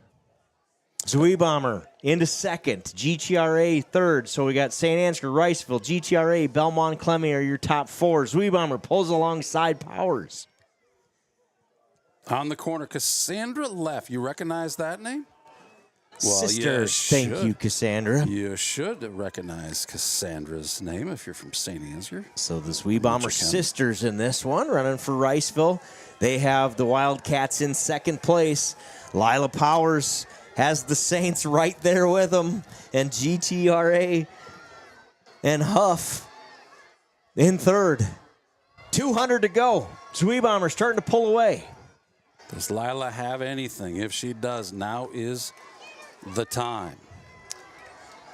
Zweebomber into second. GTRA third. So we got St. Ansgar, Riceville, GTRA, Belmont Clemmy are your top 4. Zweebomber pulls alongside Powers. On the corner, Cassandra left. You recognize that name? Well, Sisters. Thank you, Cassandra. You should recognize Cassandra's name if you're from St. Ansgar. So the Zweebomber sisters in this one, running for Riceville. They have the Wildcats in second place. Lila Powers has the Saints right there with them. And GTRA and Huff in third. 200 to go. Zweebomber starting to pull away. Does Lila have anything? If she does, now is the time.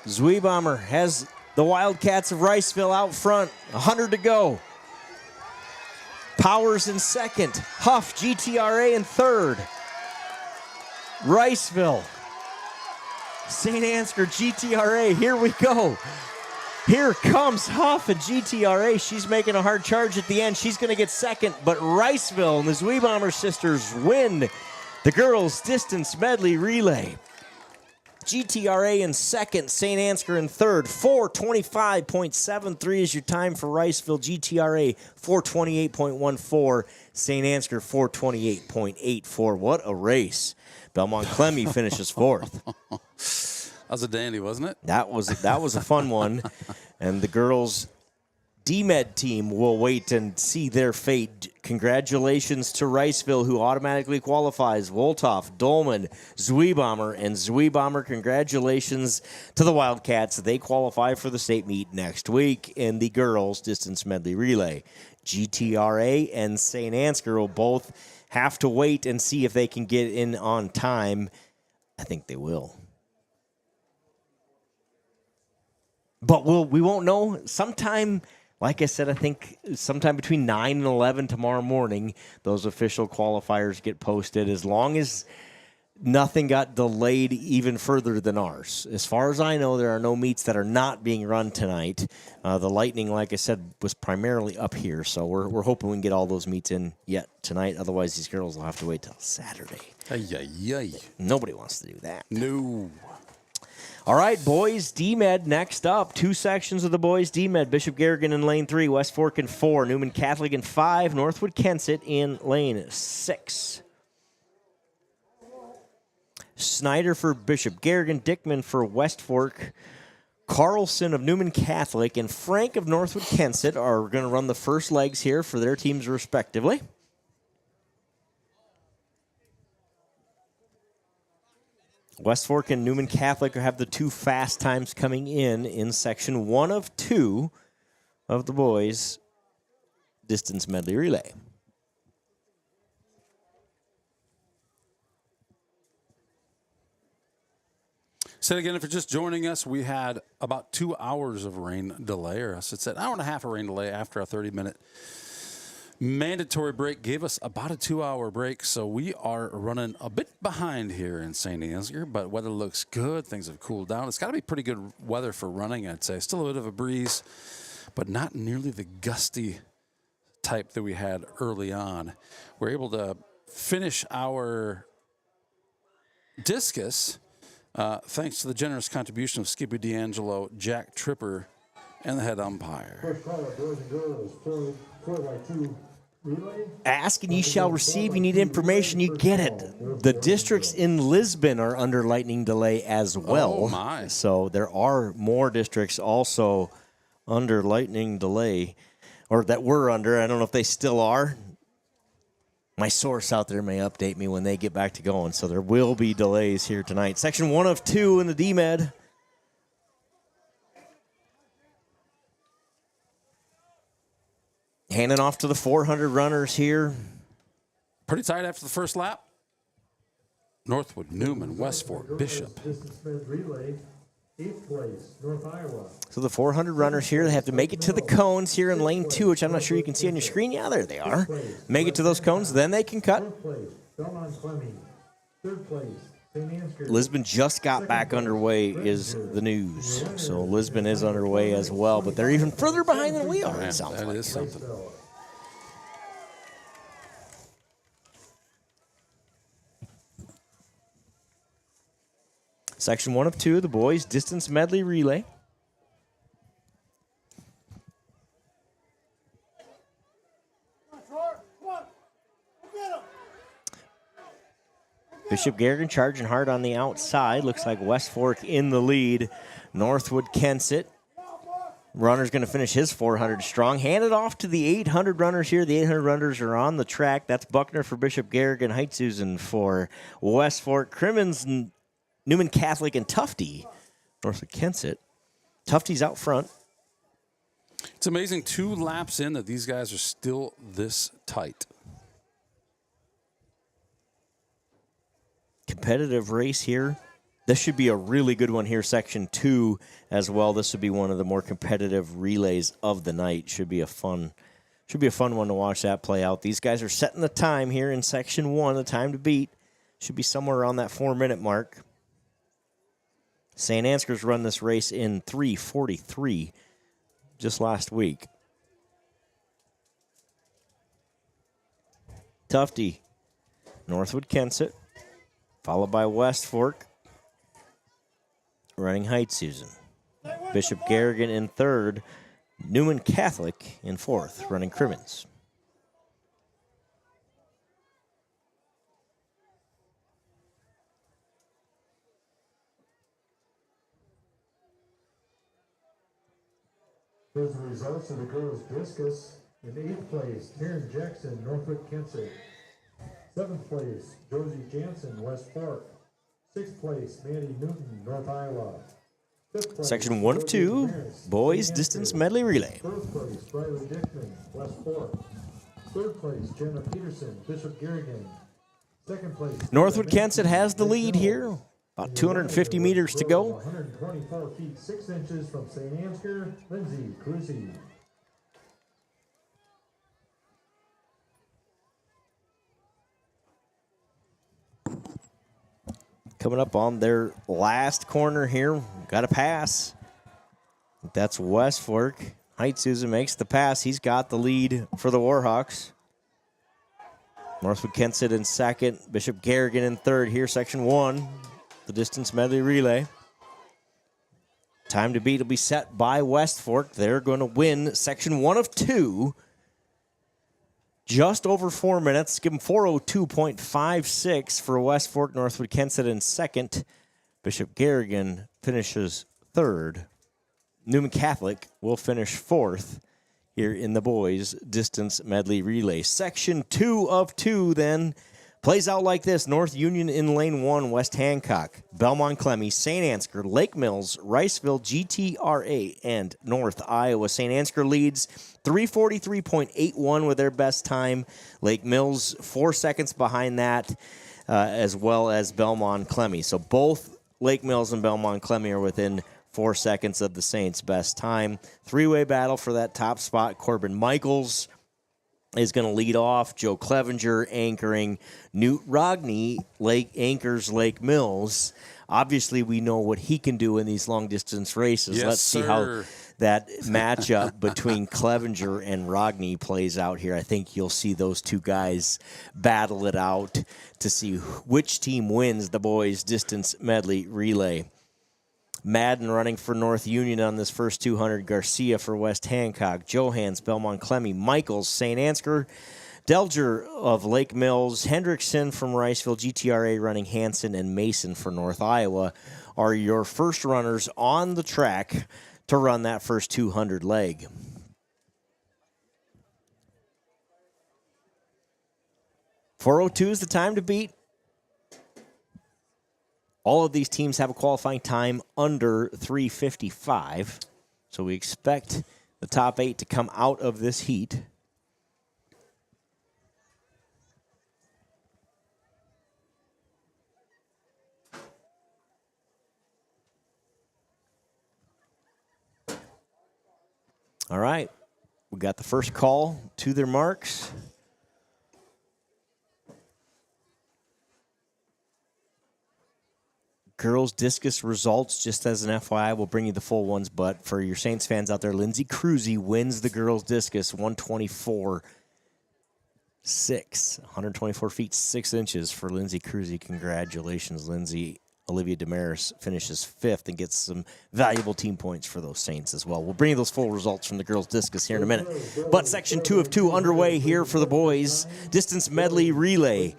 Zweebomber has the Wildcats of Riceville out front. 100 to go. Powers in second. Huff, GTRA in third. Riceville. St. Ansgar, GTRA. Here we go. Here comes Huff and GTRA. She's making a hard charge at the end. She's going to get second, but Riceville and the Zweebomber sisters win the girls' distance medley relay. GTRA in second, St. Ansgar in third. 4:25.73 is your time for Riceville. GTRA 4:28.14. St. Ansgar 4:28.84. What a race! Belmont Clemmy finishes fourth. That was a dandy, wasn't it? That was a fun one, and the girls' DMed team will wait and see their fate. Congratulations to Riceville, who automatically qualifies. Woltoff, Dolman, Zweebomber, and Zweebomber. Congratulations to the Wildcats. They qualify for the state meet next week in the girls' distance medley relay. GTRA and St. Ansgar will both have to wait and see if they can get in on time. I think they will. But we won't know sometime. Like I said, I think sometime between 9 and 11 tomorrow morning, those official qualifiers get posted, as long as nothing got delayed even further than ours. As far as I know, there are no meets that are not being run tonight. The Lightning, like I said, was primarily up here, so we're hoping we can get all those meets in yet tonight. Otherwise, these girls will have to wait till Saturday. Ay. Nobody wants to do that. No. All right, boys D-Med next up. 2 sections of the boys D-Med. Bishop Garrigan in lane 3, West Fork in 4, Newman Catholic in 5, Northwood Kensett in lane 6. Snyder for Bishop Garrigan, Dickman for West Fork, Carlson of Newman Catholic, and Frank of Northwood Kensett are going to run the first legs here for their teams respectively. West Fork and Newman Catholic have the 2 fast times coming in section 1 of 2 of the boys' distance medley relay. Said again, if you're just joining us, we had about 2 hours of rain delay, or it's an hour and a half of rain delay after a 30-minute mandatory break gave us about a 2-hour break, so we are running a bit behind here in St. Ansgar, but weather looks good. Things have cooled down. It's got to be pretty good weather for running, I'd say. Still a bit of a breeze, but not nearly the gusty type that we had early on. We're able to finish our discus thanks to the generous contribution of Skippy D'Angelo, Jack Tripper, and the head umpire. First call, boys and girls, 4x2 relay. Ask and ye shall receive. You need information, you get it. The districts in Lisbon are under lightning delay as well. Oh, my. So there are more districts also under lightning delay, or that were under. I don't know if they still are. My source out there may update me when they get back to going, so there will be delays here tonight. Section 1 of 2 in the D-Med. Handing off to the 400 runners here. Pretty tight after the first lap. Northwood, Newman, West Fork, Bishop. Distance med relay, 8th place, North Iowa. So the 400 runners here, they have to make it to the cones here in lane 2, which I'm not sure you can see on your screen. Yeah, there they are. Make it to those cones, then they can cut. 4th place, Belmont Fleming. 3rd place, St. Ansgar. Lisbon just got back underway is the news. So Lisbon is underway as well, but they're even further behind than we are, it sounds like. That is something. Section 1 of 2, the boys' distance medley relay. Bishop Garrigan charging hard on the outside. Looks like West Fork in the lead. Northwood Kensett. Runner's going to finish his 400 strong. Hand it off to the 800 runners here. The 800 runners are on the track. That's Buckner for Bishop Garrigan, Heitzusen for West Fork, Crimmins, Newman Catholic, and Tufty. Northwood Kensett. Tufty's out front. It's amazing 2 laps in that these guys are still this tight. Competitive race here. This should be a really good one here, section 2 as well. This would be one of the more competitive relays of the night. Should be a fun one to watch that play out. These guys are setting the time here in section 1, the time to beat. Should be somewhere around that 4-minute mark. St. Ansgar's run this race in 3:43 just last week. Tufty, Northwood Kensett, followed by West Fork, running Heitzusen. Bishop Garrigan in 3rd, Newman Catholic in 4th, running Crimmins. Here's the results of the girls' discus. In 8th place, Karen Jackson, Northwood Kensett. 7th place, Josie Jansen, West Fork. 6th place, Mandy Newton, North Iowa. 5th place, Section 1 of 2, boys distance medley relay. 4th place, Briley Dickman, West Fork. 3rd place, Jenna Peterson, Bishop Garrigan. 2nd place, Northwood Kensett has the lead here. About 250 meters to go. 124 feet 6 inches from St. Ansgar, Lindsay Cruzy. Coming up on their last corner here. Got a pass. That's West Fork. Heitzusen makes the pass. He's got the lead for the Warhawks. Northwood Kensett in second. Bishop Garrigan in third here, section 1. The distance medley relay. Time to beat will be set by West Fork. They're going to win section 1 of 2. Just over 4 minutes. Give them 4:02.56 for West Fork. Northwood Kensett in second. Bishop Garrigan finishes third. Newman Catholic will finish fourth here in the boys' distance medley relay. Section 2 of 2 then plays out like this. North Union in lane 1, West Hancock, Belmont Clemmy, St. Ansgar, Lake Mills, Riceville, GTRA, and North Iowa. St. Ansgar leads 3:43.81 with their best time. Lake Mills 4 seconds behind that, as well as Belmont Clemmy. So both Lake Mills and Belmont Clemmy are within 4 seconds of the Saints' best time. Three-way battle for that top spot. Corbin Michaels is going to lead off. Joe Clevenger anchoring. Newt Rogney anchors Lake Mills. Obviously, we know what he can do in these long-distance races. Yes, Let's see how that matchup between Clevenger and Rogney plays out here. I think you'll see those two guys battle it out to see which team wins the boys' distance medley relay. Madden running for North Union on this first 200. Garcia for West Hancock. Johans, Belmont Clemmy. Michaels, St. Ansgar. Delger of Lake Mills. Hendrickson from Riceville. GTRA running Hanson and Mason for North Iowa are your first runners on the track to run that first 200 leg. .402 is the time to beat. All of these teams have a qualifying time under 3:55, so we expect the top 8 to come out of this heat. All right, we got the first call to their marks. Girls discus results, just as an FYI, we'll bring you the full ones, but for your Saints fans out there, Lindsay Cruzy wins the girls discus 124.6. 124 feet 6 inches for Lindsay Cruzy. Congratulations, Lindsay. Olivia Damaris finishes 5th and gets some valuable team points for those Saints as well. We'll bring you those full results from the girls' discus here in a minute. But section 2 of 2 underway here for the boys. Distance medley relay.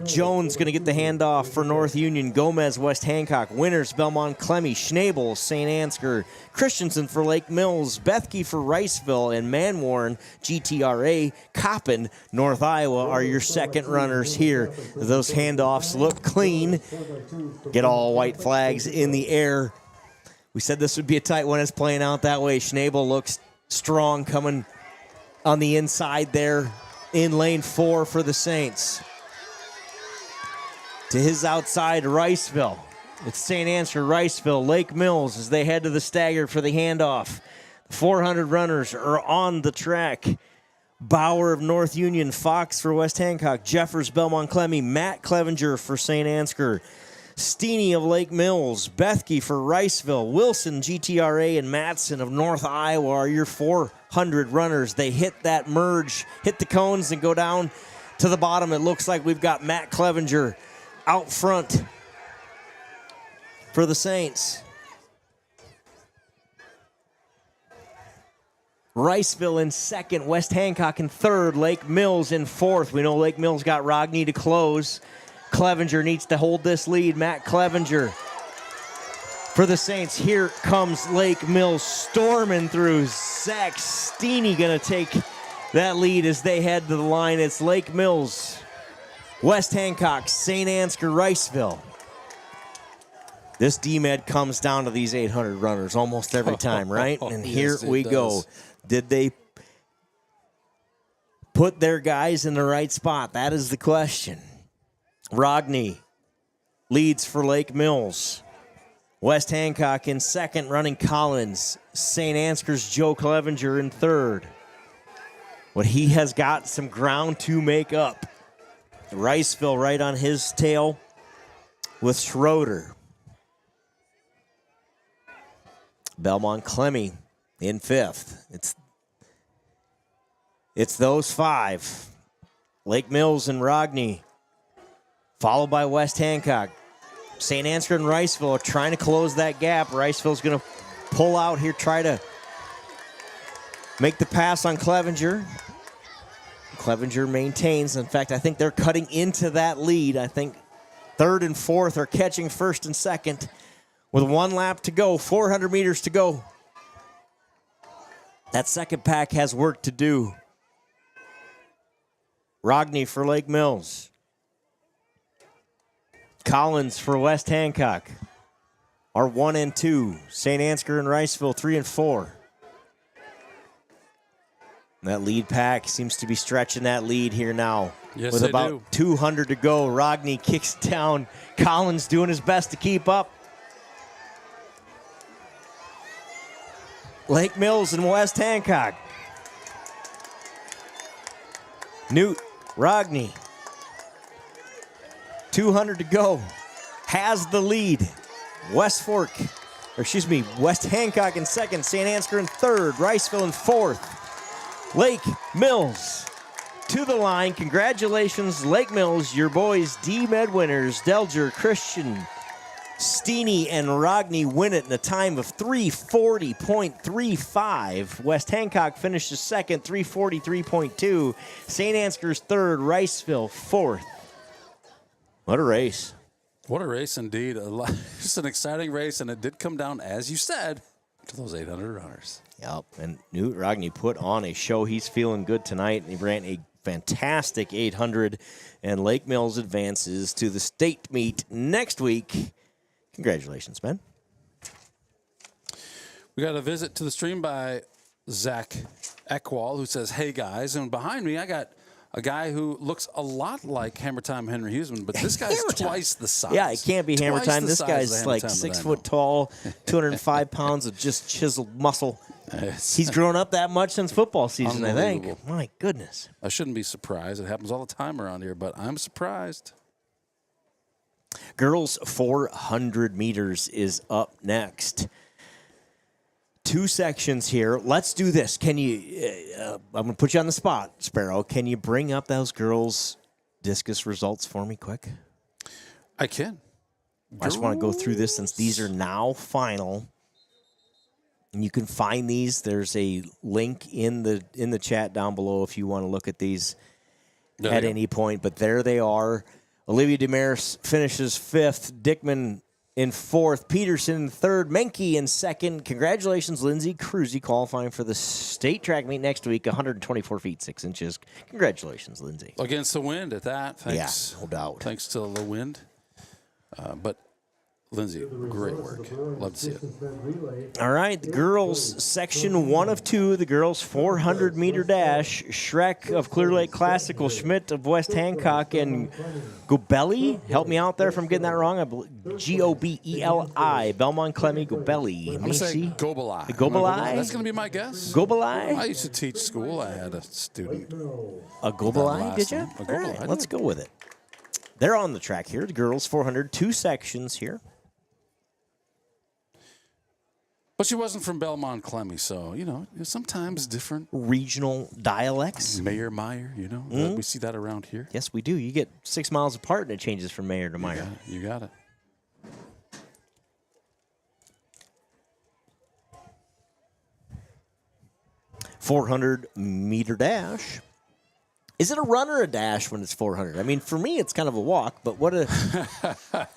Jones going to get the handoff for North Union. Gomez, West Hancock. Winners, Belmont Clemmy. Schnabel, St. Ansgar. Christensen for Lake Mills. Bethke for Riceville. And Manwarren, GTRA. Coppin, North Iowa are your second runners here. Those handoffs look clean. Get all white flags in the air. We said this would be a tight one. It's playing out that way. Schnabel looks strong coming on the inside there in lane 4 for the Saints. To his outside, Riceville. It's St. Ansgar, Riceville, Lake Mills as they head to the stagger for the handoff. 400 runners are on the track. Bauer of North Union, Fox for West Hancock, Jeffers, Belmont Clemmy, Matt Clevenger for St. Ansgar. Steeney of Lake Mills, Bethke for Riceville, Wilson, GTRA, and Matson of North Iowa are your 400 runners. They hit that merge, hit the cones, and go down to the bottom. It looks like we've got Matt Clevenger out front for the Saints. Riceville in second, West Hancock in third, Lake Mills in fourth. We know Lake Mills got Rogney to close. Clevenger needs to hold this lead. Matt Clevenger for the Saints. Here comes Lake Mills storming through. Zach Steeney going to take that lead as they head to the line. It's Lake Mills, West Hancock, St. Ansgar, Riceville. This D-Med comes down to these 800 runners almost every time, right? And yes, here we go. Did they put their guys in the right spot? That is the question. Rogney leads for Lake Mills. West Hancock in second, running Collins. St. Ansgar's Joe Clevenger in third. But he has got some ground to make up. Riceville right on his tail with Schroeder. Belmont Clemmy in fifth. It's those five. Lake Mills and Rogney, followed by West Hancock. St. Ansgar and Riceville are trying to close that gap. Riceville's going to pull out here, try to make the pass on Clevenger. Clevenger maintains. In fact, I think they're cutting into that lead. I think third and fourth are catching first and second with 1 lap to go, 400 meters to go. That second pack has work to do. Rogney for Lake Mills. Collins for West Hancock are 1 and 2. St. Ansgar and Riceville 3 and 4. That lead pack seems to be stretching that lead here now. Yes, with they about do. 200 to go. Rogney kicks down. Collins doing his best to keep up. Lake Mills and West Hancock. Newt, Rogney. 200 to go. Has the lead. West Hancock in second. St. Ansgar in third. Riceville in fourth. Lake Mills to the line. Congratulations, Lake Mills. Your boys, D-Med winners. Delger, Christian, Steeny, and Rogney win it in a time of 3:40.35. West Hancock finishes second, 3:43.2. St. Ansgar's third. Riceville fourth. What a race. What a race indeed. Just an exciting race, and it did come down, as you said, to those 800 runners. Yep, and Newt Rogney put on a show. He's feeling good tonight. He ran a fantastic 800, and Lake Mills advances to the state meet next week. Congratulations, man. We got a visit to the stream by Zach Eckwall, who says, "Hey, guys." And behind me, I got a guy who looks a lot like Hammer Time Henry Huseman, but this guy's twice the size. Yeah, it can't be Hammer Twice Time. the This size guy's of the like Hammer Time 6 that I foot know. tall, 205 pounds of just chiseled muscle. He's grown up that much since football season, I think. Unbelievable. My goodness. I shouldn't be surprised. It happens all the time around here, but I'm surprised. Girls 400 meters is up next. 2 sections here. Let's do this. Can you, I'm going to put you on the spot, Sparrow. Can you bring up those girls' discus results for me quick? I can. I just want to go through this since these are now final. And you can find these. There's a link in the chat down below if you want to look at these at any point. But there they are. Olivia Demaris finishes 5th. Dickman in 4th. Peterson in 3rd. Menke in 2nd. Congratulations, Lindsay Cruzy, qualifying for the state track meet next week. 124 feet 6 inches. Congratulations, Lindsay. Against the wind at that. Thanks. Yeah, no doubt. Thanks to the wind. But Lindsay, great work. Love to see it. All right, the girls section 1 of 2, the girls 400 meter dash. Shrek of Clear Lake Classical, Schmidt of West Hancock, and Gobelli. Help me out there if I'm getting that wrong. I believe Gobeli. Belmont Clemmy Gobelli. I'm going to say Gobelai. Gobelai? That's going to be my guess. Gobelai? I used to teach school. I had a student. A Gobelai, did you? A All Gobelai. right, let's go with it. They're on the track here. The girls 400, 2 sections here. But she wasn't from Belmont Clemmy, so, sometimes different. Regional dialects. Mayor Meyer, we see that around here. Yes, we do. You get 6 miles apart and it changes from Mayor to Meyer. You got it. .400-meter dash. Is it a run or a dash when it's 400? I mean, for me, it's kind of a walk, but what a...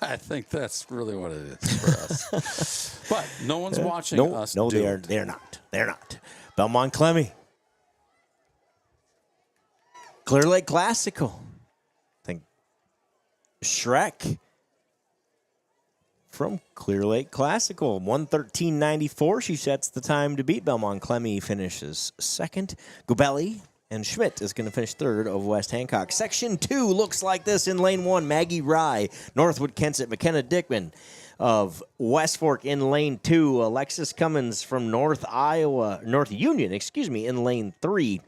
I think that's really what it is for us. But no one's watching us No, do they're not. They're not. Belmont Clemmy. Clear Lake Classical. I think Shrek from Clear Lake Classical. 1:13.94. She sets the time to beat. Belmont Clemmy finishes 2nd. Gobelli And Schmidt is going to finish third of West Hancock. Section 2 looks like this in lane 1. Maggie Rye, Northwood Kensett, McKenna Dickman of West Fork in lane 2. Alexis Cummins from North Union, in lane 3.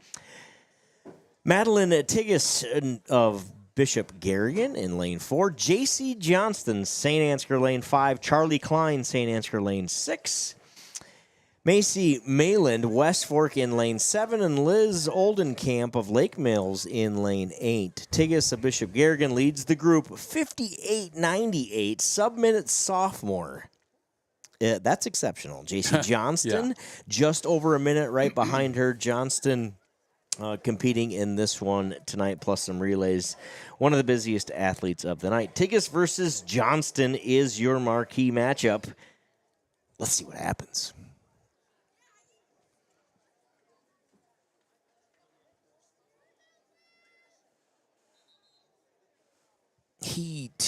Madeline Tigges of Bishop Garrigan in lane 4. J.C. Johnston, St. Ansgar lane 5. Charlie Klein, St. Ansgar lane 6. Macy Mayland, West Fork in lane 7, and Liz Oldenkamp of Lake Mills in lane 8. Tigges of Bishop Garrigan leads the group 58.98, sub-minute sophomore. That's exceptional. J.C. Johnston, just over a minute right behind her. Johnston competing in this one tonight, plus some relays. One of the busiest athletes of the night. Tigges versus Johnston is your marquee matchup. Let's see what happens.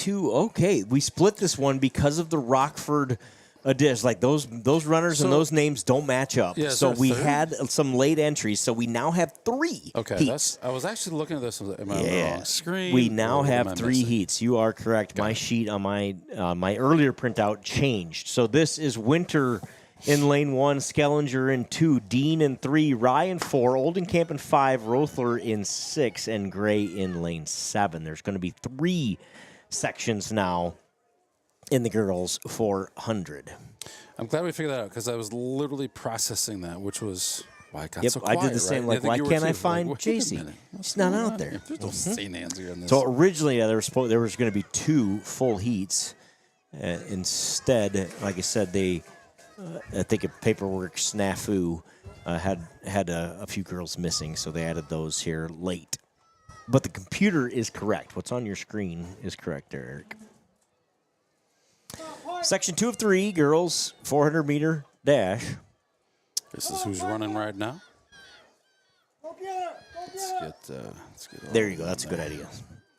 Okay, we split this one because of the Rockford addition. Like those runners and those names don't match up. Yeah, so we had some late entries. So we now have 3 heats. I was actually looking at this. Am I on the wrong screen? We now have 3 heats. You are correct. My sheet on my earlier printout changed. So this is Winter in lane 1, Skellinger in 2, Dean in 3, Rye in 4, Oldenkamp in 5, Rothler in 6, and Gray in lane 7. There's going to be 3 sections now in the girls 400. I'm glad we figured that out because I was literally processing that, which was why I got so quiet. I did the same. Right? Why can't I find JC? She's not out there. There's no St. Ansgar in this. So originally, there was going to be 2 full heats. Instead, like I said, I think a paperwork snafu had a few girls missing, so they added those here late. But the computer is correct. What's on your screen is correct there, Eric. Section 2 of 3, girls, 400-meter dash. This is who's running right now. Let's get there you go. That's a good idea.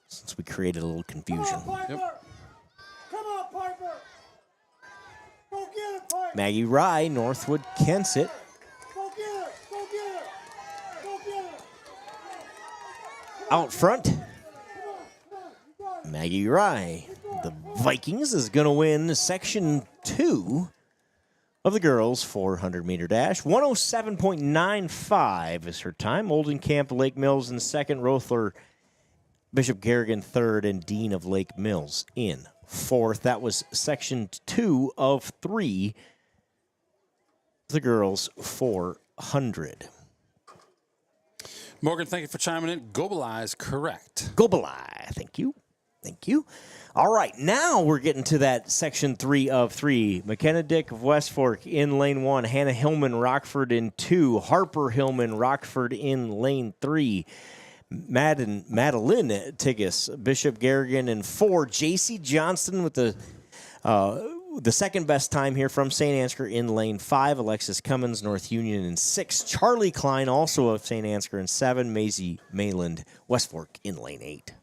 Since we created a little confusion. Yep. Maggie Rye, Northwood Kensett. Out front, Maggie Rye. The Vikings is going to win Section 2 of the girls' 400-meter dash. 107.95 is her time. Oldenkamp, Lake Mills in second. Rothler, Bishop Garrigan third, and Dean of Lake Mills in fourth. That was Section 2 of 3, the girls' 400. Morgan, thank you for chiming in. Gobelai is correct. Gobelai, thank you. Thank you. All right, now we're getting to that Section 3 of 3. McKenna Dick of West Fork in lane 1. Hannah Hillman, Rockford in 2. Harper Hillman, Rockford in lane 3. Madeline Tigges, Bishop Garrigan in 4. J.C. Johnston with the second best time here from St. Ansgar in lane 5. Alexis Cummins, North Union in 6. Charlie Klein, also of St. Ansgar in 7. Maisie Mayland, West Fork in lane 8.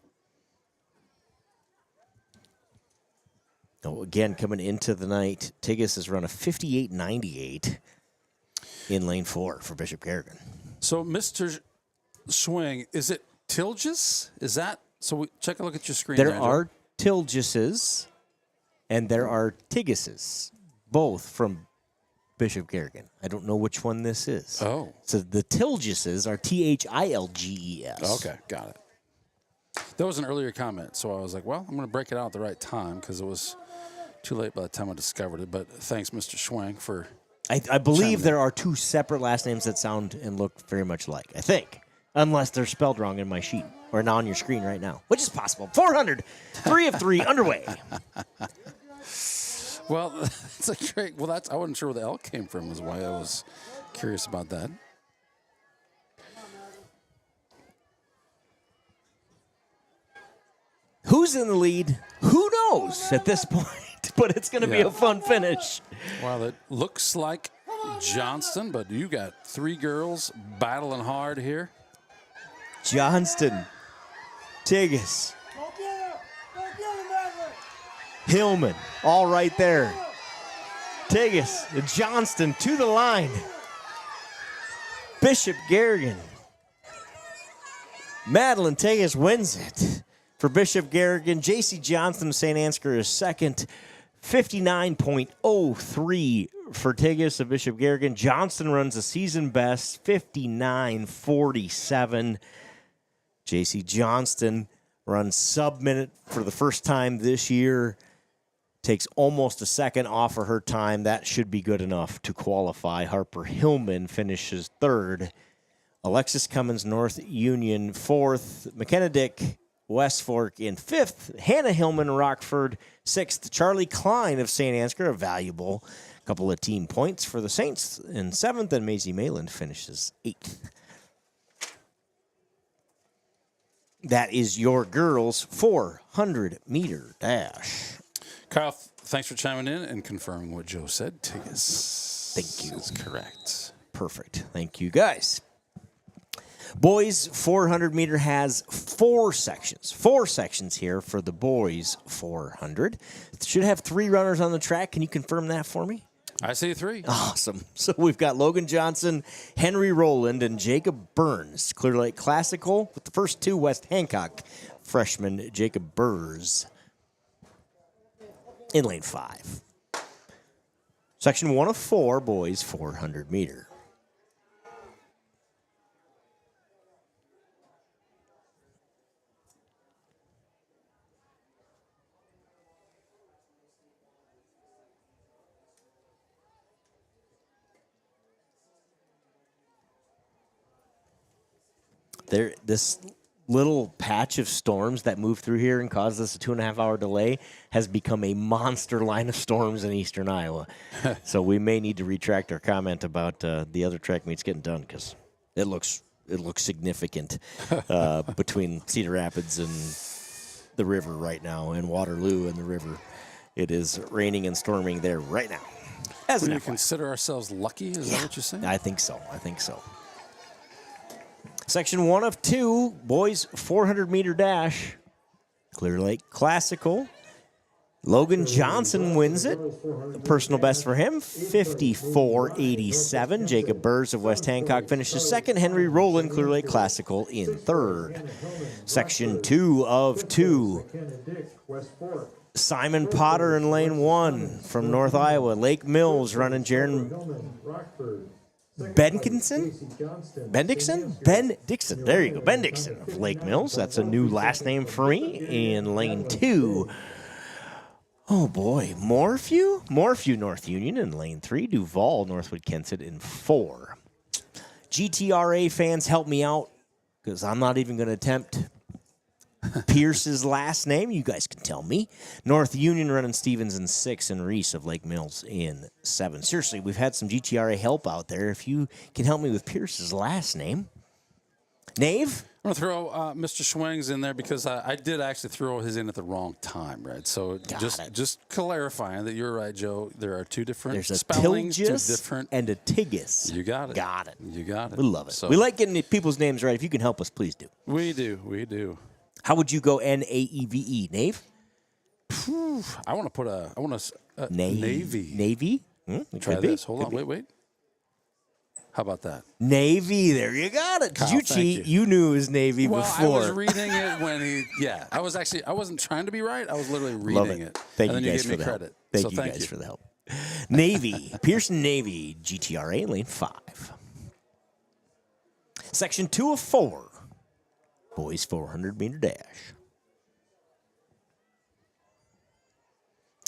Oh, again, coming into the night, Tigges has run a 58.98 in lane 4 for Bishop Garrigan. So, Mr. Swing, is it Tilges? Is that so? Check a look at your screen. There are Tilgeses and there are Tiggeses, both from Bishop Garrigan. I don't know which one this is. Oh, so the Tilgeses are Tilges. Okay, got it. That was an earlier comment, so I was like, well, I'm going to break it out at the right time because it was too late by the time I discovered it. But thanks, Mr. Schwank, for I believe there are 2 separate last names that sound and look very much alike, I think. Unless they're spelled wrong in my sheet or now on your screen right now, which is possible. 400, 3 of 3 underway. Well, that's a great. Well, I wasn't sure where the L came from. Is why I was curious about that. Who's in the lead? Who knows at this point? But it's going to be a fun finish. Well, it looks like Johnston, but you got 3 girls battling hard here. Johnston, Tigges, Hillman, all right there. Tigges and Johnston to the line. Bishop Garrigan Madeline Tejas wins it. For Bishop Garrigan, J.C. Johnson of St. Ansgar is second. 59.03 for Tejas of Bishop Garrigan. Johnston runs a season best, 59.47. J.C. Johnston runs sub-minute for the first time this year. Takes almost a second off of her time. That should be good enough to qualify. Harper Hillman finishes third. Alexis Cummins, North Union, fourth. McKenna Dick, West Fork in fifth. Hannah Hillman, Rockford, sixth. Charlie Klein of St. Ansgar, a valuable couple of team points for the Saints in seventh. And Maisie Mayland finishes eighth. That is your girls' 400-meter dash. Kyle, thanks for chiming in and confirming what Joe said. Tejas. Thank you. Is correct. Perfect. Thank you, guys. Boys 400-meter has four sections. Four sections here for the boys 400. Should have three runners on the track. Can you confirm that for me? I see three. Awesome. So we've got Logan Johnson, Henry Rowland, and Jacob Burns. Clear Lake Classical with the first two, West Hancock freshman Jacob Burrs in lane 5. Section 1 of 4, boys 400 meter. This little patch of storms that moved through here and caused us a 2.5-hour delay has become a monster line of storms in eastern Iowa. So we may need to retract our comment about the other track meets getting done because it looks significant between Cedar Rapids and the river right now, and Waterloo and the river. It is raining and storming there right now. Would you consider ourselves lucky? Is that what you're saying? I think so. Section 1 of 2, boys 400-meter dash. Clear Lake Classical. Logan Johnson wins it. Personal best for him, 54.87. Jacob Burrs of West Hancock finishes second. Henry Rowland, Clear Lake Classical, in third. Section 2 of 2. Simon Potter in lane 1 from North Iowa. Lake Mills running Jaron Bendixson? There you go. Bendixson of Lake Mills. That's a new last name for me. In lane 2. Oh, boy. Morphew North Union in lane 3. Duval, Northwood Kensett in 4. GTRA fans, help me out because I'm not even going to attempt Pierce's last name. You guys can tell me. North Union running Stevens in 6 and Reese of Lake Mills in 7. Seriously, we've had some GTRA help out there. If you can help me with Pierce's last name. Nave? I'm going to throw Mr. Schwings in there because I did actually throw his in at the wrong time, right? So just clarifying that you're right, Joe. There are two different spellings. Two different and a Tigus. You got it. Got it. You got it. We love it. So, we like getting people's names right. If you can help us, please do. We do. How would you go Naeve? Nave? I want to put a Navy. Navy? Try this. Hold on. Wait. How about that? Navy. There you got it. Did you cheat? You knew it was Navy before. I was reading it when he. Yeah, I wasn't trying to be right. I was literally reading it. Thank and you then guys you for gave me the credit. help. Thank you guys for the help. Navy. Pearson Navy. GTRA lane 5. Section 2 of 4. Boys 400-meter dash.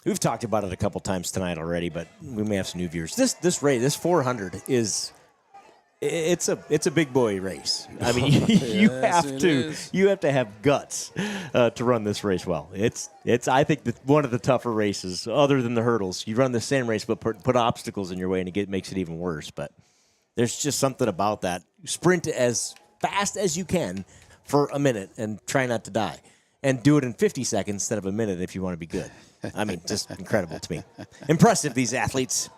We've talked about it a couple times tonight already, but we may have some new viewers. This race, this 400 is it's a big boy race. I mean, you have to have guts to run this race well. It's I think one of the tougher races other than the hurdles. You run the same race, but put obstacles in your way, and it makes it even worse. But there's just something about that. Sprint as fast as you can for a minute and try not to die. And do it in 50 seconds instead of a minute if you want to be good. I mean, just incredible to me. Impressive, these athletes.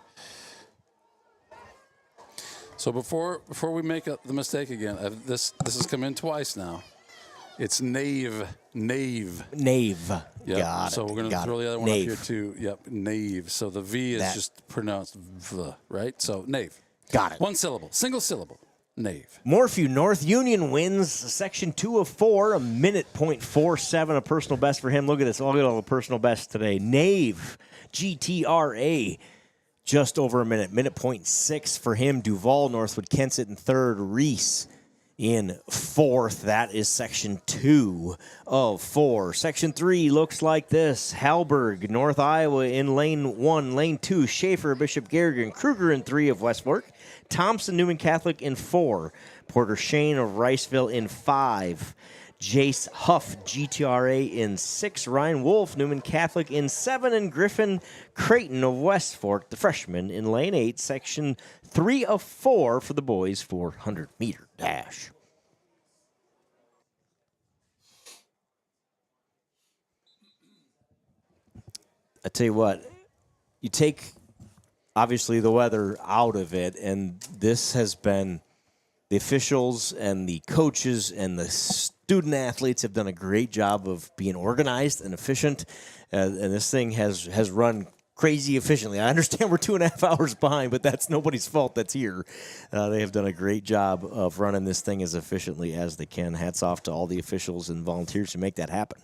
So before we make the mistake again, this has come in twice now. It's Nave. Yep. Got it. So we're going to throw the other one up here too. Yep, Nave. So the V is just pronounced V, right? So Nave. Got it. One syllable, single syllable. Nave. Morphew North Union wins section 2 of 4, a minute .47, a personal best for him. Look at this. Look at all the personal bests today. Nave, GTRA, just over a minute. Minute .6 for him. Duval, Northwood Kensett in third. Reese in fourth. That is section 2 of 4. Section 3 looks like this. Halberg, North Iowa in lane 1. Lane 2, Schaefer, Bishop Garrigan, Kruger in 3 of West Fork. Thompson, Newman Catholic in 4. Porter Shane of Riceville in 5. Jace Huff, GTRA in 6. Ryan Wolf, Newman Catholic in 7. And Griffin Creighton of West Fork, the freshman, in lane 8, section 3 of 4 for the boys 400-meter dash. I tell you what, you take obviously the weather out of it, and this has been the officials and the coaches and the student athletes have done a great job of being organized and efficient, and this thing has run crazy efficiently. I understand we're 2.5 hours behind, but that's nobody's fault that's here. They have done a great job of running this thing as efficiently as they can. Hats off to all the officials and volunteers who make that happen.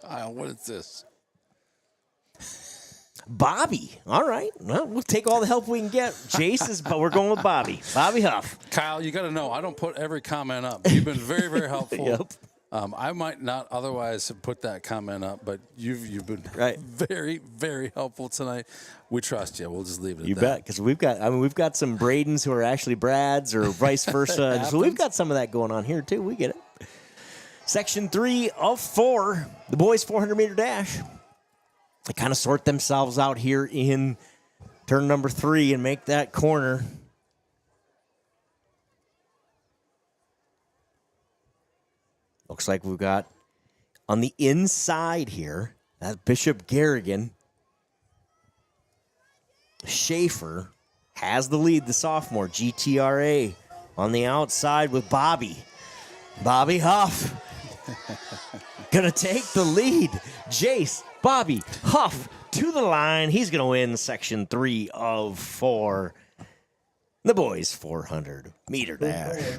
Kyle, what is this? Bobby. All right. Well, we'll take all the help we can get. But we're going with Bobby. Bobby Huff. Kyle, you got to know, I don't put every comment up. You've been very, very helpful. Yep. I might not otherwise have put that comment up, but you've been very, very helpful tonight. We trust you. We'll just leave it at that. You bet, because we've got some Bradens who are actually Brads or vice versa. So we've got some of that going on here too. We get it. Section 3 of 4, the boys 400-meter dash. They kind of sort themselves out here in turn number 3 and make that corner. Looks like we've got on the inside here, that's Bishop Garrigan. Schaefer has the lead, the sophomore. GTRA on the outside with Bobby. Bobby Huff gonna take the lead. Jace, Bobby Huff to the line. He's gonna win section 3 of 4. The boys 400-meter dash.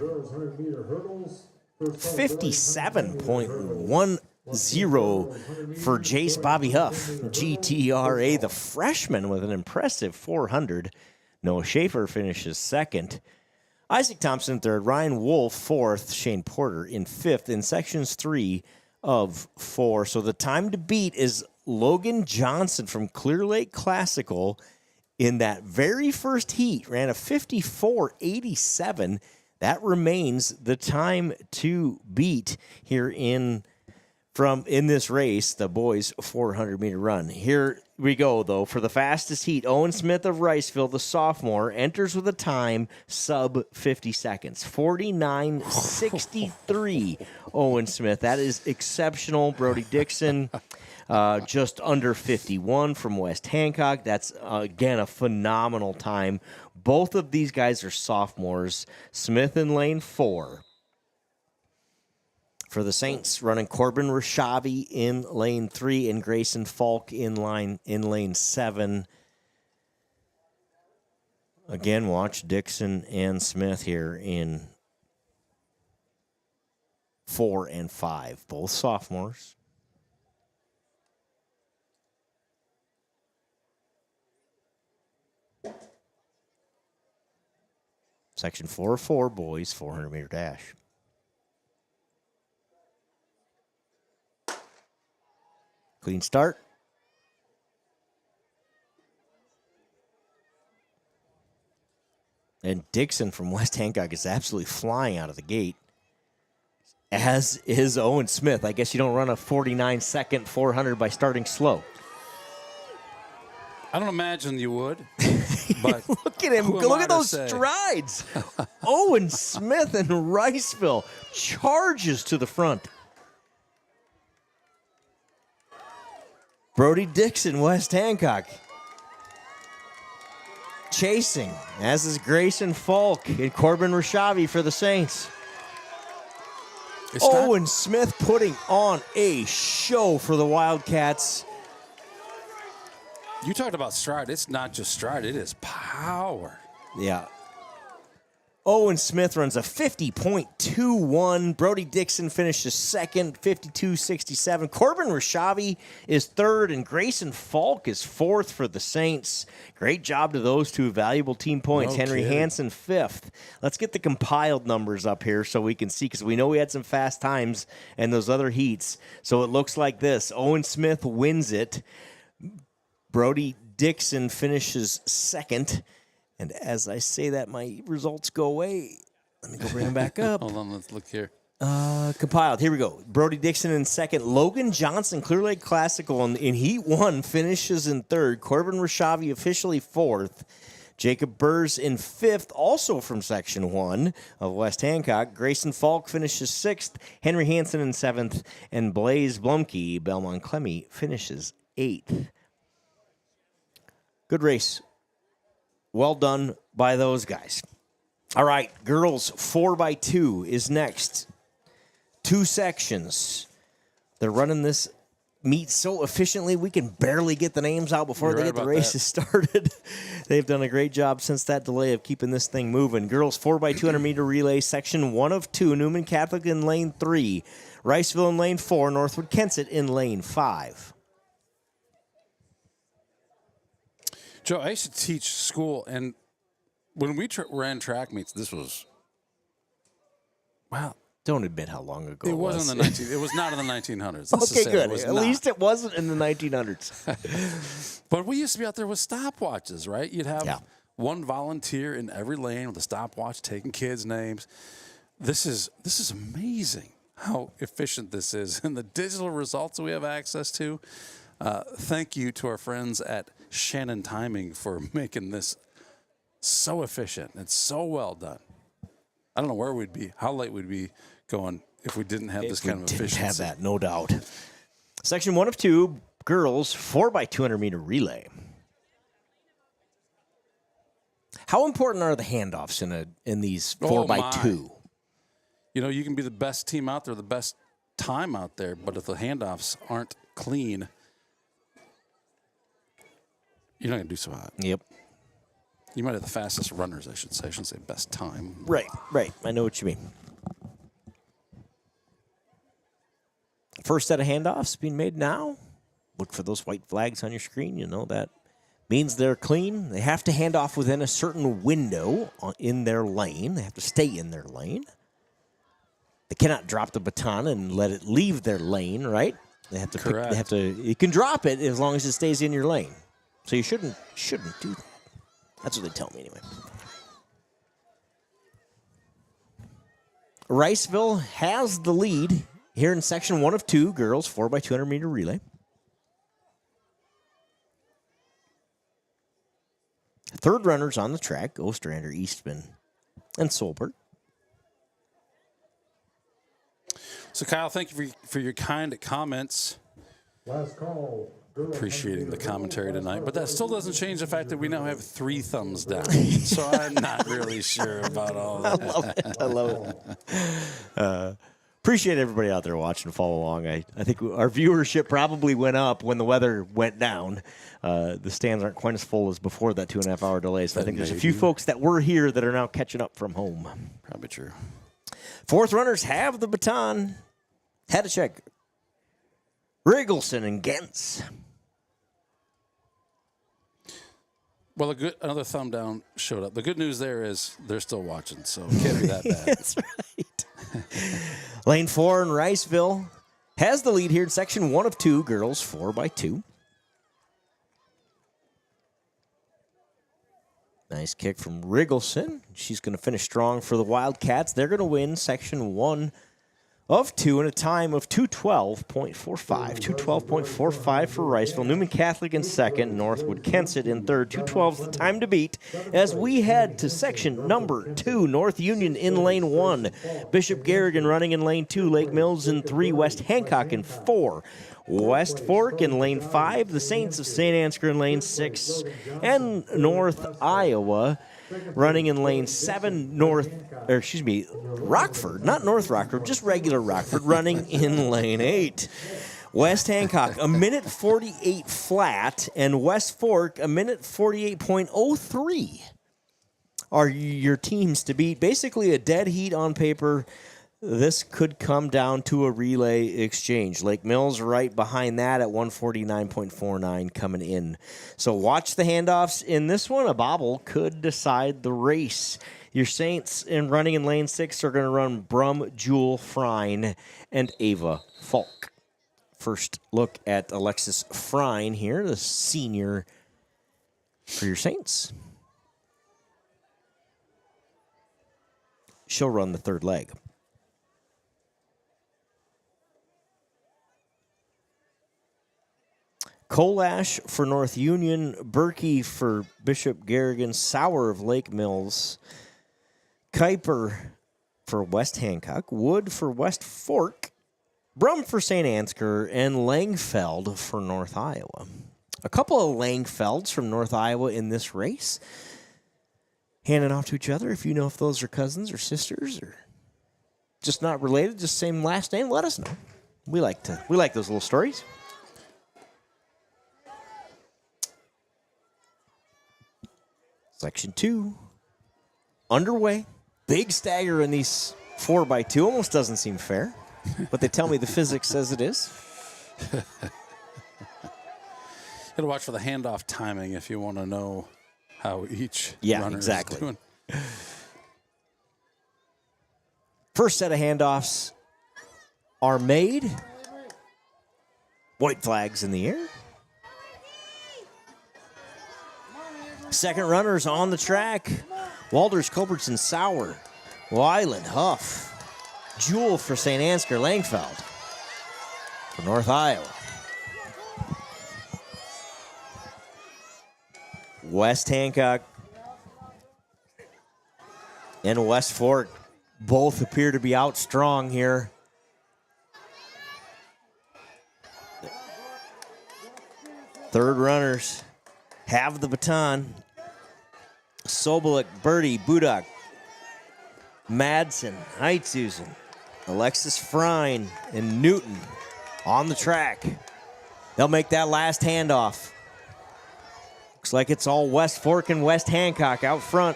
57.10 for Jace Bobby Huff. GTRA, the freshman, with an impressive 400. Noah Schaefer finishes second. Isaac Thompson third. Ryan Wolf fourth. Shane Porter in fifth in sections 3 of 4. So the time to beat is Logan Johnson from Clear Lake Classical in that very first heat. Ran a 54.87. That remains the time to beat here in this race, the boys' 400-meter run. Here we go, though, for the fastest heat. Owen Smith of Riceville, the sophomore, enters with a time sub 50 seconds. 49.63, Owen Smith. That is exceptional. Brody Dixon, just under 51 from West Hancock. That's, again, a phenomenal time. Both of these guys are sophomores. Smith in lane 4. For the Saints, running Corbin Rashavi in lane 3 and Grayson Falk in lane 7. Again, watch Dixon and Smith here in 4 and 5, both sophomores. Section 4 of 4, boys, 400-meter dash. Clean start. And Dixon from West Hancock is absolutely flying out of the gate, as is Owen Smith. I guess you don't run a 49-second 400 by starting slow. I don't imagine you would. But look at him. Look at those strides. Owen Smith in Riceville charges to the front. Brody Dixon, West Hancock, chasing, as is Grayson Falk and Corbin Rashavi for the Saints. Owen Smith putting on a show for the Wildcats. You talked about stride. It's not just stride. It is power. Yeah. Owen Smith runs a 50.21. Brody Dixon finishes second, 52.67. Corbin Rashavi is third, and Grayson Falk is fourth for the Saints. Great job to those two. Valuable team points. No Henry kidding. Hansen, fifth. Let's get the compiled numbers up here so we can see, because we know we had some fast times in those other heats. So it looks like this. Owen Smith wins it. Brody Dixon finishes second. And as I say that, my results go away. Let me go bring them back up. Hold on, let's look here. Compiled. Here we go. Brody Dixon in second. Logan Johnson, Clear Lake Classical in Heat 1, finishes in third. Corbin Rashavi officially fourth. Jacob Burrs in fifth, also from Section 1 of West Hancock. Grayson Falk finishes sixth. Henry Hansen in seventh. And Blaze Blumke, Belmont Clemmy, finishes eighth. Good race. Well done by those guys. All right, girls 4x2 is next. 2 sections. They're running this meet so efficiently we can barely get the names out before they get the races started. They've done a great job since that delay of keeping this thing moving. Girls 4x200 meter relay, section 1 of 2. Newman Catholic in lane 3. Riceville in lane 4. Northwood Kensett in lane 5. Joe, I used to teach school, and when we ran track meets, this was, wow. Don't admit how long ago it was. It was not in the 1900s. Okay, good. At least it wasn't in the 1900s. But we used to be out there with stopwatches, right? You'd have one volunteer in every lane with a stopwatch taking kids' names. This is amazing how efficient this is, and the digital results we have access to. Thank you to our friends at Shannon Timing for making this so efficient. It's so well done. I don't know where we'd be, how late we'd be going if we didn't have this kind of efficiency. Have that, no doubt. Section 1 of 2, girls 4x200 meter relay. How important are the handoffs in these 4x2? You know, you can be the best team out there, the best time out there, but if the handoffs aren't clean, you're not going to do so hot. Yep. You might have the fastest runners, I should say. I shouldn't say best time. Right. I know what you mean. First set of handoffs being made now. Look for those white flags on your screen. You know that means they're clean. They have to hand off within a certain window in their lane. They have to stay in their lane. They cannot drop the baton and let it leave their lane, right? They have to. Correct. You can drop it as long as it stays in your lane. So you shouldn't do that. That's what they tell me anyway. Riceville has the lead here in section 1 of 2, girls 4x200 meter relay. Third runners on the track, Ostrander, Eastman, and Solberg. So, Kyle, thank you for your kind comments. Last call. Appreciating the commentary tonight, but that still doesn't change the fact that we now have 3 thumbs down. So I'm not really sure about all that. I love it. Appreciate everybody out there watching and follow along. I think our viewership probably went up when the weather went down. The stands aren't quite as full as before that 2.5 hour delay. So I think there's a few folks that were here that are now catching up from home. Probably true. Fourth runners have the baton. Had to check. Riggleson and Gens. Well, another thumb down showed up. The good news there is they're still watching, so it can't be that bad. That's right. Lane 4 in Riceville has the lead here in section 1 of 2, girls 4x2. Nice kick from Riggleson. She's going to finish strong for the Wildcats. They're going to win section 1 of 2 in a time of 2:12.45. 2:12.45 for Riceville. Newman Catholic in second. Northwood Kensett in third. 2:12 is the time to beat as we head to section number 2. North Union in lane 1. Bishop Garrigan running in lane 2. Lake Mills in 3. West Hancock in 4. West Fork in lane 5. The Saints of St. Ansgar in lane 6. And North Iowa running in lane 7, Rockford, not North Rockford, just regular Rockford, running in lane 8. West Hancock, a minute 48 flat, and West Fork, a minute 48.03 are your teams to beat. Basically a dead heat on paper. This could come down to a relay exchange. Lake Mills right behind that at 149.49 coming in. So watch the handoffs in this one. A bobble could decide the race. Your Saints running in lane 6 are going to run Brum, Jewel, Frine, and Ava Falk. First look at Alexis Frine here, the senior for your Saints. She'll run the third leg. Colash for North Union, Berkey for Bishop Garrigan, Sauer of Lake Mills, Kuiper for West Hancock, Wood for West Fork, Brum for St. Ansgar, and Langfeld for North Iowa. A couple of Langfelds from North Iowa in this race. Handing off to each other. If you know if those are cousins or sisters or just not related, just same last name, let us know. We like those little stories. Section 2 underway. Big stagger in these 4x2. Almost doesn't seem fair, but they tell me the physics says it is. Got to watch for the handoff timing if you want to know how each runner exactly. is doing. First set of handoffs are made. White flags in the air. Second runners on the track. Walters, Culbertson, Sauer, Weiland, Huff, Jewel for St. Ansgar, Langfeld for North Iowa. West Hancock and West Fork both appear to be out strong here. Third runners have the baton. Sobolik, Birdie, Budak, Madsen, Heitzusen, Alexis Frine, and Newton on the track. They'll make that last handoff. Looks like it's all West Fork and West Hancock out front.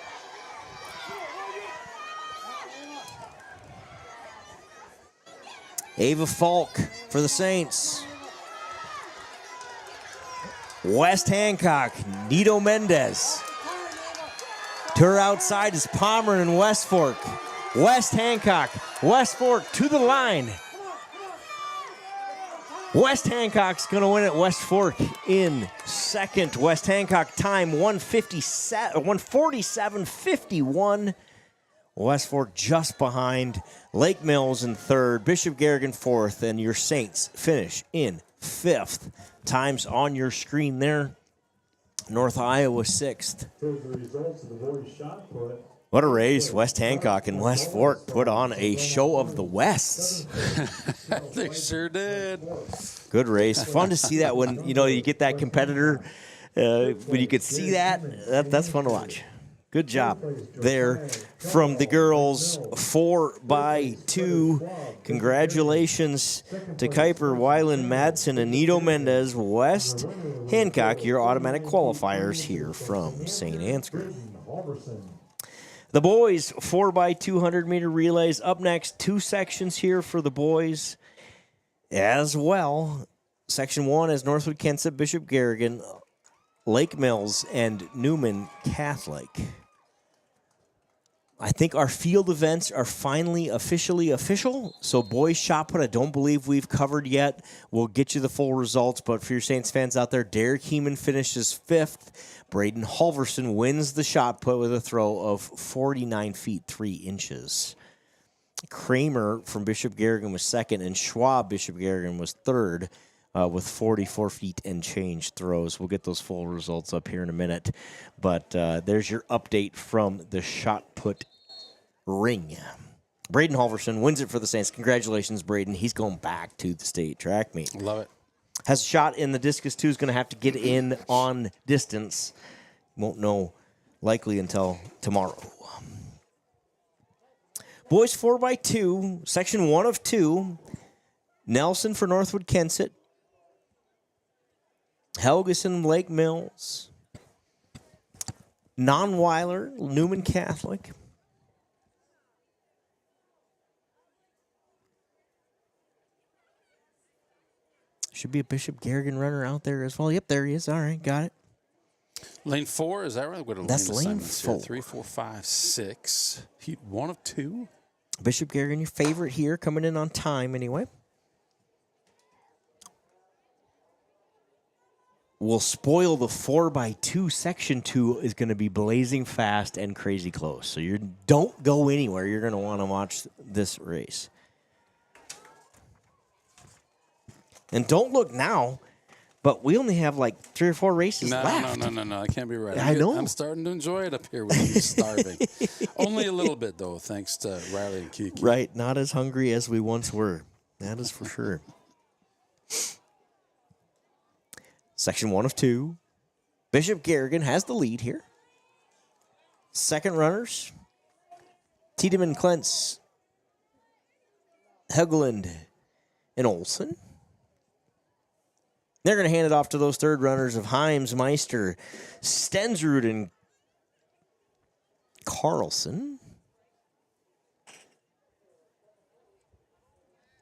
Ava Falk for the Saints. West Hancock, Nito Mendez. To her outside is Pomeran and West Fork. West Hancock, West Fork to the line. West Hancock's going to win it. West Fork in second. West Hancock time 147.51. West Fork just behind. Lake Mills in third. Bishop Garrigan fourth. And your Saints finish in fifth. Times on your screen there. North Iowa sixth. What a race. West Hancock and West Fork put on a show of the Wests. They sure did. Good race. Fun to see that when, you get that competitor. When you could see that's fun to watch. Good job there from the girls 4x2. Congratulations to Kuiper, Weiland, Madsen, and Nito Mendez. West Hancock, your automatic qualifiers here from St. Ansgar. The boys 4x200 meter relays up next. Two sections here for the boys as well. Section 1 is Northwood Kensett, Bishop Garrigan, Lake Mills, and Newman Catholic. I think our field events are finally officially official. So boys shot put, I don't believe we've covered yet. We'll get you the full results. But for your Saints fans out there, Derek Heeman finishes fifth. Braden Halverson wins the shot put with a throw of 49 feet 3 inches. Kramer from Bishop Garrigan was second, and Schwab Bishop Garrigan was third with 44 feet and change throws. We'll get those full results up here in a minute. But there's your update from the shot put ring. Braden Halverson wins it for the Saints. Congratulations, Braden. He's going back to the state track meet. Love it. Has a shot in the discus, too. Is going to have to get in on distance. Won't know likely until tomorrow. Boys 4x2, section 1 of 2. Nelson for Northwood Kensett, Helgeson, Lake Mills. Nonweiler, Newman Catholic. Should be a Bishop Garrigan runner out there as well. Yep, there he is. All right, got it. Lane 4, is that right? What are That's lane assignments 4. Here? 3, 4, 5, 6. Heat 1 of 2. Bishop Garrigan, your favorite here, coming in on time anyway. Will spoil the 4x2. Section 2 is going to be blazing fast and crazy close. So you don't go anywhere. You're going to want to watch this race. And don't look now, but we only have like 3 or 4 races left. No. I can't be right. I know. I'm starting to enjoy it up here with you starving. Only a little bit, though, thanks to Riley and Kiki. Right. Not as hungry as we once were. That is for sure. Section 1 of 2. Bishop Garrigan has the lead here. Second runners, Tiedemann, Klentz, Hegeland, and Olson. They're going to hand it off to those third runners of Himes, Meister, Stensrud, and Carlson.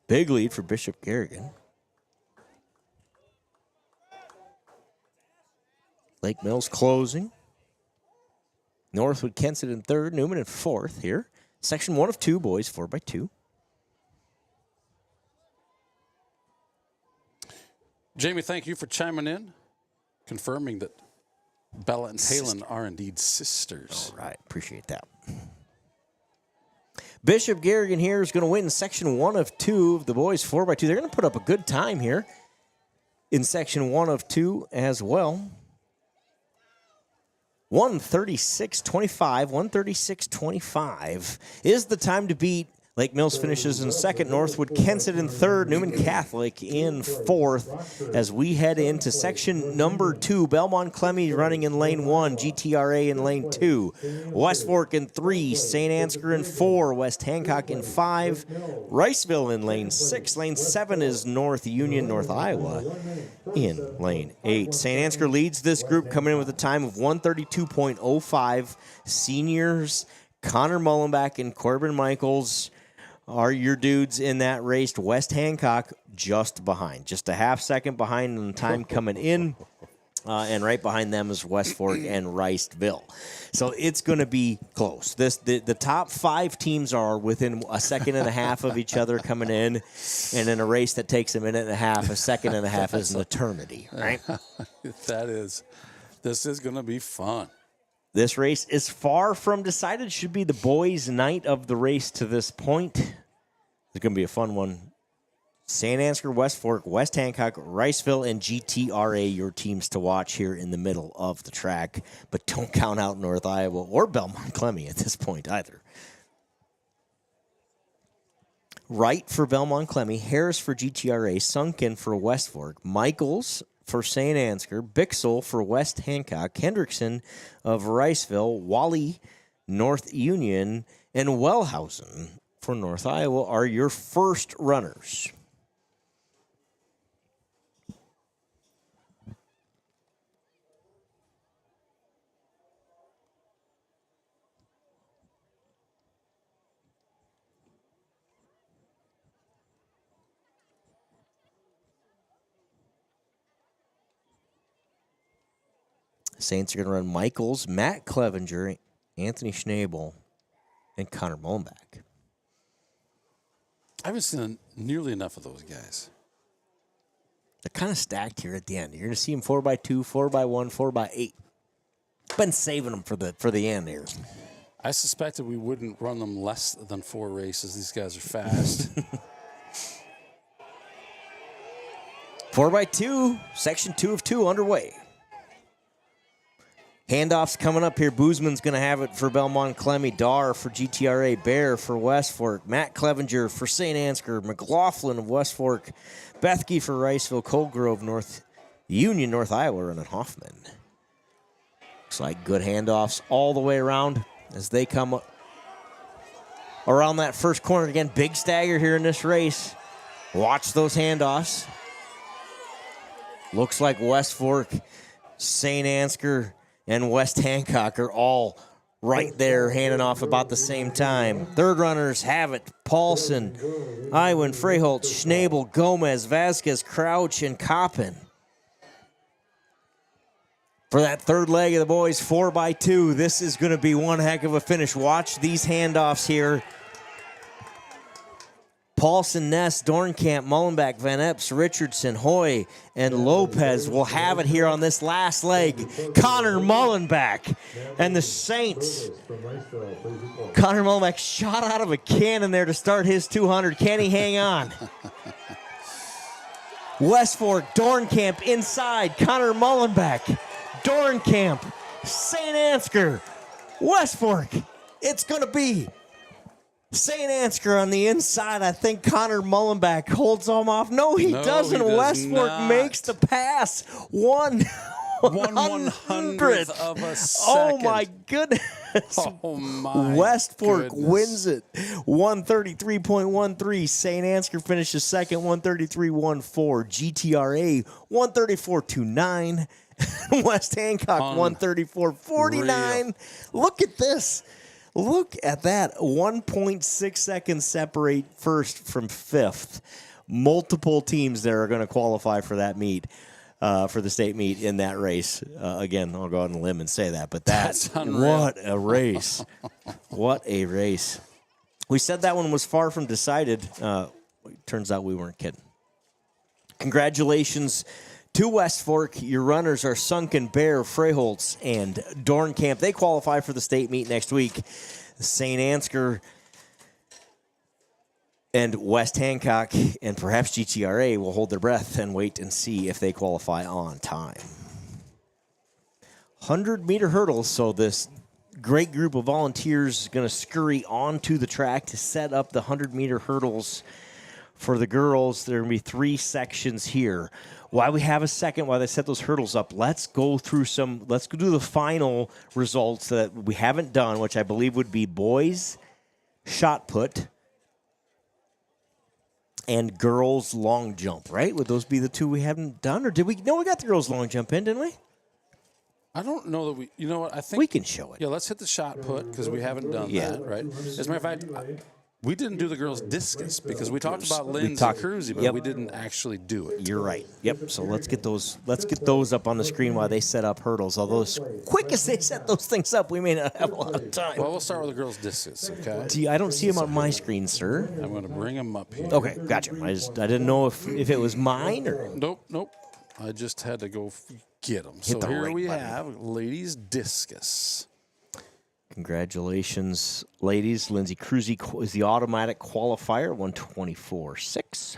Big lead for Bishop Garrigan. Lake Mills closing. Northwood Kensett in third, Newman in fourth here. Section 1 of 2, boys, 4x2. Jamie, thank you for chiming in, confirming that Bella and Halen are indeed sisters. All right, appreciate that. Bishop Garrigan here is going to win Section 1 of 2 of the boys 4x2. They're going to put up a good time here in Section 1 of 2 as well. 136.25, 136.25 is the time to beat. Lake Mills finishes in second, Northwood Kensett in third, Newman Catholic in fourth. As we head into section number 2, Belmont Clemmy running in lane 1, GTRA in lane 2, West Fork in 3, St. Ansgar in 4, West Hancock in 5, Riceville in lane 6. Lane 7 is North Union, North Iowa in lane 8. St. Ansgar leads this group, coming in with a time of 132.05. Seniors Connor Mullenbeck and Corbin Michaels are your dudes in that race. West Hancock just behind, just a half second behind in time coming in. And right behind them is West Fork and Riceville. So it's going to be close. The top 5 teams are within a second and a half of each other coming in. And in a race that takes a minute and a half, a second and a half is an eternity, right? This is going to be fun. This race is far from decided. Should be the boys' night of the race to this point. It's going to be a fun one. St. Ansgar, West Fork, West Hancock, Riceville, and GTRA, your teams to watch here in the middle of the track. But don't count out North Iowa or Belmont Clemmy at this point either. Wright for Belmont Clemmy, Harris for GTRA, Sunken for West Fork, Michaels for St. Ansgar, Bixel for West Hancock, Hendrickson of Riceville, Wally, North Union, and Wellhausen for North Iowa are your first runners. Saints are going to run Michaels, Matt Clevenger, Anthony Schnabel, and Connor Mullenbeck. I haven't seen nearly enough of those guys. They're kind of stacked here at the end. You're going to see them 4x2, 4x1, 4x8. Been saving them for the end here. I suspected we wouldn't run them less than 4 races. These guys are fast. 4x2, section 2 of 2 underway. Handoffs coming up here. Boozman's going to have it for Belmont Clemmy. Dar for GTRA. Bear for West Fork. Matt Clevenger for St. Ansgar. McLaughlin of West Fork. Bethke for Riceville. Coldgrove, North Union, North Iowa, and Hoffman. Looks like good handoffs all the way around as they come up around that first corner. Again, big stagger here in this race. Watch those handoffs. Looks like West Fork, St. Ansgar, and West Hancock are all right there, handing off about the same time. Third runners have it. Paulson, Iwan, Freyholt, Schnabel, Gomez, Vasquez, Crouch, and Coppin. For that third leg of the boys, 4x2. This is going to be one heck of a finish. Watch these handoffs here. Paulson, Ness, Dornkamp, Mullenbeck, Van Epps, Richardson, Hoy, and Lopez will have it here on this last leg. Connor Mullenbeck and the Saints. Connor Mullenbeck shot out of a cannon there to start his 200. Can he hang on? West Fork, Dornkamp inside. Connor Mullenbeck, Dornkamp, St. Ansgar, West Fork. It's going to be St. Ansgar on the inside. I think Connor Mullenbeck holds him off. No, he doesn't. He does West Fork not. makes the pass. 1/100th of a second. Oh, my goodness. Oh, my West Fork goodness. wins it. 133.13. St. Ansgar finishes second, 133.14. GTRA, 134.29. West Hancock, 134.49. Look at this. Look at that. 1.6 seconds separate first from fifth. Multiple teams there are going to qualify for that meet, for the state meet in that race. Again, I'll go out on a limb and say that, but That's unreal. what a race. What a race. We said that one was far from decided. Turns out we weren't kidding. Congratulations to West Fork. Your runners are Sunken Bear, Freyholtz, and Dornkamp. They qualify for the state meet next week. St. Ansgar and West Hancock and perhaps GTRA will hold their breath and wait and see if they qualify on time. 100-meter hurdles, so this great group of volunteers is going to scurry onto the track to set up the 100-meter hurdles for the girls. There are going to be 3 sections here. While we have a second, while they set those hurdles up, let's go do the final results that we haven't done, which I believe would be boys shot put and girls long jump, right? Would those be the 2 we haven't done? Or did we? No, we got the girls long jump in, didn't we? I don't know that you know what, I think we can show it. Yeah, let's hit the shot put because we haven't done that, right? As a matter of fact, we didn't do the girls' discus because we talked about Linz and Cruzy, but we didn't actually do it. You're right. Yep. So let's get those up on the screen while they set up hurdles. Although as quick as they set those things up, we may not have a lot of time. Well, we'll start with the girls' discus, okay? Gee, I don't see them on my screen, sir. I'm going to bring them up here. Okay, gotcha. I didn't know if it was mine or. Nope. I just had to go get them. So here we have ladies' discus. Congratulations, ladies. Lindsay Cruzy is the automatic qualifier, 124.6.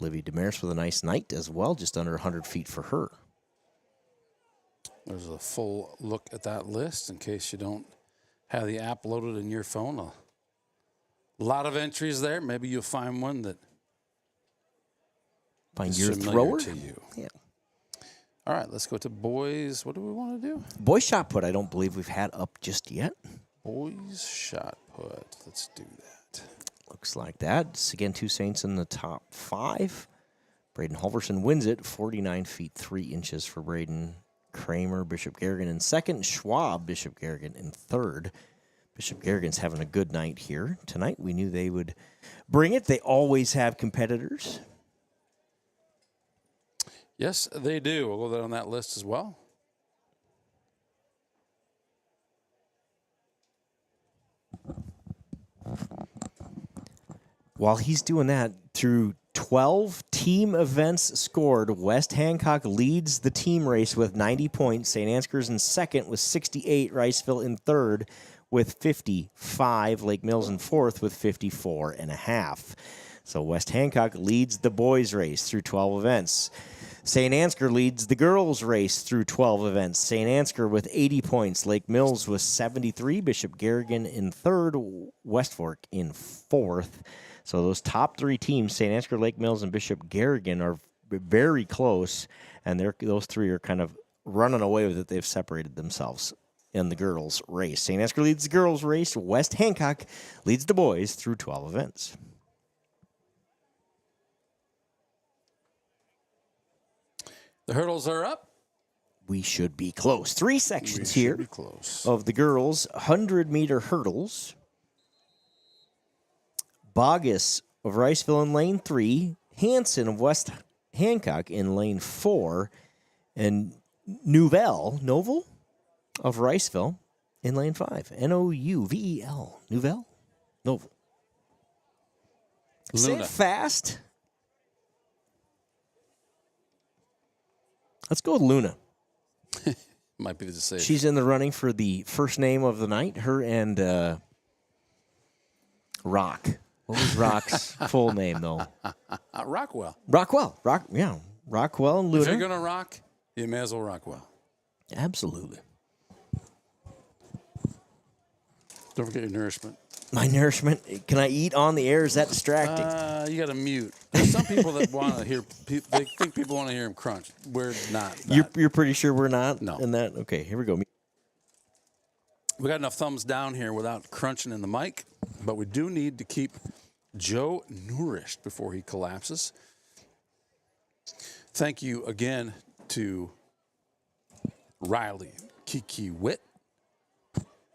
Olivia Damaris with a nice night as well, just under 100 feet for her. There's a full look at that list in case you don't have the app loaded in your phone. A lot of entries there. Maybe you'll find one that find is your familiar thrower to you. Yeah. All right, let's go to boys. What do we want to do? Boys shot put, I don't believe we've had up just yet. Boys shot put. Let's do that. Looks like that. It's again 2 Saints in the top 5. Braden Halverson wins it, 49 feet 3 inches for Braden. Kramer, Bishop Garrigan in second. Schwab, Bishop Garrigan in third. Bishop Garrigan's having a good night here. Tonight we knew they would bring it. They always have competitors. Yes, they do. We'll go down that list as well. While he's doing that, through 12 team events scored, West Hancock leads the team race with 90 points. St. Ansgar's in second with 68. Riceville in third with 55. Lake Mills in fourth with 54.5. So West Hancock leads the boys race through 12 events. St. Ansgar leads the girls race through 12 events. St. Ansgar with 80 points. Lake Mills with 73. Bishop Garrigan in third. West Fork in fourth. So those top 3 teams, St. Ansgar, Lake Mills, and Bishop Garrigan, are very close. And those 3 are kind of running away with it. They've separated themselves in the girls race. St. Ansgar leads the girls race. West Hancock leads the boys through 12 events. The hurdles are up. We should be close. 3 sections here of the girls' 100-meter hurdles. Bogus of Riceville in lane 3, Hanson of West Hancock in lane 4, and Nouvelle of Riceville in lane 5. Nouvel. Novel. Say it fast. Let's go with Luna. Might be the same. She's in the running for the first name of the night. Her and Rock. What was Rock's full name, though? Rockwell. Rockwell and Luna. If you're going to rock, you may as well rock well. Absolutely. Don't forget your nourishment. My nourishment? Can I eat on the air? Is that distracting? You got to mute. There's some people that want to hear. They think people want to hear him crunch. We're not. You're pretty sure we're not? No. In that? Okay, here we go. We got enough thumbs down here without crunching in the mic, but we do need to keep Joe nourished before he collapses. Thank you again to Riley Kiki Witt.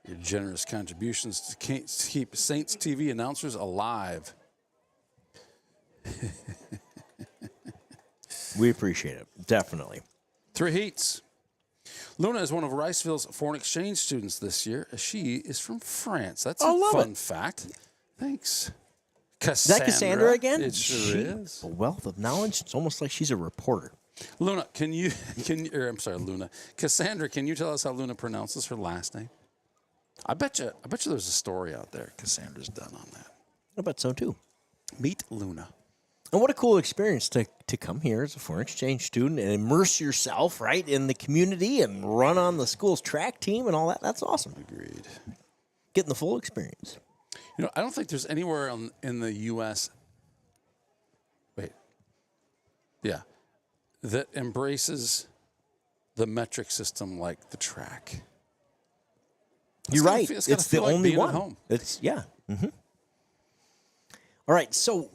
Your generous contributions to keep Saints TV announcers alive. We appreciate it. Definitely. 3 heats. Luna is one of Riceville's foreign exchange students this year. She is from France. That's a fun fact. Thanks. Is that Cassandra again? It sure is. A wealth of knowledge. It's almost like she's a reporter. Luna, I'm sorry, Luna. Cassandra, can you tell us how Luna pronounces her last name? I bet you there's a story out there Cassandra's done on that. I bet so, too. Meet Luna. And what a cool experience to come here as a foreign exchange student and immerse yourself, right, in the community and run on the school's track team and all that. That's awesome. Agreed. Getting the full experience. You know, I don't think there's anywhere in the U.S. that embraces the metric system like the track. You're right. It's the only one. Home. Mm-hmm. All right, so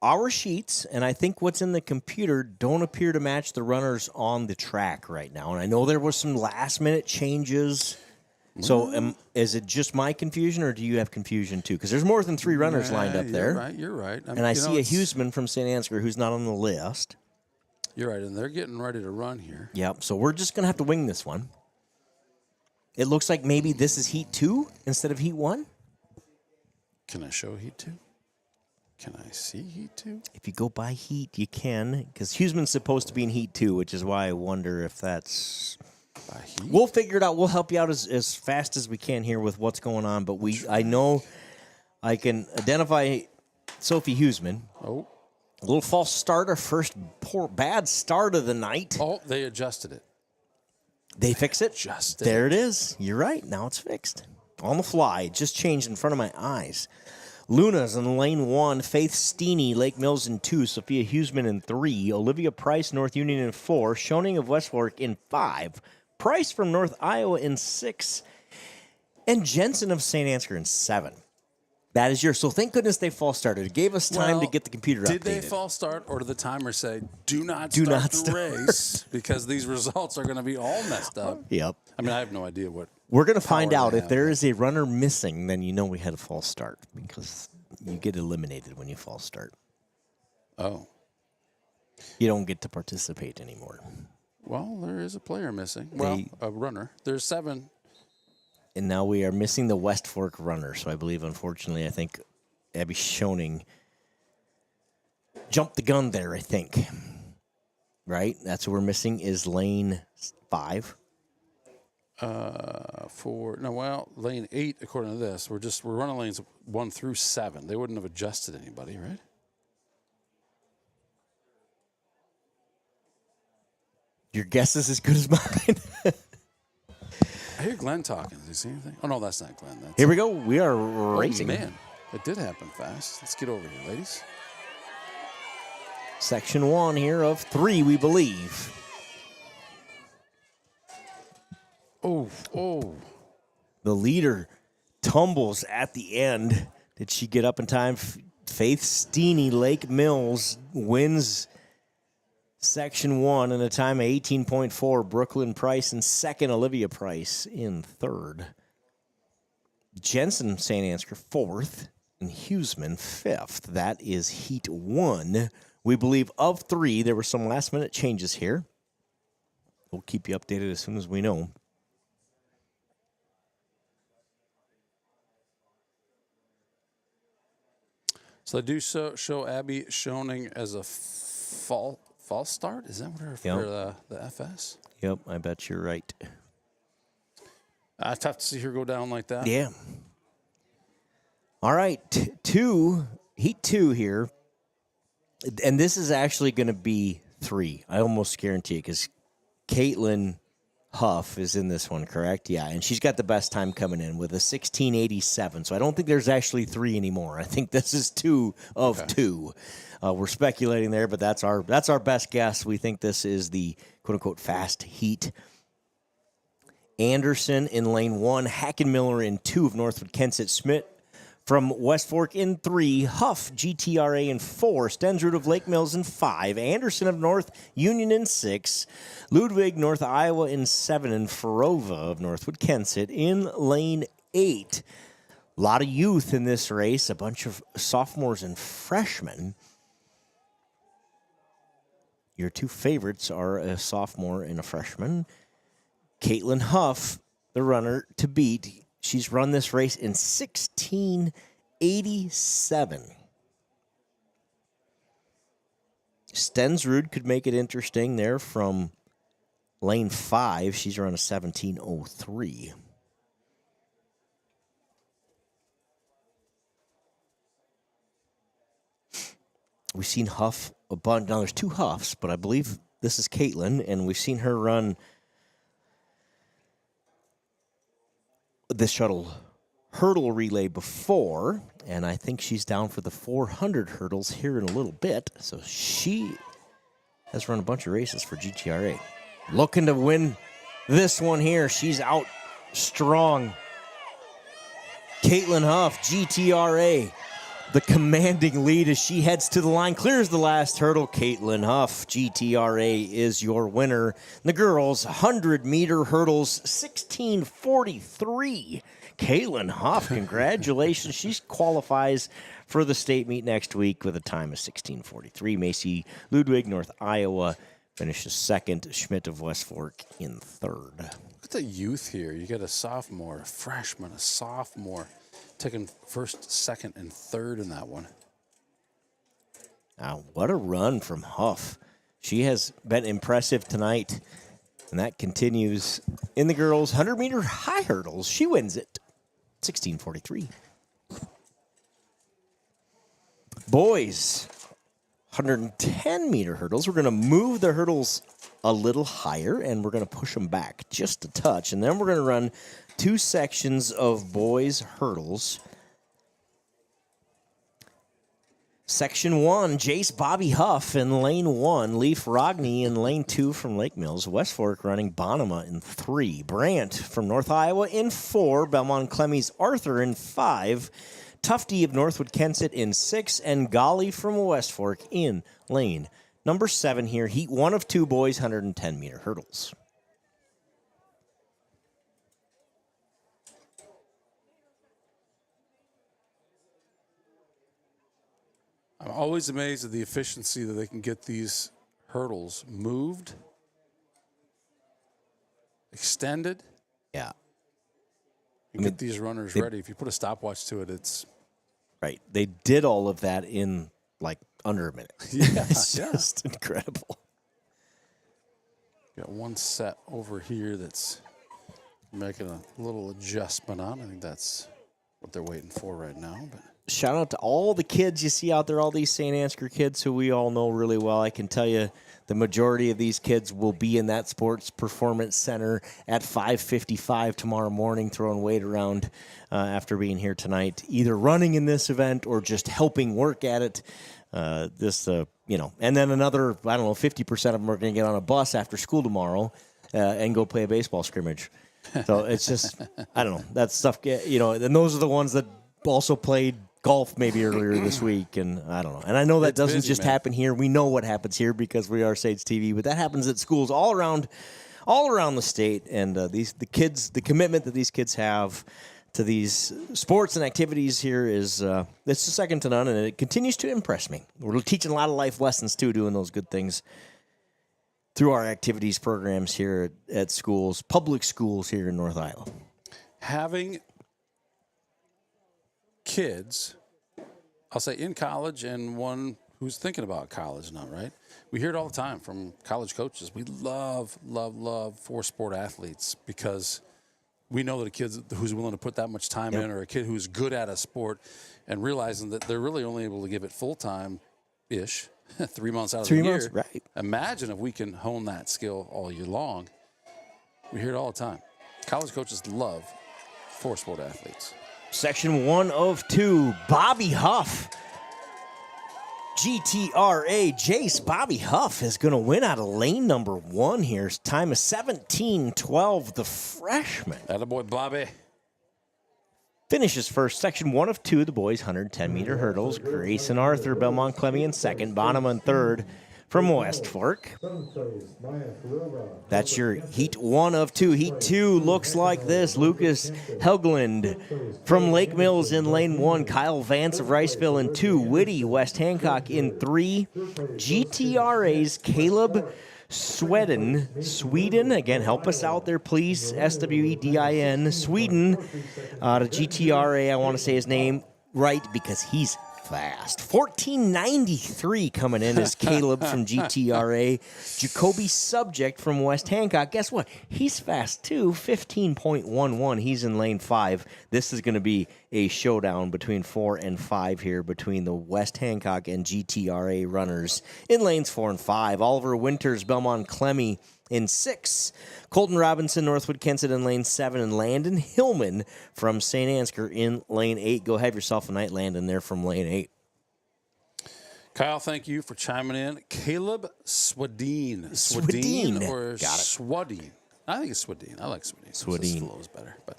our sheets, and I think what's in the computer, don't appear to match the runners on the track right now. And I know there was some last-minute changes. So is it just my confusion, or do you have confusion, too? Because there's more than 3 runners lined up there. You're right. And I see a Huseman from St. Ansgar who's not on the list. You're right, and they're getting ready to run here. Yep, so we're just going to have to wing this one. It looks like maybe this is Heat 2 instead of Heat 1. Can I show Heat 2? Can I see Heat 2? If you go by Heat, you can, because Huseman's supposed to be in Heat 2, which is why I wonder if that's... By Heat? We'll figure it out. We'll help you out as fast as we can here with what's going on, but I know I can identify Sophie Huseman. Oh. A little false start, our first bad start of the night. Oh, they adjusted it. They fix it? Adjusted. There it is. You're right. Now it's fixed. On the fly. It just changed in front of my eyes. Luna's in lane 1. Faith Steeney, Lake Mills in 2. Sophia Huseman in 3. Olivia Price, North Union in 4. Schoening of West Warwick in 5. Price from North Iowa in 6. And Jensen of St. Ansgar in 7. That is yours. So thank goodness they false started. It gave us time to get the computer updated. Did they false start, or did the timer say, do not start the race because these results are going to be all messed up? Yep. I mean, I have no idea what. We're going to find out if there is a runner missing, then you know we had a false start because you get eliminated when you false start. Oh. You don't get to participate anymore. Well, there is a player missing. A runner. There's 7. And now we are missing the West Fork runner. So I believe, unfortunately, I think Abby Schoening jumped the gun there, I think. Right? That's what we're missing is lane 5. Lane 8, according to this. We're running lanes 1 through 7. They wouldn't have adjusted anybody, right? Your guess is as good as mine. I hear Glenn talking. Does he see anything? Oh, no, that's not Glenn. Here we go. We are racing. Oh, man. It did happen fast. Let's get over here, ladies. Section 1 here of 3, we believe. Oh. The leader tumbles at the end. Did she get up in time? Faith Steeney, Lake Mills, wins Section 1 in a time of 18.4. Brooklyn Price in second. Olivia Price in third. Jensen St. Ansgar fourth. And Huseman fifth. That is Heat 1. We believe of 3. There were some last-minute changes here. We'll keep you updated as soon as we know. So they do show Abby Schoening as a false start? Is that what her for the FS? Yep, I bet you're right. It's tough to see her go down like that. Yeah. All right, Heat 2 here. And this is actually going to be 3. I almost guarantee it, because Caitlin Huff is in this one, correct? Yeah, and she's got the best time coming in with a 16:87. So I don't think there's actually 3 anymore. I think this is 2 of 2. We're speculating there, but that's our best guess. We think this is the quote-unquote fast heat. Anderson in lane 1, Hackenmiller in 2 of Northwood Kensett, Schmidt from West Fork in 3, Huff GTRA in 4, Stensrud of Lake Mills in 5, Anderson of North Union in 6, Ludwig North Iowa in 7, and Farova of Northwood Kensett in lane 8. A lot of youth in this race, a bunch of sophomores and freshmen. Your 2 favorites are a sophomore and a freshman. Caitlin Huff, the runner to beat. She's run this race in 16:87. Stensrud could make it interesting there from lane 5. She's run a 17:03. We've seen Huff a bunch. Now, there's 2 Huffs, but I believe this is Caitlin, and we've seen her run the shuttle hurdle relay before, and I think she's down for the 400 hurdles here in a little bit. So she has run a bunch of races for GTRA. Looking to win this one here. She's out strong. Caitlin Huff, GTRA, the commanding lead as she heads to the line, clears the last hurdle. Caitlin Huff, GTRA, is your winner. The girls' 100-meter hurdles, 16:43. Caitlin Huff, congratulations. She qualifies for the state meet next week with a time of 16:43. Macy Ludwig, North Iowa, finishes second. Schmidt of West Fork in third. Look at the youth here. You got a sophomore, a freshman, a sophomore, taking first, second, and third in that one. Now, what a run from Huff. She has been impressive tonight, and that continues in the girls' 100-meter high hurdles. She wins it, 16:43. Boys, 110-meter hurdles. We're going to move the hurdles a little higher, and we're going to push them back just a touch, and then we're going to run 2 sections of boys' hurdles. Section 1, Jace Bobby Huff in lane 1, Leaf Rogney in lane 2 from Lake Mills, West Fork running Bonema in 3, Brandt from North Iowa in 4, Belmont Clemmies Arthur in 5, Tufty of Northwood Kensett in 6, and Golly from West Fork in lane number 7 here. Heat 1 of 2 boys, 110-meter hurdles. I'm always amazed at the efficiency that they can get these hurdles moved, extended. Yeah. And get these runners ready. If you put a stopwatch to it, it's... Right. They did all of that in, like, under a minute. Yeah, it's just incredible. Got one set over here that's making a little adjustment on. I think that's what they're waiting for right now. But shout out to all the kids you see out there, all these St. Ansgar kids who we all know really well. I can tell you the majority of these kids will be in that Sports Performance Center at 5:55 tomorrow morning, throwing weight around after being here tonight, either running in this event or just helping work at it. And then another, 50% of them are going to get on a bus after school tomorrow and go play a baseball scrimmage. So it's just, I don't know, that stuff, and those are the ones that also played golf maybe earlier this week, and I don't know. And I know that doesn't busy, just man. happen here. We know what happens here because we are Saints TV, but that happens at schools all around the state. And the commitment that these kids have to these sports and activities here is it's second to none, and it continues to impress me. We're teaching a lot of life lessons too, doing those good things through our activities programs here at schools, public schools here in North Iowa. Having kids, I'll say in college, and one who's thinking about college now, right? We hear it all the time from college coaches. We love, love, love four-sport athletes because we know that a kid who's willing to put that much time in, or a kid who's good at a sport, and realizing that they're really only able to give it full-time-ish 3 months out of the year. Right. Imagine if we can hone that skill all year long. We hear it all the time. College coaches love four-sport athletes. Section 1 of 2, Bobby Huff. GTRA Jace Bobby Huff is going to win out of lane number 1 here. His time is 17:12, the freshman. Attaboy, Bobby. Finishes first, section 1 of 2, the boys' 110-meter hurdles. Grayson Arthur, Belmont Clemmy in second. Bonham in third from West Fork. That's your heat 1 of 2. Heat 2 looks like this. Lucas Helgeland from Lake Mills in lane 1. Kyle Vance of Riceville in 2. Whitty, West Hancock in 3. GTRA's Caleb Sweden, again, help us out there, please. SWEDIN, Sweden, out of GTRA. I want to say his name right because he's fast. 1493 coming in is Caleb from GTRA. Jacoby Subject from West Hancock. Guess what? He's fast too. 15.11. He's in lane 5. This is going to be a showdown between 4 and 5 here between the West Hancock and GTRA runners in lanes 4 and 5. Oliver Winters, Belmont Clemmy in 6. Colton Robinson, Northwood Kensett in lane 7. And Landon Hillman from St. Ansgar in lane 8. Go have yourself a night, Landon, there from lane 8. Kyle, thank you for chiming in. Caleb Swadeen. Swadeen. Or Got it. Swadeen. I think it's Swadeen. I like Swadeen. Swadeen. Flow is better, but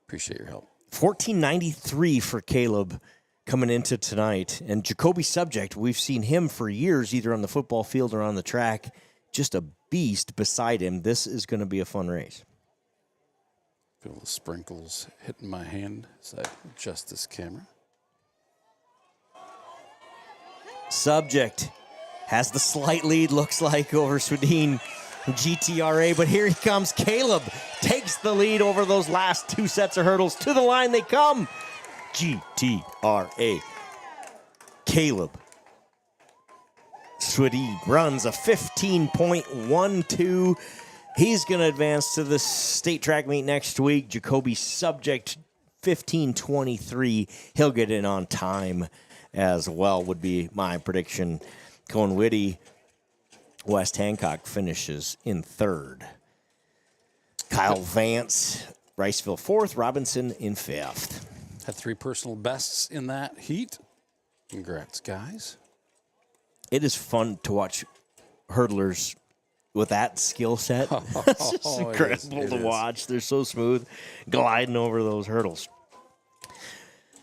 appreciate your help. 1493 for Caleb coming into tonight. And Jacoby Subject, we've seen him for years, either on the football field or on the track. Just a beast beside him. This is going to be a fun race. Feel the sprinkles hitting my hand as I adjust this camera. Subject has the slight lead, looks like, over Swedin GTRA, but here he comes. Caleb takes the lead over those last 2 sets of hurdles. To the line they come. GTRA. Caleb Swedin runs a 15.12. He's going to advance to the state track meet next week. Jacoby Subject, 15.23. He'll get in on time as well, would be my prediction. Cohen Whitty, West Hancock finishes in 3rd. Kyle Vance, Riceville 4th. Robinson in 5th. Had 3 personal bests in that heat. Congrats, guys. It is fun to watch hurdlers with that skill set. It's just incredible to watch. They're so smooth, gliding over those hurdles.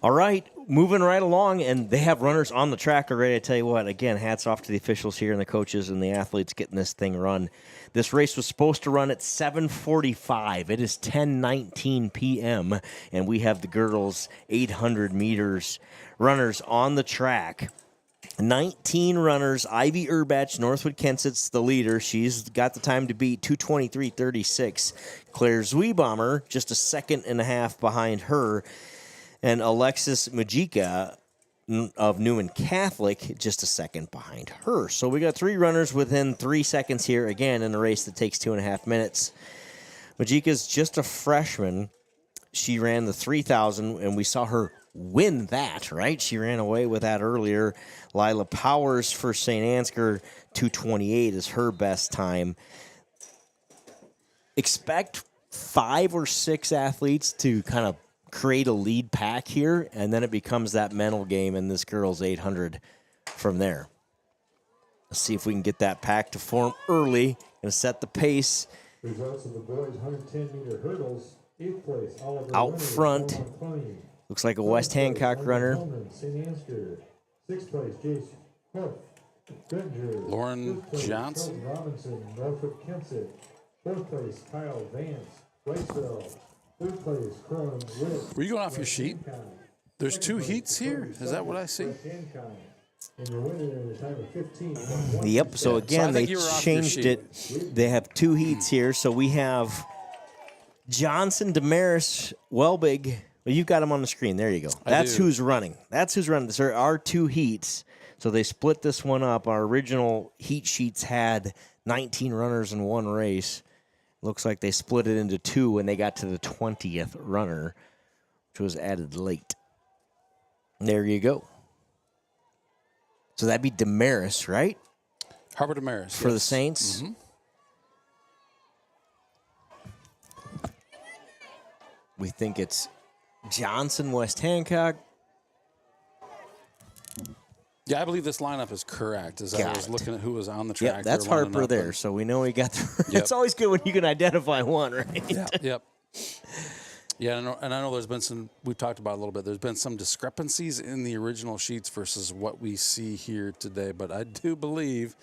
All right, moving right along, and they have runners on the track already. I tell you what, again, hats off to the officials here and the coaches and the athletes getting this thing run. This race was supposed to run at 7:45. It is 10:19 p.m., and we have the girls' 800 meters runners on the track. 19 runners. Ivy Urbach, Northwood Kensett's the leader. She's got the time to beat 2:23.36. Claire Zweibommer, just a second and a half behind her. And Alexis Majika of Newman Catholic, just a second behind her. So we got 3 runners within 3 seconds here, again, in a race that takes 2.5 minutes. Majika's just a freshman. She ran the 3,000, and we saw her win that, right? She ran away with that earlier. Lila Powers for St. Ansgar, 2:28 is her best time. Expect 5 or 6 athletes to kind of create a lead pack here, and then it becomes that mental game in this girl's 800 from there. Let's see if we can get that pack to form early and set the pace. Results of the boys' 110-meter hurdles. 8th place, Oliver Out Winters, front. Belmont Clemmy. Looks like a West Hancock runner. St. Ansgar. 6th place, Jace Huff. Granger. Lauren 5th place, Johnson. Colton Robinson, Norfolk Kensett. 4th place, Kyle Vance, Wrightsville. 3rd place, Corin Witt. Were you going off your sheet? There's 2 heats here. Is that what I see? And you're winning at a time of 15. Yep, so again, they changed it. They have 2 heats here. So we have Johnson, Damaris, Welbig. Well, you've got them on the screen. There you go. That's who's running. That's who's running. There are 2 heats. So they split this one up. Our original heat sheets had 19 runners in one race. Looks like they split it into 2 when they got to the 20th runner, which was added late. There you go. So that'd be Damaris, right? Harper Damaris. For the Saints. Mm-hmm. We think it's Johnson, West Hancock. Yeah, I believe this lineup is correct. As I was looking at who was on the track. Yep, that's Harper there. So we know we got the. Yep. It's always good when you can identify one, right? Yep. Yeah, and I know there's been some, we've talked about it a little bit, there's been some discrepancies in the original sheets versus what we see here today, but I do believe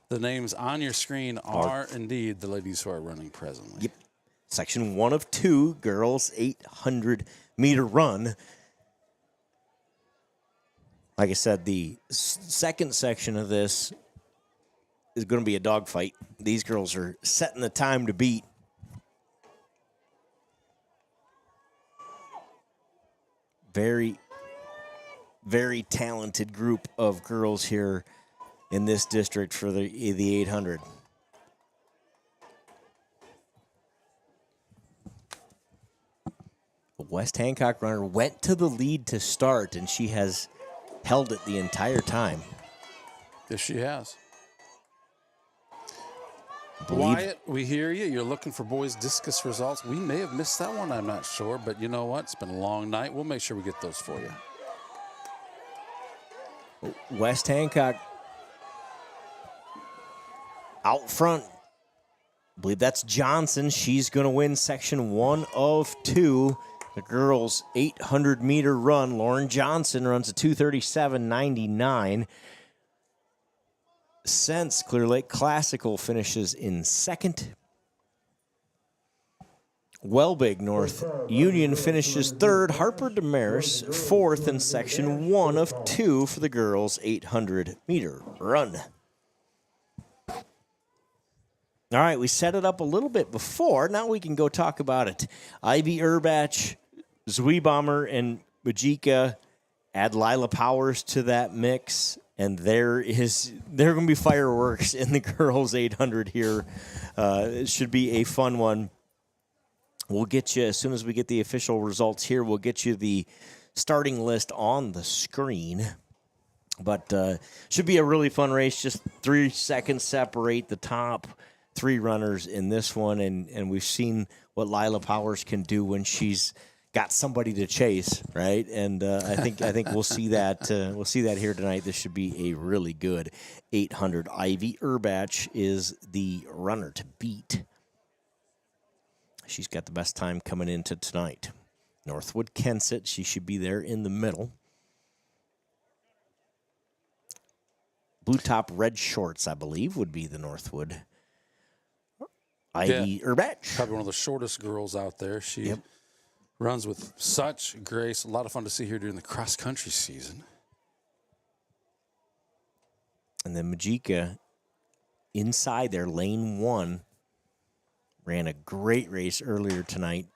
the names on your screen are indeed the ladies who are running presently. Yep. Section 1 of 2, girls 800-meter run. Like I said, the second section of this is going to be a dogfight. These girls are setting the time to beat. Very, very talented group of girls here in this district for the 800. The West Hancock runner went to the lead to start, and she has held it the entire time. Yes, she has. Wyatt, we hear you. You're looking for boys discus results. We may have missed that one. I'm not sure. But you know what? It's been a long night. We'll make sure we get those for you. West Hancock out front. I believe that's Johnson. She's going to win section 1 of 2. The girls' 800-meter run. Lauren Johnson runs a 2:37.99. Sense Clear Lake Classical finishes in second. Welbig North Union finishes third. Harper Damaris fourth in section 1 of 2 for the girls' 800-meter run. All right, we set it up a little bit before. Now we can go talk about it. Ivy Urbach, Zweibomber, and Majika. Add Lila Powers to that mix. And there are going to be fireworks in the girls' 800 here. It should be a fun one. We'll get you, as soon as we get the official results here, we'll get you the starting list on the screen. But should be a really fun race. Just 3 seconds separate the top 3 runners in this one. And we've seen what Lila Powers can do when she's got somebody to chase, right? And I think we'll see that here tonight. This should be a really good 800. Ivy Urbach is the runner to beat. She's got the best time coming into tonight. Northwood Kensett, she should be there in the middle. Blue top, red shorts, I believe, would be the Northwood. Ivy Urbach. Probably one of the shortest girls out there. She runs with such grace. A lot of fun to see her during the cross-country season. And then Majika inside there, lane 1, ran a great race earlier tonight.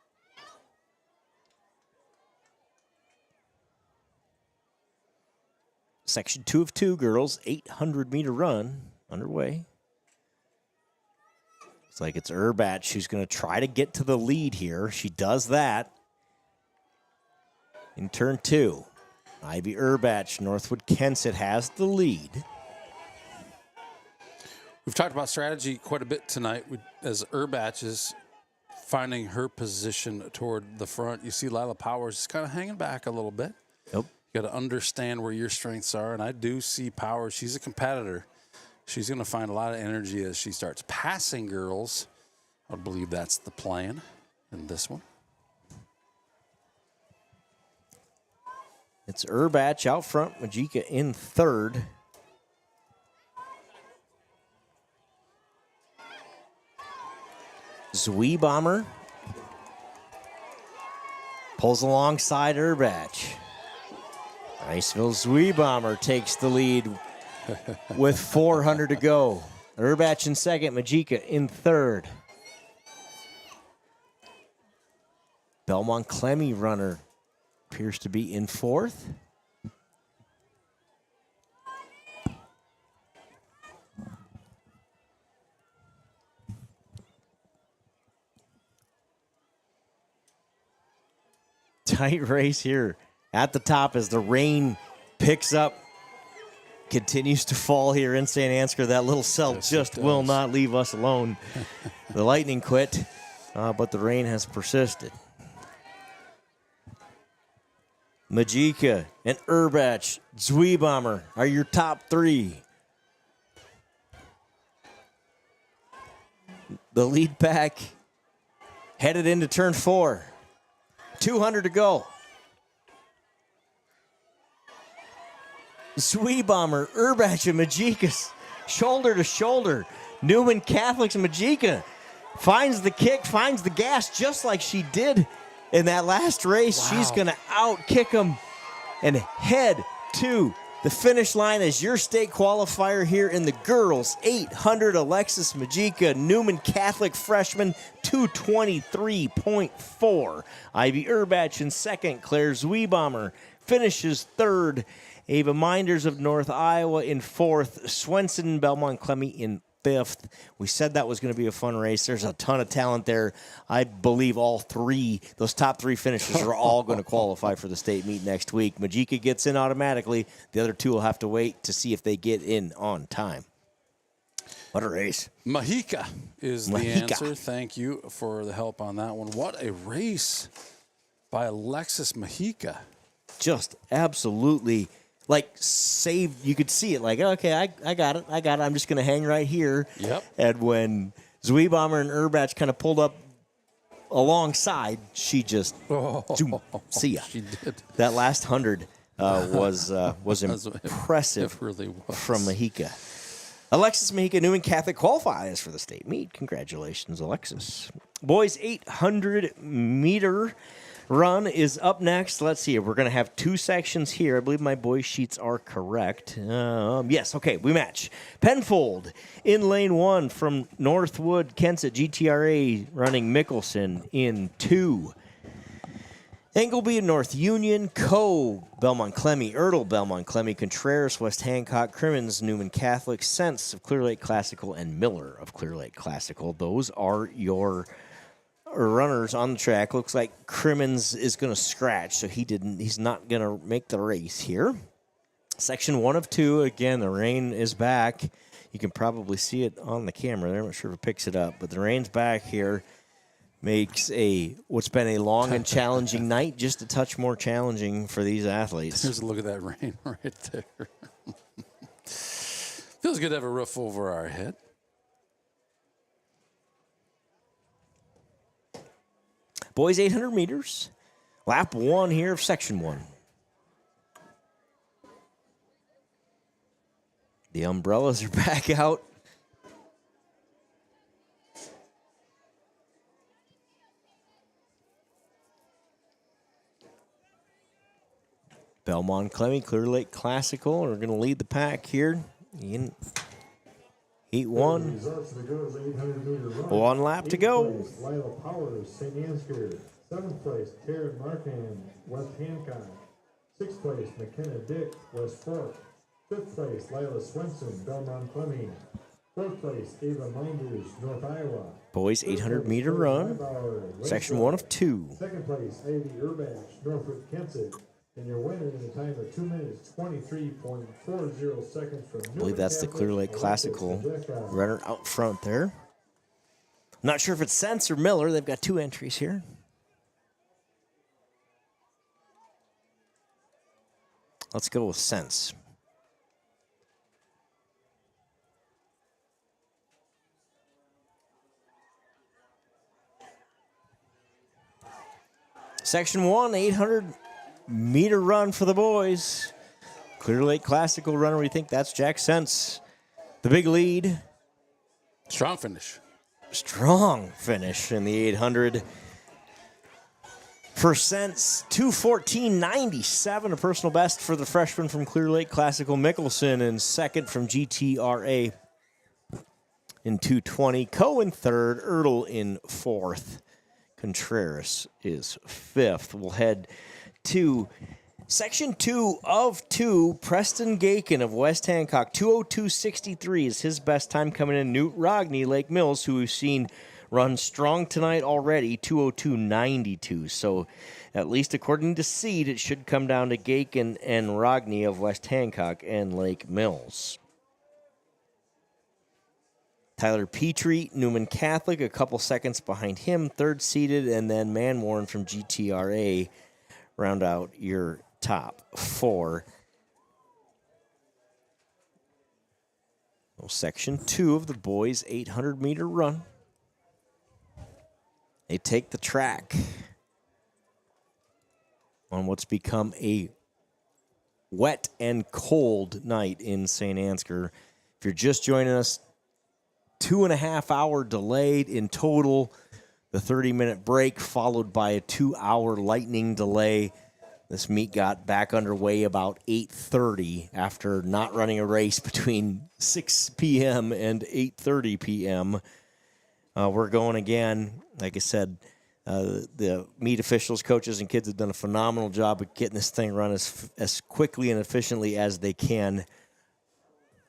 Section 2 of 2, girls, 800-meter run underway. It's like it's Urbach who's going to try to get to the lead here. She does that. In turn 2, Ivy Urbach, Northwood Kensett has the lead. We've talked about strategy quite a bit tonight as Urbach is finding her position toward the front. You see Lila Powers just kind of hanging back a little bit. Yep. You got to understand where your strengths are, and I do see Powers. She's a competitor. She's going to find a lot of energy as she starts passing girls. I believe that's the plan in this one. It's Urbach out front, Majika in third. Zweebomber pulls alongside Urbach. Iceville Zweebomber takes the lead with 400 to go. Urbach in second, Majika in third. Belmont Clemmy runner appears to be in fourth. Tight race here at the top as the rain picks up, continues to fall here in St. Ansgar. That little cell just will not leave us alone. The lightning quit, but the rain has persisted. Majika and Urbach, Zweebomber are your top three. The lead pack headed into turn 4. 200 to go. Zweebomber, Urbach, and Majika shoulder to shoulder. Newman Catholics and Majika finds the kick, finds the gas just like she did in that last race. Wow. She's going to out-kick him and head to the finish line as your state qualifier here in the girls 800. Alexis Majika, Newman Catholic freshman, 223.4. Ivy Urbach in second. Claire Zweebomber finishes third. Ava Minders of North Iowa in fourth. Swenson Belmont Clemmy in fifth. We said that was going to be a fun race. There's a ton of talent there. I believe all three, those top three finishers are all going to qualify for the state meet next week. Majika gets in automatically. The other two will have to wait to see if they get in on time. What a race. Mahika is the answer. Thank you for the help on that one. What a race by Alexis Mahika. Just absolutely saved. You could see it okay, I got it. I'm just going to hang right here. Yep. And when Zweebomber and Urbach kind of pulled up alongside, she just zoom, see ya. She did. That last 100 was impressive. It really was. From Mahika. Alexis Mahika, Newman Catholic qualifies for the state meet. Congratulations, Alexis. Boys 800-meter run is up next. Let's see. We're going to have two sections here. I believe my boys' sheets are correct. Yes, okay, we match. Penfold in lane 1 from Northwood, Kensett, GTRA running Mickelson in 2. Engleby and North Union, Belmont Clemmy, Ertl, Belmont Clemmy, Contreras, West Hancock, Crimmins, Newman Catholic, Sense of Clear Lake Classical, and Miller of Clear Lake Classical. Those are your runners on the track. Looks like Crimmins is going to scratch, so he's not going to make the race here. Section 1 of 2, again, the rain is back. You can probably see it on the camera there. I'm not sure if it picks it up, but the rain's back here. Makes what's been a long and challenging night just a touch more challenging for these athletes. Here's a look at that rain right there. Feels good to have a roof over our head. Boys 800 meters. Lap 1 here of section 1. The umbrellas are back out. Belmont Clemmy, Clear Lake Classical are going to lead the pack here in heat 1. 1 lap to go. Lila Powers, St. Ansgar. 7th place, Taryn Markham, West Hancock. 6th place, McKenna Dick, West Fork. 5th place, Lila Swenson, Belmont Clemmy. 4th place, Ava Minders, North Iowa. Boys 800-meter run, section 1 of 2. 2nd place, Ivy Urbach, Northwood Kensett. And your winner in a time of 2 minutes, 23.40 seconds from I believe that's the Clear Lake Classical runner out front there. Not sure if it's Sense or Miller. They've got 2 entries here. Let's go with Sense. Section 1, 800 meter run for the boys. Clear Lake Classical runner, we think that's Jack Sense. The big lead. Strong finish. Strong finish in the 800. For Sense, 2:14.97, a personal best for the freshman from Clear Lake Classical. Mickelson in second from GTRA in 2:20. Coe in third, Ertl in fourth. Contreras is fifth. We'll head to Section 2 of 2, Preston Gakin of West Hancock. 2:02.63 is his best time coming in. Newt Rogney, Lake Mills, who we've seen run strong tonight already, 2:02.92. So at least according to seed, it should come down to Gakin and Rogney of West Hancock and Lake Mills. Tyler Petrie, Newman Catholic, a couple seconds behind him, third seeded, and then Manwarren from GTRA round out your top four. Well, Section 2 of the boys' 800-meter run. They take the track on what's become a wet and cold night in St. Ansgar. If you're just joining us, 2.5-hour delay in total. The 30-minute break followed by a 2-hour lightning delay. This meet got back underway about 8:30 after not running a race between 6 p.m. and 8:30 p.m. We're going again. Like I said, the meet officials, coaches, and kids have done a phenomenal job of getting this thing run as quickly and efficiently as they can.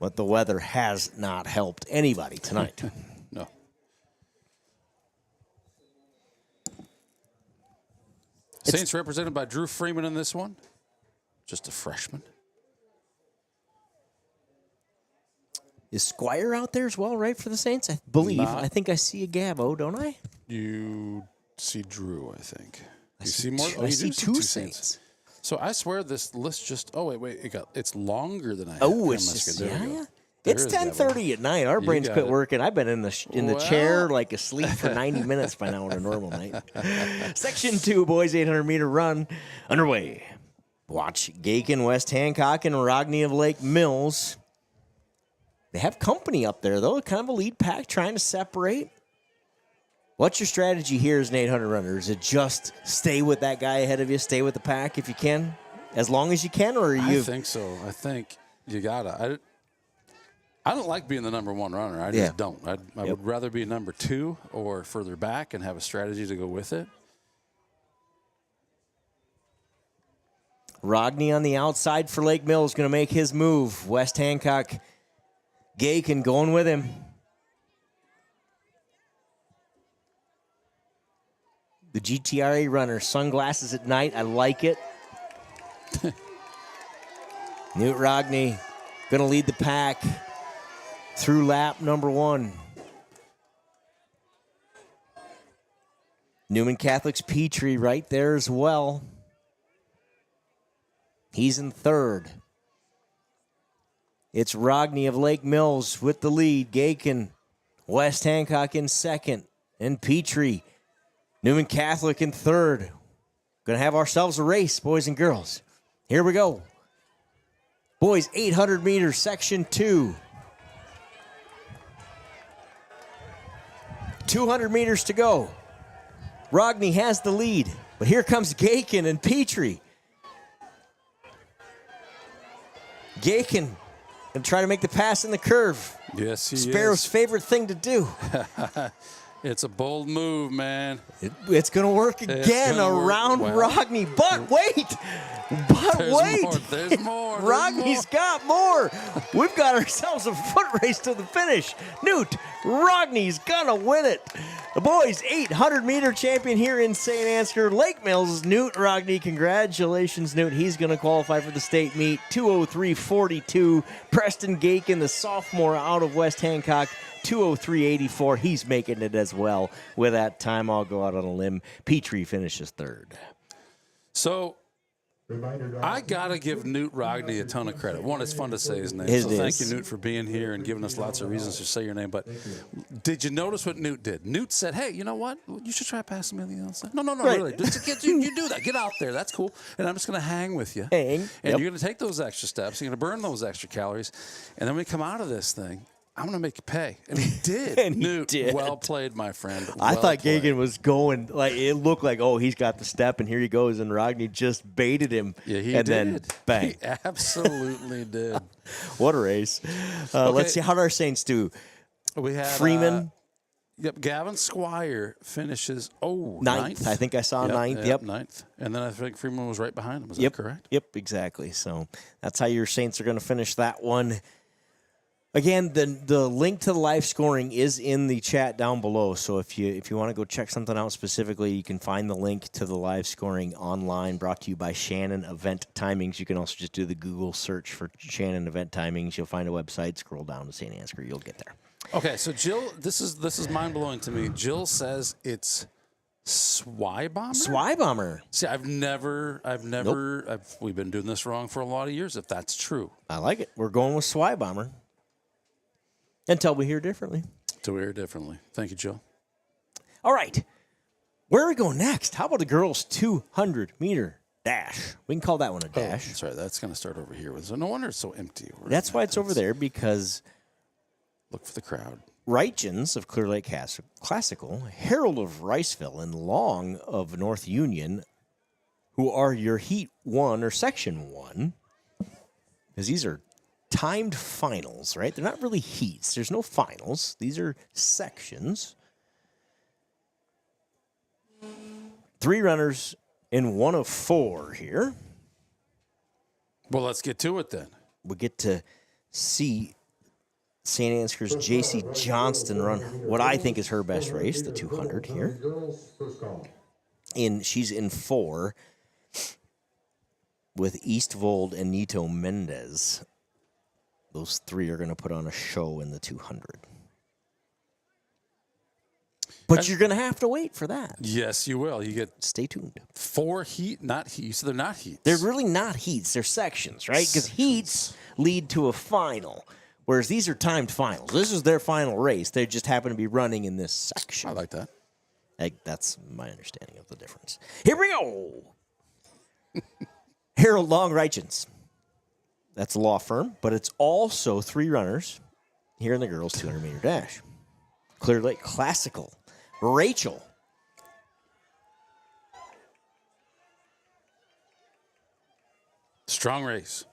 But the weather has not helped anybody tonight. No. Saints represented by Drew Freeman in this one. Just a freshman. Is Squire out there as well, right, for the Saints? I believe. I think I see a Gabo, don't I? You see Drew, I think. You see more? more? I see two Saints. So I swear this list just. Oh wait! It's longer than I. Oh, it's just It's 10:30 at night. Our brains quit working. I've been in the chair like asleep for 90 minutes by now on a normal night. Section 2, boys 800-meter run underway. Watch Gakin, West Hancock, and Rogney of Lake Mills. They have company up there, though. Kind of a lead pack trying to separate. What's your strategy here as an 800 runner? Is it just stay with that guy ahead of you, stay with the pack if you can, as long as you can, or I think so. I think you gotta. I don't like being the number one runner. I just don't. I would rather be number 2 or further back and have a strategy to go with it. Rogney on the outside for Lake Mills going to make his move. West Hancock, Gakin going with him. The GTRA runner, sunglasses at night. I like it. Newt Rogney going to lead the pack through lap number 1. Newman Catholic's Petrie right there as well. He's in third. It's Rogney of Lake Mills with the lead. Gakin, West Hancock in second, and Petrie. Newman Catholic in third. Going to have ourselves a race, boys and girls. Here we go. Boys, 800 meters, section 2. 200 meters to go. Rogney has the lead, but here comes Gakin and Petrie. Gakin going to try to make the pass in the curve. Yes, he Sparrow's is. favorite thing to do. It's a bold move, man. It's going to work again around Rogney. But wait. There's more. Rogney's got more. We've got ourselves a foot race to the finish. Newt Rogney's going to win it. The boys' 800-meter champion here in St. Ansgar. Lake Mills, Newt Rogney. Congratulations, Newt. He's going to qualify for the state meet. 2:03.42. Preston Gakin, the sophomore out of West Hancock. 2:03.84. He's making it as well. With that time, I'll go out on a limb. Petrie finishes third. So I got to give Newt Rogney a ton of credit. One, it's fun to say his name. Thank you, Newt, for being here and giving us lots of reasons to say your name. But did you notice what Newt did? Newt said, hey, you know what? You should try passing me on the outside. No, right. Really. You do that. Get out there. That's cool. And I'm just going to hang with you. And you're going to take those extra steps. You're going to burn those extra calories. And then when we come out of this thing, I'm going to make you pay. And he did. Newt, well played, my friend. I thought Gagan was going, like, it looked like, oh, he's got the step, and here he goes, and Rogney just baited him. Yeah, he did. Then, bang. He absolutely did. What a race. Let's see, how did our Saints do? We had Freeman. Gavin Squire finishes, ninth. I think I saw ninth. Yep, ninth. And then I think Freeman was right behind him. Is that correct? Yep, exactly. So that's how your Saints are going to finish that one. Again, the link to the live scoring is in the chat down below. So if you want to go check something out specifically, you can find the link to the live scoring online, brought to you by Shannon Event Timings. You can also just do the Google search for Shannon Event Timings. You'll find a website, scroll down to St. Ansgar. You'll get there. Okay, so Jill, this is mind-blowing to me. Jill says it's Swybomber? Swybomber. See, we've been doing this wrong for a lot of years, if that's true. I like it. We're going with Swybomber. Until we hear differently. Thank you, Jill. All right. Where are we going next? How about the girls' 200-meter dash? We can call that one a dash. That's right. That's going to start over here. No wonder it's so empty. That's why it's over there, because... Look for the crowd. Reichens of Clear Lake Classical, Harold of Riceville, and Long of North Union, who are your Heat 1 or Section 1, because these are timed finals, right? They're not really heats. There's no finals. These are sections. 3 runners in 1 of 4 here. Well, let's get to it then. We get to see St. Ansgar's J.C. Johnston run what I think is her best race, the 200 here. She's in 4 with Eastvold and Nito Mendez. Those 3 are going to put on a show in the 200. But you're going to have to wait for that. Yes, you will. Stay tuned. 4 heat, not heats. So they're not heats. They're really not heats. They're sections, right? Because heats lead to a final, whereas these are timed finals. This is their final race. They just happen to be running in this section. I like that. That's my understanding of the difference. Here we go. Harold Long Reichens. That's a law firm, but it's also 3 runners here in the girls' 200-meter dash. Clear Lake Classical. Rachel. Strong race.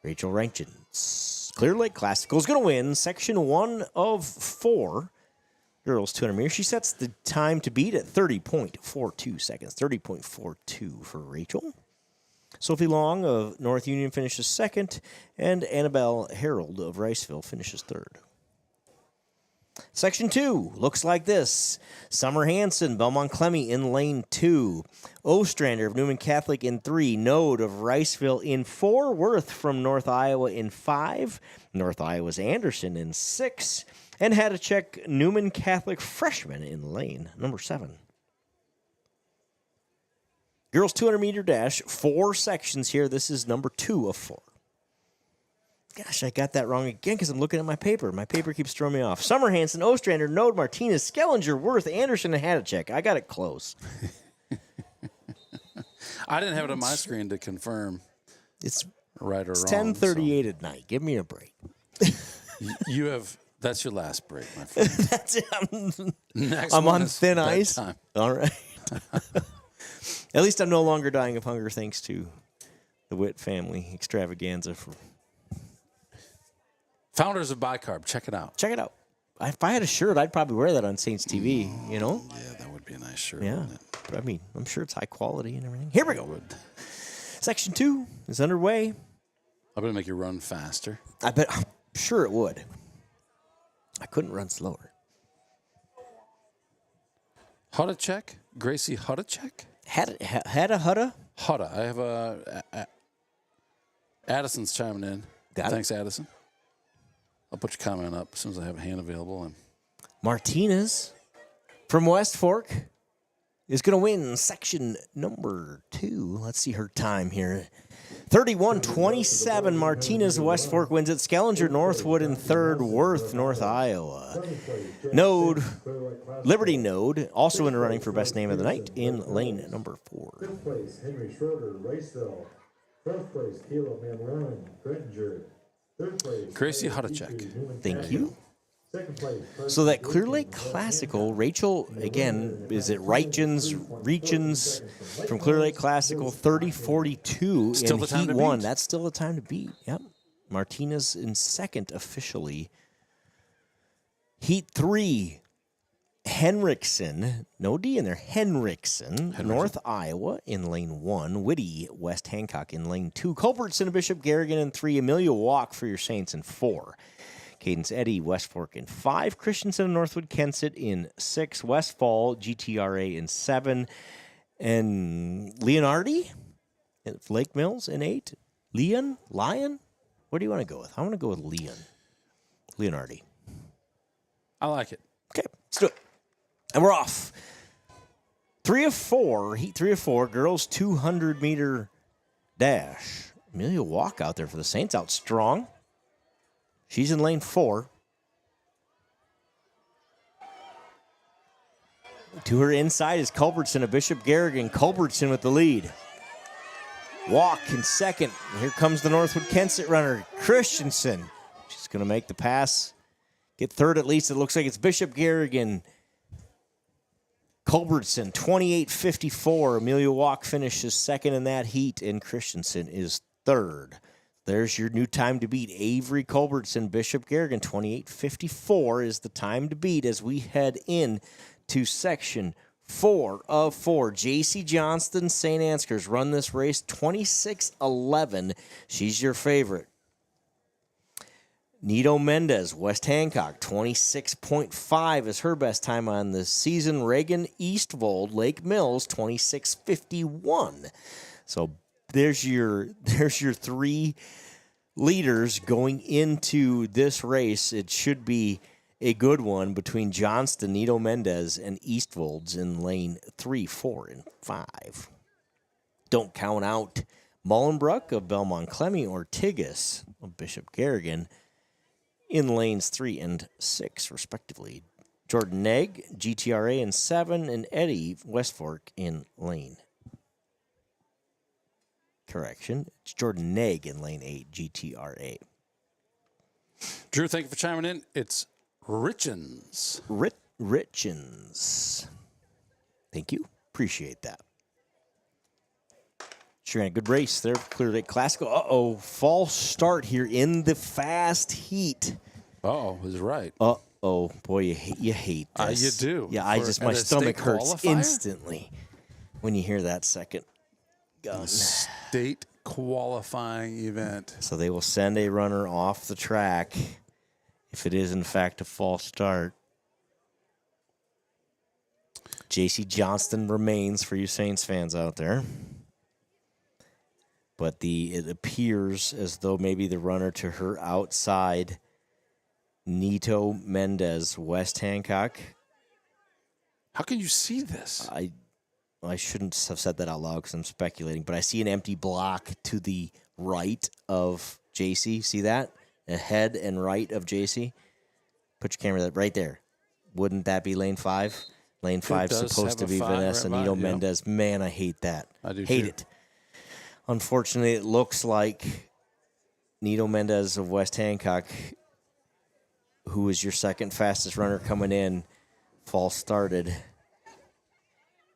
Rachel Reichens. Clear Lake Classical is going to win Section 1 of 4. Girls 200 meters. She sets the time to beat at 30.42 seconds. 30.42 for Rachel. Sophie Long of North Union finishes 2nd, and Annabelle Harold of Riceville finishes 3rd. Section 2 looks like this. Summer Hansen, Belmont Clemmy in lane 2. Ostrander of Newman Catholic in 3. Node of Riceville in 4. Worth from North Iowa in 5. North Iowa's Anderson in 6. And had to check Newman Catholic freshman in lane number 7. Girls 200-meter dash, 4 sections here. This is number 2 of 4. Gosh, I got that wrong again because I'm looking at my paper. My paper keeps throwing me off. Summer Hansen, Ostrander, Node, Martinez, Skellinger, Worth, Anderson, and Hadachek. I got it close. I didn't have it on my screen to confirm it's right or wrong. It's 10:38 at night. Give me a break. You have... That's your last break, my friend. That's it. Next I'm one on is thin ice. bedtime. All right. At least I'm no longer dying of hunger thanks to the Witt family extravaganza. Founders of Bicarb. Check it out. Check it out. If I had a shirt, I'd probably wear that on Saints TV, you know? Yeah, that would be a nice shirt, Yeah. wouldn't it? But I mean, I'm sure it's high quality and everything. Here we go. Section 2 is underway. I'm going to make you run faster. I'm sure it would. I couldn't run slower. Hudacek? Gracie Hudacek? Had a Hudda? Hudda. I have Addison's chiming in. Thanks, Addison. I'll put your comment up as soon as I have a hand available. Martinez from West Fork. is going to win section number 2. Let's see her time here. 31-27. Martinez West Fork wins it. Skellinger Northwood in third. Worth North Iowa. Node, Liberty Node, also in the running for best name of the night in lane number 4. Fifth place, Henry Schroeder, Riceville. Fourth place, Caleb Manwaring, Grettinger. Third place, Gracie Hudacek. Thank you. Second place, So that Clear Lake Classical, Rachel, again, is it Regions from Clear Lake Classical, 30-42 Still in the time Heat to 1. beat. That's still the time to beat. Yep. Martinez in second officially. Heat 3, Henriksen, no D in there, Henriksen, North Iowa in lane 1. Whitty, West Hancock in lane 2. Culbertson, Bishop Garrigan in 3. Amelia Walk for your Saints in 4. Cadence Eddy, West Fork in 5. Christensen, Northwood, Kensett in 6. Westfall, GTRA in 7. And Leonardi at Lake Mills in 8. Lion? What do you want to go with? I want to go with Leonardi. I like it. Okay, let's do it. And we're off. 3 of 4, Heat 3 of 4, girls 200-meter dash. Amelia Walk out there for the Saints, out strong. She's in lane 4. To her inside is Culbertson of Bishop Garrigan. Culbertson with the lead. Walk in second. Here comes the Northwood Kensett runner, Christensen. She's going to make the pass. Get third at least. It looks like it's Bishop Garrigan. Culbertson, 28-54. Amelia Walk finishes second in that heat, and Christensen is third. There's your new time to beat. Avery Culbertson, Bishop Garrigan, 28-54 is the time to beat as we head in to section 4 of 4. J.C. Johnston, St. Ansgar's run this race 26-11. She's your favorite. Nito Mendez, West Hancock, 26.5 is her best time on the season. Reagan Eastvold, Lake Mills, 26.51. So there's your 3 leaders going into this race. It should be a good one between Johnston, Nito Mendez, and Eastvolds in lane 3, 4, and 5. Don't count out Mullenbrook of Belmont Clemmy or Tigas of Bishop Garrigan in lanes 3 and 6, respectively. Jordan Negg, GTRA in 7, and Eddie West Fork in lane. Correction. It's Jordan Negg in lane 8, GTRA. Drew, thank you for chiming in. It's Richens. Richens. Thank you. Appreciate that. Sure, a good race there. Clear Lake Classical. Uh-oh. False start here in the fast heat. Uh-oh, is right. Uh-oh. Boy, you hate this. You do. Yeah, my stomach hurts instantly when you hear that second gun. State qualifying event. So they will send a runner off the track if it is, in fact, a false start. J.C. Johnston remains for you Saints fans out there. But it appears as though maybe the runner to her outside, Nito Mendez, West Hancock. How can you see this? I shouldn't have said that out loud because I'm speculating, but I see an empty block to the right of JC. See that? Ahead and right of JC. Put your camera right there. Wouldn't that be lane 5? Lane 5 supposed to be Vanessa Nito Mendez. Man, I hate that. I do hate too. it. Unfortunately, it looks like Nito Mendez of West Hancock, who is your second fastest runner coming in, false started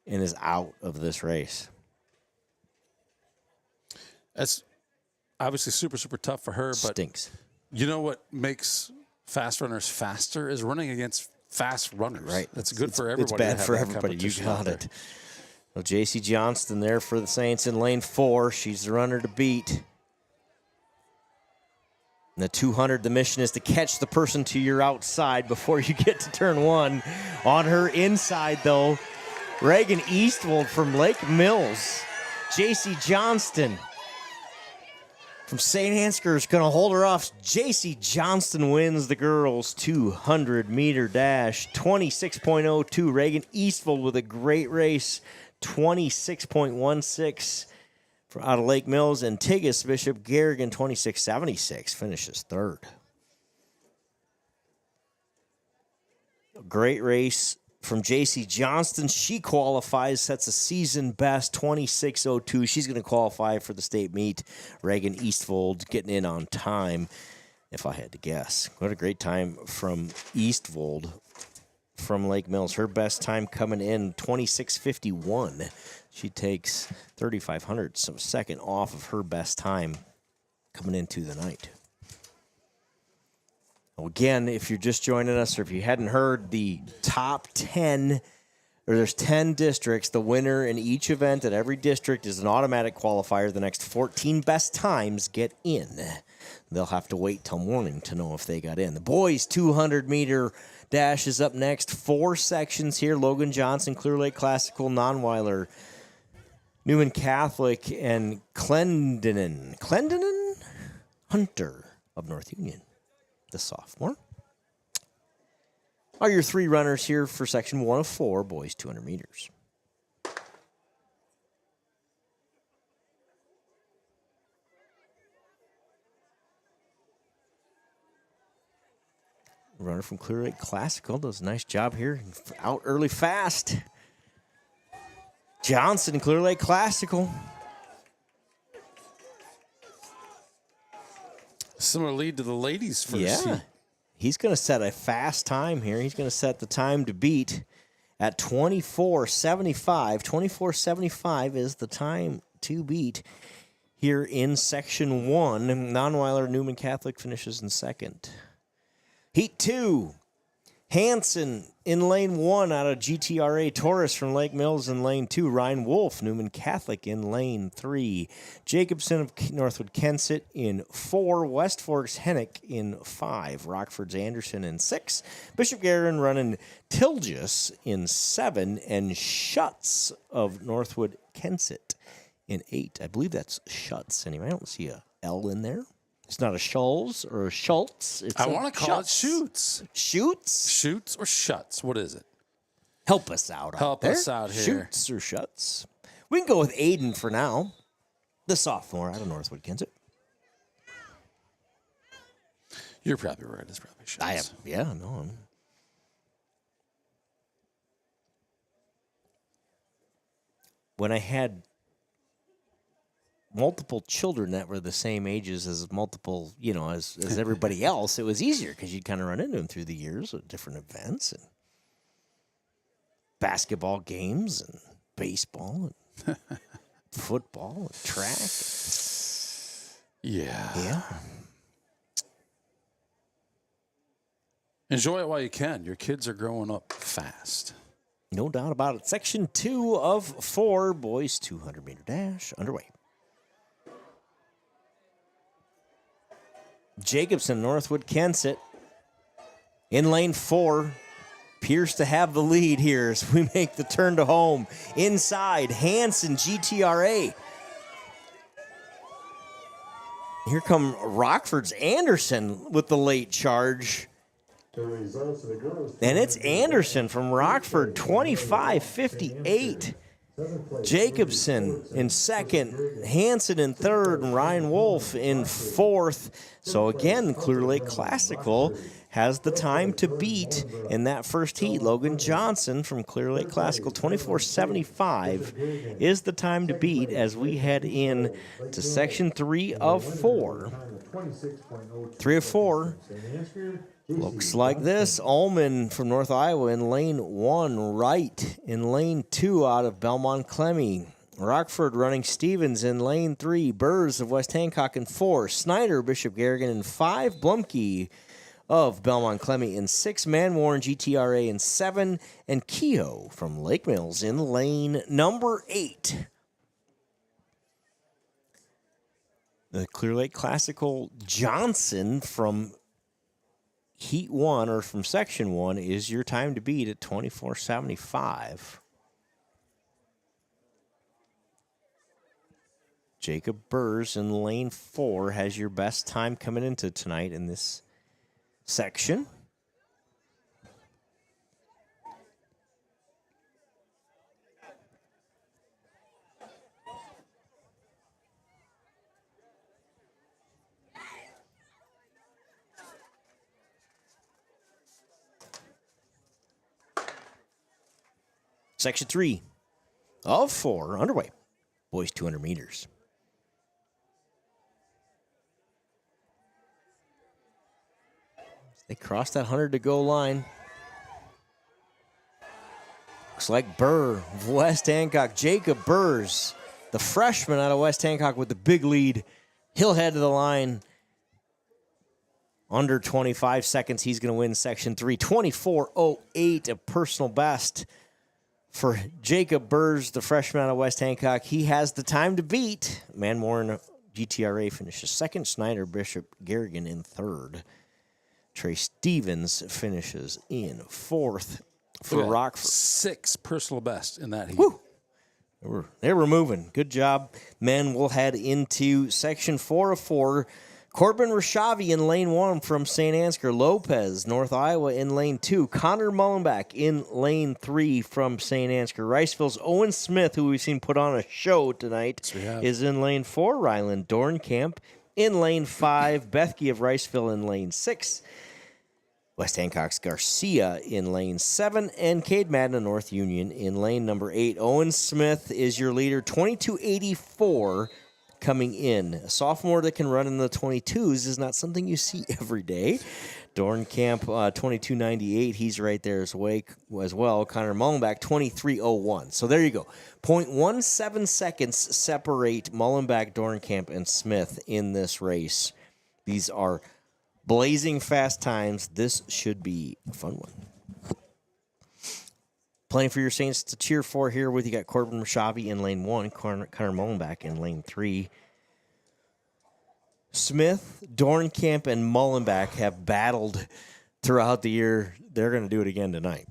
and is out of this race. That's obviously super, super tough for her. But stinks. You know what makes fast runners faster is running against fast runners. Right. That's good for everybody. It's bad to have for that everybody. You competition got out there. it. Well, J.C. Johnston there for the Saints in lane 4. She's the runner to beat. In the 200, the mission is to catch the person to your outside before you get to turn 1. On her inside, though, Reagan Eastwold from Lake Mills. J.C. Johnston from St. Ansgar is going to hold her off. J.C. Johnston wins the girls' 200-meter dash. 26.02. Reagan Eastfold with a great race. 26.16 out of Lake Mills. And Tigas Bishop Garrigan, 26.76, finishes third. A great race from J.C. Johnston. She qualifies, sets a season best, 26.02. She's going to qualify for the state meet. Reagan Eastfold getting in on time, if I had to guess. What a great time from Eastfold from Lake Mills. Her best time coming in, 26.51. She takes 3,500, so second off of her best time coming into the night. Again, if you're just joining us or if you hadn't heard, the top 10, or there's 10 districts, the winner in each event at every district is an automatic qualifier. The next 14 best times get in. They'll have to wait till morning to know if they got in. The boys' 200-meter dash is up next. 4 sections here. Logan Johnson, Clear Lake Classical, Nonweiler, Newman Catholic, and Clendenin Hunter of North Union, the sophomore, are your 3 runners here for section 1 of 4, boys 200 meters. Runner from Clear Lake Classical does a nice job here. Out early fast. Johnson, Clear Lake Classical. Similar lead to the ladies first. Yeah. He's going to set a fast time here. He's going to set the time to beat at 24.75. 24.75 is the time to beat here in Section 1. Nonweiler Newman Catholic finishes in second. Heat 2. Hanson in lane 1 out of GTRA. Torres from Lake Mills in lane 2. Ryan Wolf, Newman Catholic in lane 3. Jacobson of Northwood Kensett in 4. West Forks Hennick in 5. Rockford's Anderson in 6. Bishop Garren running Tilgus in 7. And Schutz of Northwood Kensett in 8. I believe that's Schutz anyway. I don't see a L in there. It's not a Schulz or a Schultz. I want to call it Shoots. Shoots? Shoots or Shuts? What is it? Help us out. Help us out here. Shoots or Shuts? We can go with Aiden for now, the sophomore out of Northwood Kensett. You're probably right. It's probably Shuts. I have, yeah, no. When I had multiple children that were the same ages as multiple, as everybody else, it was easier because you'd kind of run into them through the years at different events and basketball games and baseball and football and track. Yeah. Yeah. Enjoy it while you can. Your kids are growing up fast. No doubt about it. Section 2 of 4, boys 200-meter dash underway. Jacobson, Northwood Kensett in lane 4. Appears to have the lead here as we make the turn to home. Inside, Hanson, GTRA. Here come Rockford's Anderson with the late charge. And it's Anderson from Rockford, 25.58. Jacobson in second, Hanson in third, and Ryan Wolf in fourth. So again, Clear Lake Classical has the time to beat in that first heat. Logan Johnson from Clear Lake Classical, 24.75 is the time to beat as we head in to section 3 of 4. 3 of 4. Looks like this. Ullman from North Iowa in lane 1. Wright in lane 2 out of Belmont Clemmy. Rockford running Stevens in lane 3. Burrs of West Hancock in 4. Snyder, Bishop Garrigan in 5. Blumke of Belmont Clemmy in 6. Manwarren, GTRA in 7. And Kehoe from Lake Mills in lane number 8. The Clear Lake Classical Johnson from Heat 1, or from Section 1, is your time to beat at 24.75. Jacob Burrs in lane 4 has your best time coming into tonight in this section. Section 3 of 4 underway. Boys 200 meters. They crossed that 100 to go line. Looks like Burr of West Hancock. Jacob Burrs, the freshman out of West Hancock with the big lead. He'll head to the line. Under 25 seconds, he's going to win Section 3. 24:08, a personal best for Jacob Burrs, the freshman out of West Hancock. He has the time to beat. Manmore GTRA finishes second. Snyder Bishop Garrigan in third. Trey Stevens finishes in fourth for Rockford. 6 personal best in that heat. Woo. They were moving. Good job. Men will head into Section 4 of 4. Corbin Rashavi in lane 1 from St. Ansgar. Lopez, North Iowa in lane 2. Connor Mullenbeck in lane 3 from St. Ansgar. Riceville's Owen Smith, who we've seen put on a show tonight, is in lane 4. Ryland Dornkamp in lane 5. Bethke of Riceville in lane 6. West Hancock's Garcia in lane 7. And Cade Madden of North Union in lane number 8. Owen Smith is your leader, 22:84. Coming in. A sophomore that can run in the 22s is not something you see every day. Dornkamp, 22:98. He's right there as well. Connor Mullenbeck, 23:01. So there you go. 0.17 seconds separate Mullenbeck, Dornkamp, and Smith in this race. These are blazing fast times. This should be a fun one. Plenty for your Saints to cheer for here with you got Corbin Rashavi in lane 1, Connor Mullenbeck in lane 3. Smith, Dornkamp, and Mullenbeck have battled throughout the year. They're going to do it again tonight.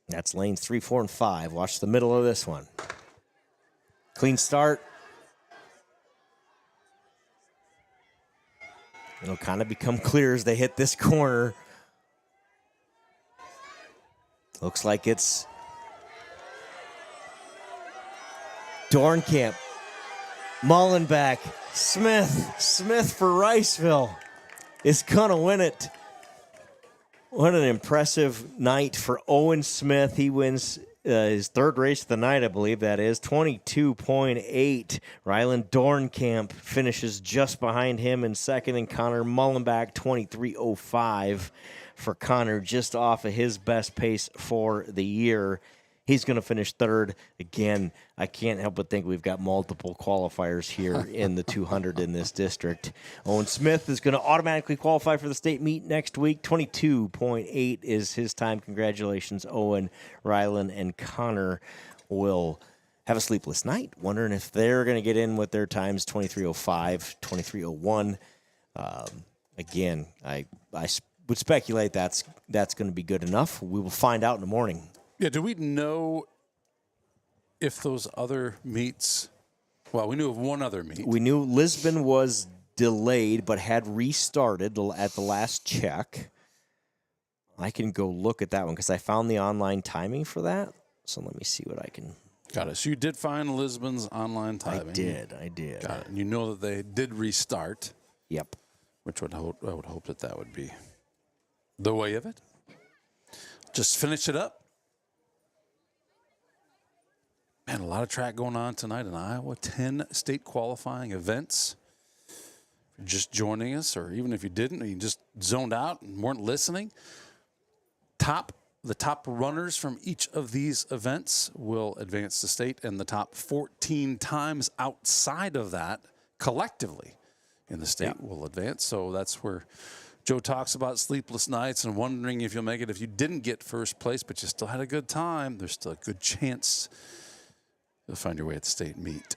That's lanes 3, 4, and 5. Watch the middle of this one. Clean start. It'll kind of become clear as they hit this corner. Looks like it's Dornkamp, Mullenbeck, Smith for Riceville is going to win it. What an impressive night for Owen Smith. He wins his third race of the night, I believe that is, 22.8. Ryland Dornkamp finishes just behind him in second, and Connor Mullenbeck, 23.05. For Connor, just off of his best pace for the year. He's going to finish third. Again, I can't help but think we've got multiple qualifiers here in the 200 in this district. Owen Smith is going to automatically qualify for the state meet next week. 22.8 is his time. Congratulations, Owen, Ryland, and Connor will have a sleepless night, wondering if they're going to get in with their times, 23.05, 23.01. Again, I would speculate that's going to be good enough. We will find out in the morning. Yeah, do we know if those other meets, well, we knew of one other meet. We knew Lisbon was delayed but had restarted at the last check. I can go look at that one because I found the online timing for that. So let me see what I can. Got it. So you did find Lisbon's online timing. I did. Got it. And you know that they did restart. Yep. Which I would hope that would be the way of it. Just finish it up. Man, a lot of track going on tonight in Iowa. 10 state qualifying events. If you're just joining us, or even if you didn't, or you just zoned out and weren't listening. The top runners from each of these events will advance to state, and the top 14 times outside of that collectively in the state will advance. So that's where Joe talks about sleepless nights and wondering if you'll make it if you didn't get first place, but you still had a good time. There's still a good chance you'll find your way at the state meet.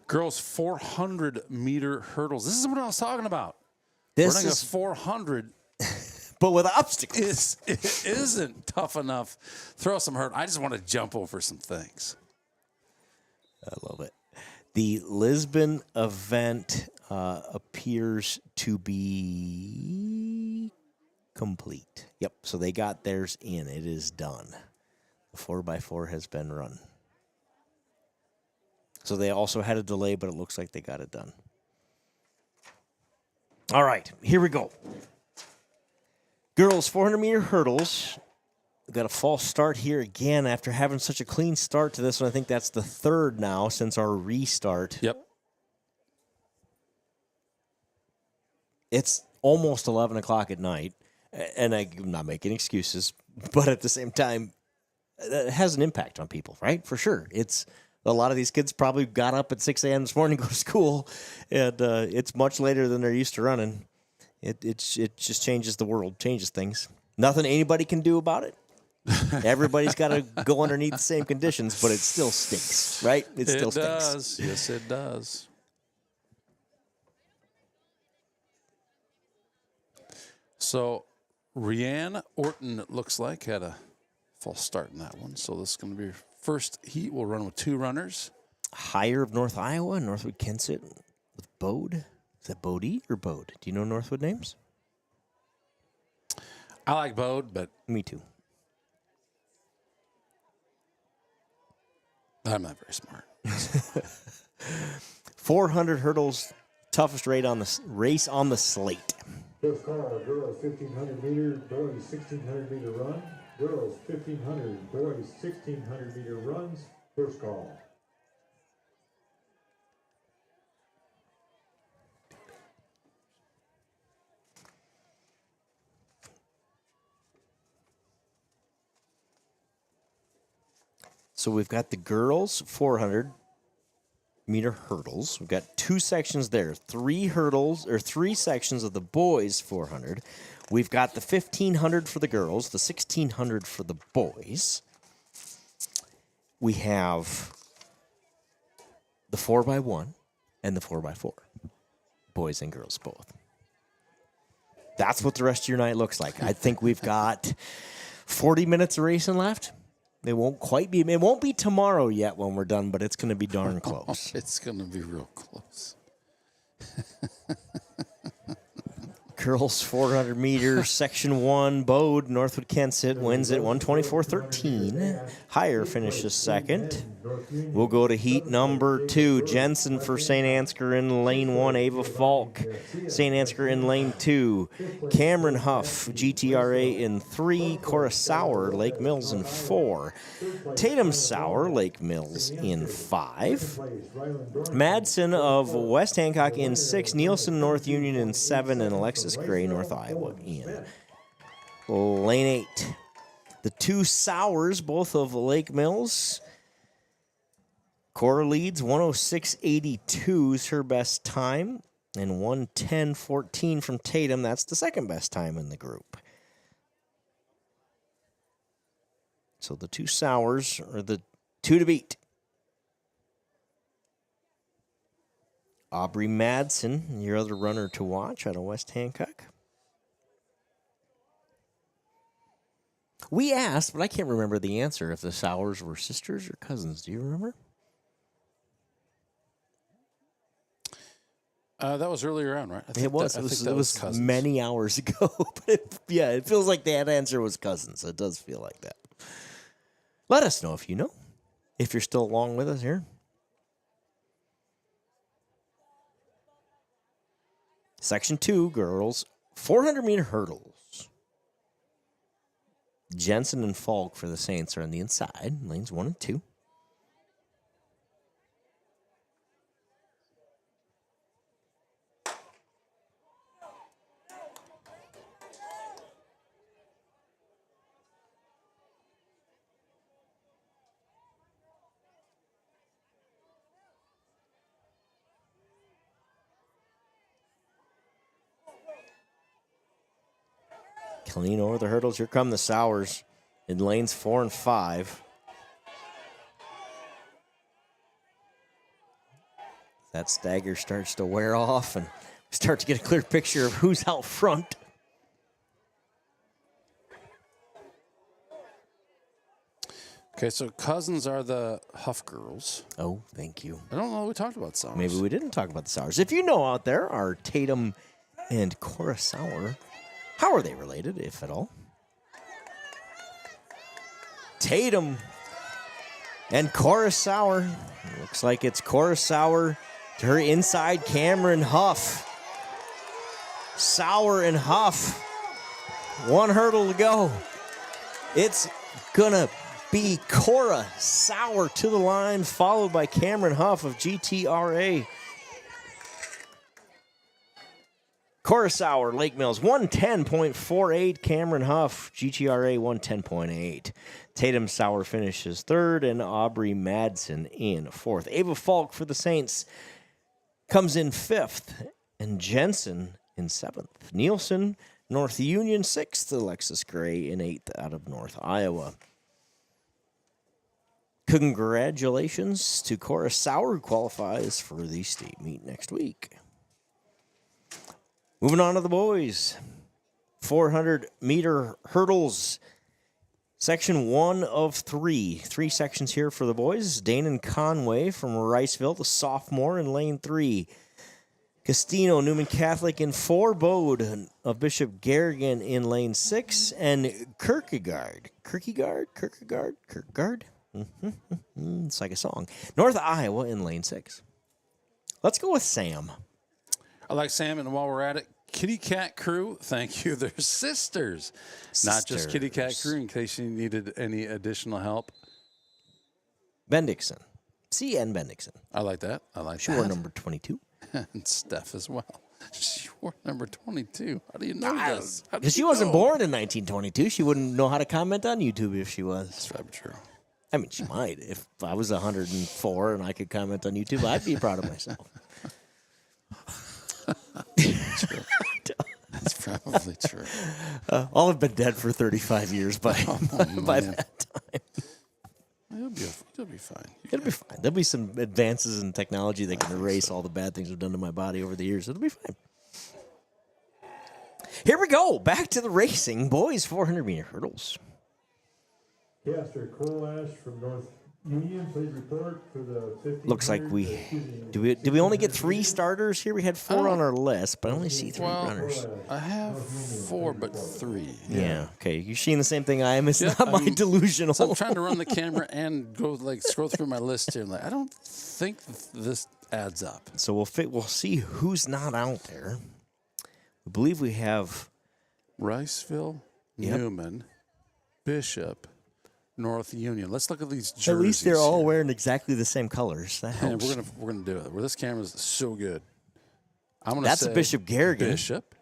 Girls 400-meter hurdles. This is what I was talking about. This Running is a 400, but with obstacles. It isn't tough enough. Throw some hurdles. I just want to jump over some things. I love it. The Lisbon event appears to be complete. Yep, so they got theirs in. It is done. The 4x4 has been run. So they also had a delay, but it looks like they got it done. All right, here we go. Girls 400-meter hurdles. We've got a false start here again after having such a clean start to this one. I think that's the third now since our restart. Yep. It's almost 11 o'clock at night, and I'm not making excuses, but at the same time, it has an impact on people, right? For sure. It's a lot of these kids probably got up at 6 a.m. this morning to go to school, and it's much later than they're used to running. It just changes the world, changes things. Nothing anybody can do about it. Everybody's got to go underneath the same conditions, but it still stinks, right? It still stinks. It does. Yes, it does. So, Rianne Orton, it looks like, had a false start in that one. So this is going to be her first heat. We'll run with 2 runners. Higher of North Iowa, Northwood Kensett with Bode. Is that Bodie or Bode? Do you know Northwood names? I like Bode, but... Me too. I'm not very smart. 400 hurdles, toughest race on the slate. First call, girls 1,500 meter, boys 1,600 meter run. Girls 1,500, boys 1,600 meter runs. First call. So we've got the girls 400-meter hurdles. We've got 2 sections there, 3 sections of the boys 400. We've got the 1,500 for the girls, the 1,600 for the boys. We have the 4x1 and the 4x4, boys and girls both. That's what the rest of your night looks like. I think we've got 40 minutes of racing left. It won't be tomorrow yet when we're done, but it's going to be darn close. It's going to be real close. Girls 400 meters, section 1, Bode, Northwood Kensett wins it 124.13. Higher finishes second. We'll go to heat number 2. Jensen for St. Ansgar in lane 1. Ava Falk, St. Ansgar in lane 2. Cameron Huff, GTRA in 3. Cora Sauer, Lake Mills in 4. Tatum Sauer, Lake Mills in 5. Madsen of West Hancock in 6. Nielsen, North Union in 7. And Alexis Gray, North Iowa in lane 8. The 2 Sauers, both of Lake Mills. Cora leads 106.82 is her best time, and 110.14 from Tatum. That's the second best time in the group. So the 2 Sauers are the 2 to beat. Aubrey Madsen, your other runner to watch out of West Hancock. We asked, but I can't remember the answer, if the Sauers were sisters or cousins. Do you remember? That was earlier on, right? I think It was. that It was cousins. many hours ago. But it feels like that answer was cousins. It does feel like that. Let us know if you know, if you're still along with us here. Section 2, girls, 400-meter hurdles. Jensen and Falk for the Saints are on the inside, lanes 1 and 2. Clean over the hurdles. Here come the Sauers in lanes 4 and 5. That stagger starts to wear off and start to get a clear picture of who's out front. Okay, so cousins are the Huff Girls. Oh, thank you. I don't know we talked about Sours. Maybe we didn't talk about the Sours. If you know out there, are Tatum and Cora Sauer, how are they related, if at all? Tatum and Cora Sauer. Looks like it's Cora Sauer to her inside Cameron Huff. Sauer and Huff. One hurdle to go. It's gonna be Cora Sauer to the line, followed by Cameron Huff of GTRA. Cora Sauer, Lake Mills, 110.48. Cameron Huff, GTRA, 110.8. Tatum Sauer finishes third, and Aubrey Madsen in fourth. Ava Falk for the Saints comes in fifth, and Jensen in seventh. Nielsen, North Union, sixth. Alexis Gray in eighth out of North Iowa. Congratulations to Cora Sauer, who qualifies for the state meet next week. Moving on to the boys. 400-meter hurdles. Section 1 of 3. 3 sections here for the boys. Danon Conway from Riceville, the sophomore in lane 3. Castino, Newman Catholic in 4. Bode of Bishop Garrigan in lane 6. And Kierkegaard. It's like a song. North Iowa in lane 6. Let's go with Sam. I like Sam, and while we're at it, Kitty Cat Crew, thank you. They're sisters. Not just Kitty Cat Crew, in case you needed any additional help. Bendixson. C.N. Bendixson. I like that. I like she that. She wore number 22. And Steph as well. She wore number 22. How do you know this? Because she wasn't born in 1922. She wouldn't know how to comment on YouTube if she was. That's probably true. I mean, she might. If I was 104 and I could comment on YouTube, I'd be proud of myself. True. That's probably true. I'll have been dead for 35 years by that time. It'll be fine. It'll be fine. There'll be some advances in technology that can erase all the bad things I've done to my body over the years. It'll be fine. Here we go. Back to the racing. Boys 400-meter hurdles. Caster Colash from North Union, please report for the 15. Looks like we we only get 3 starters here? We had 4 on our list, but I only see 3 runners. I have 4, but 3. Yeah. Okay. You're seeing the same thing I am. It's not my delusional. So I'm trying to run the camera and go scroll through my list here. I don't think this adds up. So we'll see who's not out there. We believe we have Riceville, Newman, Bishop, North Union. Let's look at these jerseys. At least they're all wearing exactly the same colors. That helps. And we're gonna do it. Well, this camera's so good. I'm gonna that's say a Bishop Garrigan. Bishop.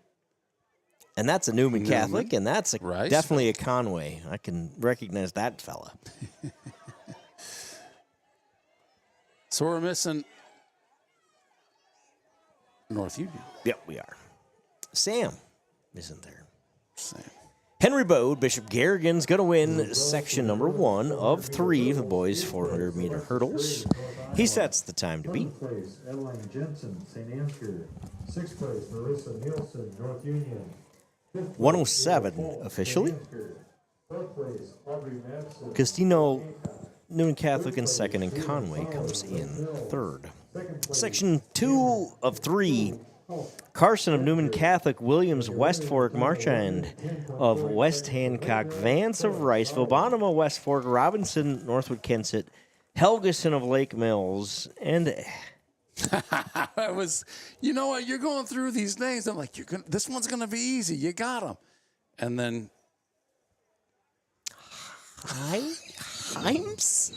And that's a Newman Catholic, and that's definitely a Conway. I can recognize that fella. So we're missing North Union. Yep, we are. Sam isn't there. Sam. Henry Bode, Bishop Garrigan's going to win section number 1 of 3 of the boys' 400-meter hurdles. He sets the time to beat. 7th place, Adeline Jensen, St. Ansgar. 6th place, Marissa Nielsen, North Union. 107 officially. 4th place, Aubrey Madsen. Castino, Newman Catholic in 2nd, and Conway comes in 3rd. Section 2 of 3. Carson of Newman Catholic, Williams, West Fork, Marchand of West Hancock, Vance of Riceville, Bonham of West Fork, Robinson, Northwood Kensett, Helgeson of Lake Mills, and I was, you know what? You're going through these names. I'm like, this one's gonna be easy. You got them, and then Himes.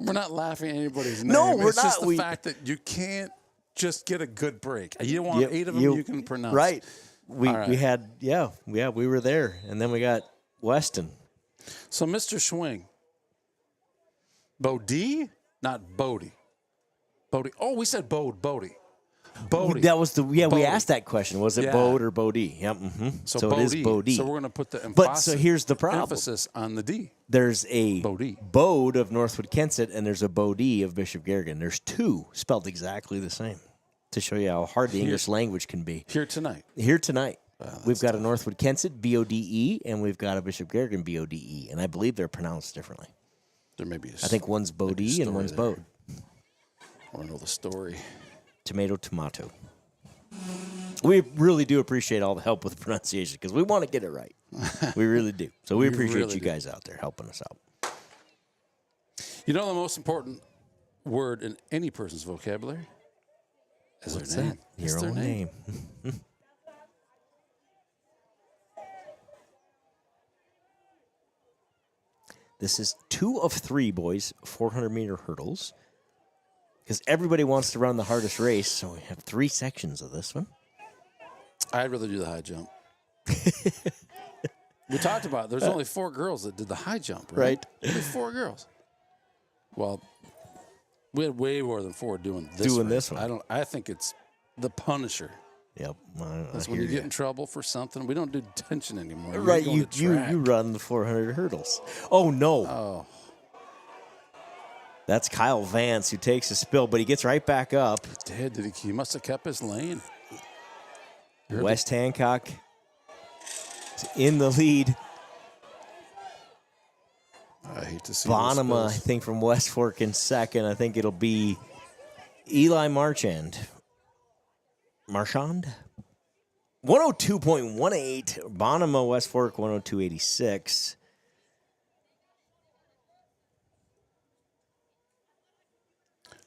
We're not laughing at anybody's name. No, we're it's not. Just the fact that you can't just get a good break. You don't want 8 of them you can pronounce. Right. We right. had, we were there. And then we got Weston. So, Mr. Schwing. Bodie? Not Bodie. Bodie. Oh, we said Bodie. Bodie. That was we Bodie. asked that question. Was it Bode or Bodie? Yep. Mm-hmm. So it is Bodie. So we're going to put the here's the problem. Emphasis on the D. There's a Bodie. Bode of Northwood Kensett, and there's a Bodie of Bishop Garrigan. There's 2 spelled exactly the same to show you how hard the English language can be. Here tonight. We've got a Northwood Kensett, BODE, and we've got a Bishop Garrigan, BODE, and I believe they're pronounced differently. There may be I think one's Bodie and one's Bode. I want to know the story. Tomato. We really do appreciate all the help with the pronunciation because we want to get it right. We really do. So we appreciate really you do. guys out there helping us out. You know the most important word in any person's vocabulary is What's their name. that? It's Your their own name. This is 2 of 3, boys, 400-meter hurdles. Because everybody wants to run the hardest race, so we have 3 sections of this one. I'd rather do the high jump. We talked about it. There's only 4 girls that did the high jump, right? Only 4 girls. Well, we had way more than 4 doing this one. I think it's the Punisher. Yep. That's when you get in trouble for something. We don't do detention anymore. Right, you run the 400 hurdles. Oh, no. Oh. That's Kyle Vance who takes a spill, but he gets right back up. He did. He must have kept his lane. West Hancock is in the lead. I hate to see Bonema, I think, from West Fork in second. I think it'll be Eli Marchand. 102.18. Bonema, West Fork, 102.86.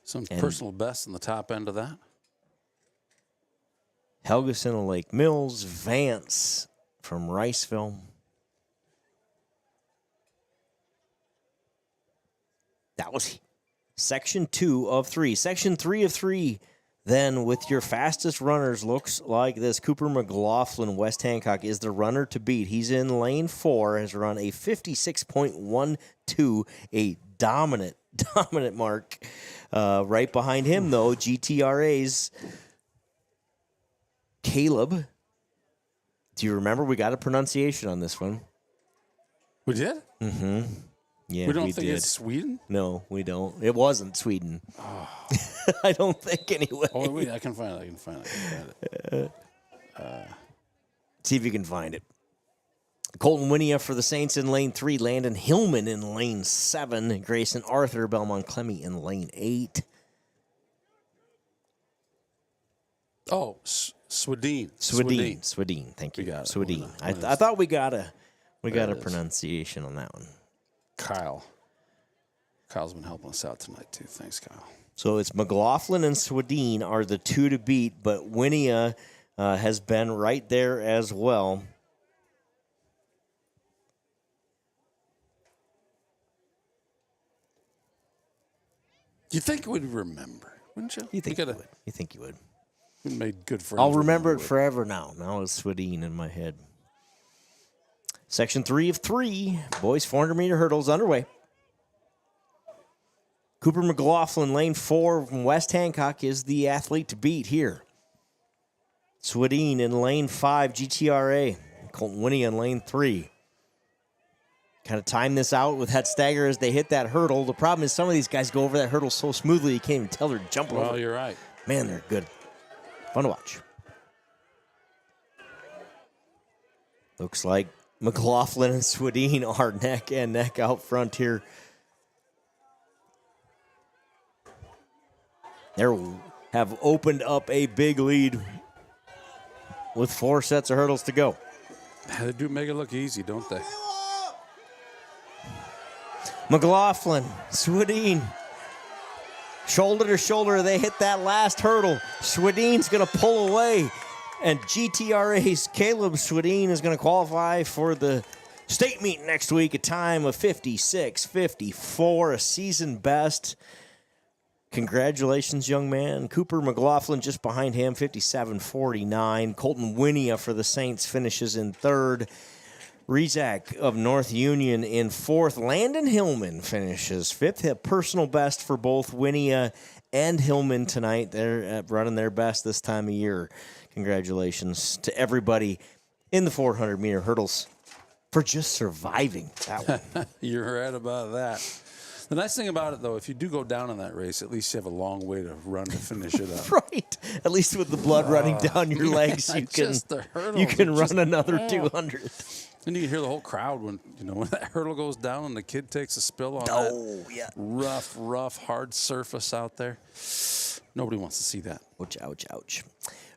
Some personal best in the top end of that. Helgeson of Lake Mills. Vance from Riceville. That was section 2 of 3. Section 3 of 3. Then with your fastest runners looks like this. Cooper McLaughlin, West Hancock, is the runner to beat. He's in lane 4, has run a 56.12, a dominant mark. Right behind him, though, GTRA's Caleb. Do you remember? We got a pronunciation on this one. We did? Mm-hmm. Yeah, we don't think did. it's Sweden? No, we don't. It wasn't Sweden. Oh. I don't think anyway. Oh, wait, I can find it. See if you can find it. Colton Winia for the Saints in lane 3. Landon Hillman in lane 7. Grayson Arthur, Belmont Clemmy in lane 8. Oh, Swedeen. Thank you. We got it. Swedeen. I thought we got a pronunciation on that one. Kyle's been helping us out tonight, too. Thanks, Kyle. So it's McLaughlin and Swedeen are the 2 to beat, but Winia has been right there as well. You think we'd remember, wouldn't you? You think you would. You think you would. We made good friends. I'll remember it forever now. Now it's Swedeen in my head. Section 3 of 3. Boys 400-meter hurdles underway. Cooper McLaughlin, lane 4 from West Hancock, is the athlete to beat here. Swedeen in lane 5, GTRA. Colton Winia in lane 3. Kind of time this out with that stagger as they hit that hurdle. The problem is some of these guys go over that hurdle so smoothly you can't even tell they're jumping over. Well, you're right. Man, they're good. Fun to watch. Looks like McLaughlin and Swedeen are neck and neck out front here. They have opened up a big lead with 4 sets of hurdles to go. They do make it look easy, don't they? McLaughlin, Swedeen, shoulder to shoulder, they hit that last hurdle. Swedeen's going to pull away, and GTRA's Caleb Swedeen is going to qualify for the state meet next week, a time of 56:54, a season best. Congratulations, young man. Cooper McLaughlin just behind him, 57:49. Colton Winia for the Saints finishes in 3rd. Rezak of North Union in 4th. Landon Hillman finishes 5th. A personal best for both Winia and Hillman tonight. They're running their best this time of year. Congratulations to everybody in the 400-meter hurdles for just surviving that one. You're right about that. The nice thing about it, though, if you do go down in that race, at least you have a long way to run to finish it up. Right. At least with the blood running down your legs, you can run another 200. And you can hear the whole crowd when that hurdle goes down and the kid takes a spill on that rough, hard surface out there. Nobody wants to see that. Ouch, ouch, ouch.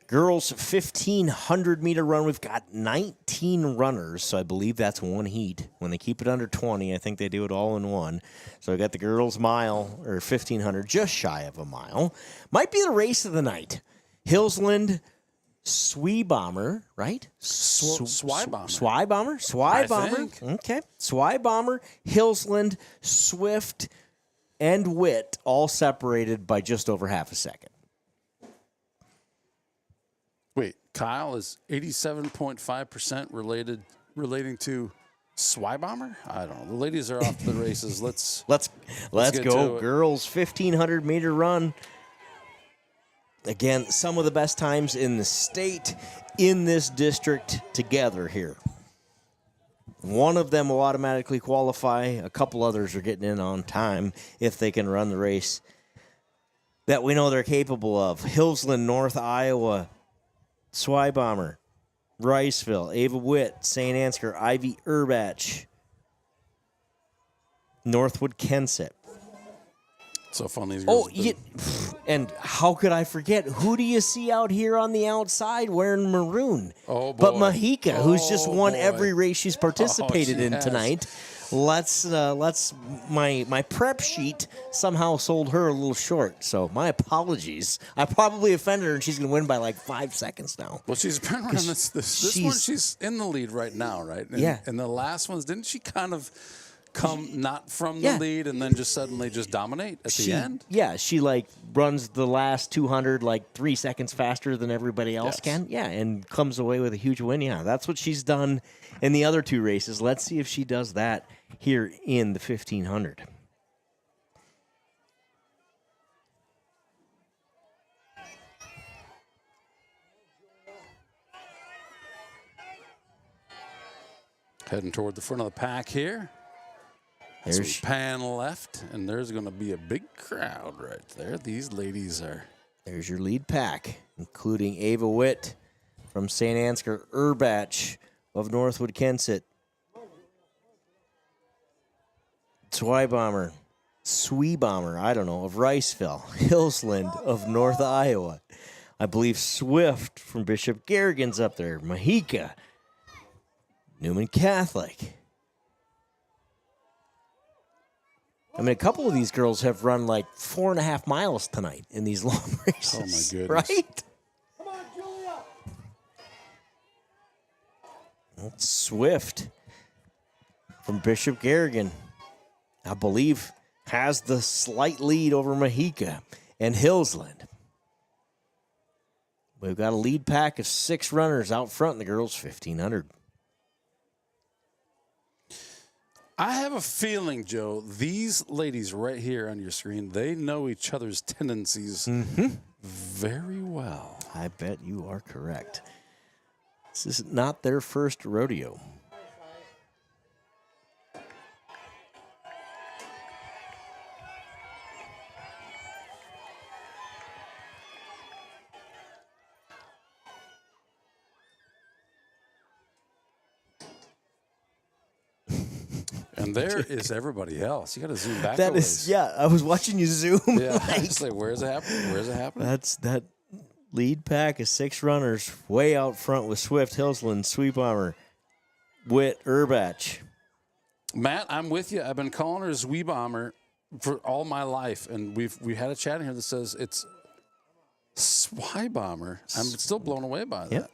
Girls 1,500-meter run. We've got 19 runners, so I believe that's one heat. When they keep it under 20, I think they do it all in one. So I got the girls' mile, or 1,500, just shy of a mile. Might be the race of the night. Hillsland, Swebomber, right? Swebomber. Swebomber. Okay. Swebomber, Hillsland, Swift, and Witt all separated by just over half a second. Wait, Kyle is 87.5% relating to Swebomber? I don't know. The ladies are off to the races. Let's go. Girls 1,500-meter run. Again, some of the best times in the state in this district together here. One of them will automatically qualify. A couple others are getting in on time if they can run the race that we know they're capable of. Hillsland, North Iowa, Swebomber, Riceville, Ava Witt, St. Ansgar, Ivy Urbach, Northwood Kensett. So fun these girls. And how could I forget? Who do you see out here on the outside wearing maroon? Oh, boy. But Mahika, who's just won every race she's participated in tonight. My prep sheet somehow sold her a little short, so my apologies. I probably offended her, and she's going to win by like 5 seconds now. Well, she's been running this one. She's in the lead right now, right? And, and the last ones, didn't she kind of come not from the lead and then just suddenly just dominate at the end? Yeah, she runs the last 200 3 seconds faster than everybody else can. Yeah, and comes away with a huge win. Yeah, that's what she's done in the other 2 races. Let's see if she does that here in the 1,500. Heading toward the front of the pack here. There's pan left, and there's going to be a big crowd right there. These ladies are. There's your lead pack, including Ava Witt from St. Ansgar, Urbach of Northwood Kensett, Swebomber, I don't know, of Riceville, Hillsland of North Iowa. I believe Swift from Bishop Garrigan's up there, Mahika, Newman Catholic. I mean, a couple of these girls have run 4.5 miles tonight in these long races. Oh, my goodness. Right? Come on, Julia. That's Swift from Bishop Garrigan, I believe, has the slight lead over Mahika and Hillsland. We've got a lead pack of 6 runners out front in the girls' 1,500. I have a feeling, Joe, these ladies right here on your screen, they know each other's tendencies very well. I bet you are correct. This is not their first rodeo. And there is everybody else. You got to zoom back. That is, I was watching you zoom. Yeah, it's where's it happening? Where's it happening? That's that lead pack of 6 runners way out front with Swift, Hillsland, Swebomber, Witt, Urbach. Matt, I'm with you. I've been calling her Swebomber for all my life, and we had a chat in here that says it's Swebomber. I'm still blown away by that.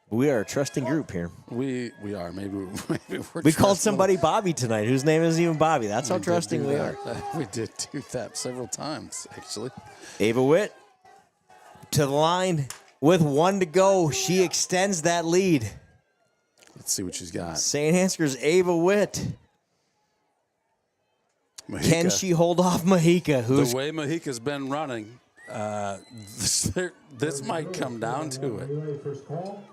We are a trusting group here. We are. Maybe we're we called somebody Bobby tonight, whose name isn't even Bobby. That's how trusting we are. We did do that several times, actually. Ava Witt to the line with 1 to go. She extends that lead. Let's see what she's got. St. Ansgar's Ava Witt. Mahika. Can she hold off Mahika? The way Mahika's been running, this might come down to it. First call.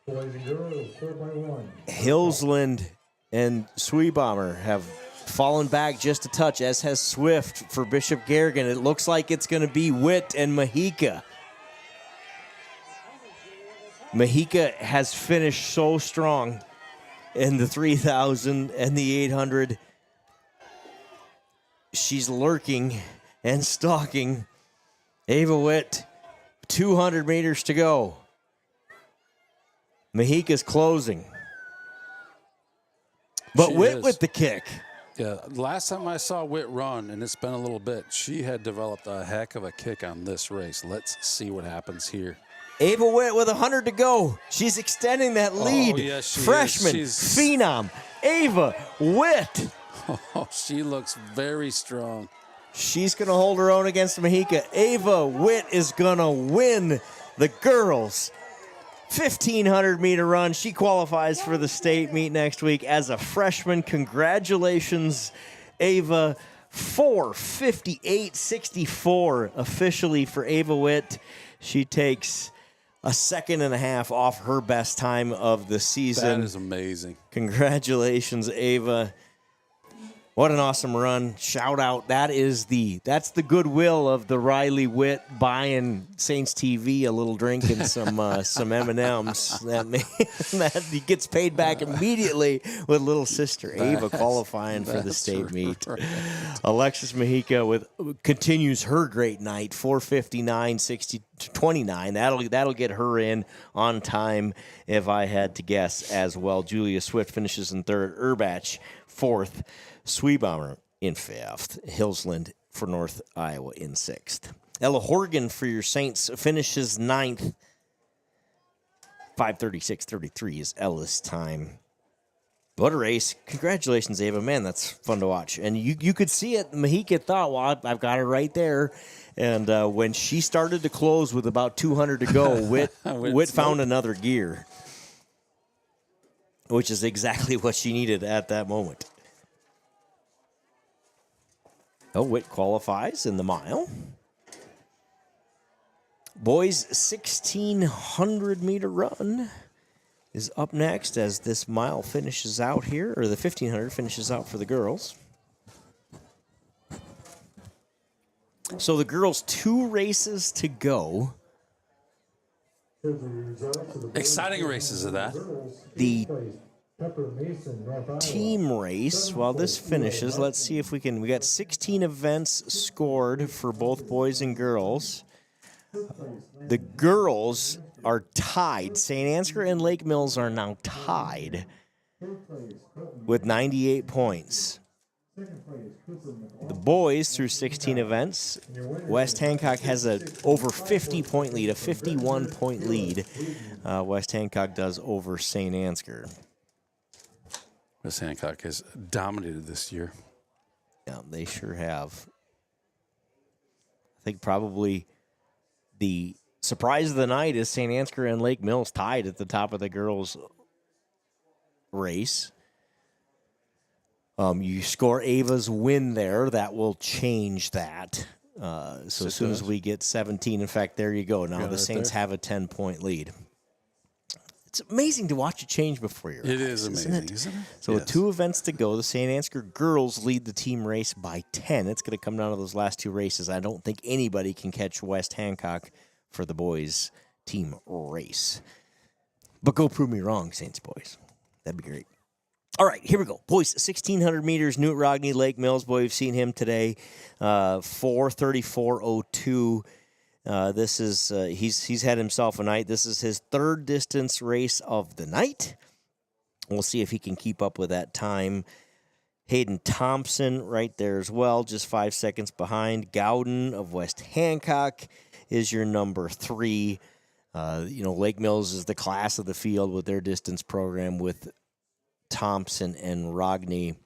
Boys and girls, 4x1. Hillsland and Swebomber have fallen back just a touch, as has Swift for Bishop Garrigan. It looks like it's going to be Witt and Mahika. Mahika has finished so strong in the 3,000 and the 800. She's lurking and stalking. Ava Witt, 200 meters to go. Mahika's closing. But She Witt is. with the kick. Yeah, last time I saw Witt run, and it's been a little bit, she had developed a heck of a kick on this race. Let's see what happens here. Ava Witt with 100 to go. She's extending that lead. Oh, yes, she Freshman, is. phenom, Ava Witt. Oh, she looks very strong. She's going to hold her own against Mahika. Ava Witt is going to win the girls' 1,500-meter run. She qualifies for the state meet next week as a freshman. Congratulations, Ava. 4:58.64 officially for Ava Witt. She takes a second and a half off her best time of the season. That is amazing. Congratulations, Ava. What an awesome run. Shout out. That's the goodwill of the Riley Witt buying Saints TV a little drink and some M&Ms. That he gets paid back immediately with little sister Ava qualifying for the state meet. Right. Alexis Mahika continues her great night, 4:59.29. That'll get her in on time if I had to guess as well. Julia Swift finishes in third. Urbach fourth. Sweebaumer in fifth. Hillsland for North Iowa in sixth. Ella Horgan for your Saints finishes ninth. 5:36.33 is Ella's time. What a race. Congratulations, Ava. Man, that's fun to watch. And you could see it. Mahika thought, well, I've got her right there. And when she started to close with about 200 to go, Witt found another gear, which is exactly what she needed at that moment. Oh, Witt qualifies in the mile. Boys' 1,600-meter run is up next as this mile finishes out here, or the 1,500 finishes out for the girls. So the girls, 2 races to go. Exciting races of that. The team race, while this finishes, let's see if we got 16 events scored for both boys and girls. The girls are tied. St. Ansgar and Lake Mills are now tied with 98 points. The boys, through 16 events, West Hancock has a over 50-point lead, a 51-point lead. West Hancock does over St. Ansgar. West Hancock has dominated this year. Yeah, they sure have. I think probably the surprise of the night is St. Ansgar and Lake Mills tied at the top of the girls' race. You score Ava's win there, that will change that. So as soon as we get 17, in fact, there you go. Now the Saints have a 10-point lead. It's amazing to watch it change before your eyes. It is amazing, isn't it? So with 2 events to go, the St. Ansgar girls lead the team race by 10. It's going to come down to those last 2 races. I don't think anybody can catch West Hancock for the boys' team race. But go prove me wrong, Saints boys. That'd be great. All right, here we go. Boys, 1,600 meters, Newt Rogney, Lake Mills. Boy, we've seen him today, 4:34.02. This is he's had himself a night. This is his 3rd distance race of the night. We'll see if he can keep up with that time. Hayden Thompson right there as well, just 5 seconds behind. Gowden of West Hancock is your number 3. Lake Mills is the class of the field with their distance program with Thompson and Rogney.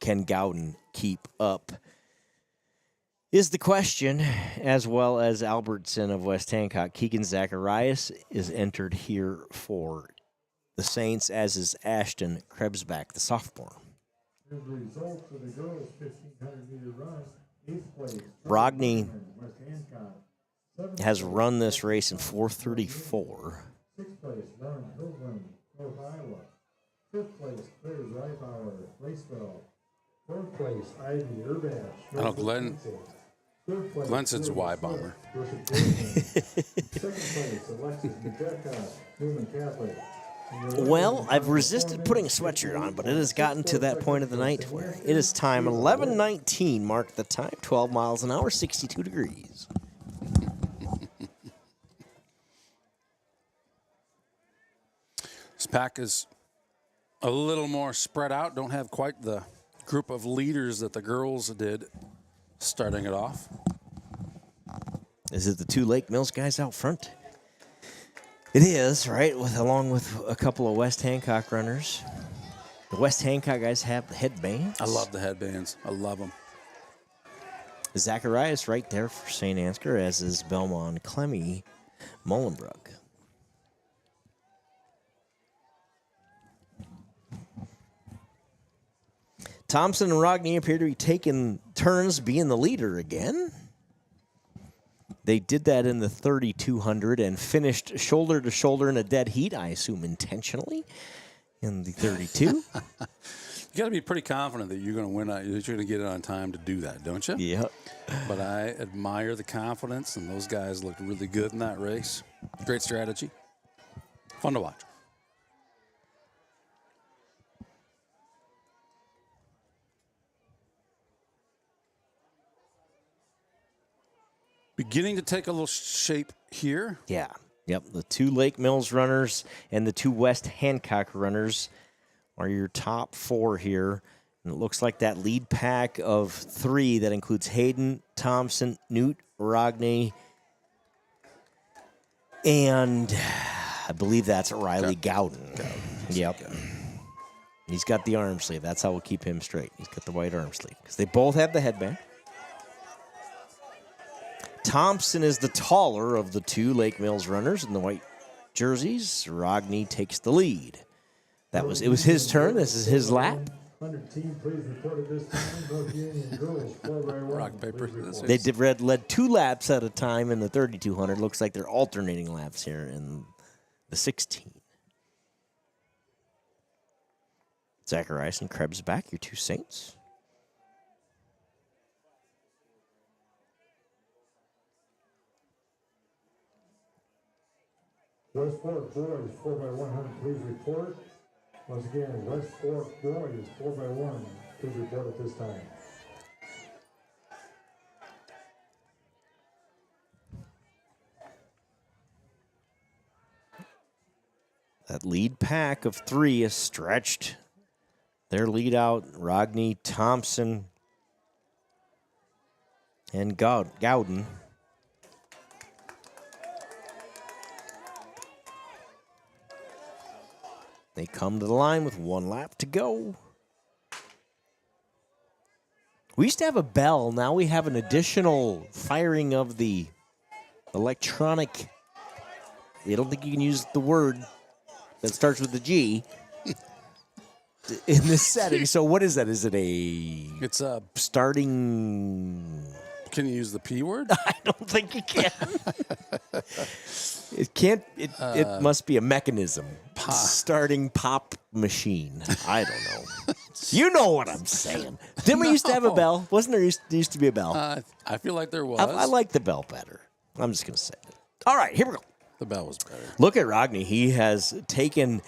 Can Gowden keep up? Is the question, as well as Albertson of West Hancock. Keegan Zacharias is entered here for the Saints, as is Ashton Krebsbach, the sophomore. The result for the girls' 1,500-meter run, 8th place. Rogney West Hancock. has run this race in 4:34. 6th place, Lauren Hillgren, North Iowa. 5th place, Claire Reifauer, Raceville. Fourth place, Ivy Urbash. I know Glenn said's a Y bomber. Second place, Alexis Majeka, Newman Catholic. Well, I've resisted putting a sweatshirt on, but it has gotten to that point of the night where it is time. 11:19 marked the time. 12 miles an hour, 62 degrees. This pack is a little more spread out. Don't have quite the group of leaders that the girls did starting it off. Is it the two Lake Mills guys out front? It is, right? Along with a couple of West Hancock runners. The West Hancock guys have the headbands. I love the headbands. I love them. Zacharias right there for St. Ansgar, as is Belmont Clemmy Mullenbrook. Thompson and Rogney appear to be taking turns being the leader again. They did that in the 3,200 and finished shoulder to shoulder in a dead heat, I assume intentionally, in the 32. You got to be pretty confident that you're going to win, that you're going to get it on time to do that, don't you? Yep. But I admire the confidence, and those guys looked really good in that race. Great strategy. Fun to watch. Beginning to take a little shape here. Yeah. Yep. The two Lake Mills runners and the two West Hancock runners are your top four here. And it looks like that lead pack of three that includes Hayden, Thompson, Newt, Rogney, and I believe that's Riley Gowden. Yep. He's got the arm sleeve. That's how we'll keep him straight. He's got the white arm sleeve because they both have the headband. Thompson is the taller of the two Lake Mills runners in the white jerseys. Rogney takes the lead. It was his turn. This is his lap. 100 team, please report at this time. North Union girls, 4x1. Rock, paper. They led 2 laps at a time in the 3,200. Looks like they're alternating laps here in the 16. Zacharias and Krebs back, your two Saints. West Fork boys, 4x100, please report. Once again, West Fork boys, 4x1, please report at this time. That lead pack of 3 is stretched. Their lead out, Rogney, Thompson, and Gowden. They come to the line with 1 lap to go. We used to have a bell. Now we have an additional firing of the electronic. I don't think you can use the word that starts with the G in this setting. So what is that? Is it a... It's a... starting... Can you use the P word? I don't think you can. It can't. It must be a mechanism. Starting pop machine. I don't know. You know what I'm saying. Didn't we used to have a bell? Wasn't there used to be a bell? I feel like there was. I like the bell better. I'm just going to say it. All right, here we go. The bell was better. Look at Rogney. He has taken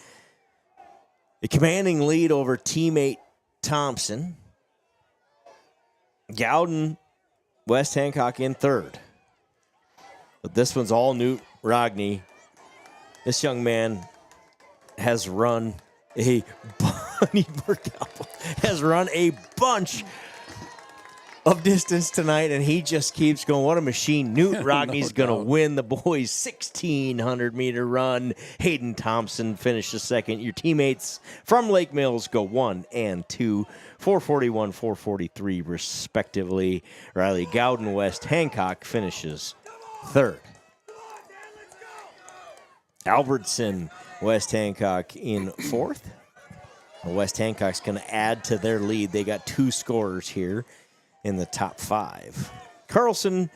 a commanding lead over teammate Thompson. Gowden, West Hancock in third. But this one's all Newt Rogney. This young man has run a bunch of distance tonight, and he just keeps going. What a machine. Newt Rogney's going to win the boys' 1,600-meter run. Hayden Thompson finishes second. Your teammates from Lake Mills go 1 and 2, 441, 443, respectively. Riley Gowden, West Hancock finishes third. Albertson, West Hancock in fourth. West Hancock's going to add to their lead. They got 2 scorers here in the top 5. Carlson,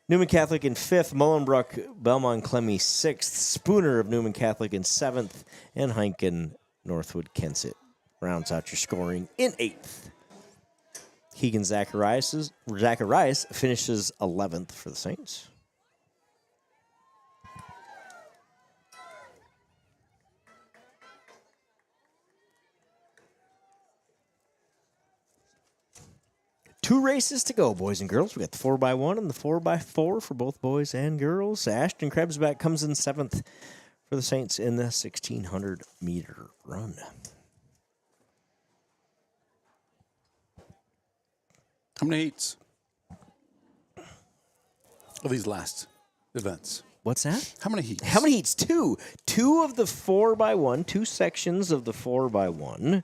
Newman Catholic in 5th. Mullenbrook, Belmont Clemmy 6th. Spooner of Newman Catholic in 7th. And Heineken, Northwood Kensett rounds out your scoring in 8th. Keegan Zacharias finishes 11th for the Saints. Two races to go, boys and girls. We got the 4x1 and the 4x4 for both boys and girls. Ashton Krebsback comes in 7th for the Saints in the 1,600-meter run. How many heats of these last events? What's that? How many heats? How many heats? Two. Two of the 4x1, two sections of the 4x1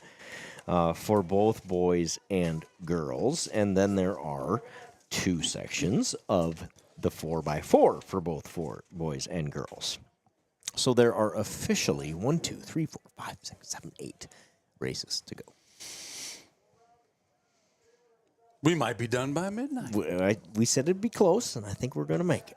for both boys and girls. And then there are two sections of the 4x4 for both boys and girls. So there are officially 8 races to go. We might be done by midnight. We said it'd be close, and I think we're going to make it.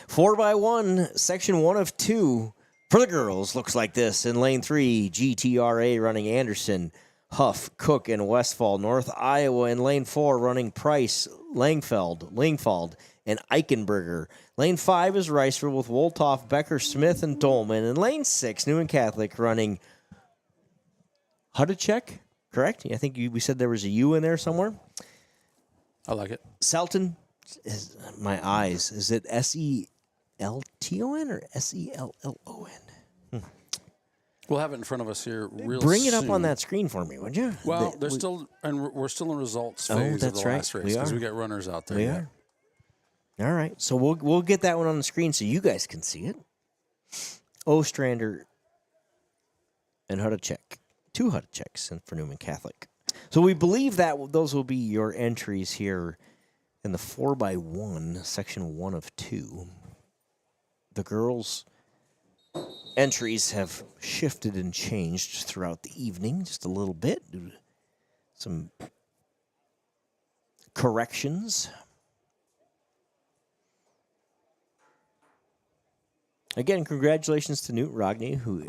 4x1, section 1 of 2 for the girls looks like this. In lane 3, GTRA running Anderson, Huff, Cook, and Westfall. North Iowa in lane 4 running Price, Lingfeld, and Eichenberger. Lane 5 is Riceville with Woltoff, Becker, Smith, and Dolman. In lane 6, Newman Catholic running Hudacek. Correct? I think we said there was a U in there somewhere. I like it. Selton, my eyes. Is it SELTON or SELLON? We'll have it in front of us here real Bring it soon. up on that screen for me, would you? Well, we're still in results phase of the last race because we got runners out there. We are. All right, so we'll get that one on the screen so you guys can see it. Ostrander and Hudacek. 2 Hudacheks for Newman Catholic. So we believe that those will be your entries here in the 4x1, section 1 of 2. The girls' entries have shifted and changed throughout the evening just a little bit. Some corrections. Again, congratulations to Newt Rogney, who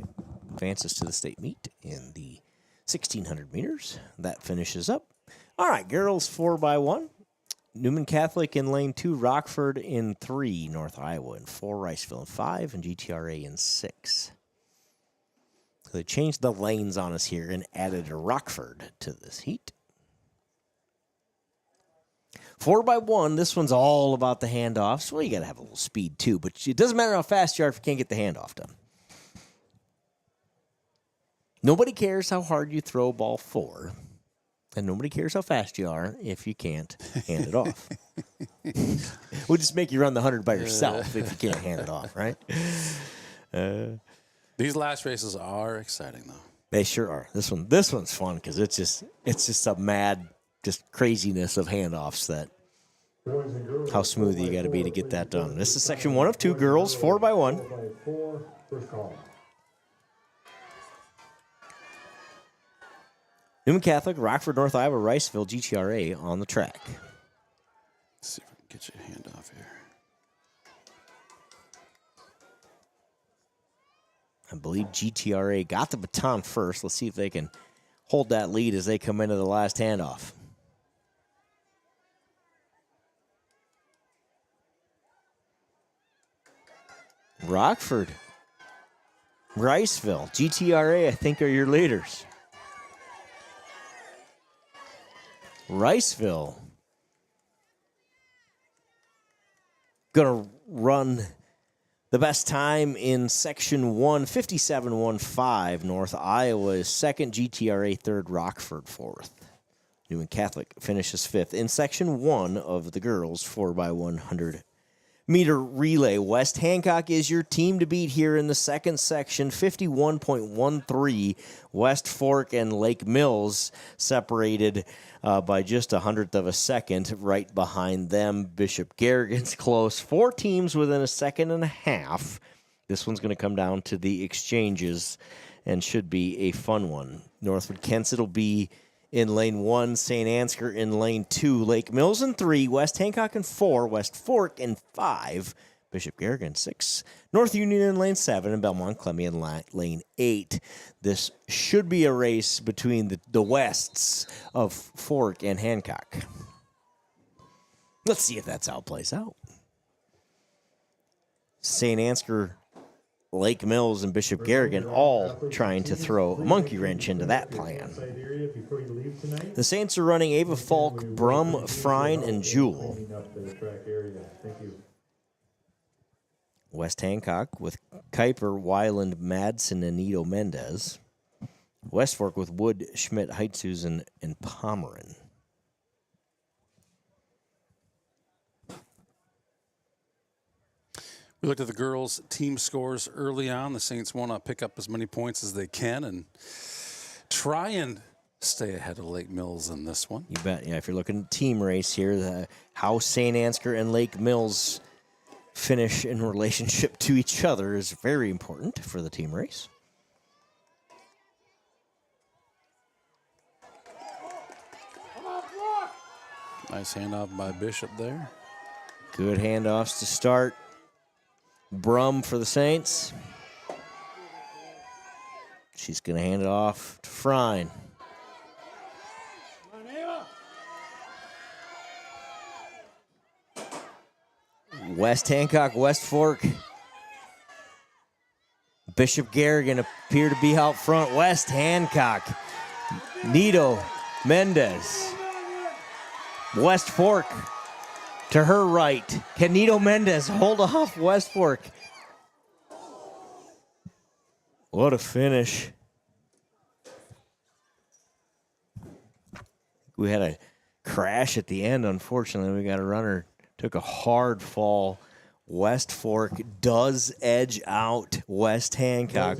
advances to the state meet in the 1,600 meters. That finishes up. All right, girls 4x1. Newman Catholic in lane 2, Rockford in 3, North Iowa in 4, Riceville in 5, and GTRA in 6. So they changed the lanes on us here and added a Rockford to this heat. 4x1, this one's all about the handoffs. Well, you got to have a little speed too, but it doesn't matter how fast you are if you can't get the handoff done. Nobody cares how hard you throw ball 4, and nobody cares how fast you are if you can't hand it off. We'll just make you run the 100 by yourself if you can't hand it off, right? These last races are exciting, though. They sure are. This one's fun because it's just a mad, just craziness of handoffs that how smooth you got to be to get that done. This is section 1 of 2, girls 4x1. 4x4, first call. Newman Catholic, Rockford, North Iowa, Riceville, GTRA on the track. Let's see if I can get you a hand off here. I believe GTRA got the baton first. Let's see if they can hold that lead as they come into the last handoff. Rockford, Riceville, GTRA, I think, are your leaders. Riceville going to run the best time in section 1, 57.15. North Iowa is second, GTRA third, Rockford fourth. Newman Catholic finishes fifth. In section 1 of the girls 4x100 meter relay, West Hancock is your team to beat here in the second section, 51.13. West Fork and Lake Mills separated by just 100th of a second. Right behind them, Bishop Garrigan's close. 4 teams within a second and a half. This one's going to come down to the exchanges and should be a fun one. Northwood Kensett will be in lane 1, St. Ansgar in lane 2, Lake Mills in 3, West Hancock in 4, West Fork in 5, Bishop Garrigan 6. North Union in lane 7 and Belmont Clemmy in lane 8. This should be a race between the Wests of Fork and Hancock. Let's see if that's how it plays out. St. Ansgar, Lake Mills, and Bishop Garrigan all trying to throw a monkey wrench into that plan. The Saints are running Ava Falk, Brum, Frine, and Jewel. West Hancock with Kuiper, Weiland, Madsen, and Nito Mendez. West Fork with Wood, Schmidt, Heitzusen, and Pomeran. We looked at the girls' team scores early on. The Saints want to pick up as many points as they can and try and stay ahead of Lake Mills in this one. You bet. Yeah, if you're looking at team race here, how St. Ansgar and Lake Mills finish in relationship to each other is very important for the team race. Nice handoff by Bishop there. Good handoffs to start. Brum for the Saints. She's going to hand it off to Frine. West Hancock, West Fork. Bishop Garrigan appear to be out front. West Hancock. Nito Mendez. West Fork to her right. Can Nito Mendez hold off West Fork? What a finish. We had a crash at the end, unfortunately. We got a runner, took a hard fall. West Fork does edge out West Hancock.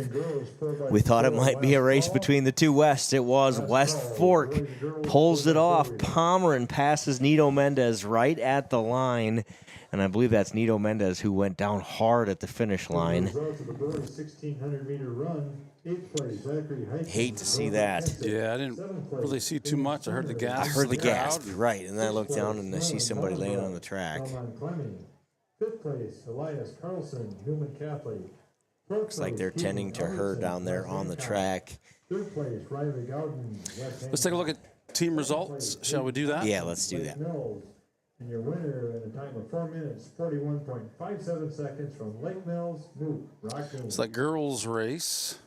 We thought it might be a race between the two Wests. It was. West Fork pulls it off. Pomeran passes Nito Mendez right at the line. And I believe that's Nito Mendez who went down hard at the finish line. Hate to see that. Yeah, I didn't really see too much. I heard the gasp. I heard the gasp, right. And then I looked down and I see somebody laying on the track. Fifth place, Elias Carlson, Newman Catholic. Looks like they're tending to her down there on the track. Third place, Riley Gowden. Let's take a look at team results. Shall we do that? Yeah, let's do that. And your winner in a time of 4 minutes, 41.57 seconds from Lake Mills, Moot Rockton. It's that girls' race.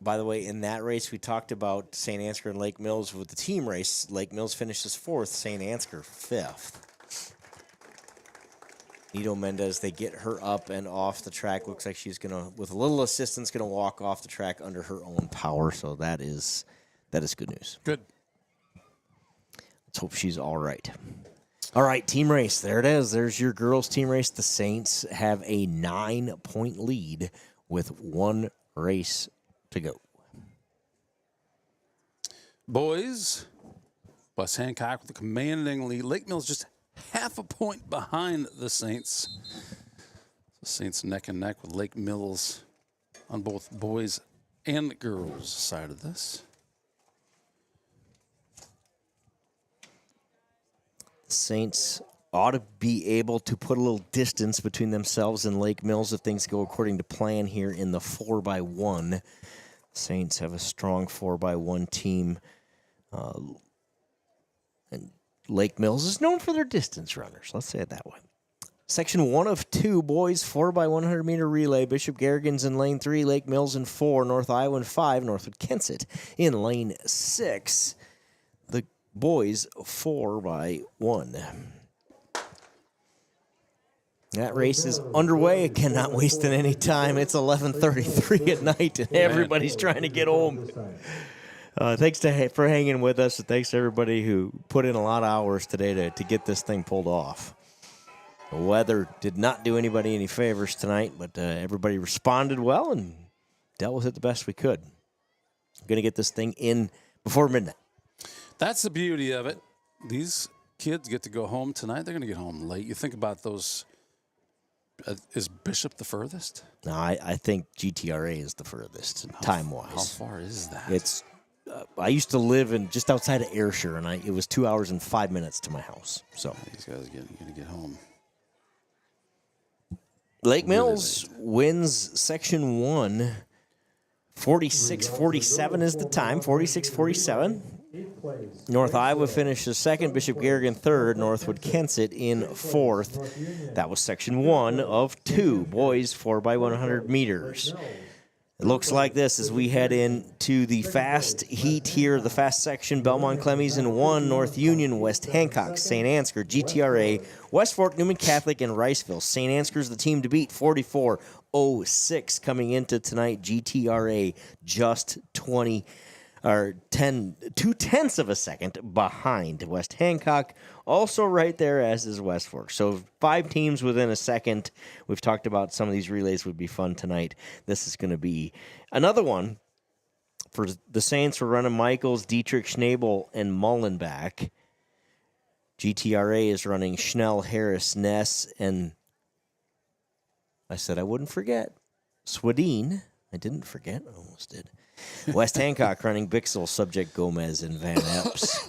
By the way, in that race, we talked about St. Ansgar and Lake Mills with the team race. Lake Mills finishes 4th, St. Ansgar 5th. Nito Mendez, they get her up and off the track. Looks like she's going to, with a little assistance, going to walk off the track under her own power. So that is good news. Good. Let's hope she's all right. All right, team race. There it is. There's your girls' team race. The Saints have a 9-point lead with 1 race to go. Boys, West Hancock with a commanding lead. Lake Mills just half a point behind the Saints. The Saints neck and neck with Lake Mills on both boys and girls side of this. The Saints ought to be able to put a little distance between themselves and Lake Mills if things go according to plan here in the 4x1. Saints have a strong 4x1 team. And Lake Mills is known for their distance runners. Let's say it that way. Section 1 of 2, boys, 4x100-meter relay. Bishop Garrigan's in lane 3, Lake Mills in 4, North Iowa in 5, Northwood Kensett in lane 6. The boys 4x1. That race is underway. It cannot waste any time. It's 11:33 at night, and everybody's trying to get home. Thanks for hanging with us, and thanks to everybody who put in a lot of hours today to get this thing pulled off. The weather did not do anybody any favors tonight, but everybody responded well and dealt with it the best we could. Going to get this thing in before midnight. That's the beauty of it. These kids get to go home tonight. They're going to get home late. You think about those. Is Bishop the furthest? No, I think GTRA is the furthest time-wise. How far is that? It's I used to live in just outside of Ayrshire, and it was 2 hours and 5 minutes to my house. So these guys are going to get home. Lake Mills wins Section 1. 46-47 is the time. 46-47. North Iowa finishes second. Bishop Garrigan third. Northwood Kensett in fourth. That was Section 1 of 2. Boys 4x100 meters. It looks like this as we head into the fast heat here, the fast section. Belmont Clemmies in 1, North Union, West Hancock, St. Ansgar, GTRA, West Fork, Newman Catholic, and Riceville. St. Ansgar's the team to beat, 44-06 coming into tonight. GTRA just 2/10 of a second behind West Hancock. Also right there, as is West Fork. So 5 teams within a second. We've talked about some of these relays would be fun tonight. This is going to be another one for the Saints. We're running Michaels, Dietrich, Schnabel, and Mullenbach. GTRA is running Schnell, Harris, Ness, and I said I wouldn't forget Swadine. I didn't forget. I almost did. West Hancock running Bixel, Subject, Gomez, and Van Epps.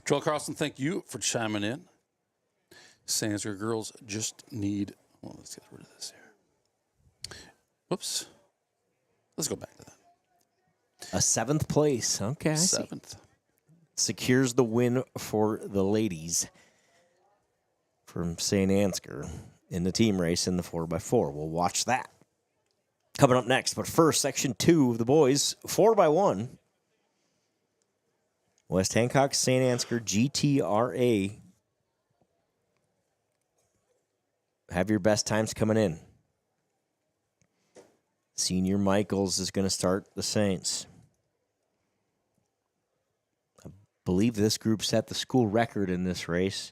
Joel Carlson, thank you for chiming in. St. Ansgar girls just need... Well, let's get rid of this here. Whoops. Let's go back to that. A 7th place. Okay, I see. 7th. Secures the win for the ladies from St. Ansgar in the team race in the 4x4. We'll watch that coming up next. But first, Section 2 of the boys, 4x1. West Hancock, St. Ansgar, GTRA. Have your best times coming in. Senior Michaels is going to start the Saints. I believe this group set the school record in this race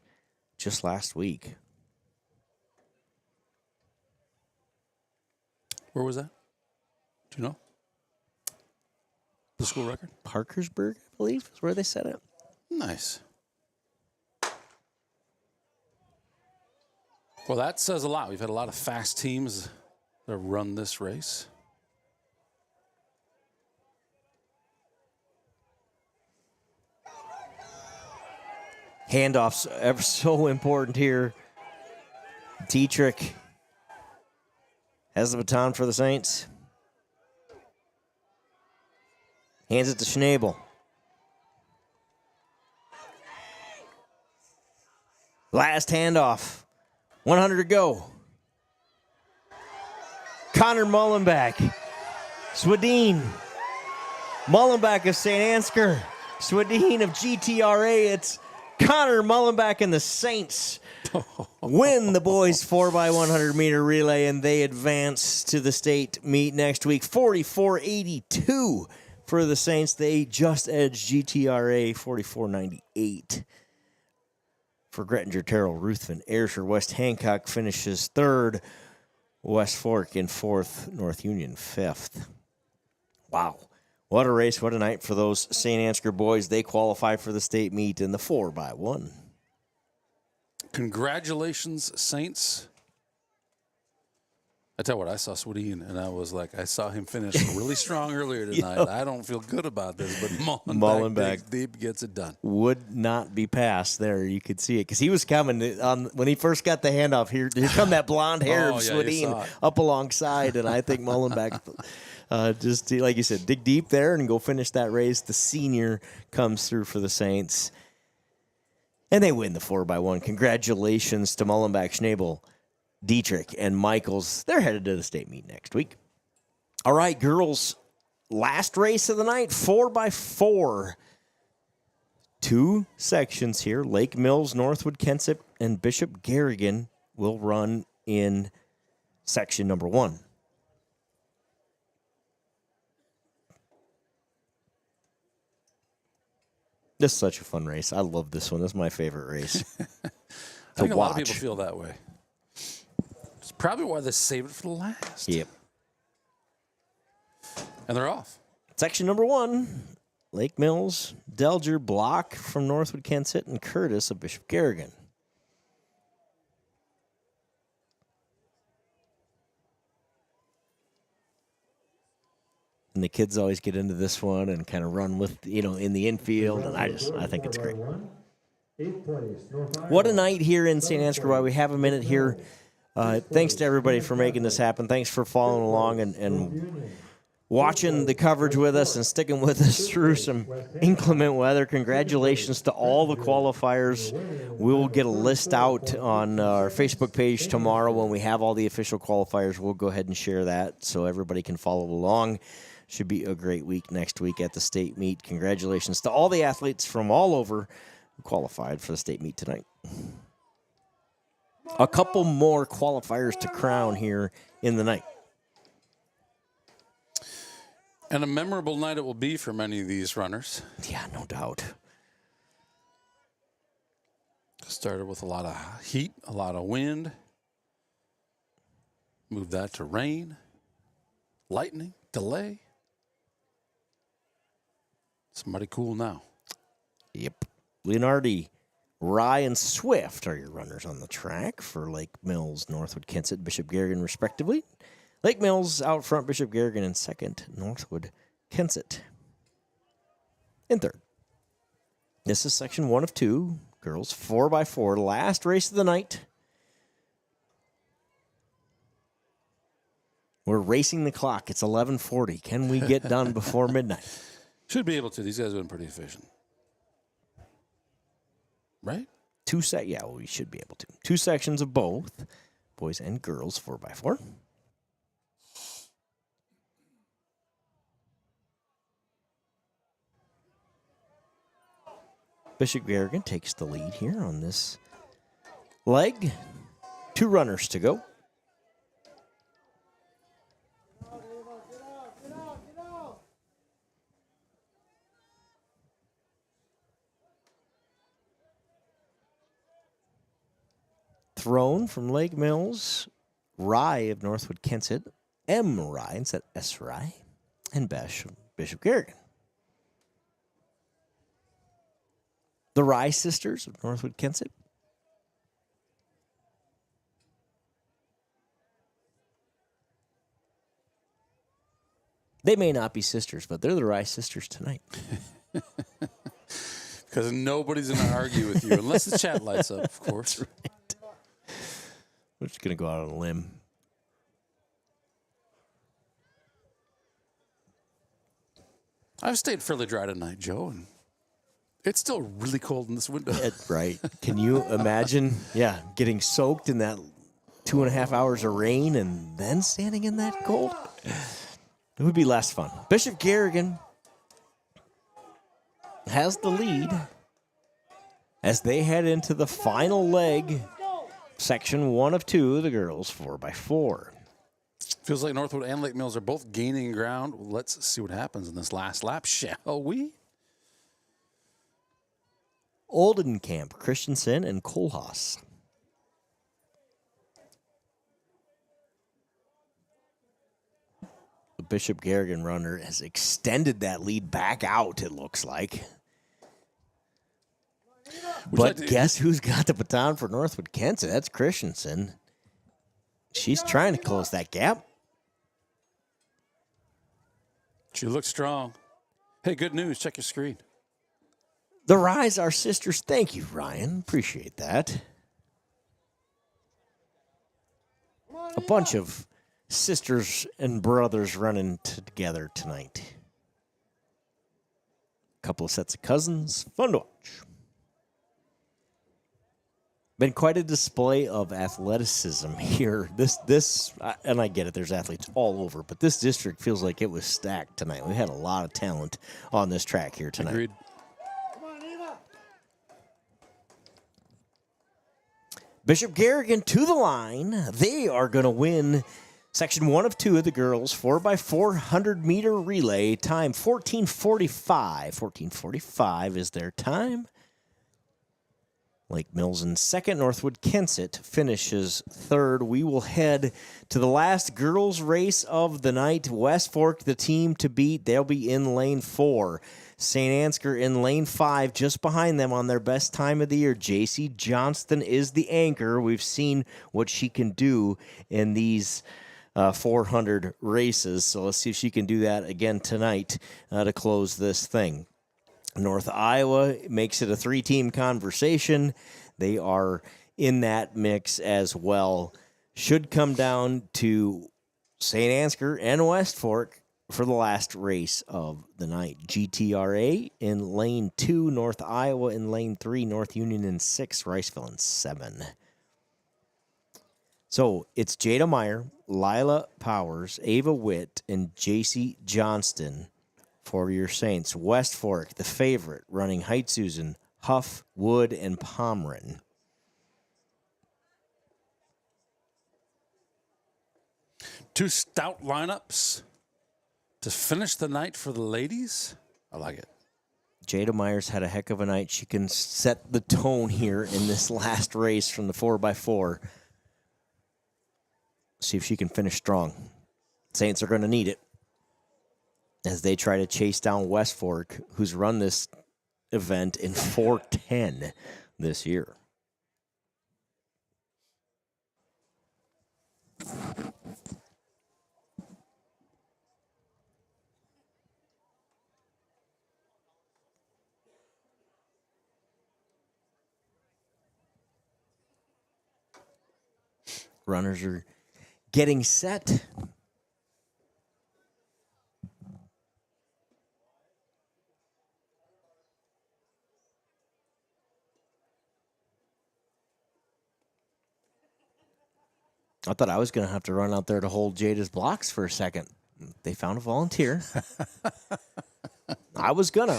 just last week. Where was that? Do you know? The school record? Parkersburg, I believe, is where they set it. Nice. Well, that says a lot. We've had a lot of fast teams that run this race. Handoffs ever so important here. Dietrich has the baton for the Saints. Hands it to Schnabel. Last handoff. 100 to go. Connor Mullenbach. Swadine. Mullenbach of St. Ansgar. Swadine of GTRA. It's Connor Mullenbach and the Saints win the boys 4x100 meter relay, and they advance to the state meet next week. 44-82 for the Saints. They just edged GTRA 44-98. For Grettinger, Terrell, Ruthven, Ayrshire, West Hancock finishes third. West Fork in fourth. North Union fifth. Wow. What a race, what a night for those St. Ansgar boys. They qualify for the state meet in the 4x1. Congratulations, Saints. I tell you what, I saw Swadine, and I was like, I saw him finish really strong earlier tonight. Yep. I don't feel good about this, but Mullenbach deep gets it done. Would not be passed there. You could see it because he was coming on when he first got the handoff. Here come that blonde hair of Swadine up alongside, and I think Mullenbach just, like you said, dig deep there and go finish that race. The senior comes through for the Saints, and they win the 4x1. Congratulations to Mullenbach, Schnabel, Dietrich, and Michaels. They're headed to the state meet next week. All right, girls, last race of the night, 4x4. 2 sections here. Lake Mills, Northwood, Kensett, and Bishop Garrigan will run in section number 1. This is such a fun race. I love this one. This is my favorite race. I think a lot of people feel that way. It's probably why they saved it for the last. Yep. And they're off. Section number 1, Lake Mills, Delger, Block from Northwood, Kensett, and Curtis of Bishop Garrigan. And the kids always get into this one and kind of run with, in the infield. And I think it's great. 8th place, North Iowa. What a night here in St. Ansgar. While we have a minute here, thanks to everybody for making this happen. Thanks for following along and watching the coverage with us and sticking with us through some inclement weather. Congratulations to all the qualifiers. We will get a list out on our Facebook page tomorrow when we have all the official qualifiers. We'll go ahead and share that so everybody can follow along. Should be a great week next week at the state meet. Congratulations to all the athletes from all over who qualified for the state meet tonight. A couple more qualifiers to crown here in the night. And a memorable night it will be for many of these runners. Yeah, no doubt. Started with a lot of heat, a lot of wind. Moved that to rain, lightning, delay. Somebody cool now. Yep. Leonardi, Rye, and Swift are your runners on the track for Lake Mills, Northwood, Kensett, Bishop Garrigan, respectively. Lake Mills out front, Bishop Garrigan in second, Northwood, Kensett in third. This is section 1 of 2, girls 4x4, last race of the night. We're racing the clock. It's 11:40. Can we get done before midnight? Should be able to. These guys have been pretty efficient. Right? Yeah, we should be able to. 2 sections of both, boys and girls 4x4. Bishop Garrigan takes the lead here on this leg. 2 runners to go. Thrown from Lake Mills, Rye of Northwood Kensett, M. Rye instead of S. Rye, and Bishop Garrigan. The Rye sisters of Northwood Kensett. They may not be sisters, but they're the Rye sisters tonight. Because nobody's going to argue with you, unless the chat lights up, of course. That's right. We're just going to go out on a limb. I've stayed fairly dry tonight, Joe, and it's still really cold in this window. Right. Can you imagine, getting soaked in that 2.5 hours of rain and then standing in that cold? It would be less fun. Bishop Garrigan has the lead as they head into the final leg, section 1 of 2, the girls 4x4. Feels like Northwood and Lake Mills are both gaining ground. Let's see what happens in this last lap, shall we? Oldenkamp, Christensen, and Kohlhaas. The Bishop Garrigan runner has extended that lead back out, it looks like. But guess who's got the baton for Northwood Kensett? That's Christensen. She's trying to close that gap. She looks strong. Hey, good news. Check your screen. The Ryes are sisters. Thank you, Ryan. Appreciate that. A bunch of sisters and brothers running together tonight. A couple of sets of cousins. Fun to watch. Been quite a display of athleticism here. This, and I get it, there's athletes all over, but this district feels like it was stacked tonight. We had a lot of talent on this track here tonight. Agreed. Bishop Garrigan to the line. They are going to win section 1 of 2 of the girls 4x400 meter relay. Time 14:45. 14:45 is their time. Lake Mills in second. Northwood Kensett finishes third. We will head to the last girls' race of the night. West Fork, the team to beat. They'll be in lane 4. St. Ansgar in lane 5, just behind them on their best time of the year. J.C. Johnston is the anchor. We've seen what she can do in these 400 races. So let's see if she can do that again tonight to close this thing. North Iowa makes it a 3-team conversation. They are in that mix as well. Should come down to St. Ansgar and West Fork for the last race of the night. GTRA in lane 2, North Iowa in lane 3, North Union in 6, Riceville in 7. So it's Jada Meyer, Lila Powers, Ava Witt, and JC Johnston for your Saints. West Fork, the favorite, running Heitzusen, Huff, Wood, and Pomeran. Two stout lineups to finish the night for the ladies. I like it. Jada Myers had a heck of a night. She can set the tone here in this last race from the 4x4. See if she can finish strong. Saints are going to need it as they try to chase down West Fork, who's run this event in 4:10 this year. Runners are getting set. I thought I was going to have to run out there to hold Jada's blocks for a second. They found a volunteer. I was gonna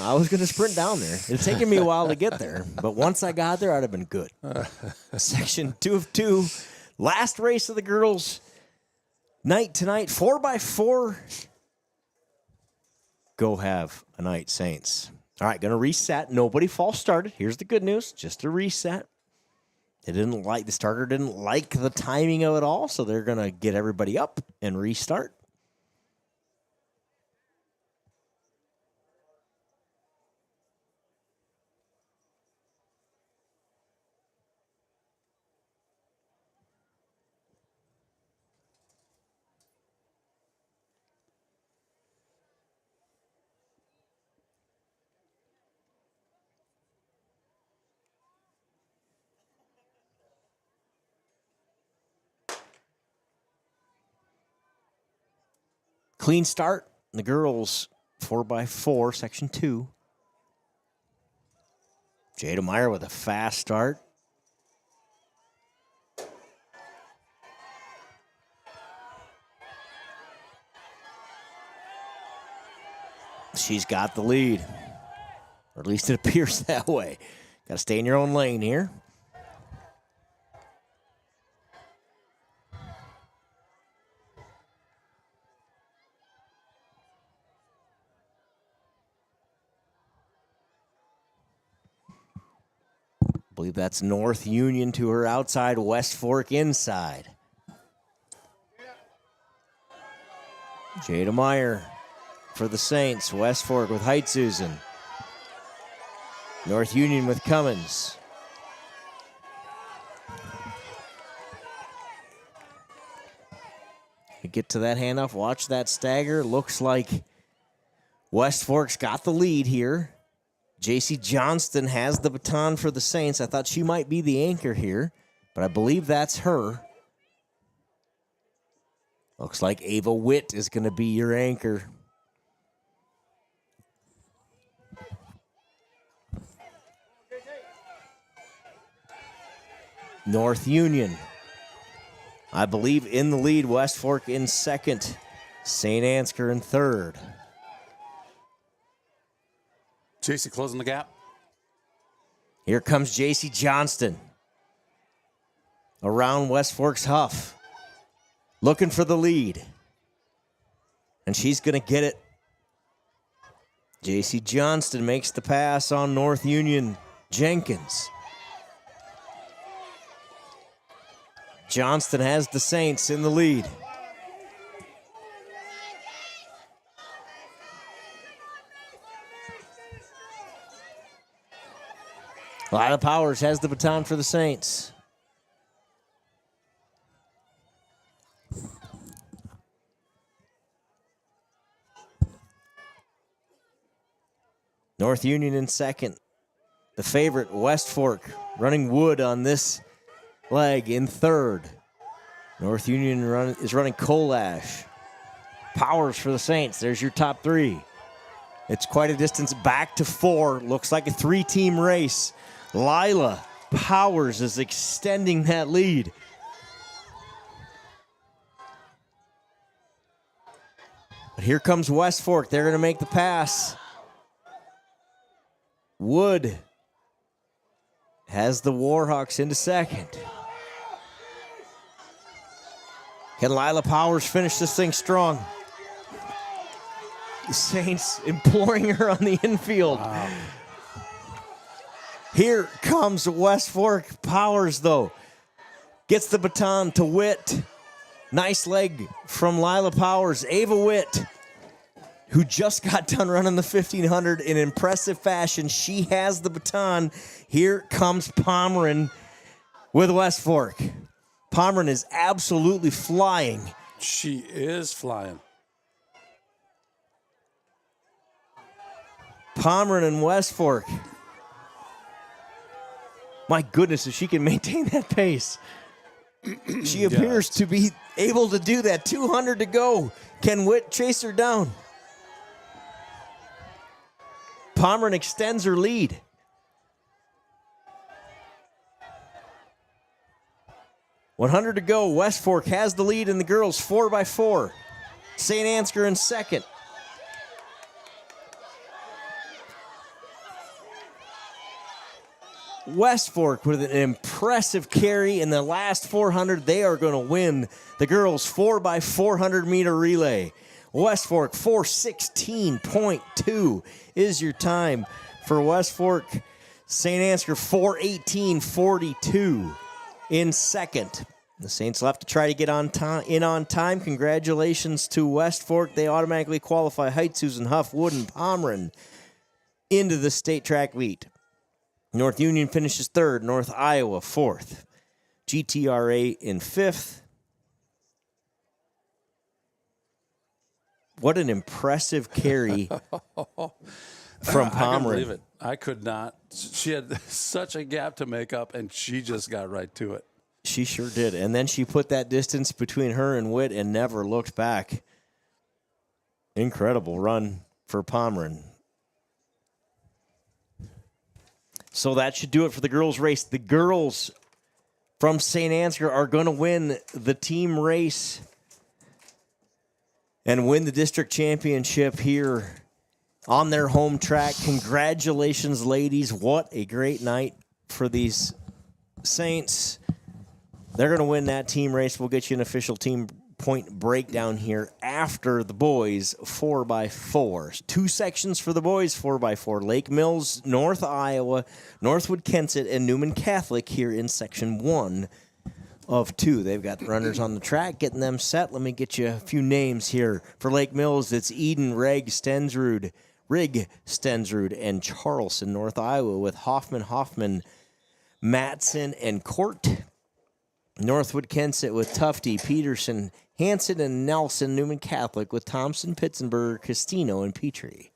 sprint down there. It's taken me a while to get there, but once I got there, I'd have been good. Section 2 of 2. Last race of the girls' night tonight, 4x4. Go have a night, Saints. All right, going to reset. Nobody false started. Here's the good news, just a reset. The starter didn't like the timing of it all, so they're going to get everybody up and restart. Clean start. The girls, 4x4, section 2. Jada Meyer with a fast start. She's got the lead. Or at least it appears that way. Got to stay in your own lane here. I believe that's North Union to her outside, West Fork inside. Jada Meyer for the Saints, West Fork with Heitzusen. North Union with Cummins. We get to that handoff, watch that stagger. Looks like West Fork's got the lead here. JC Johnston has the baton for the Saints. I thought she might be the anchor here, but I believe that's her. Looks like Ava Witt is going to be your anchor. North Union, I believe, in the lead. West Fork in second. St. Ansgar in third. JC closing the gap. Here comes JC Johnston. Around West Fork's Huff. Looking for the lead. And she's going to get it. JC Johnston makes the pass on North Union. Jenkins. Johnston has the Saints in the lead. Lila Powers has the baton for the Saints. North Union in second. The favorite, West Fork, running Wood on this leg in third. North Union is running Colash. Powers for the Saints. There's your top three. It's quite a distance back to 4. Looks like a 3-team race. Lila Powers is extending that lead. But here comes West Fork. They're going to make the pass. Wood has the Warhawks into second. Can Lila Powers finish this thing strong? The Saints imploring her on the infield. Wow. Here comes West Fork. Powers, though, gets the baton to Witt. Nice leg from Lila Powers. Ava Witt, who just got done running the 1500 in impressive fashion. She has the baton. Here comes Pomeran with West Fork. Pomeran is absolutely flying. She is flying. Pomeran and West Fork. My goodness, if she can maintain that pace. She appears to be able to do that. 200 to go. Can Witt chase her down? Pomeran extends her lead. $100 to go. West Fork has the lead in the girls 4x4. St. Ansgar in second. West Fork with an impressive carry in the last 400. They are going to win the girls 4x400 meter relay. West Fork 4:16.2 is your time for West Fork. St. Ansgar 4:18.42 in second. The Saints will have to try to get on time. Congratulations to West Fork. They automatically qualify Height, Susan Huff, Wood, and Pomeran into the state track meet. North Union finishes third. North Iowa fourth. GTRA in fifth. What an impressive carry from Pomeran. I couldn't believe it. I could not. She had such a gap to make up, and she just got right to it. She sure did. And then she put that distance between her and Witt and never looked back. Incredible run for Pomeran. So that should do it for the girls' race. The girls from St. Ansgar are going to win the team race and win the district championship here on their home track. Congratulations, ladies. What a great night for these Saints. They're going to win that team race. We'll get you an official team point breakdown here after the boys 4x4. 2 sections for the boys 4x4. Lake Mills, North Iowa, Northwood Kensett, and Newman Catholic here in section 1 of 2. They've got the runners on the track, getting them set. Let me get you a few names here. For Lake Mills, it's Eden, Rigg, Stensrud, and Charleston. North Iowa with Hoffman, Matson, and Court. Northwood Kensett with Tufty, Peterson, Hanson, and Nelson. Newman Catholic with Thompson, Pittsburgh, Castino, and Petrie.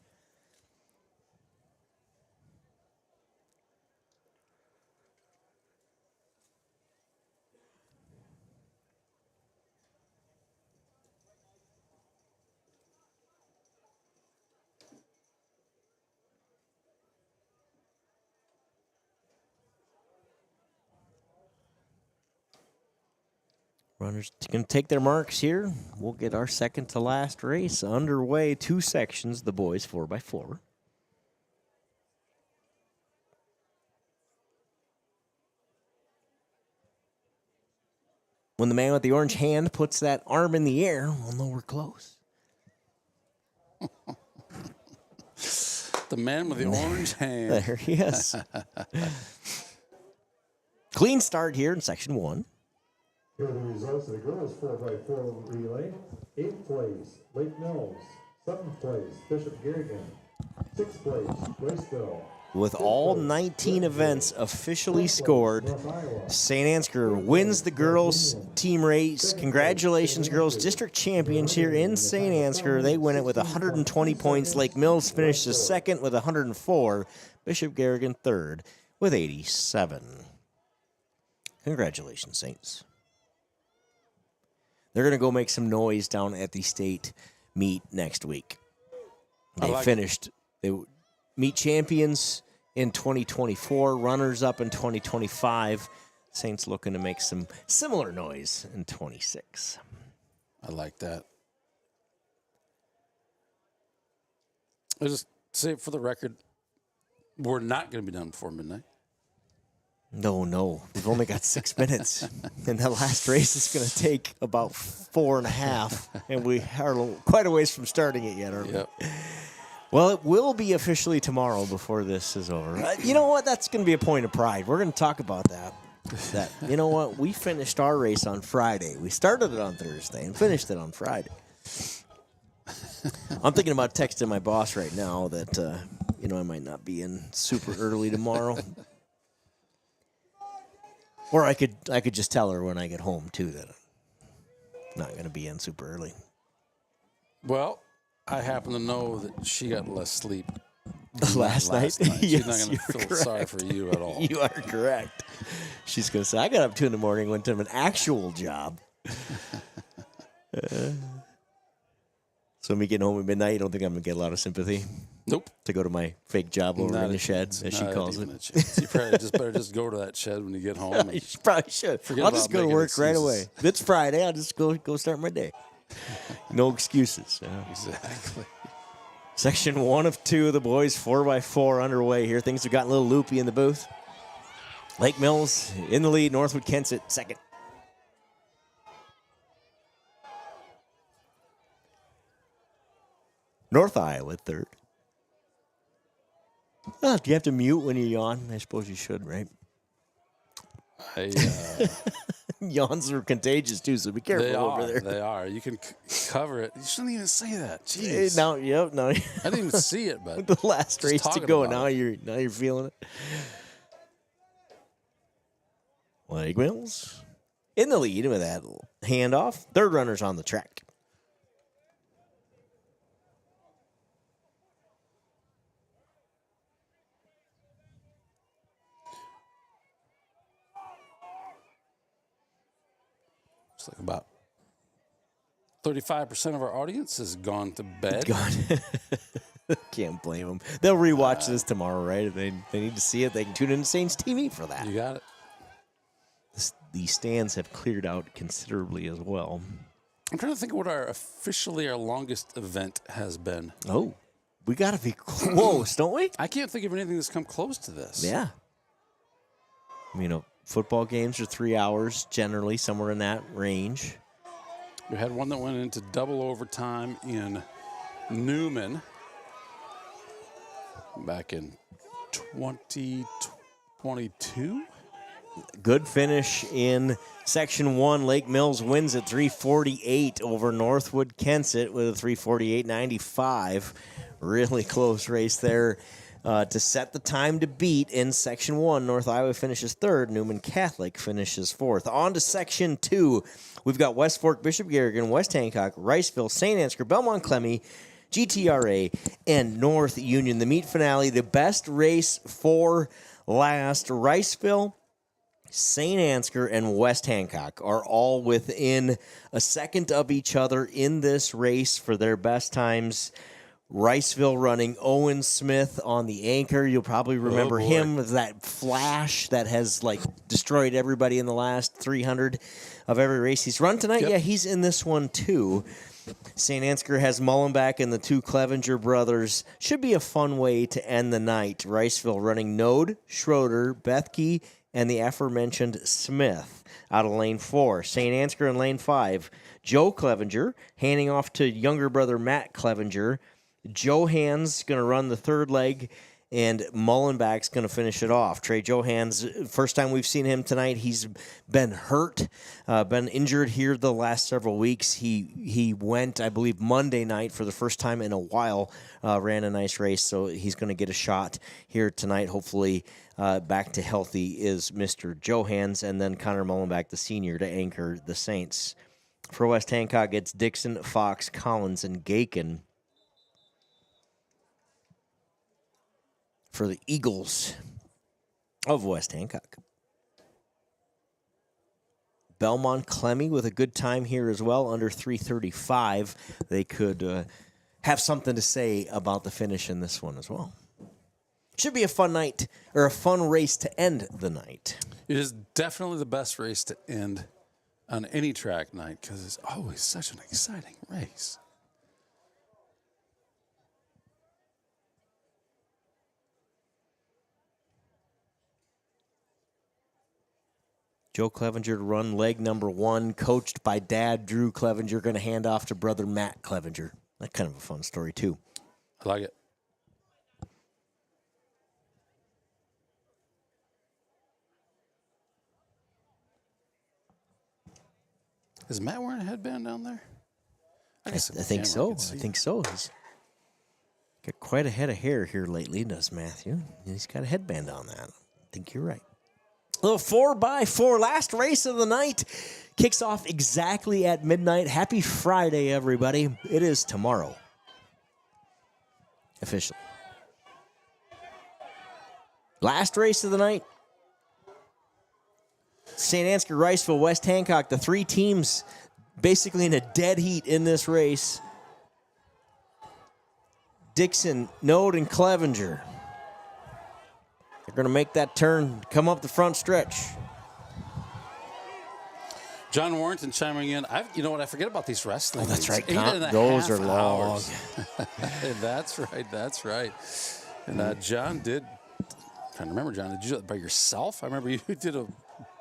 Runners going to take their marks here. We'll get our second to last race underway. 2 sections, the boys 4x4. When the man with the orange hand puts that arm in the air, we'll know we're close. The man with the orange hand. There he is. Clean start here in section 1. Here are the results of the girls 4x4 relay. 8th place, Lake Mills. 7th place, Bishop Garrigan. 6th place, Graceville. with all 19 events officially scored, St. Ansgar wins the girls' team race. Congratulations, girls district champions here in St. Ansgar. They win it with 120 points. Lake Mills finishes second with 104. Bishop Garrigan third with 87. Congratulations, Saints. They're going to go make some noise down at the state meet next week. They finished. They meet champions in 2024, runners-up in 2025. Saints looking to make some similar noise in 26. I like that. I just say for the record, we're not going to be done before midnight. No. We've only got 6 minutes. And that last race is going to take about 4.5. And we are quite a ways from starting it yet, aren't we? Well, it will be officially tomorrow before this is over. You know what? That's going to be a point of pride. We're going to talk about that. You know what? We finished our race on Friday. We started it on Thursday and finished it on Friday. I'm thinking about texting my boss right now that, I might not be in super early tomorrow. Or I could just tell her when I get home, too, that I'm not going to be in super early. Well, I happen to know that she got less sleep last night. She's Yes, not going to feel correct. sorry for you at all. You are correct. She's going to say, I got up 2 in the morning, went to an actual job. So me getting home at midnight, you don't think I'm going to get a lot of sympathy? Nope. To go to my fake job over in the shed, as she calls it. You probably better just go to that shed when you get home. You probably should. I'll just go to work right away. If it's Friday, I'll just go start my day. No excuses. Exactly. Section 1 of 2 of the boys 4x4 underway here. Things have gotten a little loopy in the booth. Lake Mills in the lead. Northwood Kensett second. North Iowa third. Oh, do you have to mute when you yawn? I suppose you should, right? Yawns are contagious, too, so be careful over there. They are. You can cover it. You shouldn't even say that. Jeez. No. I didn't even see it, but the last race to go, now you're feeling it. Lake Mills in the lead with that handoff. Third runner's on the track. It's like about 35% of our audience has gone to bed. Can't blame them. They'll rewatch this tomorrow, right? If they need to see it, they can tune in to Saints TV for that. You got it. The stands have cleared out considerably as well. I'm trying to think of what our longest event has been. Oh, we got to be close, don't we? I can't think of anything that's come close to this. Yeah. Football games are 3 hours, generally, somewhere in that range. We had one that went into double overtime in Newman back in 2022. Good finish in Section 1. Lake Mills wins at 3:48 over Northwood Kensett with a 3:48.95. Really close race there. To set the time to beat in Section 1, North Iowa finishes third. Newman Catholic finishes fourth. On to Section 2. We've got West Fork, Bishop Garrigan, West Hancock, Riceville, St. Ansgar, Belmont Clemmy, GTRA, and North Union. The meet finale, the best race for last. Riceville, St. Ansgar, and West Hancock are all within a second of each other in this race for their best times. Riceville running Owen Smith on the anchor. You'll probably remember him as that flash that has destroyed everybody in the last 300 of every race he's run tonight. Yep. Yeah, he's in this one too. St. Ansgar has Mullenbeck and the two Clevenger brothers. Should be a fun way to end the night. Riceville running Node, Schroeder, Bethke, and the aforementioned Smith out of lane 4. St. Ansgar in lane 5. Joe Clevenger handing off to younger brother Matt Clevenger. Joe Hand's going to run the third leg, and Mullenback's going to finish it off. Trey Johans, first time we've seen him tonight, he's been hurt, been injured here the last several weeks. He went, I believe, Monday night for the first time in a while, ran a nice race, so he's going to get a shot here tonight. Hopefully back to healthy is Mr. Johans, and then Connor Mullenback, the senior, to anchor the Saints. For West Hancock, it's Dixon, Fox, Collins, and Gakin. For the Eagles of West Hancock. Belmont Clemmy with a good time here as well, under 3:35. They could have something to say about the finish in this one as well. Should be a fun night, or a fun race to end the night. It is definitely the best race to end on any track night because it's always such an exciting race. Joe Clevenger to run leg number 1, coached by dad Drew Clevenger, going to hand off to brother Matt Clevenger. That's kind of a fun story, too. I like it. Is Matt wearing a headband down there? I think so. I think so. He's got quite a head of hair here lately, does Matthew? He's got a headband on that. I think you're right. A little 4x4, last race of the night. Kicks off exactly at midnight. Happy Friday, everybody. It is tomorrow. Officially. Last race of the night. St. Ansgar, Riceville, West Hancock, the three teams basically in a dead heat in this race. Dixon, Node, and Clevenger. They're going to make that turn, come up the front stretch. John Warrington chiming in. You know what? I forget about these wrestling. Oh, that's right. Those are long. That's right. That's right. And John did. I'm trying to remember, John. Did you do it by yourself? I remember you did a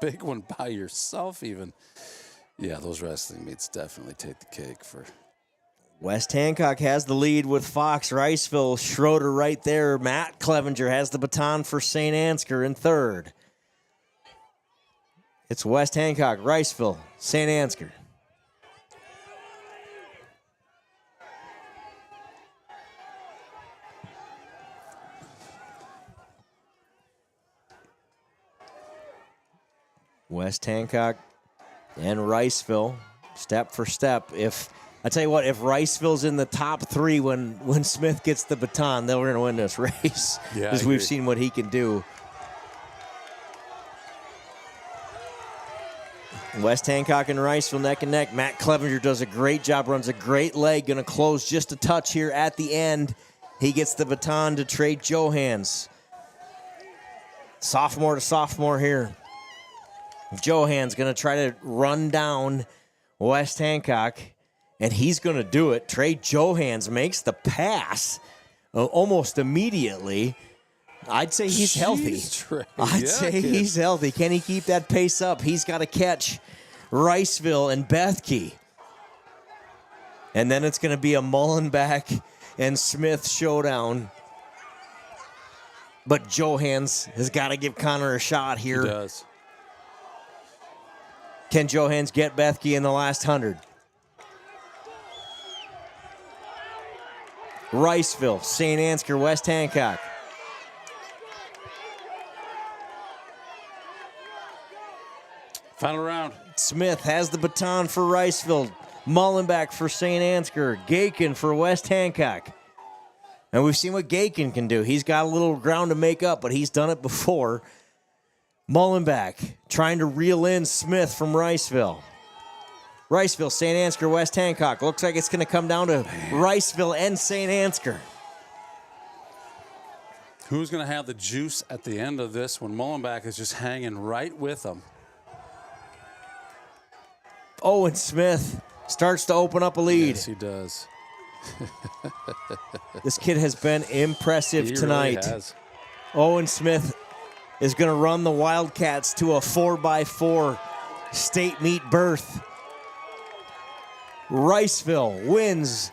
big one by yourself, even. Yeah, those wrestling meets definitely take the cake for. West Hancock has the lead with Fox, Riceville, Schroeder right there. Matt Clevenger has the baton for St. Ansgar in third. It's West Hancock, Riceville, St. Ansgar. West Hancock and Riceville, step for step. I tell you what, if Riceville's in the top three when Smith gets the baton, then we're going to win this race. Yeah, because we've seen what he can do. West Hancock and Riceville neck and neck. Matt Clevenger does a great job, runs a great leg, going to close just a touch here at the end. He gets the baton to Trey Johans. Sophomore to sophomore here. Johans going to try to run down West Hancock, and he's going to do it. Trey Johans makes the pass almost immediately. I'd say he's healthy. I'd say he's healthy. Can he keep that pace up? He's got to catch Riceville and Bethke. And then it's going to be a Mullenback and Smith showdown. But Johans has got to give Connor a shot here. He does. Can Johans get Bethke in the last 100? Riceville, St. Ansgar, West Hancock. Final round. Smith has the baton for Riceville. Mullenback for St. Ansgar. Gakin for West Hancock. And we've seen what Gakin can do. He's got a little ground to make up, but he's done it before. Mullenback trying to reel in Smith from Riceville. Riceville, St. Ansgar, West Hancock. Looks like it's going to come down to Riceville and St. Ansgar. Who's going to have the juice at the end of this when Mullenback is just hanging right with them? Owen Smith starts to open up a lead. Yes, he does. This kid has been impressive tonight. Really has. Owen Smith is going to run the Wildcats to a 4x4 state meet berth. Riceville wins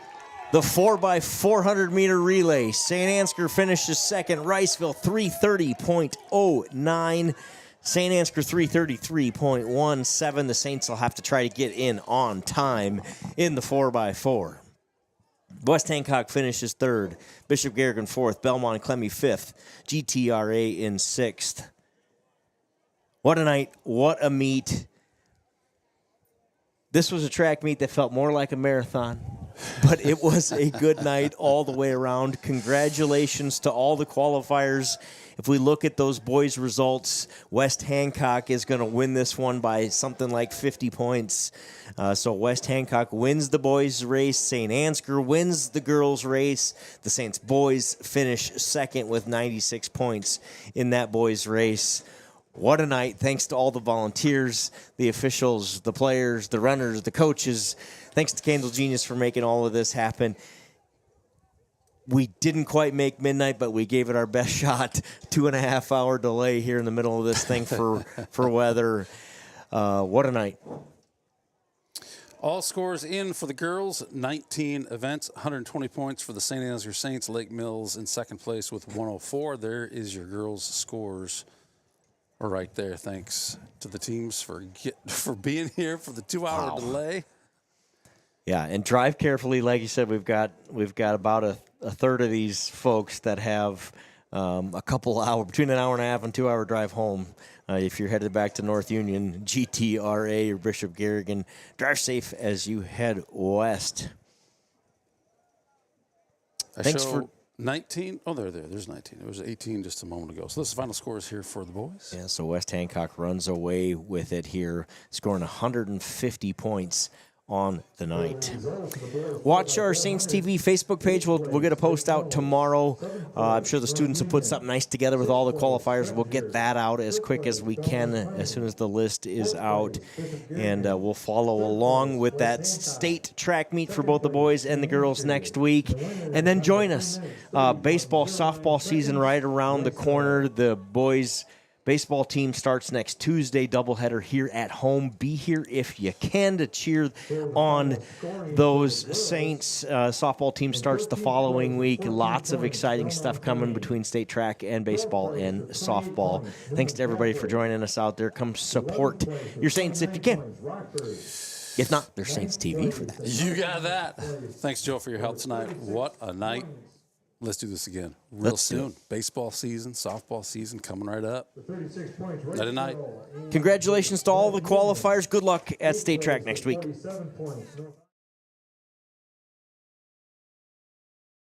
The 4x400 meter relay. St. Ansgar finishes second. Riceville 330.09. St. Ansgar 333.17. The Saints will have to try to get in on time in the 4x4. West Hancock finishes third. Bishop Garrigan fourth. Belmont and Clemmy fifth. GTRA in sixth. What a night. What a meet. This was a track meet that felt more like a marathon, but it was a good night all the way around. Congratulations to all the qualifiers. If we look at those boys' results, West Hancock is going to win this one by something like 50 points. So West Hancock wins the boys' race. St. Ansgar wins the girls' race. The Saints boys finish second with 96 points in that boys' race. What a night. Thanks to all the volunteers, the officials, the players, the runners, the coaches. Thanks to Candle Genius for making all of this happen. We didn't quite make midnight, but we gave it our best shot. 2.5 hour delay here in the middle of this thing for weather. What a night. All scores in for the girls, 19 events, 120 points for the St. Ansgar Saints. Lake Mills in second place with 104. There is your girls' scores. Right there. Thanks to the teams for being here for the 2-hour delay. Yeah, and drive carefully. Like you said, we've got about a third of these folks that have a couple hours, between an hour and a half and 2 hour drive home. If you're headed back to North Union, GTRA or Bishop Garrigan, drive safe as you head west. Thanks for 19. Oh, there's 19. It was 18 just a moment ago. So this is the final scores here for the boys. Yeah, so West Hancock runs away with it here, scoring 150 points on the night. Watch our Saints TV Facebook page. We'll get a post out tomorrow. I'm sure the students will put something nice together with all the qualifiers. We'll get that out as quick as we can as soon as the list is out. And we'll follow along with that state track meet for both the boys and the girls next week. And then join us. Baseball, softball season right around the corner. The boys' baseball team starts next Tuesday, doubleheader here at home. Be here if you can to cheer on those Saints. Softball team starts the following week. Lots of exciting stuff coming between state track and baseball and softball. Thanks to everybody for joining us out there. Come support your Saints if you can. If not, there's Saints TV for that. You got that. Thanks, Joe, for your help tonight. What a night. Let's do this again real soon. Baseball season, softball season coming right up. Night night. Congratulations to all the qualifiers. Good luck at state track next week.